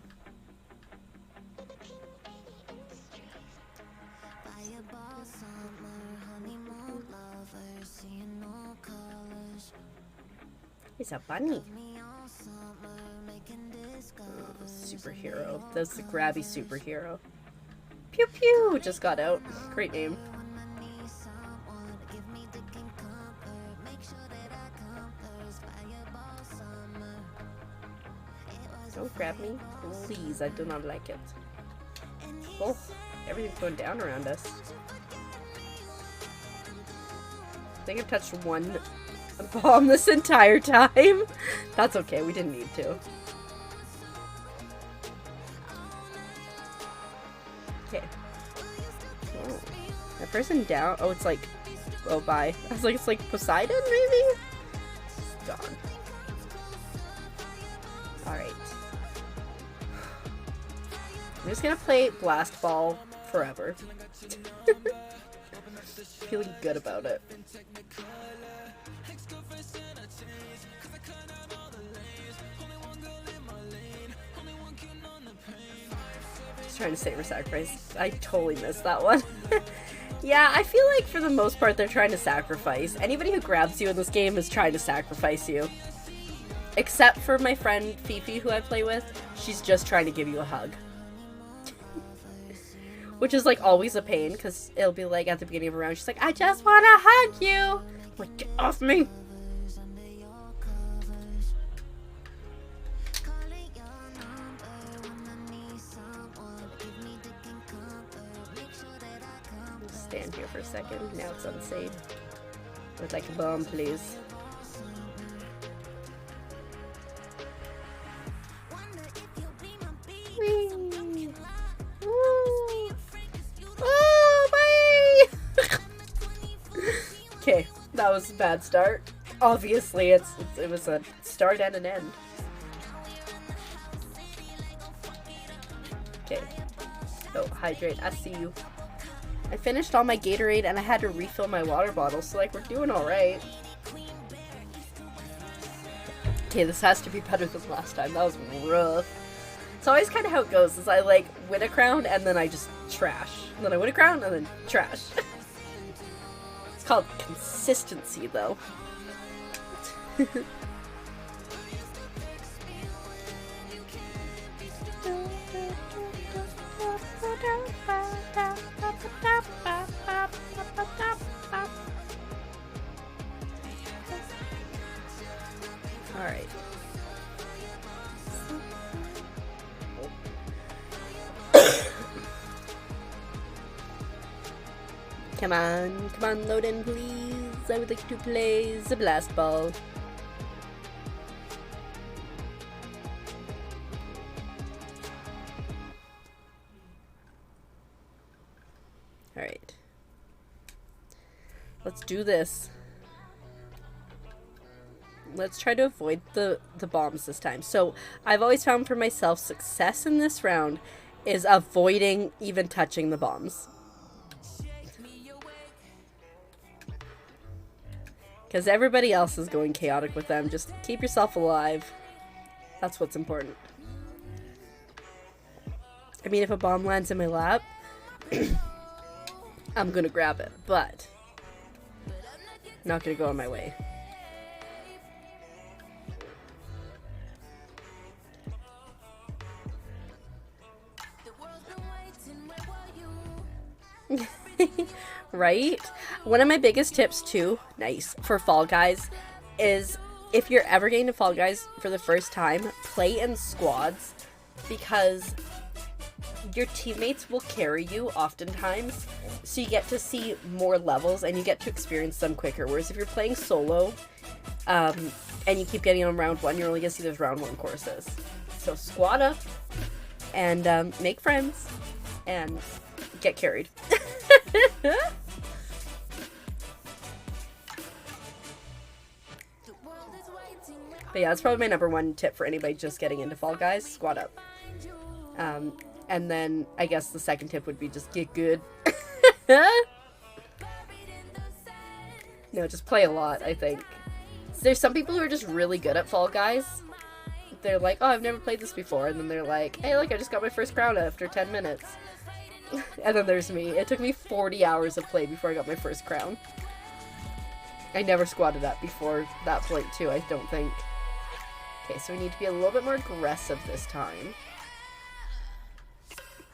He's a bunny. Oh, superhero. That's the grabby superhero. Pew pew! Just got out. Great name. Don't grab me. Please, I do not like it. Oh, everything's going down around us. I think I've touched one bomb this entire time. That's okay, we didn't need to. Okay. Oh. That person down. Oh, it's like. Oh, bye. I was like, it's like Poseidon, maybe? It's gone. Alright. I'm just gonna play Blast Ball forever. Feeling good about it. Just trying to save or sacrifice. I totally missed that one. Yeah, I feel like for the most part they're trying to sacrifice. Anybody who grabs you in this game is trying to sacrifice you. Except for my friend Fifi, who I play with. She's just trying to give you a hug. Which is like always a pain, because it'll be like at the beginning of a round, she's like, I just want to hug you! I'm like, get off me! Stand here for a second. Now it's unsafe. I'd like a bomb, please. Whee! Woo! Oh, bye! Okay, that was a bad start. Obviously, it was a start and an end. Okay. Oh, hydrate. I see you. I finished all my Gatorade and I had to refill my water bottle, so like we're doing alright. Okay, this has to be better than last time. That was rough. It's always kind of how it goes, is I like win a crown and then I just trash. And then I win a crown and then trash. It's called consistency though. Alright. Come on, load in please. I would like to play the blast ball. Alright. Let's do this. Let's try to avoid the bombs this time. So, I've always found for myself success in this round is avoiding even touching the bombs. Because everybody else is going chaotic with them. Just keep yourself alive. That's what's important. I mean, if a bomb lands in my lap, I'm gonna grab it, but not gonna go on my way. Right? One of my biggest tips too, nice, for Fall Guys is if you're ever getting to Fall Guys for the first time, play in squads, because your teammates will carry you oftentimes, so you get to see more levels and you get to experience them quicker. Whereas if you're playing solo, and you keep getting on round 1, you're only gonna see those round 1 courses. So squad up and make friends and get carried. But yeah, that's probably my number 1 tip for anybody just getting into Fall Guys. Squad up. And then I guess the second tip would be just get good. No, just play a lot, I think. So there's some people who are just really good at Fall Guys. They're like, oh, I've never played this before. And then they're like, hey, look, I just got my first crown after 10 minutes. And then there's me. It took me 40 hours of play before I got my first crown. I never squatted up before that point, too, I don't think. Okay, so we need to be a little bit more aggressive this time.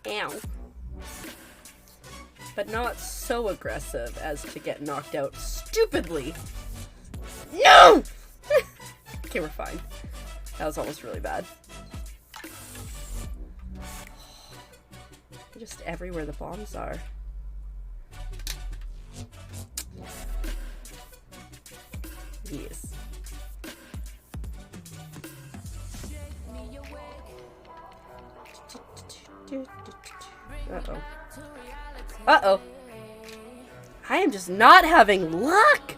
Ow. But not so aggressive as to get knocked out stupidly. No! Okay, we're fine. That was almost really bad. Just everywhere the bombs are. Yes. Uh-oh. Uh-oh. I am just not having luck!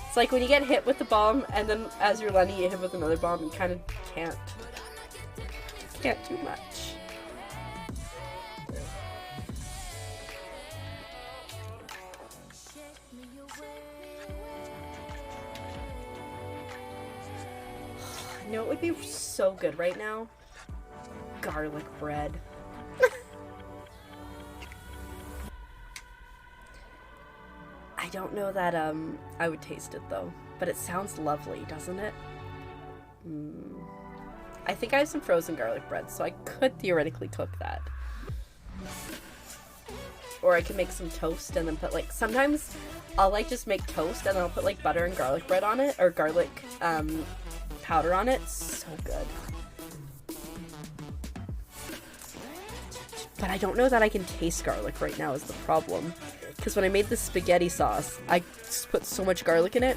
It's like when you get hit with the bomb, and then as you're landing, you get hit with another bomb, you kind of can't do much. You know what would be so good right now? Garlic bread. I don't know that I would taste it though, but it sounds lovely, doesn't it? I think I have some frozen garlic bread, so I could theoretically cook that. Or I could make some toast and then put like, sometimes I'll like just make toast and then I'll put like butter and garlic bread on it, or garlic powder on it. So good. But I don't know that I can taste garlic right now is the problem. Because when I made the spaghetti sauce, I just put so much garlic in it,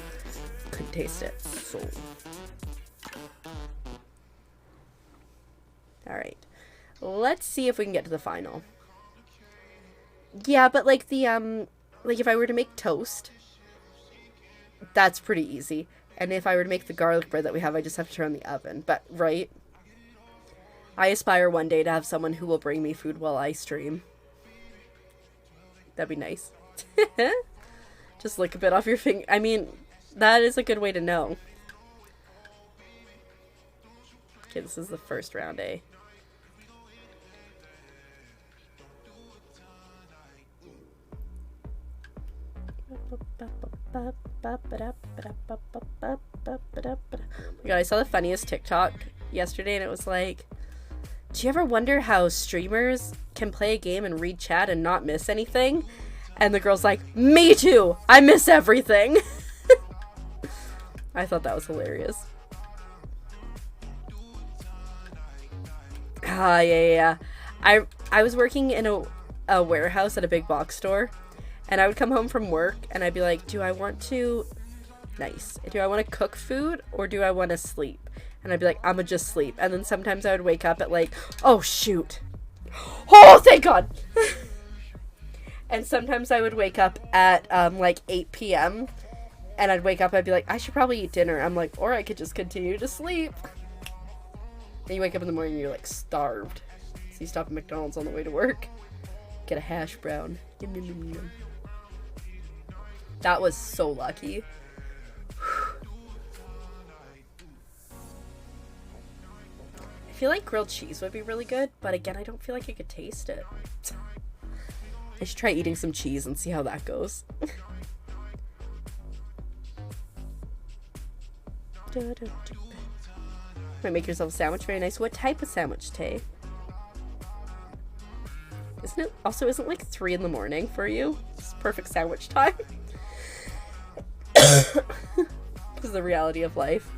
couldn't taste it. So. Alright. Let's see if we can get to the final. Yeah, but like the, like if I were to make toast, that's pretty easy. And if I were to make the garlic bread that we have, I just have to turn on the oven. But, right? I aspire one day to have someone who will bring me food while I stream. That'd be nice. Just lick a bit off your finger. I mean, that is a good way to know. Okay, this is the first round, eh? Oh my god, I saw the funniest TikTok yesterday and it was like, do you ever wonder how streamers can play a game and read chat and not miss anything? And the girl's like, me too! I miss everything! I thought that was hilarious. Ah, yeah. I was working in a warehouse at a big box store, and I would come home from work, and I'd be like, do I want to cook food, or do I want to sleep? And I'd be like, I'ma just sleep. And then sometimes I would wake up at like, oh shoot. Oh, thank God! And sometimes I would wake up at like 8 p.m. And I'd wake up, I'd be like, I should probably eat dinner. I'm like, or I could just continue to sleep. And you wake up in the morning and you're like starved. So you stop at McDonald's on the way to work. Get a hash brown. That was so lucky. I feel like grilled cheese would be really good, but again, I don't feel like I could taste it. I should try eating some cheese and see how that goes. Might make yourself a sandwich. Very nice. What type of sandwich, Tay? isn't like 3 in the morning for you? It's perfect sandwich time. This is the reality of life.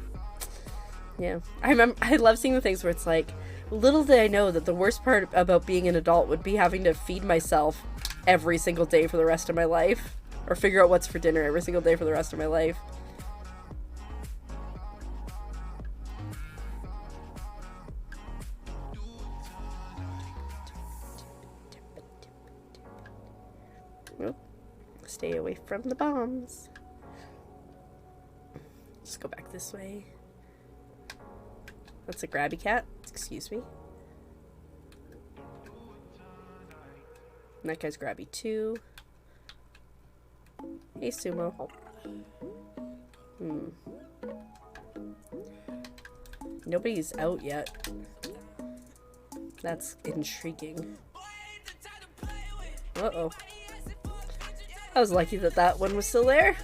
Yeah. I love seeing the things where it's like, little did I know that the worst part about being an adult would be having to feed myself every single day for the rest of my life. Or figure out what's for dinner every single day for the rest of my life. Oh, stay away from the bombs. Let's go back this way. That's a grabby cat. Excuse me. And that guy's grabby too. Hey, Sumo. Nobody's out yet. That's intriguing. Uh-oh. I was lucky that that one was still there.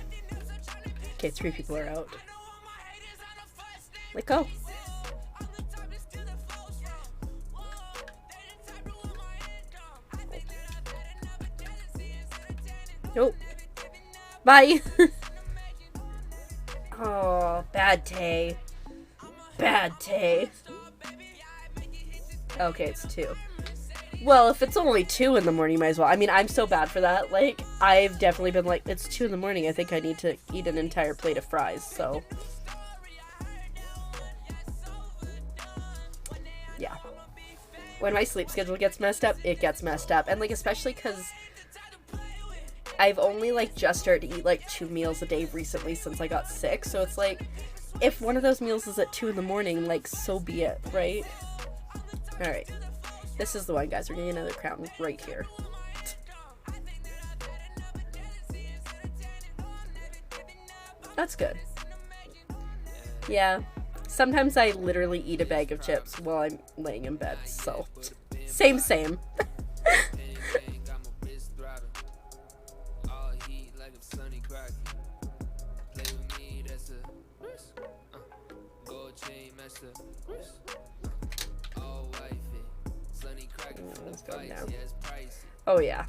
Okay, 3 people are out. Let go. Nope. Bye. Oh, bad Tay. Bad Tay. Okay, it's 2. Well, if it's only 2 in the morning, you might as well. I mean, I'm so bad for that. Like, I've definitely been like, it's 2 in the morning. I think I need to eat an entire plate of fries, so. Yeah. When my sleep schedule gets messed up, it gets messed up. And, like, especially because I've only, like, just started to eat, like, 2 meals a day recently since I got sick. So it's like, if one of those meals is at 2 in the morning, like, so be it, right? Alright. This is the one, guys. We're getting another crown right here. That's good. Yeah. Sometimes I literally eat a bag of chips while I'm laying in bed, so. Same. Let's go down. Oh yeah.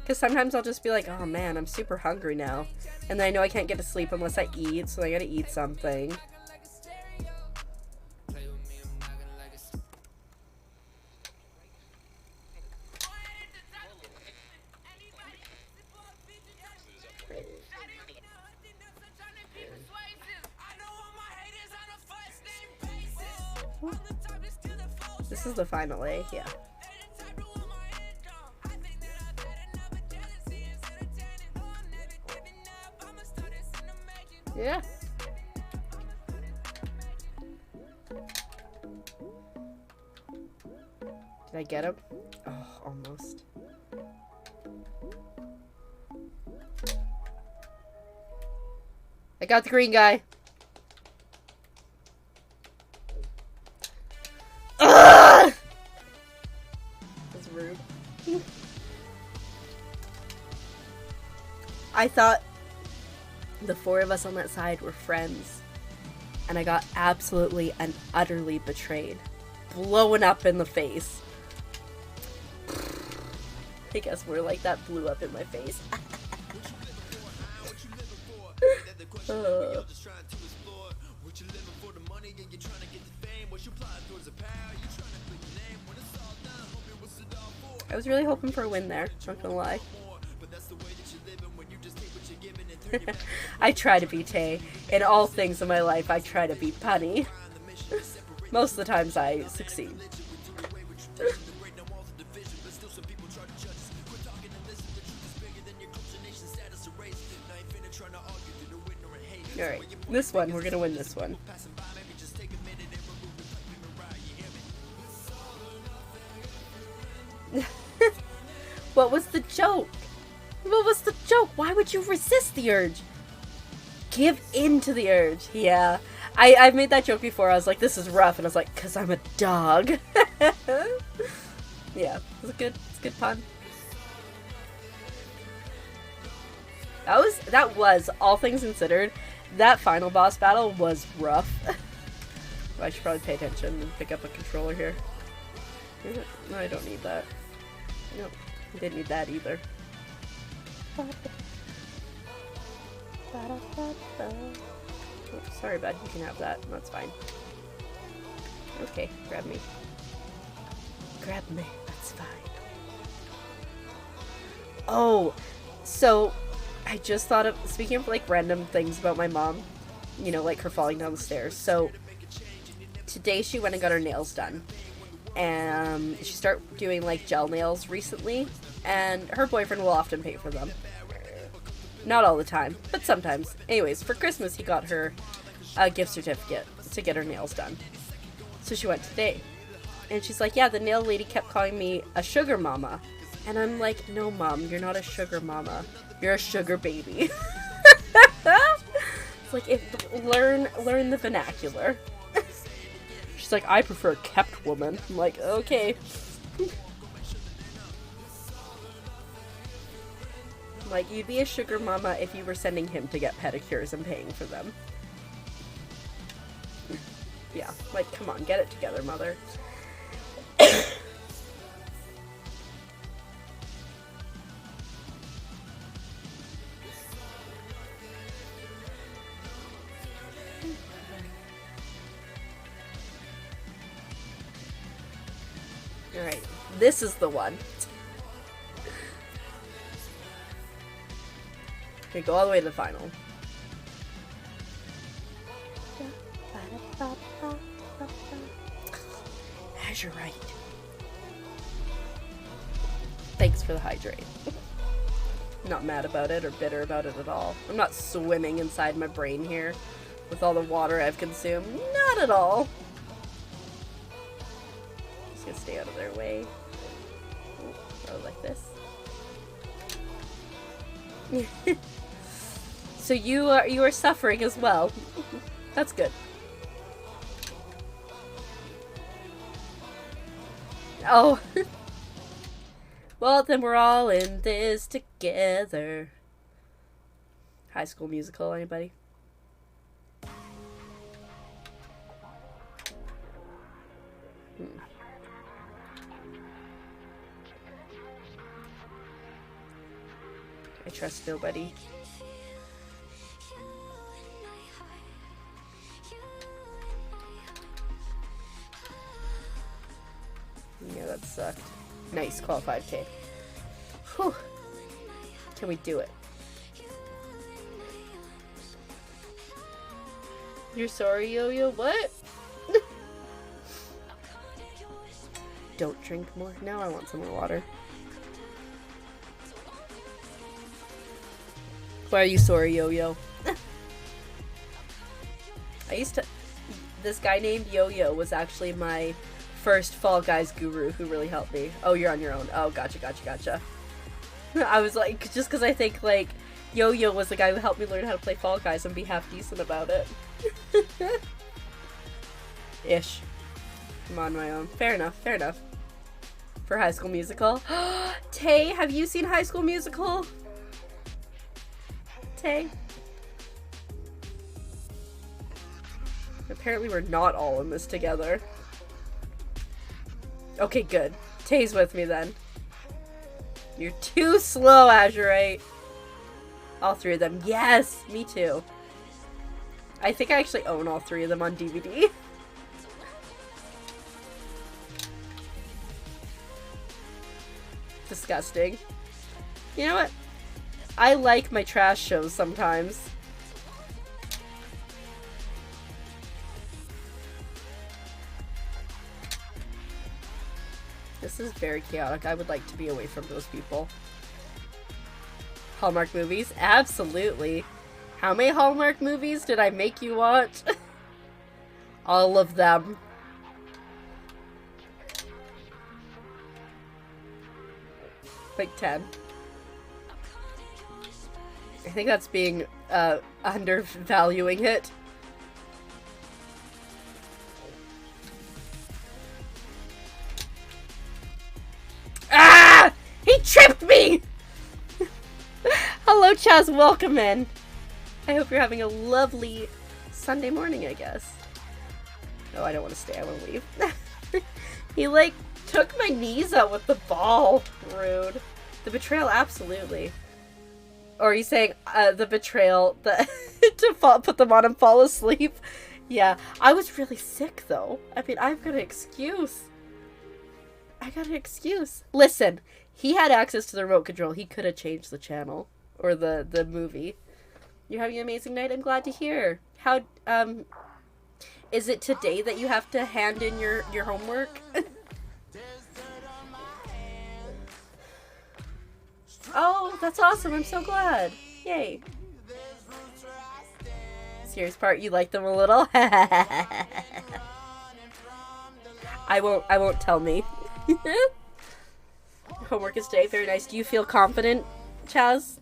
Because sometimes I'll just be like, oh man, I'm super hungry now. And then I know I can't get to sleep unless I eat, so I gotta eat something. This is the final A, yeah. Yeah. Did I get him? Oh, almost. I got the green guy. Ugh! That's rude. I thought the 4 of us on that side were friends, and I got absolutely and utterly betrayed. Blown up in the face. I guess more like that blew up in my face. I was really hoping for a win there, not gonna lie. I try to be Tay. In all things in my life, I try to be punny. Most of the times I succeed. Alright, this one, we're gonna win this one. What was the joke? What was the joke? Why would you resist the urge? Give in to the urge. Yeah. I've made that joke before. I was like, this is rough. And I was like, because I'm a dog. Yeah. It's a good pun. That was, all things considered, that final boss battle was rough. I should probably pay attention and pick up a controller here. No, I don't need that. Nope. I didn't need that either. Oh, sorry, bud. You can have that. That's fine. Okay, grab me. Grab me. That's fine. Oh, so I just thought of, speaking of like random things about my mom, you know, like her falling down the stairs. So today she went and got her nails done. And she started doing like gel nails recently, and her boyfriend will often pay for them. Not all the time, but sometimes. Anyways, for Christmas he got her a gift certificate to get her nails done. So she went today. And she's like, yeah, the nail lady kept calling me a sugar mama. And I'm like, no, Mom, you're not a sugar mama. You're a sugar baby. It's like, learn the vernacular. She's like, I prefer kept woman. I'm like, okay. Like, you'd be a sugar mama if you were sending him to get pedicures and paying for them. Yeah, like, come on, get it together, mother. Alright, this is the one. Okay, go all the way to the final. As you're right. Thanks for the hydrate. Not mad about it or bitter about it at all. I'm not swimming inside my brain here with all the water I've consumed. Not at all. Just gonna stay out of their way. Oh, like this. So you are suffering as well. That's good. Oh. Well, then we're all in this together. High School Musical, anybody? I trust nobody. Yeah, that sucked. Nice, qualified, okay. Whew. Can we do it? You're sorry, Yo-Yo? What? Don't drink more. Now I want some more water. Why are you sorry, Yo-Yo? This guy named Yo-Yo was actually my first Fall Guys guru who really helped me. Oh, you're on your own. Oh, gotcha. I was like, just because I think, like, Yo-Yo was the guy who helped me learn how to play Fall Guys and be half decent about it. Ish. I'm on my own. Fair enough. For High School Musical. Tay, have you seen High School Musical? Tay? Apparently we're not all in this together. Okay, good. Tay's with me then. You're too slow, Azurite. All three of them. Yes! Me too. I think I actually own all three of them on DVD. Disgusting. You know what? I like my trash shows sometimes. This is very chaotic. I would like to be away from those people. Hallmark movies? Absolutely. How many Hallmark movies did I make you watch? All of them. Like 10. I think that's being undervaluing it. Ah! He tripped me! Hello, Chaz. Welcome in. I hope you're having a lovely Sunday morning, I guess. Oh, I don't want to stay. I want to leave. He, like, Took my knees out with the ball. Rude. The betrayal, absolutely. Or are you saying the betrayal that put them on and fall asleep? Yeah, I was really sick though. I mean, I've got an excuse. I got an excuse. Listen, he had access to the remote control. He could have changed the channel or the movie. You're having an amazing night. I'm glad to hear. How is it today that you have to hand in your homework? Oh, that's awesome. I'm so glad. Yay. Serious part, you like them a little? I won't tell me. Homework is today. Very nice. Do you feel confident, Chaz?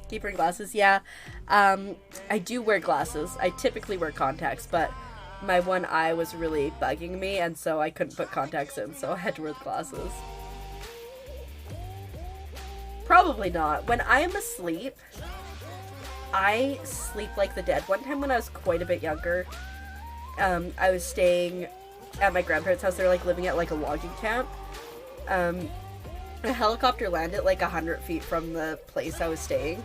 Keep wearing glasses? Yeah. I do wear glasses. I typically wear contacts, but my one eye was really bugging me, and so I couldn't put contacts in, so I had to wear the glasses. Probably not. When I am asleep, I sleep like the dead. One time when I was quite a bit younger, I was staying at my grandparents' house. They're like living at like a logging camp. A helicopter landed like 100 feet from the place I was staying.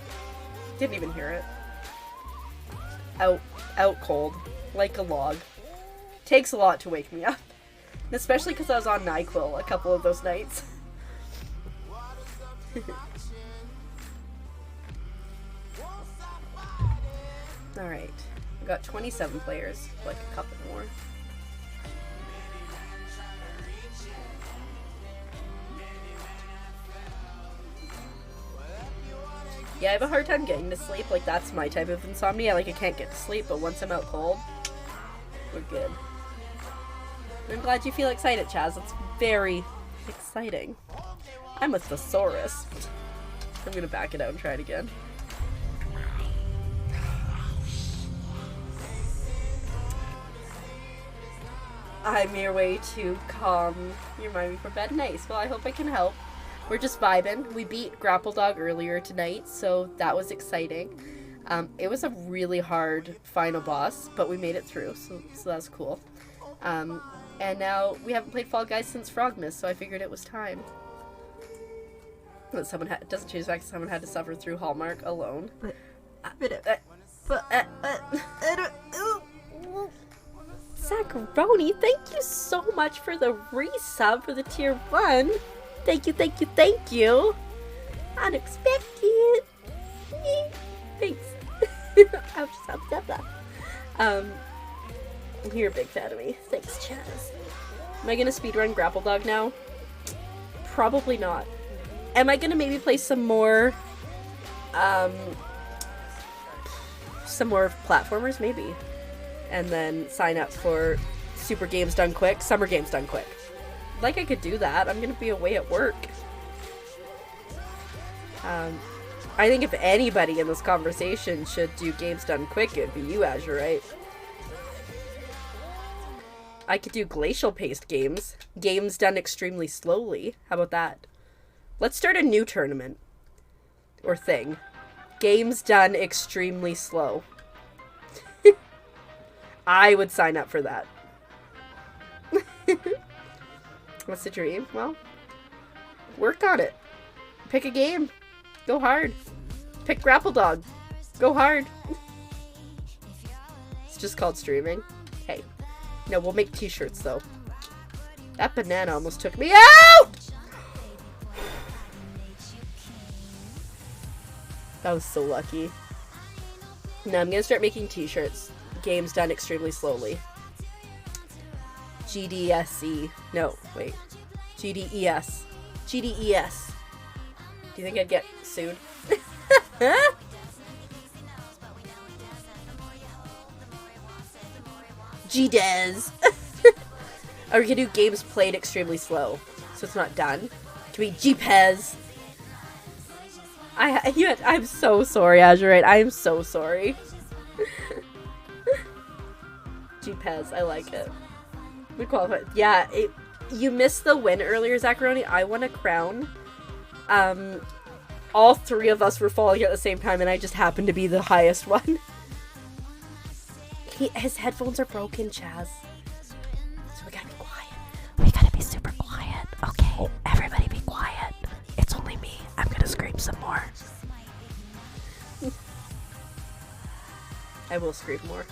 Didn't even hear it. Out cold, like a log. Takes a lot to wake me up, and especially because I was on NyQuil a couple of those nights. Alright, we got 27 players, like a couple more. Yeah, I have a hard time getting to sleep, like that's my type of insomnia, like I can't get to sleep, but once I'm out cold, we're good. I'm glad you feel excited, Chaz, it's very exciting. I'm a thesaurus. I'm gonna back it out and try it again. I'm your way to calm your mind before bed. Nice. Well, I hope I can help. We're just vibing. We beat Grapple Dog earlier tonight, so that was exciting. It was a really hard final boss, but we made it through, so that was cool. And now we haven't played Fall Guys since Frogmas, so I figured it was time. That someone it doesn't change the fact that someone had to suffer through Hallmark alone. Sacaroni, thank you so much for the resub for the tier 1. Thank you, thank you, thank you. Unexpected. Thanks. You're a big fan of me. Thanks, Chaz. Am I gonna speedrun Grapple Dog now? Probably not. Am I gonna maybe play some more platformers? Maybe. And then sign up for Super Games Done Quick, Summer Games Done Quick. Like I could do that. I'm gonna be away at work. I think if anybody in this conversation should do Games Done Quick, it'd be you, Azurite. I could do glacial paced games. Games done extremely slowly. How about that? Let's start a new tournament. Or thing. Games done extremely slow. I would sign up for that. What's the dream? Well, work on it. Pick a game. Go hard. Pick Grapple Dog. Go hard. It's just called streaming. Hey. No, we'll make t-shirts though. That banana almost took me out! That was so lucky. Now I'm gonna start making t-shirts. Games done extremely slowly. GDSE. No, wait. GDES. GDES. Do you think I'd get sued? GDES. Or we can do games played extremely slow. So it's not done. It can be GPES. I'm so sorry, Azurite. I am so sorry. GPES, I like it. We qualify. Yeah, you missed the win earlier, Zacharoni. I won a crown. All three of us were falling at the same time, and I just happened to be the highest one. His headphones are broken, Chaz. So we gotta be quiet. I will scream more.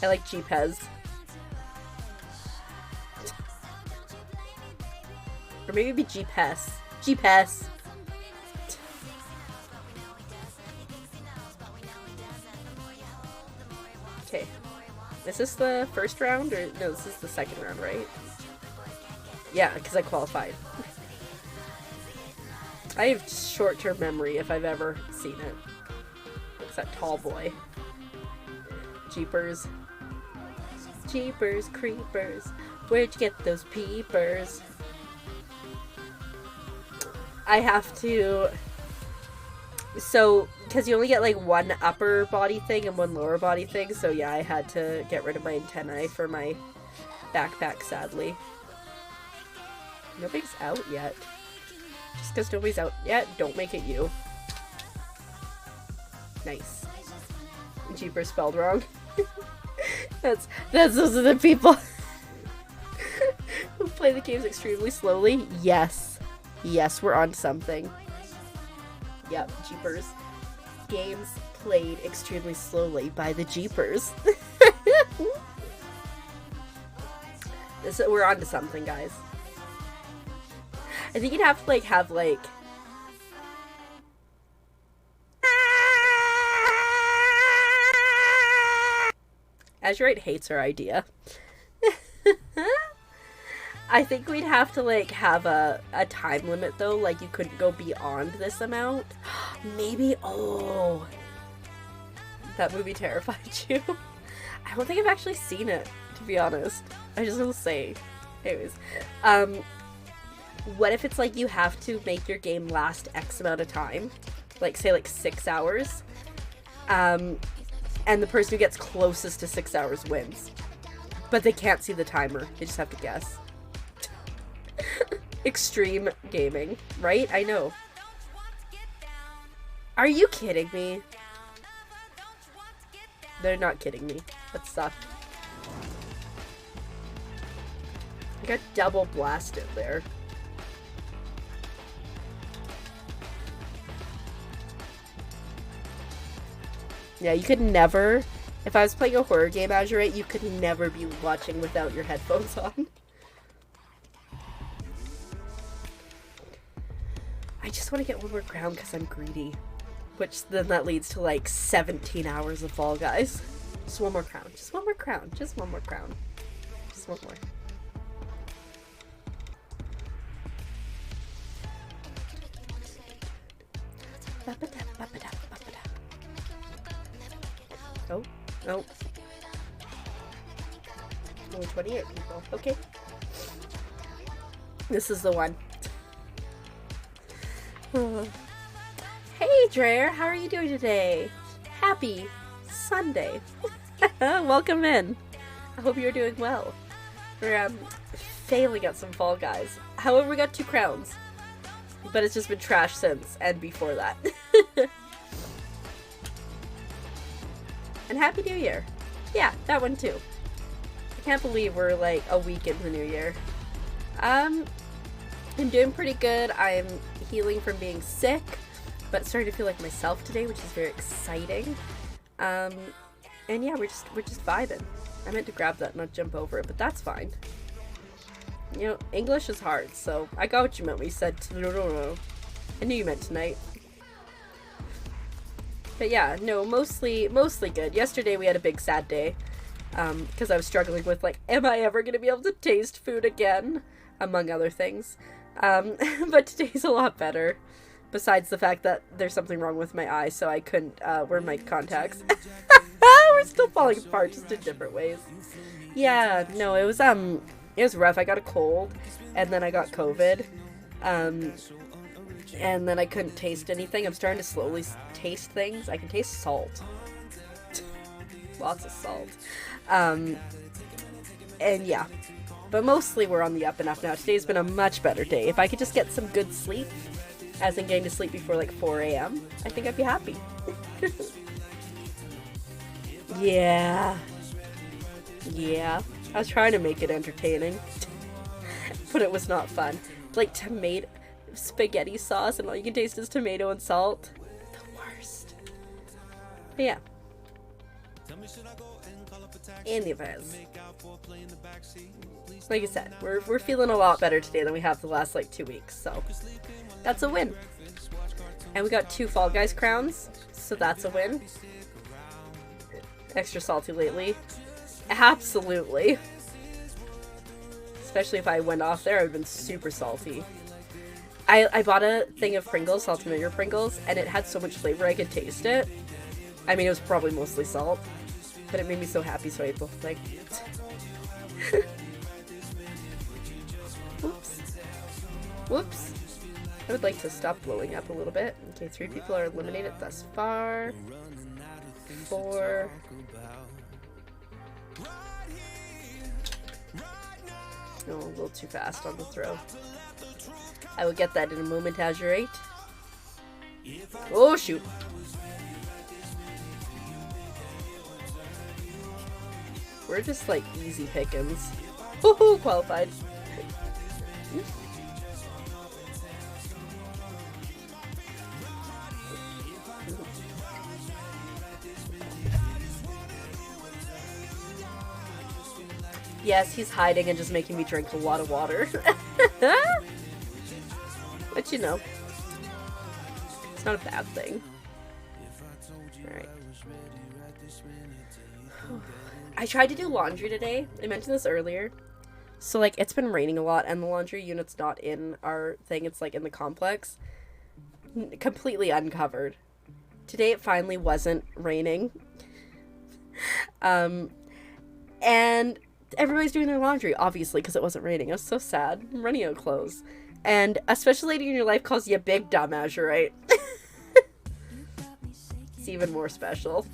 I like G-Pez. Or maybe it'd be G-Pez. G-Pez. Okay. Is this the first round? Or no, this is the second round, right? Yeah, because I qualified. I have short-term memory if I've ever seen it. It's that tall boy. Jeepers. Jeepers creepers. Where'd you get those peepers? I have to... So, because you only get like one upper body thing and one lower body thing, so yeah, I had to get rid of my antennae for my backpack, sadly. Nobody's out yet. Just because nobody's out yet, don't make it you. Nice. Jeepers spelled wrong. That's those are the people who play the games extremely slowly. Yes. Yes, we're on something. Yep, Jeepers. Games played extremely slowly by the Jeepers. We're on to something, guys. I think you'd have to have Azurite hates our idea. I think we'd have to have a time limit though, like you couldn't go beyond this amount. Maybe, oh, that movie terrified you. I don't think I've actually seen it, to be honest. I just will say. Anyways, what if it's you have to make your game last X amount of time? Say 6 hours. And the person who gets closest to 6 hours wins. But they can't see the timer. They just have to guess. Extreme gaming, right? I know. Are you kidding me? They're not kidding me. That sucked. I got double blasted there. Yeah, you could never, if I was playing a horror game, Azurite, you could never be watching without your headphones on. I just want to get one more crown because I'm greedy. Which then that leads to 17 hours of Fall Guys. Just one more crown. Just one more crown. Just one more crown. Just one more. Oh, no. Only 28 people. Okay. This is the one. Hey, Dreyer, how are you doing today? Happy Sunday. Welcome in. I hope you're doing well. We're failing at some Fall Guys. However, we got 2 crowns. But it's just been trash since and before that. And Happy New Year. Yeah, that one too. I can't believe we're a week into the new year. I'm doing pretty good. I'm healing from being sick, but starting to feel like myself today, which is very exciting. And yeah, we're just vibing. I meant to grab that, not jump over it, but that's fine. You know, English is hard, so I got what you meant when you said no. I knew you meant tonight. But yeah, no, mostly good. Yesterday we had a big sad day, because I was struggling with am I ever going to be able to taste food again? Among other things. But today's a lot better. Besides the fact that there's something wrong with my eye, so I couldn't wear my contacts. We're still falling apart, just in different ways. Yeah, no, it was rough. I got a cold, and then I got COVID. And then I couldn't taste anything. I'm starting to slowly taste things. I can taste salt. Lots of salt. And yeah. But mostly we're on the up and up now. Today's been a much better day. If I could just get some good sleep, as in getting to sleep before 4 a.m., I think I'd be happy. Yeah. Yeah. I was trying to make it entertaining. But it was not fun. Tomato spaghetti sauce and all you can taste is tomato and salt. The worst. But yeah. In the events. Like I said, we're feeling a lot better today than we have the last like 2 weeks, so that's a win. And we got 2 Fall Guys crowns, so that's a win. Extra salty lately. Absolutely. Especially if I went off there, I would have been super salty. I bought a thing of Pringles, salt and vinegar Pringles, and it had so much flavor I could taste it. I mean, it was probably mostly salt, but it made me so happy, so I ate the whole thing. Whoops. Whoops. I would like to stop blowing up a little bit. Okay, 3 people are eliminated thus far. 4. Oh, a little too fast on the throw. I will get that in a moment, Azurite. Oh, shoot. We're just like easy pickings. Woohoo, qualified. Yes, he's hiding and just making me drink a lot of water. But you know, it's not a bad thing. Alright. I tried to do laundry today. I mentioned this earlier. So, like, it's been raining a lot, and the laundry unit's not in our thing. It's, like, in the complex. Completely uncovered. Today it finally wasn't raining. And everybody's doing their laundry, obviously, because it wasn't raining. I was so sad. I'm running out of clothes. And a special lady in your life calls you a big dumb Azure, right? It's even more special.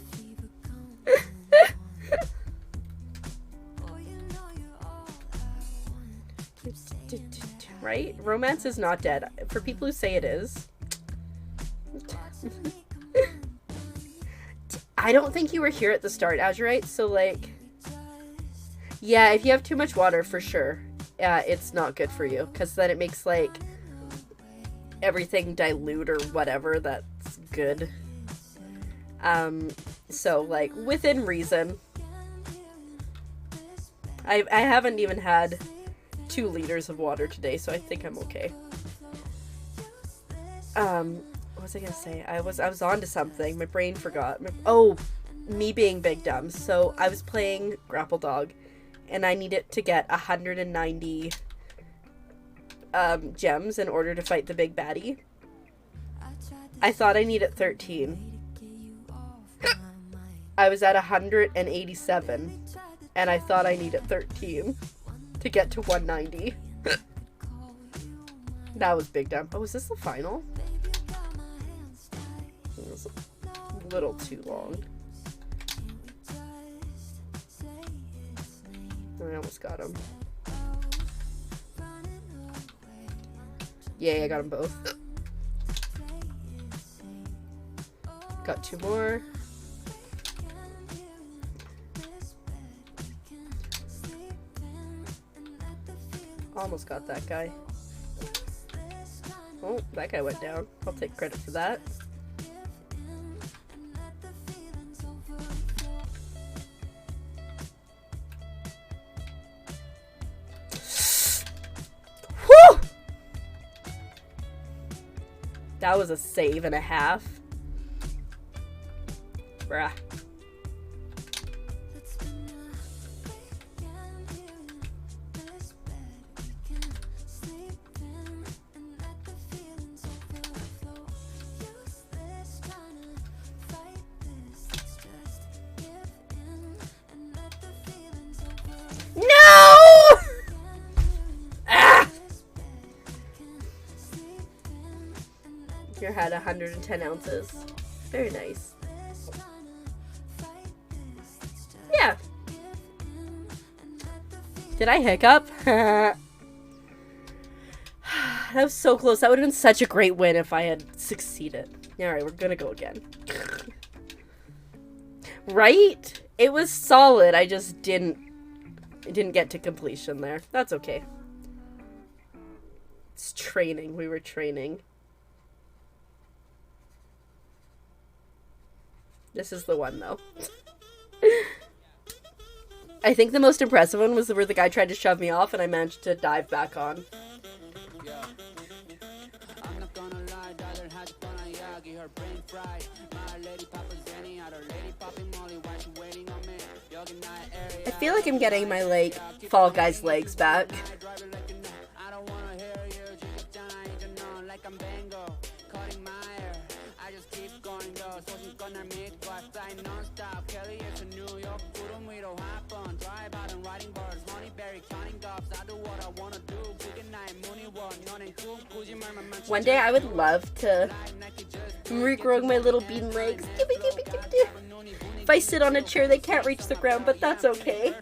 Right? Romance is not dead. For people who say it is. I don't think you were here at the start, Azurite, so like... Yeah, if you have too much water, for sure. It's not good for you, because then it makes, like, everything dilute or whatever that's good. So, like, within reason. I haven't even had 2 liters of water today, so I think I'm okay. What was I gonna say? I was on to something. My brain forgot. Me being big dumb. So, I was playing Grapple Dog, and I needed to get 190 gems in order to fight the big baddie. I thought I needed 13. I was at 187, and I thought I needed 13 to get to 190. That was big dumb. Oh, is this the final? It was a little too long. I almost got him. Yay, I got them both. Got 2 more. Almost got that guy. Oh, that guy went down. I'll take credit for that. Whew! That was a save and a half. Bruh. Your had 110 ounces. Very nice. Yeah. Did I hiccup? That was so close. That would have been such a great win if I had succeeded. Alright, we're gonna go again. Right? It was solid. I just didn't get to completion there. That's okay. It's training. We were training. This is the one, though. I think the most impressive one was where the guy tried to shove me off and I managed to dive back on. Yeah. I'm not gonna lie, darling, had fun on Yagi, her brain fried. My lady Papa Zenny, out her lady popping Molly, why she waiting on me? Yogi night area. I feel like I'm getting my, like, Fall Guys legs back. I don't wanna hear you, just down, I ain't know, like I'm Bango, cutting my hair. I just keep going, though, so she's gonna make go, I fly non-stop. Kelly is to New York, 구름 위로 하번 drive out and riding bars, honeyberry counting dogs. I do what I wanna do, 그게 나의 문이원, 너는 꿈 꾸지 말만 많지. One day I would love to regrow my little bean legs. If I sit on a chair, they can't reach the ground, but that's okay.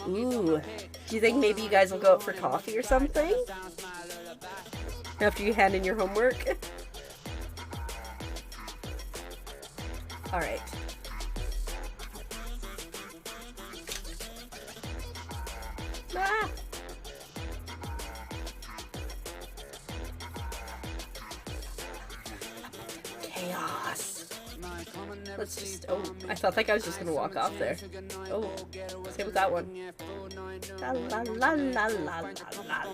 Ooh, do you think maybe you guys will go out for coffee or something? After you hand in your homework? Alright. Ah! Chaos. Let's just, oh, I thought that guy was just gonna walk off there. Oh, same with that one. La, la, la, la, la, la, la, la.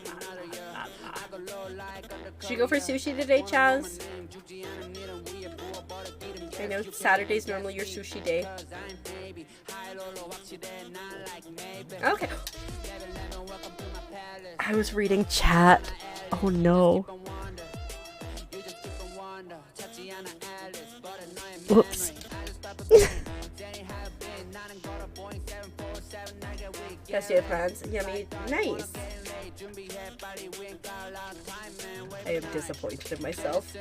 Should you go for sushi today, Chaz? I know Saturday's normally your sushi day. Okay. I was reading chat. Oh no. Whoops. Best day of plans. Yummy. Nice. I am disappointed in myself.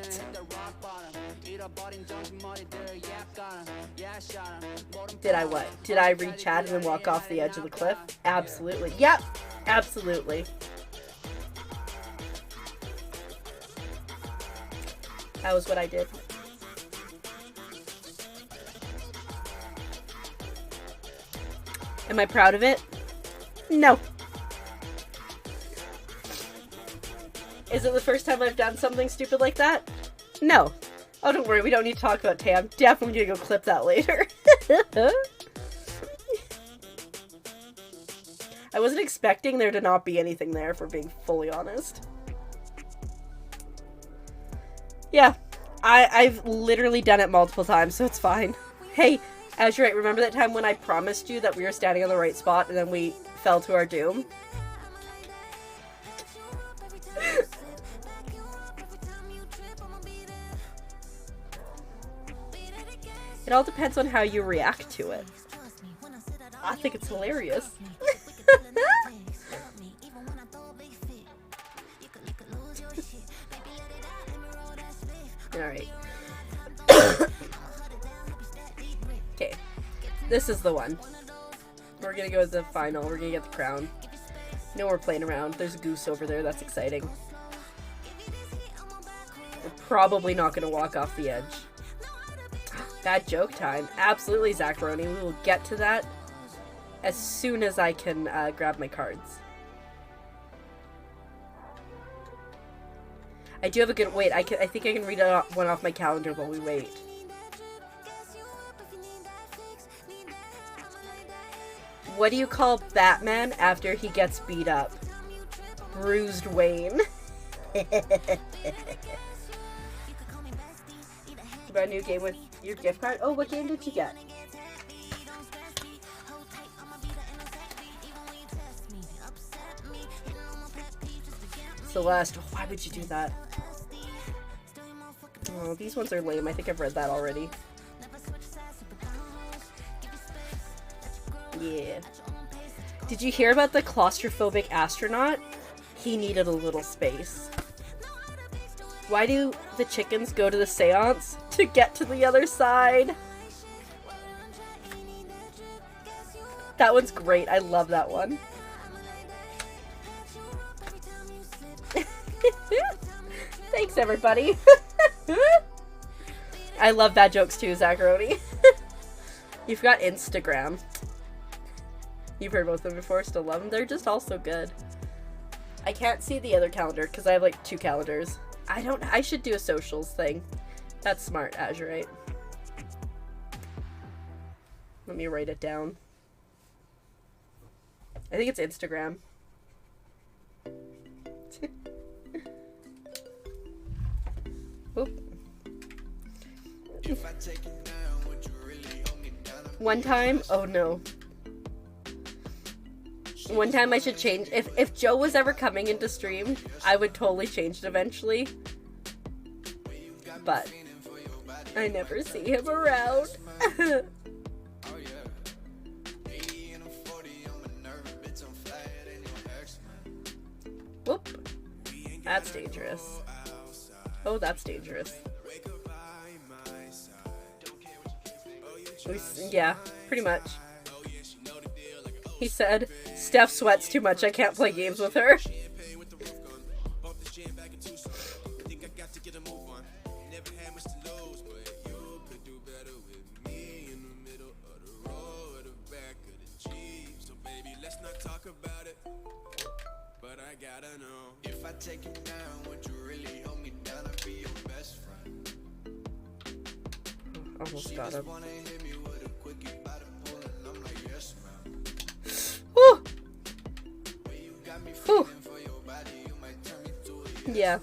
Did I what? Did I read chat and then walk off the edge of the cliff? Absolutely. Yep. Absolutely. That was what I did. Am I proud of it? No. Is it the first time I've done something stupid like that? No. Oh, don't worry, we don't need to talk about Tay. I'm definitely gonna go clip that later. I wasn't expecting there to not be anything there, if we're being fully honest. Yeah, I've literally done it multiple times, so it's fine. Hey, as you're right, remember that time when I promised you that we were standing on the right spot and then we fell to our doom? It all depends on how you react to it. I think it's hilarious. Alright. Okay. This is the one. We're gonna go with the final. We're gonna get the crown. No more playing around. There's a goose over there. That's exciting. We're probably not gonna walk off the edge. Bad joke time. Absolutely, Zacharoni. We will get to that as soon as I can grab my cards. I do have a good... Wait, I think I can read one off my calendar while we wait. What do you call Batman after he gets beat up? Bruised Wayne. You got a new game with your gift card? Oh, what game did you get? Celeste. Oh, why would you do that? Oh, these ones are lame. I think I've read that already. Yeah. Did you hear about the claustrophobic astronaut? He needed a little space. Why do the chickens go to the seance? To get to the other side. That one's great. I love that one. Thanks, everybody. I love bad jokes too, Zacharoni. You've got Instagram. You've heard both of them before, still love them. They're just all so good. I can't see the other calendar because I have like 2 calendars. I should do a socials thing. That's smart, Azurite. Let me write it down. I think it's Instagram. Oop. One time, oh no. One time I should change, if Joe was ever coming into stream, I would totally change it eventually. But I never see him around. Whoop. That's dangerous. Oh, that's dangerous. Yeah, pretty much. He said, Steph sweats too much, I can't play games with her. Almost got him. Whew. Whew. Yeah.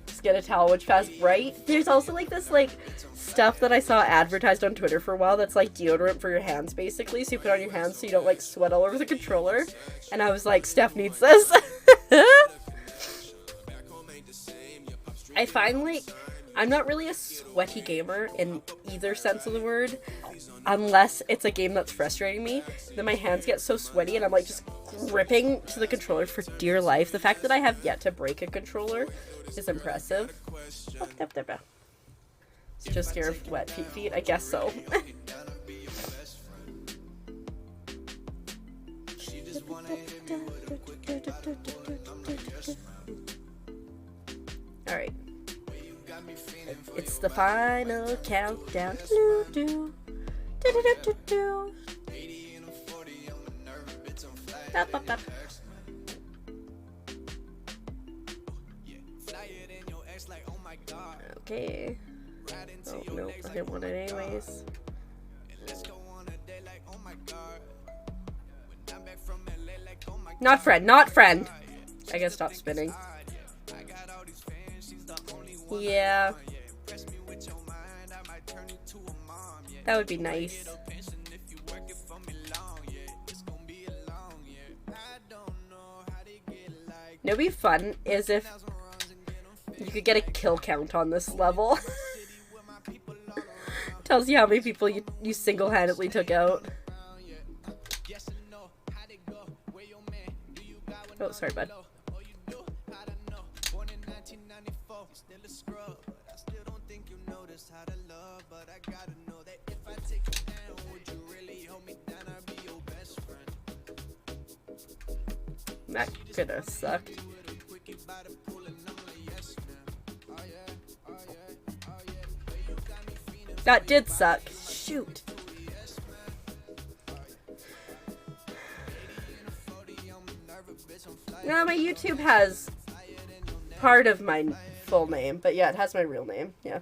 Just get a towel which fast, right? There's also like this like stuff that I saw advertised on Twitter for a while that's like deodorant for your hands basically. So you put it on your hands so you don't like sweat all over the controller. And I was like, Steph needs this. I find like I'm not really a sweaty gamer in either sense of the word, unless it's a game that's frustrating me. Then my hands get so sweaty and I'm like just gripping to the controller for dear life. The fact that I have yet to break a controller is impressive. Just scared of wet feet? I guess so. Alright. It's the final countdown. Do-do-do. Do-do-do-do-do. Up, up, up. Okay. Oh, no, I didn't want it anyways. Not friend, not friend! I gotta stop spinning. Yeah. That would be nice. It would be fun is if you could get a kill count on this level. Tells you how many people you single-handedly took out. Oh, sorry, bud. That could have sucked. That did suck. Shoot. Now my YouTube has part of my full name, but yeah, it has my real name. Yeah.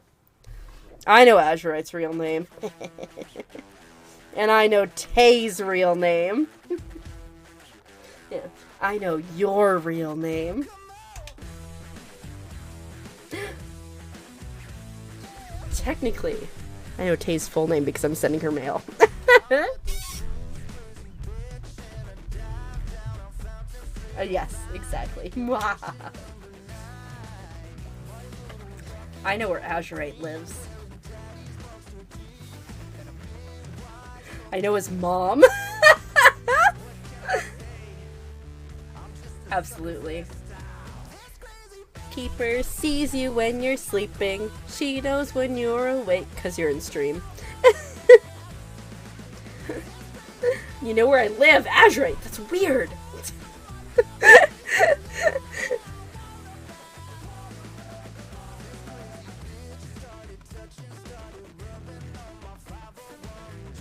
I know Azurite's real name. And I know Tay's real name. Yeah. I know your real name. Technically, I know Tay's full name because I'm sending her mail. Yes, exactly. I know where Azurite lives. I know his mom. Absolutely. Keeper sees you when you're sleeping. She knows when you're awake because you're in stream. You know where I live, Azurite. That's weird.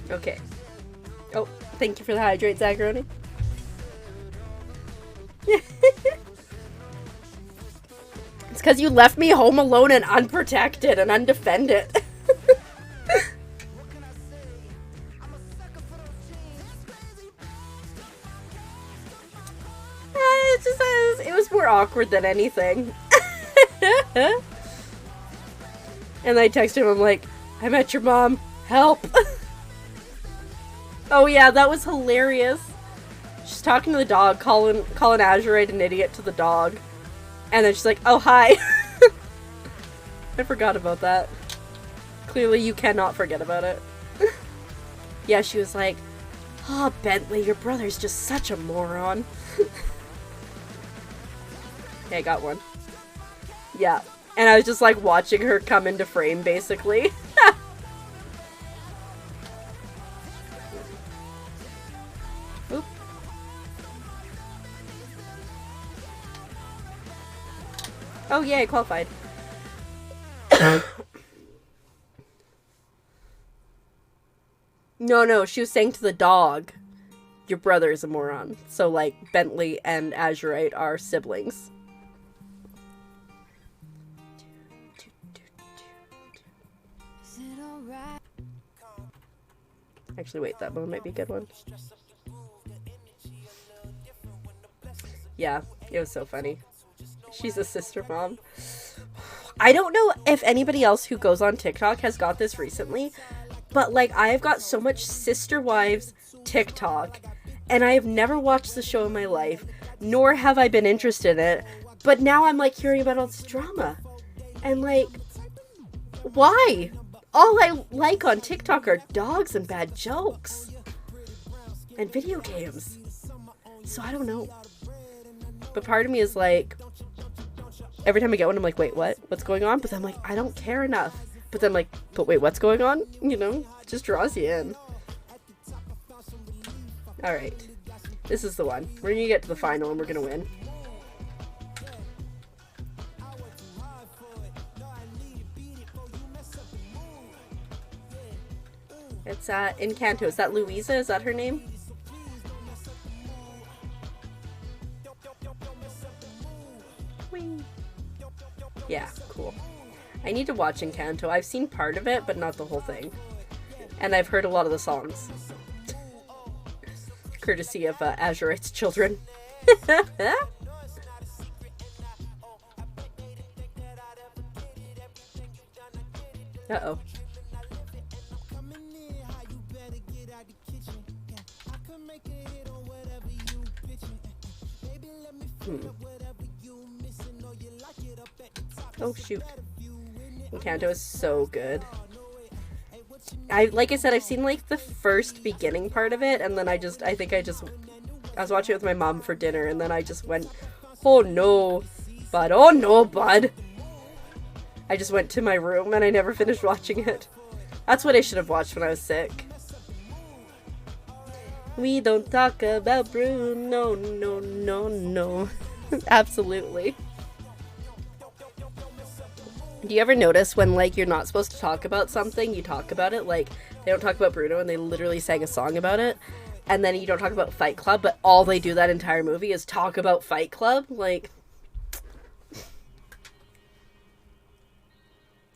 Okay. Oh, thank you for the hydrate, Zagaroni. It's because you left me home alone and unprotected and undefended. It was more awkward than anything. And I texted him, I'm like, I met your mom. Help. Oh yeah, that was hilarious. She's talking to the dog, calling Azurite an idiot to the dog. And then she's like, oh, hi. I forgot about that. Clearly you cannot forget about it. Yeah, she was like, oh, Bentley, your brother's just such a moron. Okay, I got one. Yeah. And I was just like watching her come into frame, basically. Oop. Oh, yeah, I qualified. No, she was saying to the dog, your brother is a moron. So, like, Bentley and Azurite are siblings. Actually, wait, that one might be a good one. Yeah, it was so funny. She's a sister mom. I don't know if anybody else who goes on TikTok has got this recently, but like I have got so much Sister Wives TikTok, and I have never watched the show in my life, nor have I been interested in it, but now I'm like hearing about all this drama. And like, why? All I like on TikTok are dogs and bad jokes. And video games. So I don't know. But part of me is like, every time I get one, I'm like, wait, what? What's going on? But then I'm like, I don't care enough. But then I'm like, but wait, what's going on? You know, it just draws you in. Alright. This is the one. We're gonna get to the final and we're gonna win. It's Encanto. Is that Louisa? Is that her name? Whee. Yeah, cool. I need to watch Encanto. I've seen part of it, but not the whole thing. And I've heard a lot of the songs. Courtesy of Azurite's children. Uh-oh. Oh shoot. Encanto is so good. Like I said, I've seen like the first beginning part of it, and then I was watching it with my mom for dinner, and then I just went, oh no, bud. I just went to my room and I never finished watching it. That's what I should have watched when I was sick. We don't talk about Bruno, no. Absolutely. Do you ever notice when, like, you're not supposed to talk about something, you talk about it? Like, they don't talk about Bruno and they literally sang a song about it. And then you don't talk about Fight Club, but all they do that entire movie is talk about Fight Club? Like,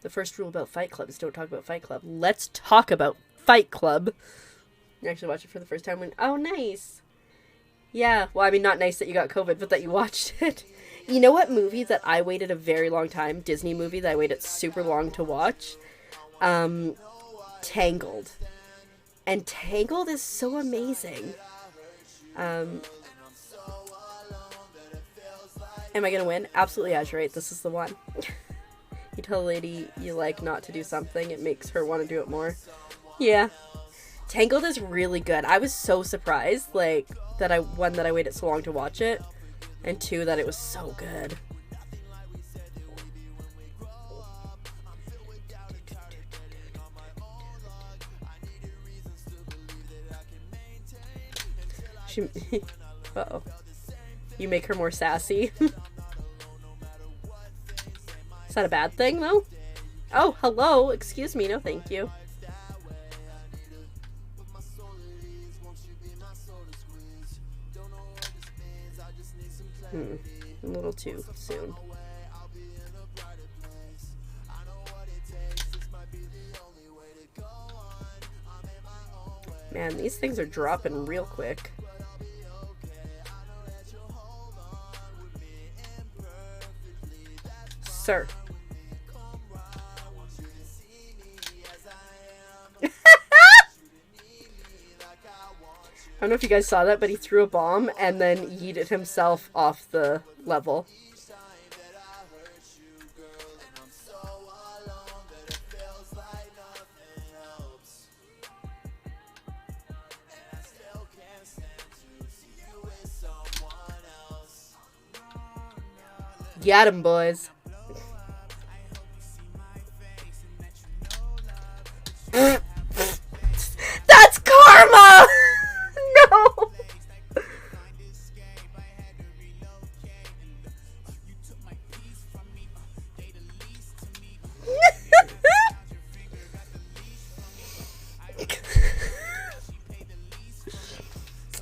the first rule about Fight Club is don't talk about Fight Club. Let's talk about Fight Club. You actually watched it for the first time when... Oh, nice. Yeah, well, I mean, not nice that you got COVID, but that you watched it. You know what movie that I waited a very long time, Disney movie that I waited super long to watch? Tangled. And Tangled is so amazing. Am I gonna win? Absolutely, Azurite. This is the one. You tell a lady you like not to do something, it makes her want to do it more. Yeah. Tangled is really good. I was so surprised, like, that I waited so long to watch it, and two, that it was so good. Uh-oh. You make her more sassy. Is that a bad thing, though? Oh, hello. Excuse me. No, thank you. A little too soon. Man, these things are dropping real quick. Sir. I don't know if you guys saw that, but he threw a bomb and then yeeted himself off the level. Got him, boys. That's karma! No!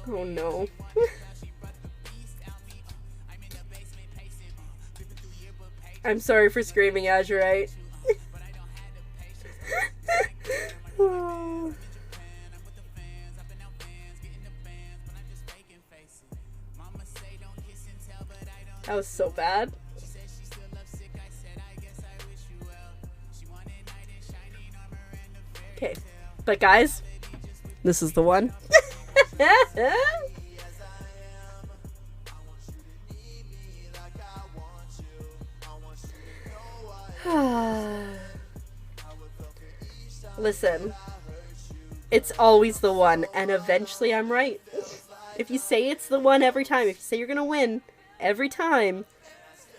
Oh no. I'm sorry for screaming, Azurite. Oh. That was so bad. Okay, but guys, this is the one. Listen, it's always the one, and eventually I'm right. If you say it's the one every time, if you say you're gonna win every time,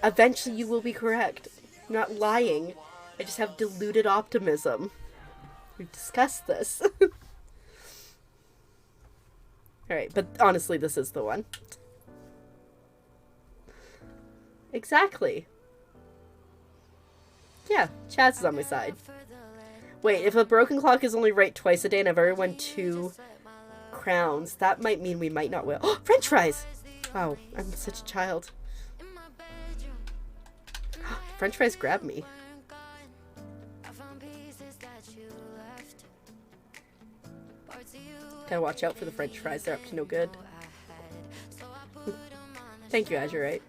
eventually you will be correct. I'm not lying. I just have deluded optimism. We've discussed this. Alright, but honestly, this is the one. Exactly. Yeah, Chaz is on my side. Wait, if a broken clock is only right twice a day and I've already won 2 crowns, that might mean we might not win. Oh, French fries! Wow, I'm such a child. French fries grab me. Gotta watch out for the French fries, they're up to no good. Thank you, Azurite.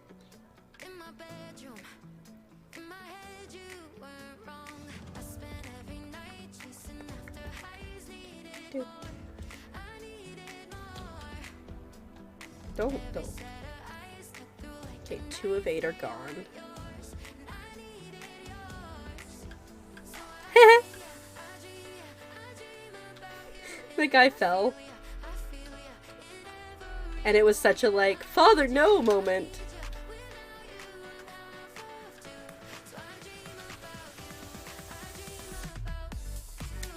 Don't. Okay, 2 of 8 are gone. The guy fell. And it was such a like, Father, no moment.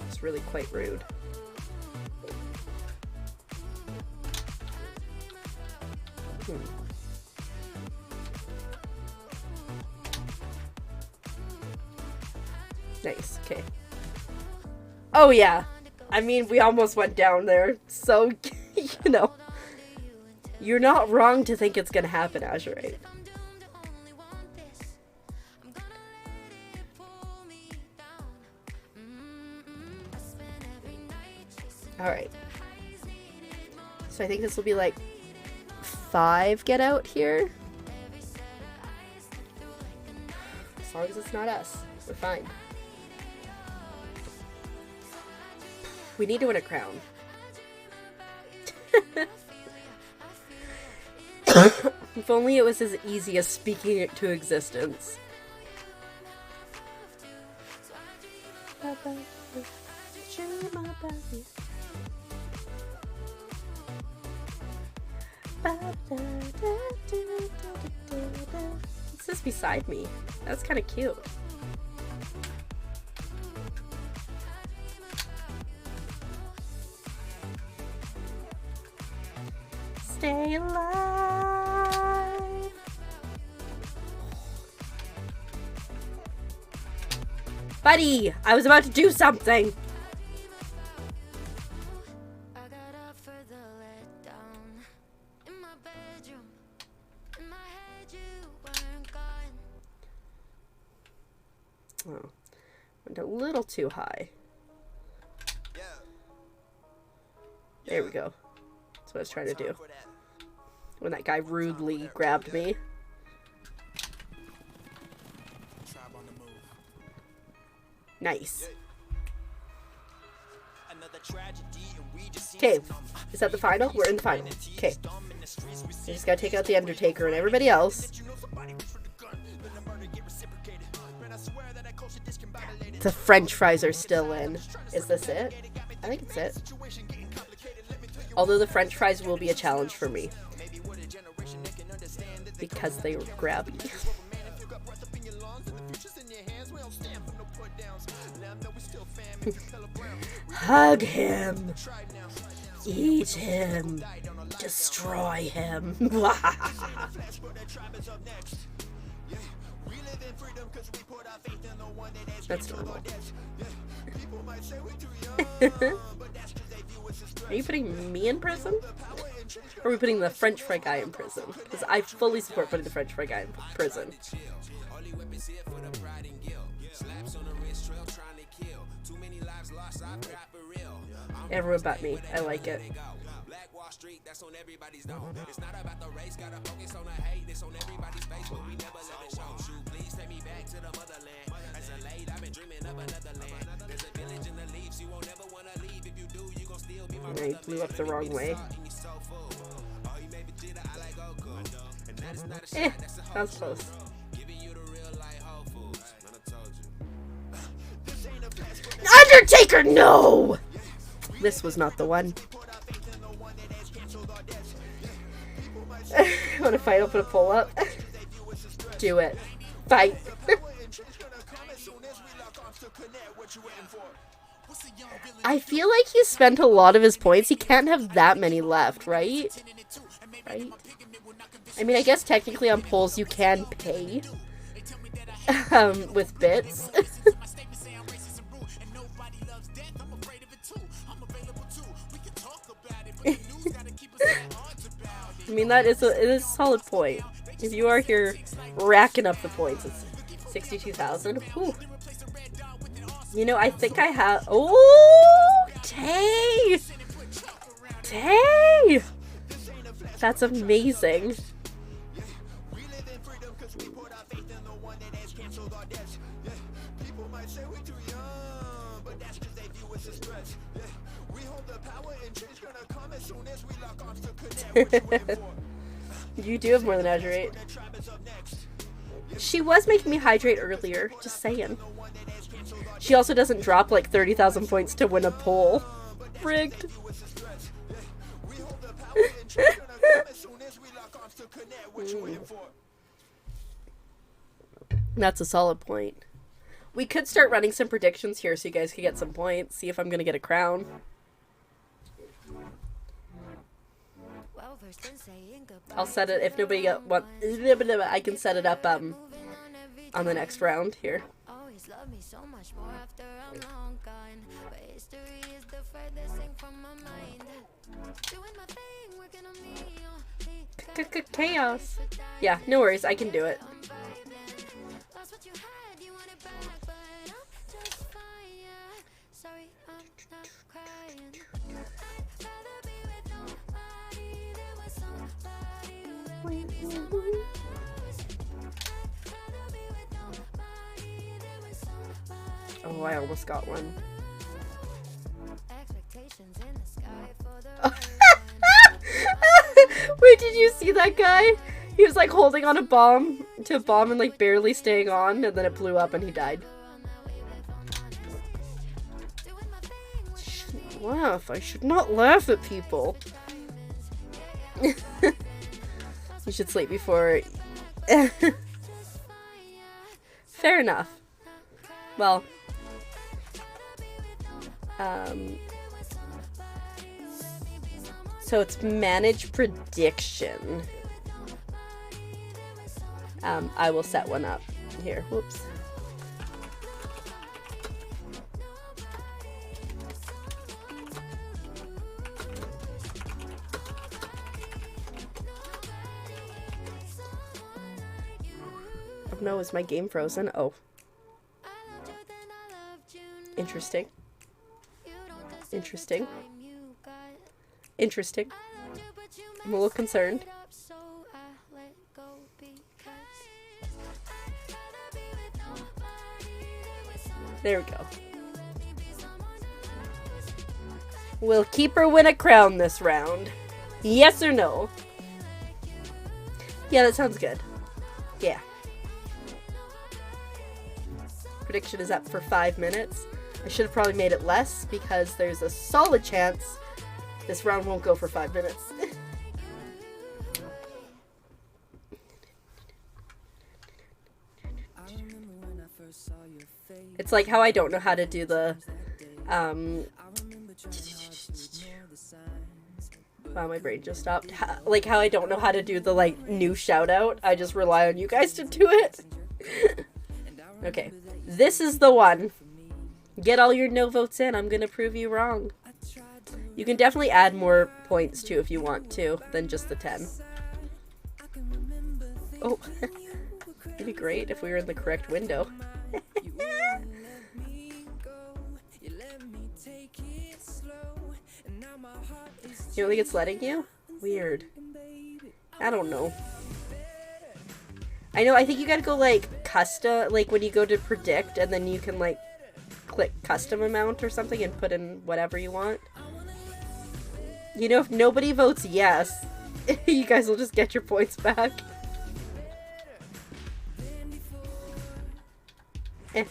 It's really quite rude. Nice, okay. Oh yeah, I mean, we almost went down there, so, you know. You're not wrong to think it's gonna happen, Azurite. Alright. So I think this will be like 5 get out here. As long as it's not us, we're fine. We need to win a crown. If only it was as easy as speaking it to existence. What's this beside me? That's kind of cute. Stay alive. Buddy, I was about to do something. I got up for the letdown in my bedroom, in my head. little too high. There we go. That's what I was trying to do. When that guy rudely grabbed me. Nice. Okay, is that the final? We're in the final. Okay. We just gotta take out the Undertaker and everybody else. The French fries are still in. Is this it? I think it's it. Although the French fries will be a challenge for me. Because they were grabby. Hug him. Eat him. Destroy him. That's normal. Are you putting me in prison? Or are we putting the French fry guy in prison? Because I fully support putting the French fry guy in prison. Everyone but me. I like it. I blew up the wrong way. That was close. Undertaker, no! This was not the one. Want to fight? I'll put a pull up. Do it. Fight. I feel like he spent a lot of his points. He can't have that many left, right? Right? I mean, I guess technically on polls you can pay with bits. I mean, it is a solid point. If you are here racking up the points, it's 62,000. You know, I think I have... Oh! Tay! Tay! That's amazing. You do have more than hydrate. She was making me hydrate earlier, just saying. She also doesn't drop like 30,000 points to win a poll. Rigged. That's a solid point. We could start running some predictions here so you guys can get some points. See if I'm gonna get a crown. I'll set it if nobody got one. I can set it up on the next round here. Chaos. Yeah, no worries. I can do it. Oh, I almost got one. Wait, did you see that guy? He was like holding on to a bomb and like barely staying on, and then it blew up and he died. Shouldn't laugh. I should not laugh at people. You should sleep before. Fair enough. Well, so it's manage prediction. I will set one up here. Whoops. Oh no, is my game frozen? Oh. Interesting. Interesting. Interesting. I'm a little concerned. There we go. Will Keeper win a crown this round? Yes or no? Yeah, that sounds good. Yeah. Prediction is up for 5 minutes. I should have probably made it less because there's a solid chance this round won't go for 5 minutes. It's like how I don't know how to do the, wow, my brain just stopped. Like how I don't know how to do the, like, new shout out. I just rely on you guys to do it. Okay. This is the one. Get all your no votes in. I'm gonna prove you wrong. You can definitely add more points too if you want to than just the 10. Oh. It'd be great if we were in the correct window. You don't think it's letting you? Weird. I don't know. I think you gotta go, like, custom, like, when you go to predict, and then you can, like, click custom amount or something and put in whatever you want. You know, if nobody votes yes, you guys will just get your points back. Eh.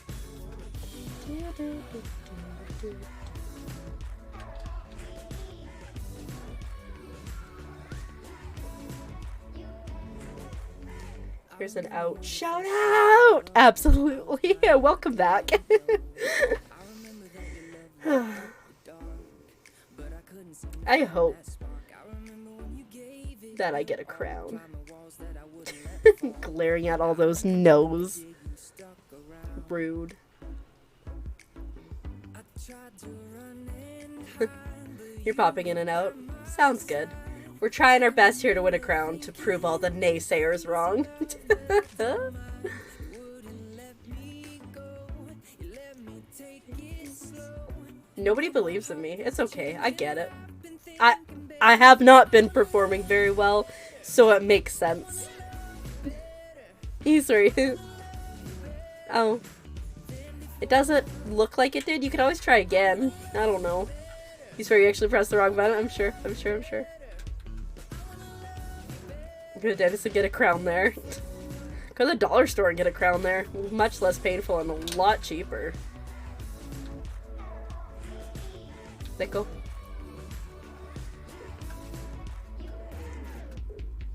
Here's an out. Shout out! Absolutely. Welcome back. I hope that I get a crown. Glaring at all those no's. Rude. You're popping in and out. Sounds good. We're trying our best here to win a crown to prove all the naysayers wrong. Nobody believes in me. It's okay. I get it. I have not been performing very well, so it makes sense. Sorry. Oh. It doesn't look like it did. You can always try again. I don't know. You swear you actually pressed the wrong button? I'm sure. I'm gonna dentist and get a crown there. Go to the dollar store and get a crown there. Much less painful and a lot cheaper. Nickel.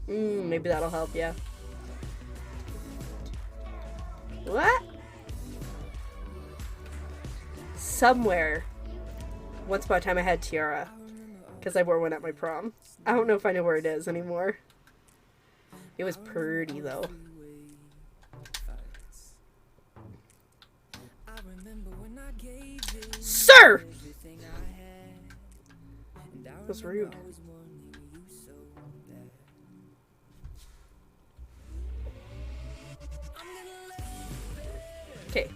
Maybe that'll help, yeah. What? Somewhere. Once upon a time I had tiara. Because I wore one at my prom. I don't know if I know where it is anymore. It was pretty, though. Sir! That was rude. Okay.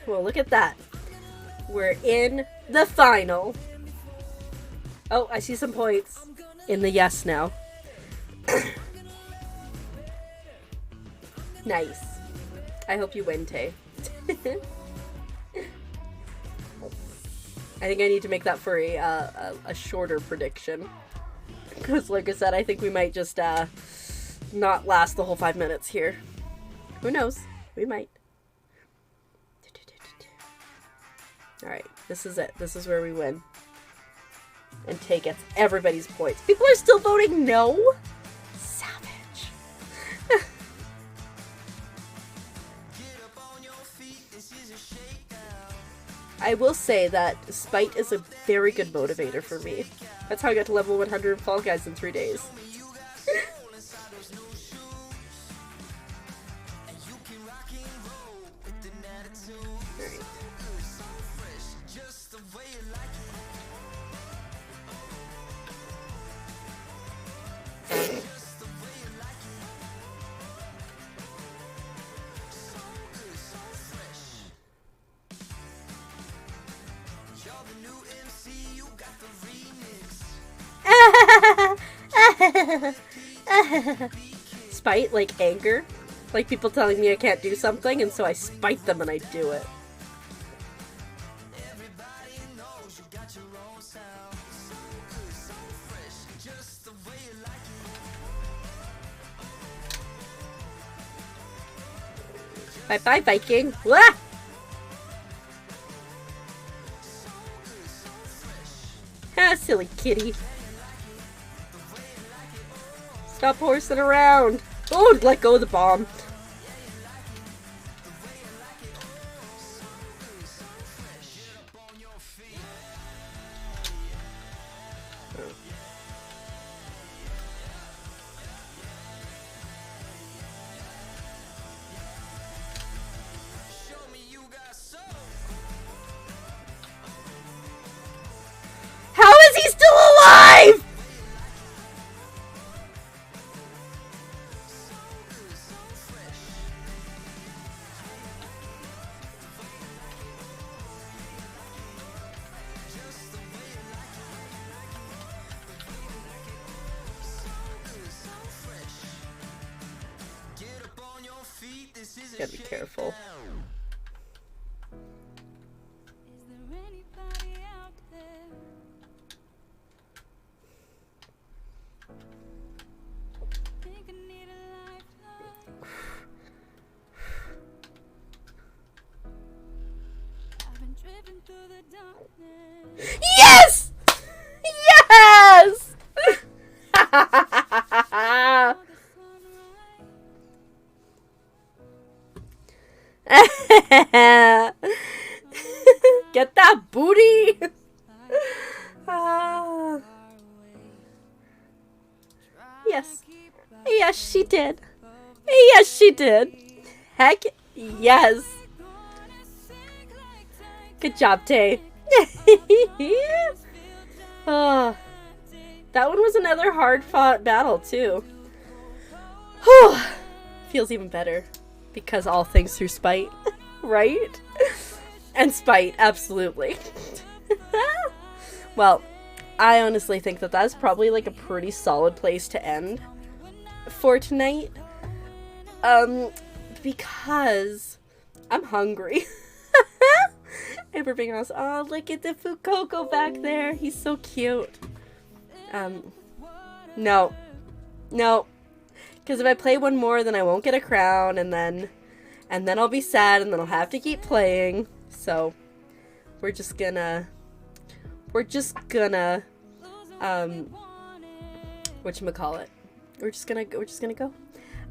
Well, look at that. We're in the final. Oh, I see some points in the yes now. Nice. I hope you win, Tay. I think I need to make that for a shorter prediction. Because, like I said, I think we might just not last the whole 5 minutes here. Who knows? We might. Alright, this is it. This is where we win. And Tay gets everybody's points. People are still voting no? Savage. I will say that spite is a very good motivator for me. That's how I got to level 100 in Fall Guys in 3 days. Spite, like anger. Like people telling me I can't do something, and so I spite them and I do it. Bye-bye, Viking. Wah! Ah, silly kitty. Stop horsing around. Oh, let go of the bomb. How is he still alive? Gotta be careful. Is there anybody out there? Think I need a lifeline. I've been drifting through the darkness. Yes! Yes! Saw the sunrise. Get that booty! Ah. Yes. Yes, she did. Yes, she did. Heck yes. Good job, Tay. Oh, that one was another hard-fought battle, too. Whew. Feels even better. Because all things through spite. Right? And spite, absolutely. Well, I honestly think that that's probably like a pretty solid place to end for tonight. Because I'm hungry. And we're being honest. Oh, look at the Fuecoco back there. He's so cute. No. No. Because if I play one more, then I won't get a crown, and then I'll be sad, and then I'll have to keep playing. So, we're just gonna, whatchamacallit? We're just gonna go.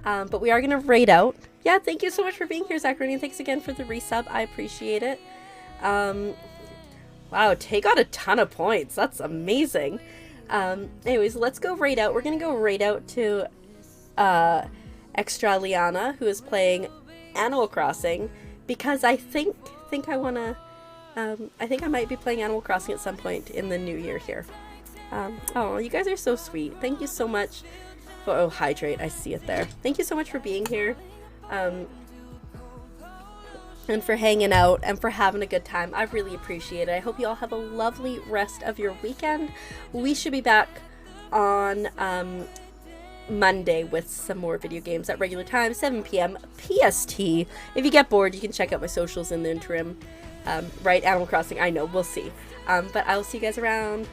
But we are gonna raid out. Yeah, thank you so much for being here, Zacharine, and thanks again for the resub. I appreciate it. Wow, Tay got a ton of points. That's amazing. Anyways, let's go raid out. We're gonna go raid out to Extra Liana, who is playing Animal Crossing, because I think I wanna, I think I might be playing Animal Crossing at some point in the new year here. Oh, you guys are so sweet. Thank you so much for, oh, hydrate, I see it there. Thank you so much for being here, and for hanging out, and for having a good time. I really appreciate it. I hope you all have a lovely rest of your weekend. We should be back on, Monday with some more video games at regular time, 7 p.m. PST. If you get bored, you can check out my socials in the interim. Right, Animal Crossing, I know, we'll see. But I will see you guys around.